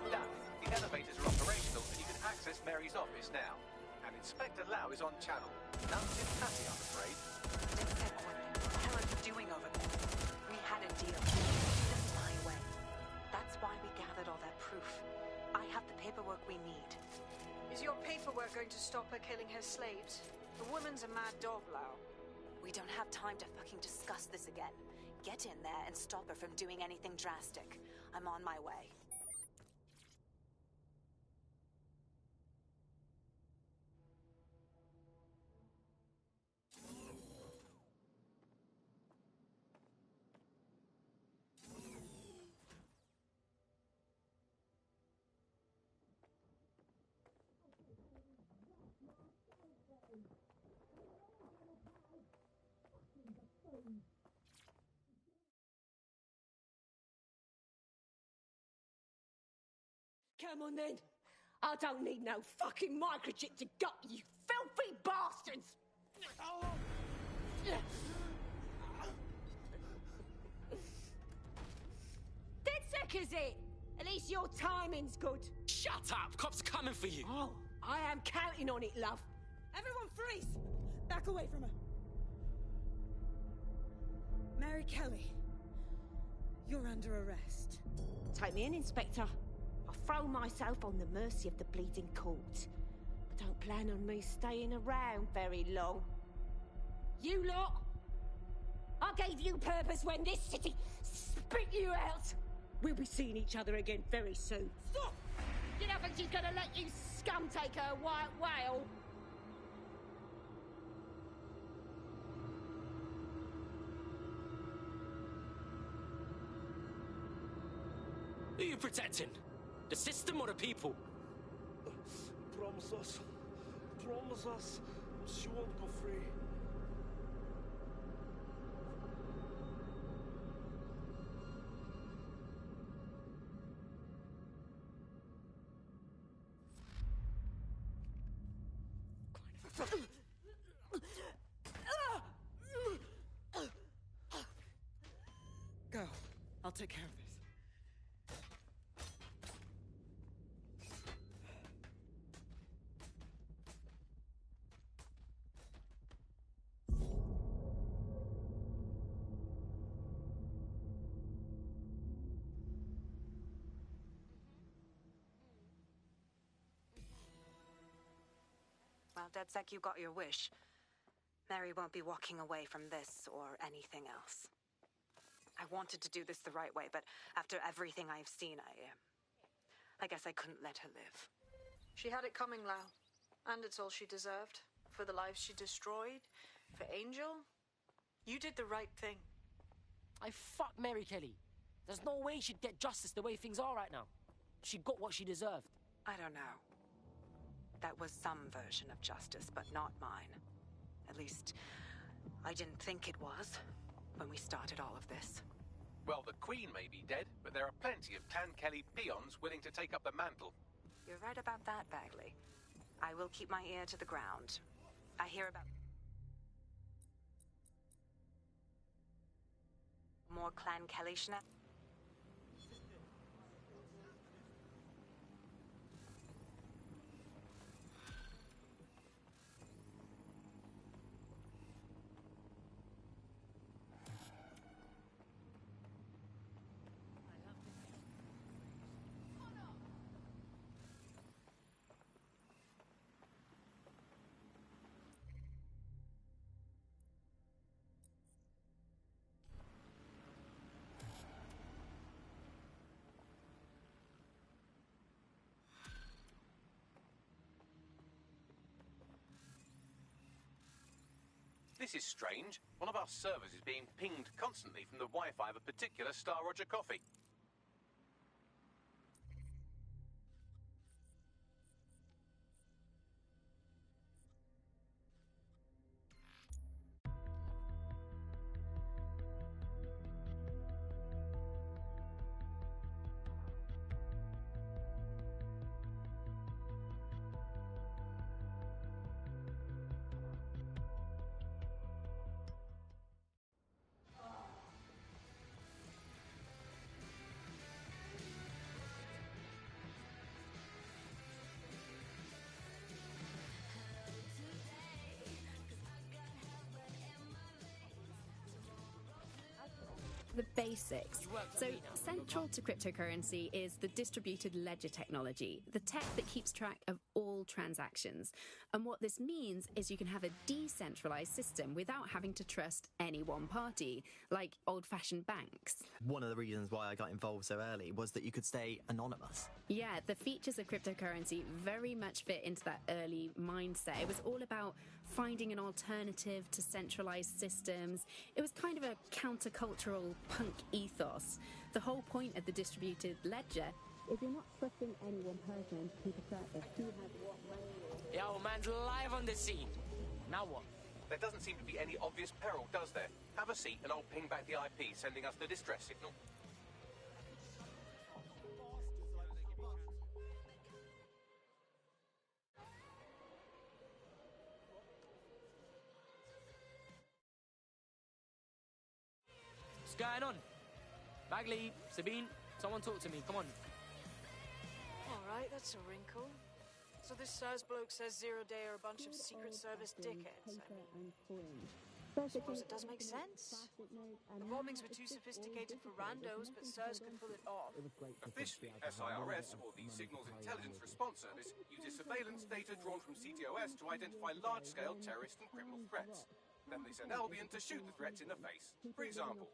Speaker 6: Done. The elevators are operational and you can access Mary's office now. And Inspector Lau is on channel. Nothing happy, I'm afraid.
Speaker 17: What are you doing over there? We had a deal. We did it my way. That's why we gathered all that proof. I have the paperwork we need.
Speaker 19: Is your paperwork going to stop her killing her slaves? The woman's a mad dog, Lau.
Speaker 17: We don't have time to fucking discuss this again. Get in there and stop her from doing anything drastic. I'm on my way.
Speaker 15: Come on then. I don't need no fucking microchip to gut you filthy bastards. Dead sick, is it? At least your timing's good.
Speaker 14: Shut up! Cops are coming for you!
Speaker 15: Oh, I am counting on it, love.
Speaker 25: Everyone freeze! Back away from her. Mary Kelly, you're under arrest.
Speaker 15: Take me in, Inspector. I'll throw myself on the mercy of the bleeding court. But don't plan on me staying around very long. You lot! I gave you purpose when this city spit you out! We'll be seeing each other again very soon. Stop! You don't think she's gonna let you scum take her white whale?
Speaker 14: Who are you protecting? The system or the people?
Speaker 22: Promise us. Promise us. She won't go free.
Speaker 1: Go. I'll take care of this.
Speaker 17: Well, DedSec, you got your wish. Mary won't be walking away from this or anything else. I wanted to do this the right way, but after everything I've seen, I guess I couldn't let her live.
Speaker 19: She had it coming, Lau. And it's all she deserved. For the lives she destroyed, for Angel, you did the right thing.
Speaker 9: I fuck Mary Kelly. There's no way she'd get justice the way things are right now. She got what she deserved.
Speaker 17: I don't know. That was some version of justice, but not mine. At least, I didn't think it was when we started all of this.
Speaker 6: Well, the Queen may be dead, but there are plenty of Tan Kelly peons willing to take up the mantle.
Speaker 17: You're right about that, Bagley. I will keep my ear to the ground. I hear about more Clan Kelly shenanigans.
Speaker 6: This is strange. One of our servers is being pinged constantly from the Wi-Fi of a particular Star Roger coffee.
Speaker 10: The basics. So, central to cryptocurrency is the distributed ledger technology, the tech that keeps track of all transactions. And what this means is you can have a decentralized system without having to trust any one party, like old-fashioned banks.
Speaker 16: One of the reasons why I got involved so early was that you could stay anonymous.
Speaker 10: Yeah, the features of cryptocurrency very much fit into that early mindset. It was all about finding an alternative to centralized systems. It was kind of a countercultural punk ethos. The whole point of the distributed ledger is you're not trusting any one person to keep a track of who has what money.
Speaker 9: Yo, man's live on the scene. Now what?
Speaker 6: There doesn't seem to be any obvious peril, does there? Have a seat and I'll ping back the IP, sending us the distress signal.
Speaker 9: What's going on? Bagley, Sabine, someone talk to me, come on.
Speaker 19: Alright, that's a wrinkle. So this SARS bloke says Zero Day are a bunch of Secret Service dickheads. I suppose it does make sense. The bombings were too sophisticated for randos, but SARS could pull it off.
Speaker 6: Officially, SIRS, or the Signals Intelligence Response Service, uses surveillance data drawn from CTOS to identify large-scale terrorist and criminal threats. Then they send Albion to shoot the threats in the face. For example,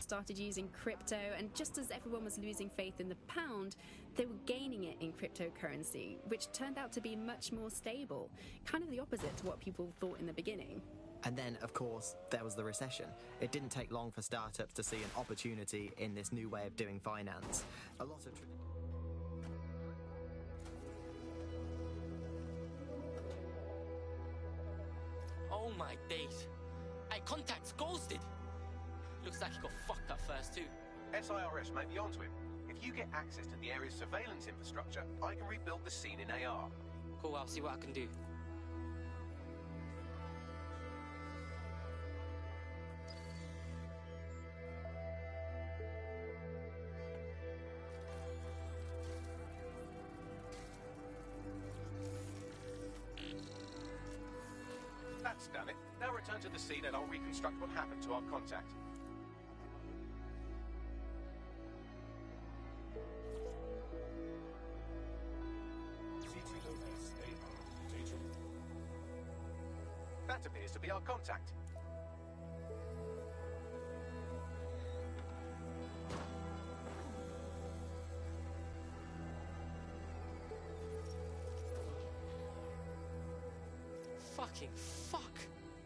Speaker 10: started using crypto, and just as everyone was losing faith in the pound, they were gaining it in cryptocurrency, which turned out to be much more stable, kind of the opposite to what people thought in the beginning.
Speaker 16: And then, of course, there was the recession. It didn't take long for startups to see an opportunity in this new way of doing finance. A lot of...
Speaker 14: Oh my days. Hey, contact's ghosted. Looks like he got fucked up first too.
Speaker 6: SIRS may be onto him. If you get access to the area's surveillance infrastructure, I can rebuild the scene in AR.
Speaker 14: Cool, I'll see what I can do.
Speaker 6: That's done it. Now return to the scene and I'll reconstruct what happened to our contact. That appears to be our contact.
Speaker 14: Fucking fuck.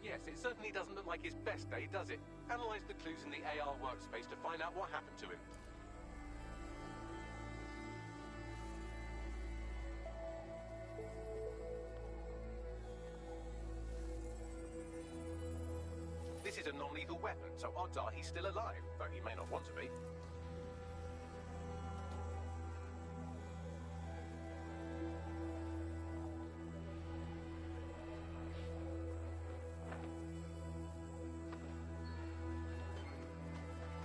Speaker 6: Yes, it certainly doesn't look like his best day, does it? Analyze the clues in the AR workspace to find out what happened to him. This is a non-lethal weapon, so odds are he's still alive, though he may not want to be.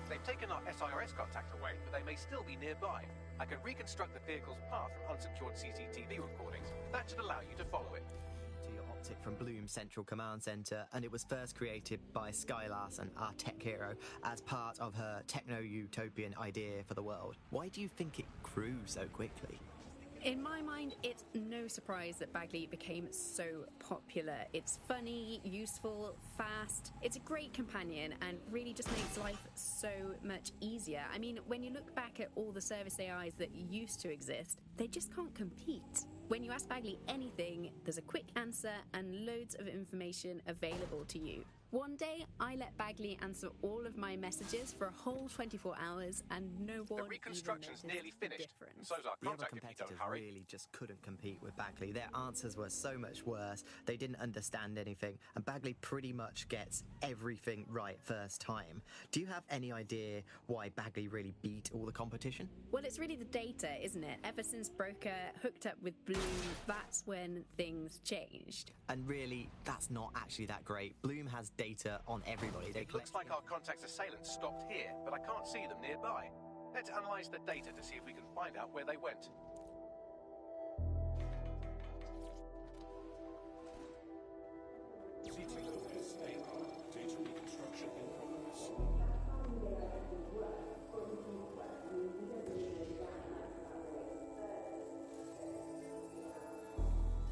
Speaker 6: They've taken our SIRS contact away, but they may still be nearby. I can reconstruct the vehicle's path from unsecured CCTV recordings. That should allow you to follow it.
Speaker 16: To your optic from Bloom's Central Command Centre, and it was first created by Sky Larson, our tech hero, as part of her techno-utopian idea for the world. Why do you think it grew so quickly?
Speaker 10: In my mind, it's no surprise that Bagley became so popular. It's funny, useful, fast. It's a great companion and really just makes life so much easier. I mean, when you look back at all the service AIs that used to exist, they just can't compete. When you ask Bagley anything, there's a quick answer and loads of information available to you. One day, I let Bagley answer all of my messages for a whole 24 hours, and no one.
Speaker 6: The reconstruction's nearly finished. So's our
Speaker 16: The other
Speaker 6: contact if you
Speaker 16: competitors
Speaker 6: don't hurry.
Speaker 16: really just couldn't compete with Bagley. Their answers were so much worse. They didn't understand anything, and Bagley pretty much gets everything right first time. Do you have any idea why Bagley really beat all the competition?
Speaker 10: Well, it's really the data, isn't it? Ever since Broker hooked up with Bloom, that's when things changed.
Speaker 16: And really, that's not actually that great. Bloom has data on everybody.
Speaker 6: It looks like our contact's assailants stopped here, but I can't see them nearby. Let's analyze the data to see if we can find out where they went.
Speaker 22: Data reconstruction in progress.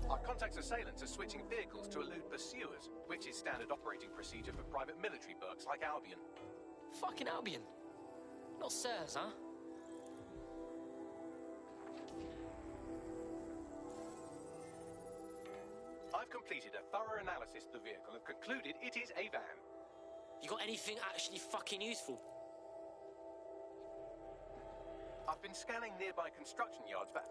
Speaker 6: Our contact's assailants are switching vehicles to elude pursuers, which is standard operating procedure for private military burgs like Albion.
Speaker 14: Fucking Albion. Not Sirs, huh?
Speaker 6: I've completed a thorough analysis of the vehicle and concluded it is a van.
Speaker 14: You got anything actually fucking useful?
Speaker 6: I've been scanning nearby construction yards for...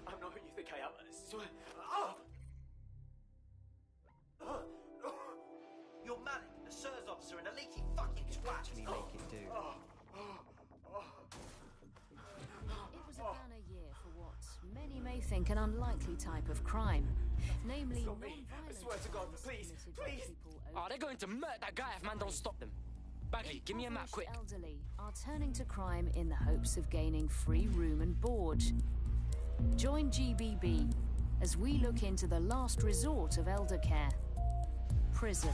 Speaker 2: I'm not who you think I am, I swear. You're Malik, a SIRS officer, and a leaky fucking twat.
Speaker 16: Actually make it do.
Speaker 4: It was a banner year for what many may think an unlikely type of crime, namely non-violent.
Speaker 2: I swear to God, please, please.
Speaker 14: Oh, they're going to murder that guy if man don't stop them. Bagley, give me a map, quick.
Speaker 4: Elderly are turning to crime in the hopes of gaining free room and board. Join GBB as we look into the last resort of elder care, prison.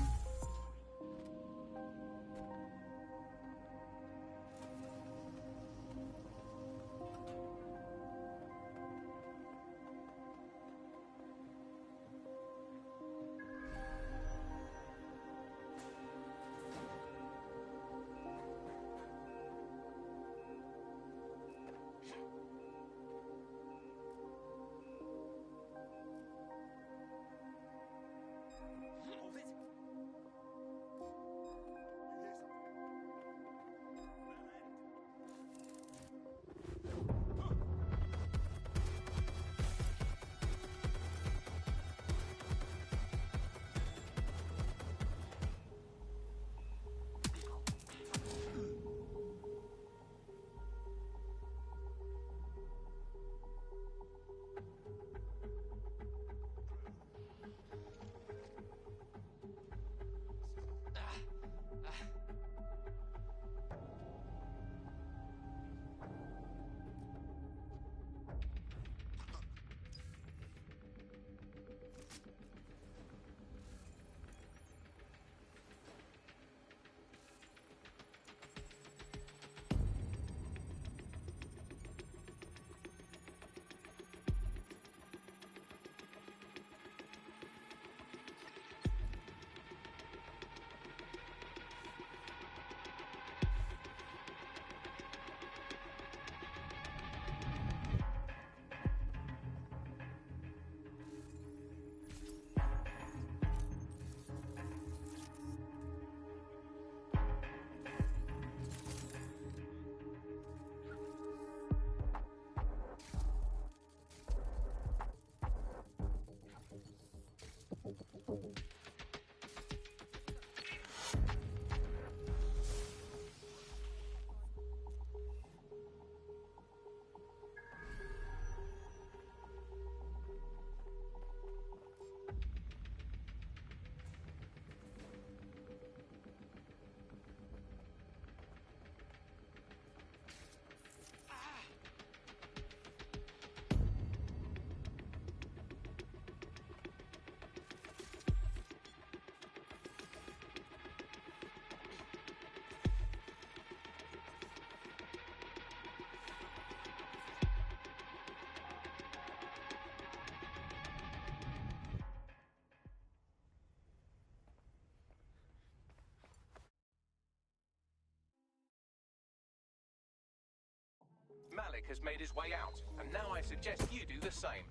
Speaker 6: Malik has made his way out, and now I suggest you do the same.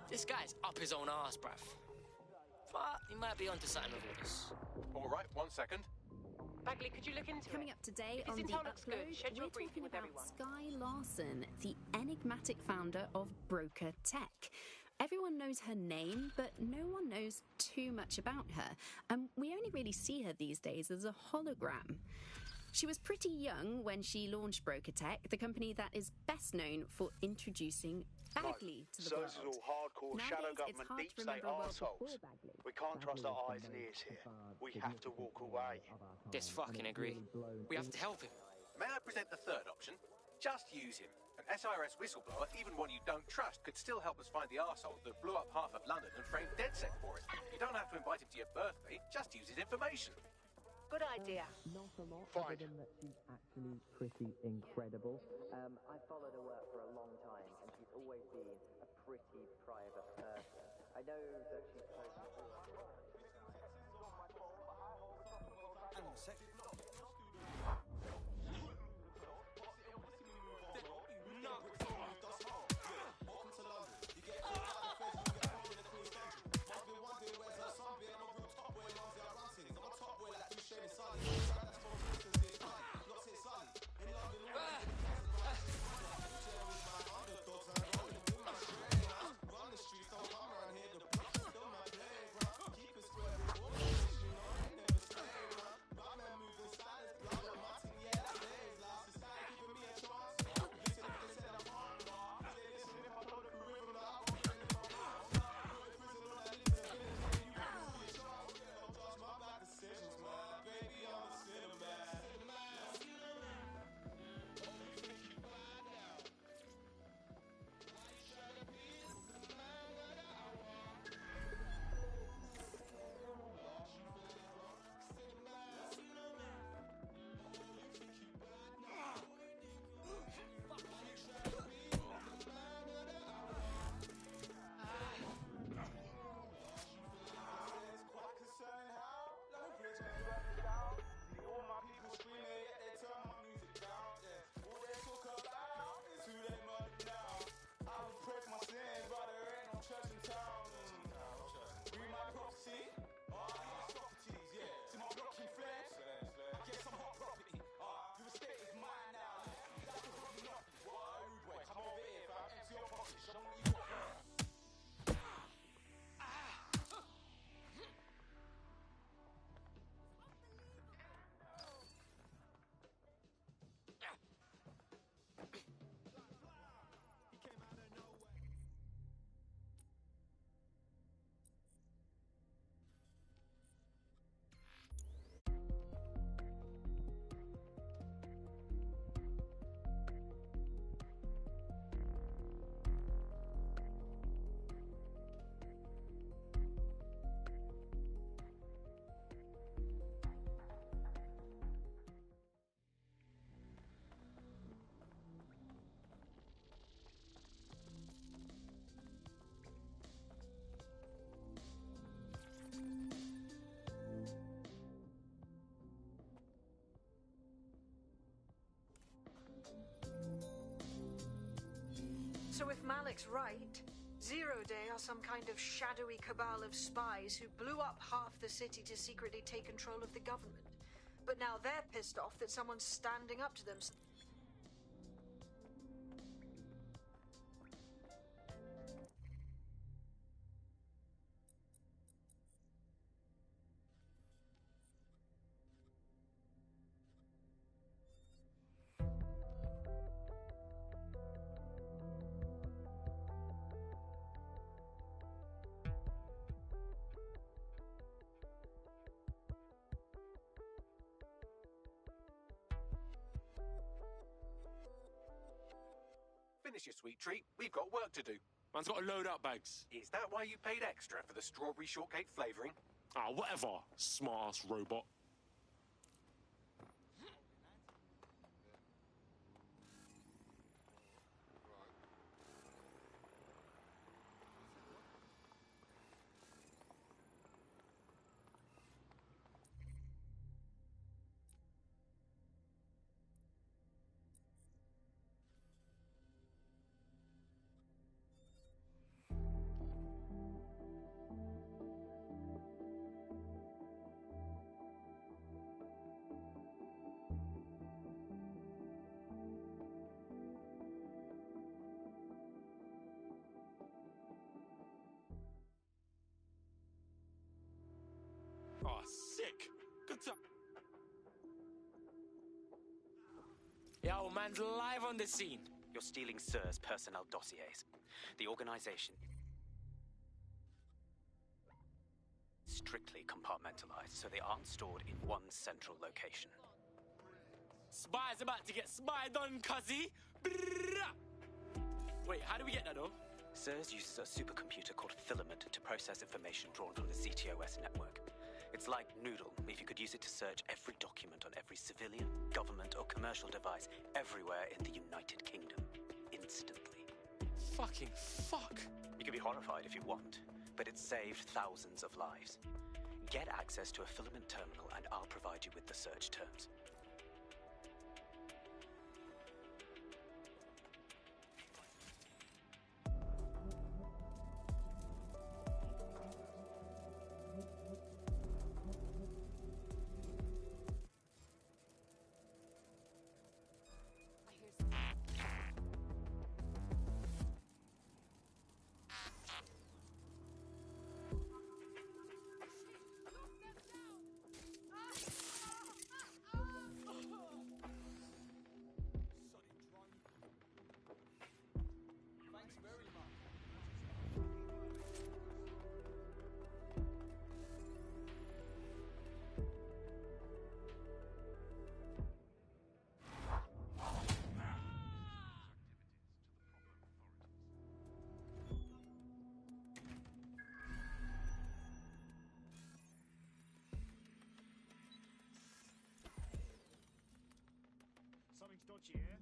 Speaker 9: This guy's up his own arse, bruv. But he might be onto something with all this.
Speaker 6: All right, 1 second.
Speaker 3: Bagley, could you look into
Speaker 10: Coming
Speaker 3: it?
Speaker 10: up today
Speaker 3: If
Speaker 10: on
Speaker 3: this
Speaker 10: The
Speaker 3: intel looks
Speaker 10: Upload,
Speaker 3: good, schedule
Speaker 10: we're
Speaker 3: a briefing
Speaker 10: talking
Speaker 3: with
Speaker 10: about
Speaker 3: everyone.
Speaker 10: Sky Larson, the enigmatic founder of Broker Tech. Everyone knows her name, but no one knows too much about her, and we only really see her these days as a hologram. She was pretty young when she launched Broker Tech, the company that is best known for introducing Bagley to the
Speaker 7: so
Speaker 10: world.
Speaker 7: this is all hardcore shadow
Speaker 10: Nowadays, it's
Speaker 7: government
Speaker 10: hard
Speaker 7: deep
Speaker 10: to
Speaker 7: state
Speaker 10: remember a world
Speaker 7: arseholes.
Speaker 10: before Bagley.
Speaker 7: We can't trust our eyes and ears here. We have to walk away.
Speaker 9: Just fucking agree. We have to help him.
Speaker 6: May I present the third option? Just use him. An SRS whistleblower, even one you don't trust, could still help us find the arsehole that blew up half of London and framed DedSec for it. You don't have to invite him to your birthday, just use his information.
Speaker 3: Good idea.
Speaker 16: Not a lot,
Speaker 7: Fine.
Speaker 16: other than that she's actually pretty incredible. I've followed her work for a long time, and she's always been a pretty private person. I know that she's spoken to
Speaker 22: Hang on a sec.
Speaker 19: So if Malik's right, Zero Day are some kind of shadowy cabal of spies who blew up half the city to secretly take control of the government. But now they're pissed off that someone's standing up to them.
Speaker 6: finish your sweet treat. We've got work to do.
Speaker 11: Man's got to load up bags.
Speaker 6: Is that why you paid extra for the strawberry shortcake flavouring?
Speaker 11: Ah, whatever, smart-ass robot. Oh, sick. Good time. Yo, man's live on the scene.
Speaker 13: You're stealing SIR's personnel dossiers. The organization is strictly compartmentalized, so they aren't stored in one central location.
Speaker 11: Spy's about to get spied on, cuzzy. Brrrah. Wait, how do we get that, though?
Speaker 13: SIRS uses a supercomputer called Filament to process information drawn from the ZTOS network. It's like Noodle, if you could use it to search every document on every civilian, government, or commercial device everywhere in the United Kingdom. Instantly.
Speaker 11: Fucking fuck.
Speaker 13: You can be horrified if you want, but it's saved thousands of lives. Get access to a Filament terminal and I'll provide you with the search terms.
Speaker 22: Something's dodgy here.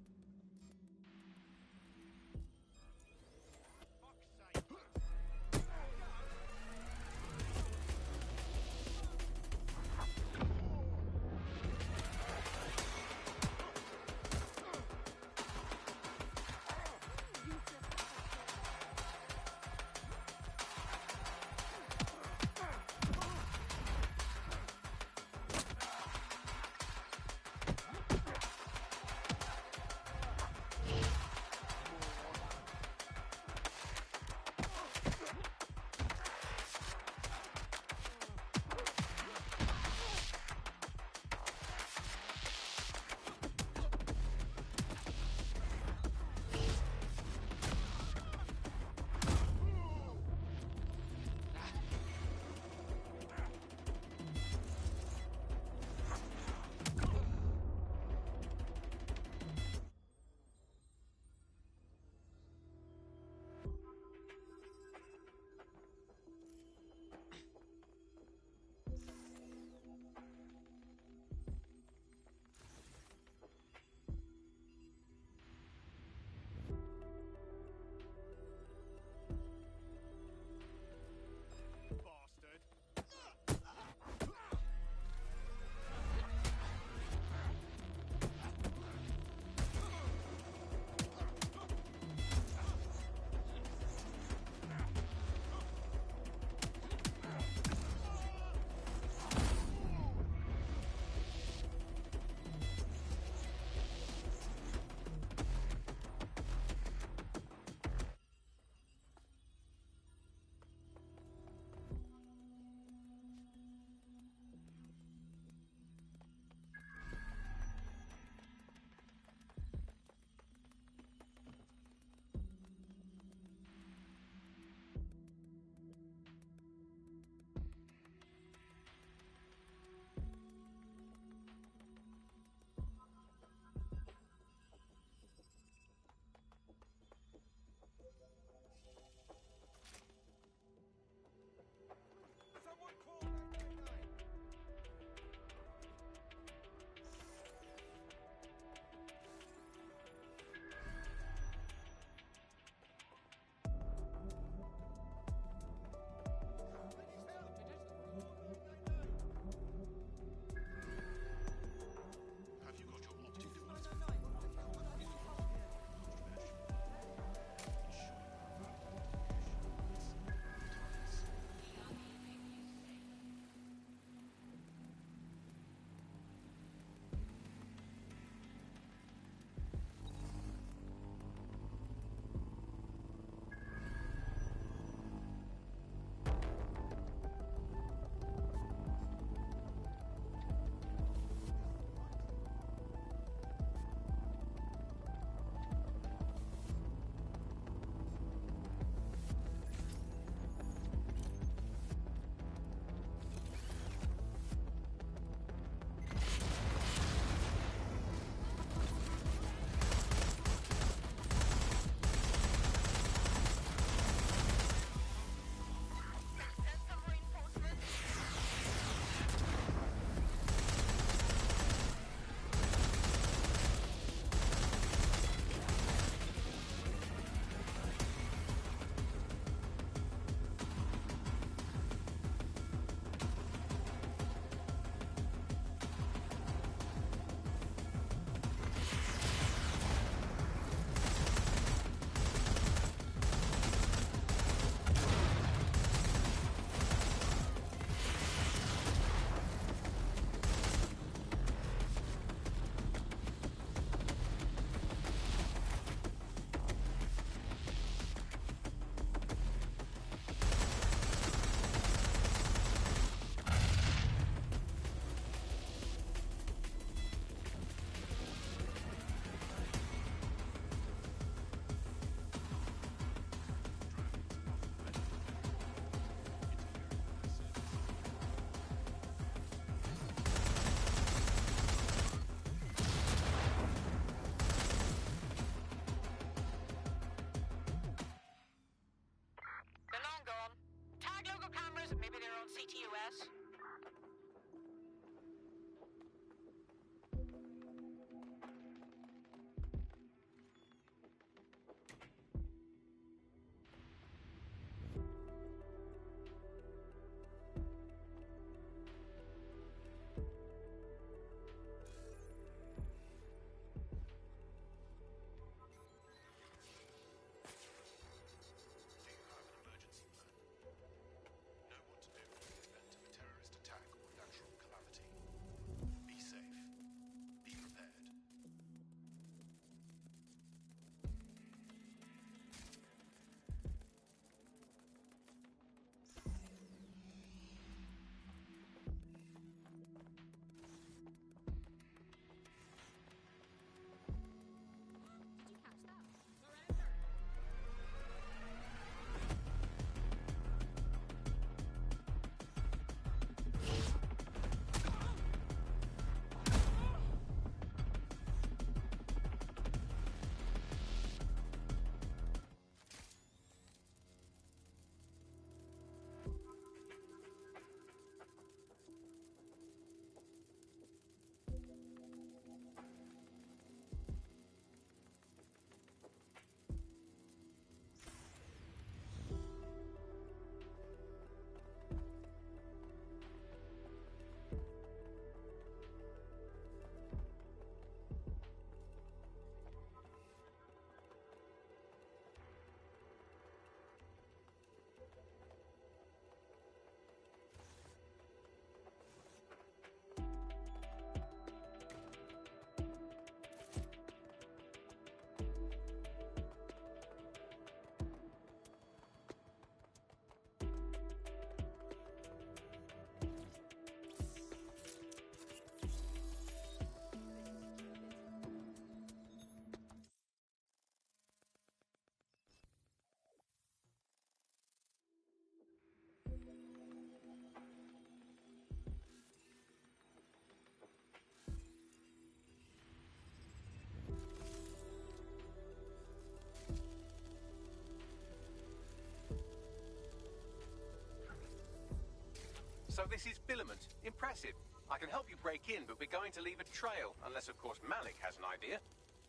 Speaker 6: So this is Filament. Impressive. I can help you break in, but we're going to leave a trail, unless, of course, Malik has an idea.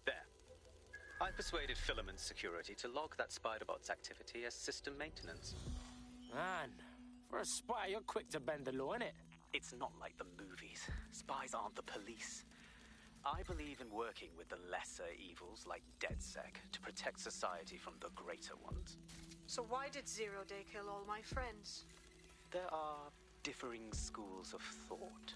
Speaker 13: There. I persuaded Filament Security to log that Spiderbot's activity as system maintenance.
Speaker 9: Man, for a spy, you're quick to bend the law, innit?
Speaker 13: It's not like the movies. Spies aren't the police. I believe in working with the lesser evils like DedSec to protect society from the greater ones.
Speaker 19: So why did Zero Day kill all my friends?
Speaker 13: There are differing schools of thought.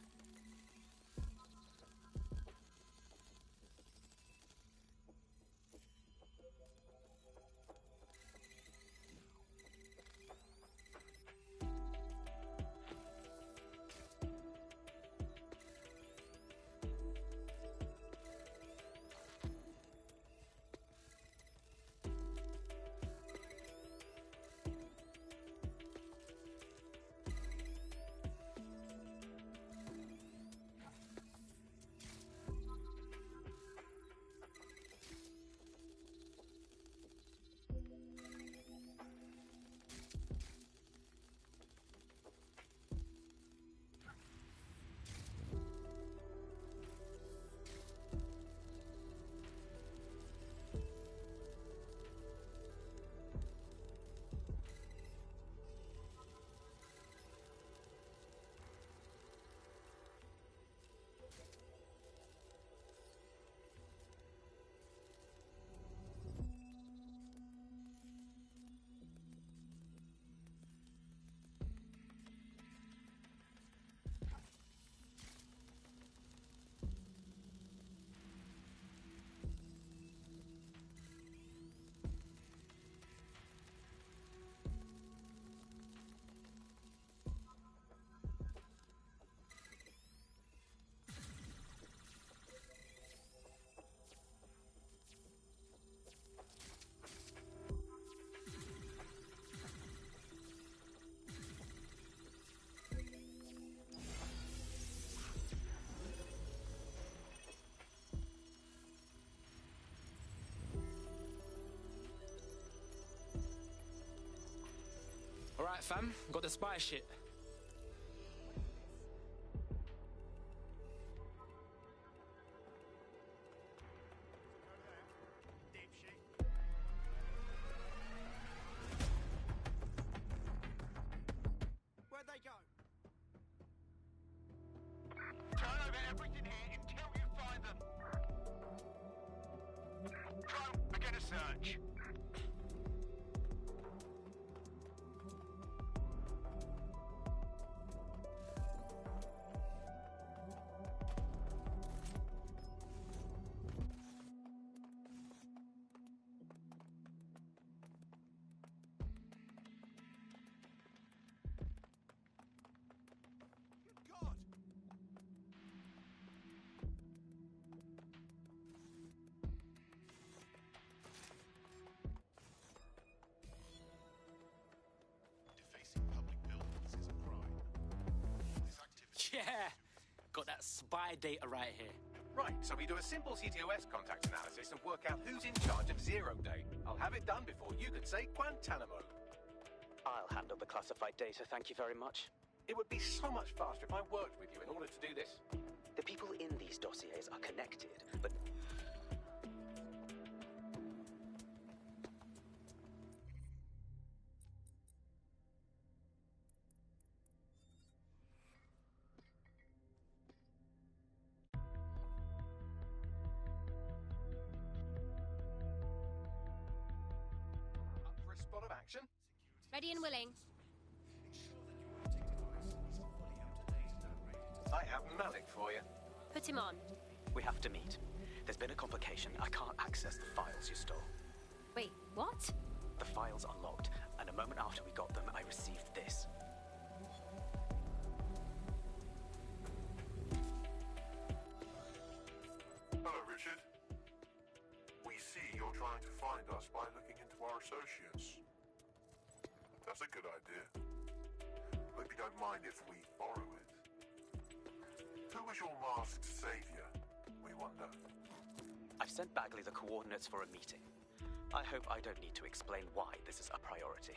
Speaker 9: Alright, fam, got the spy shit.
Speaker 2: Where'd they go?
Speaker 8: Turn over everything here until you find them. Drone, begin a search.
Speaker 9: Yeah, got that spy data right here.
Speaker 6: Right, so we do a simple CTOS contact analysis and work out who's in charge of Zero Day. I'll have it done before you can say Guantanamo.
Speaker 13: I'll handle the classified data, thank you very much.
Speaker 6: It would be so much faster if I worked with you in order to do this.
Speaker 13: The people in these dossiers are connected, but...
Speaker 6: Up for a spot of action?
Speaker 20: Ready and willing.
Speaker 6: I have Malik for you.
Speaker 20: Put him on.
Speaker 13: We have to meet. There's been a complication. I can't access the files you stole.
Speaker 20: Wait, what?
Speaker 13: The files are locked, and a moment after we got them, I received this.
Speaker 12: Hello, Richard. We see you're trying to find us by looking into our associates. That's a good idea. Hope you don't mind if we borrow it. Who was your masked savior, we wonder?
Speaker 13: I've sent Bagley the coordinates for a meeting. I hope I don't need to explain why this is a priority.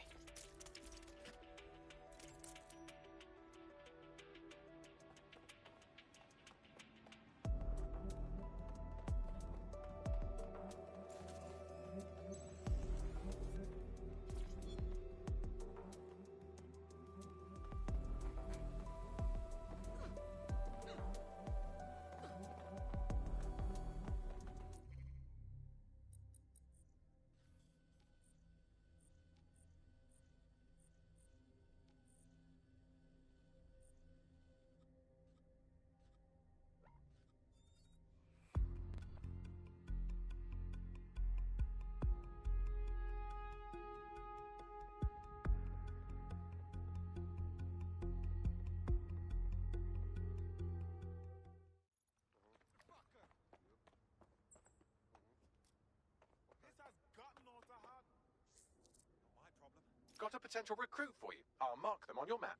Speaker 6: Got a potential recruit for you. I'll mark them on your map.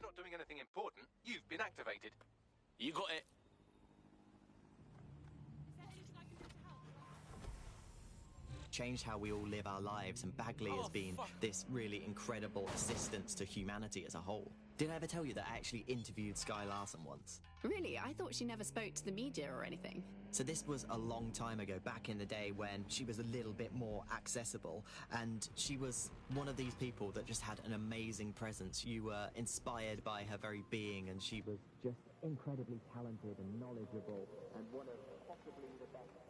Speaker 6: You're not doing anything important. You've been activated.
Speaker 11: You got it.
Speaker 16: Changed how we all live our lives, and Bagley has been this really incredible assistance to humanity as a whole. Did I ever tell you that I actually interviewed Sky Larson once?
Speaker 10: Really? I thought she never spoke to the media or anything.
Speaker 16: So this was a long time ago, back in the day when she was a little bit more accessible, and she was one of these people that just had an amazing presence. You were inspired by her very being, and she was just incredibly talented and knowledgeable, and one of possibly the best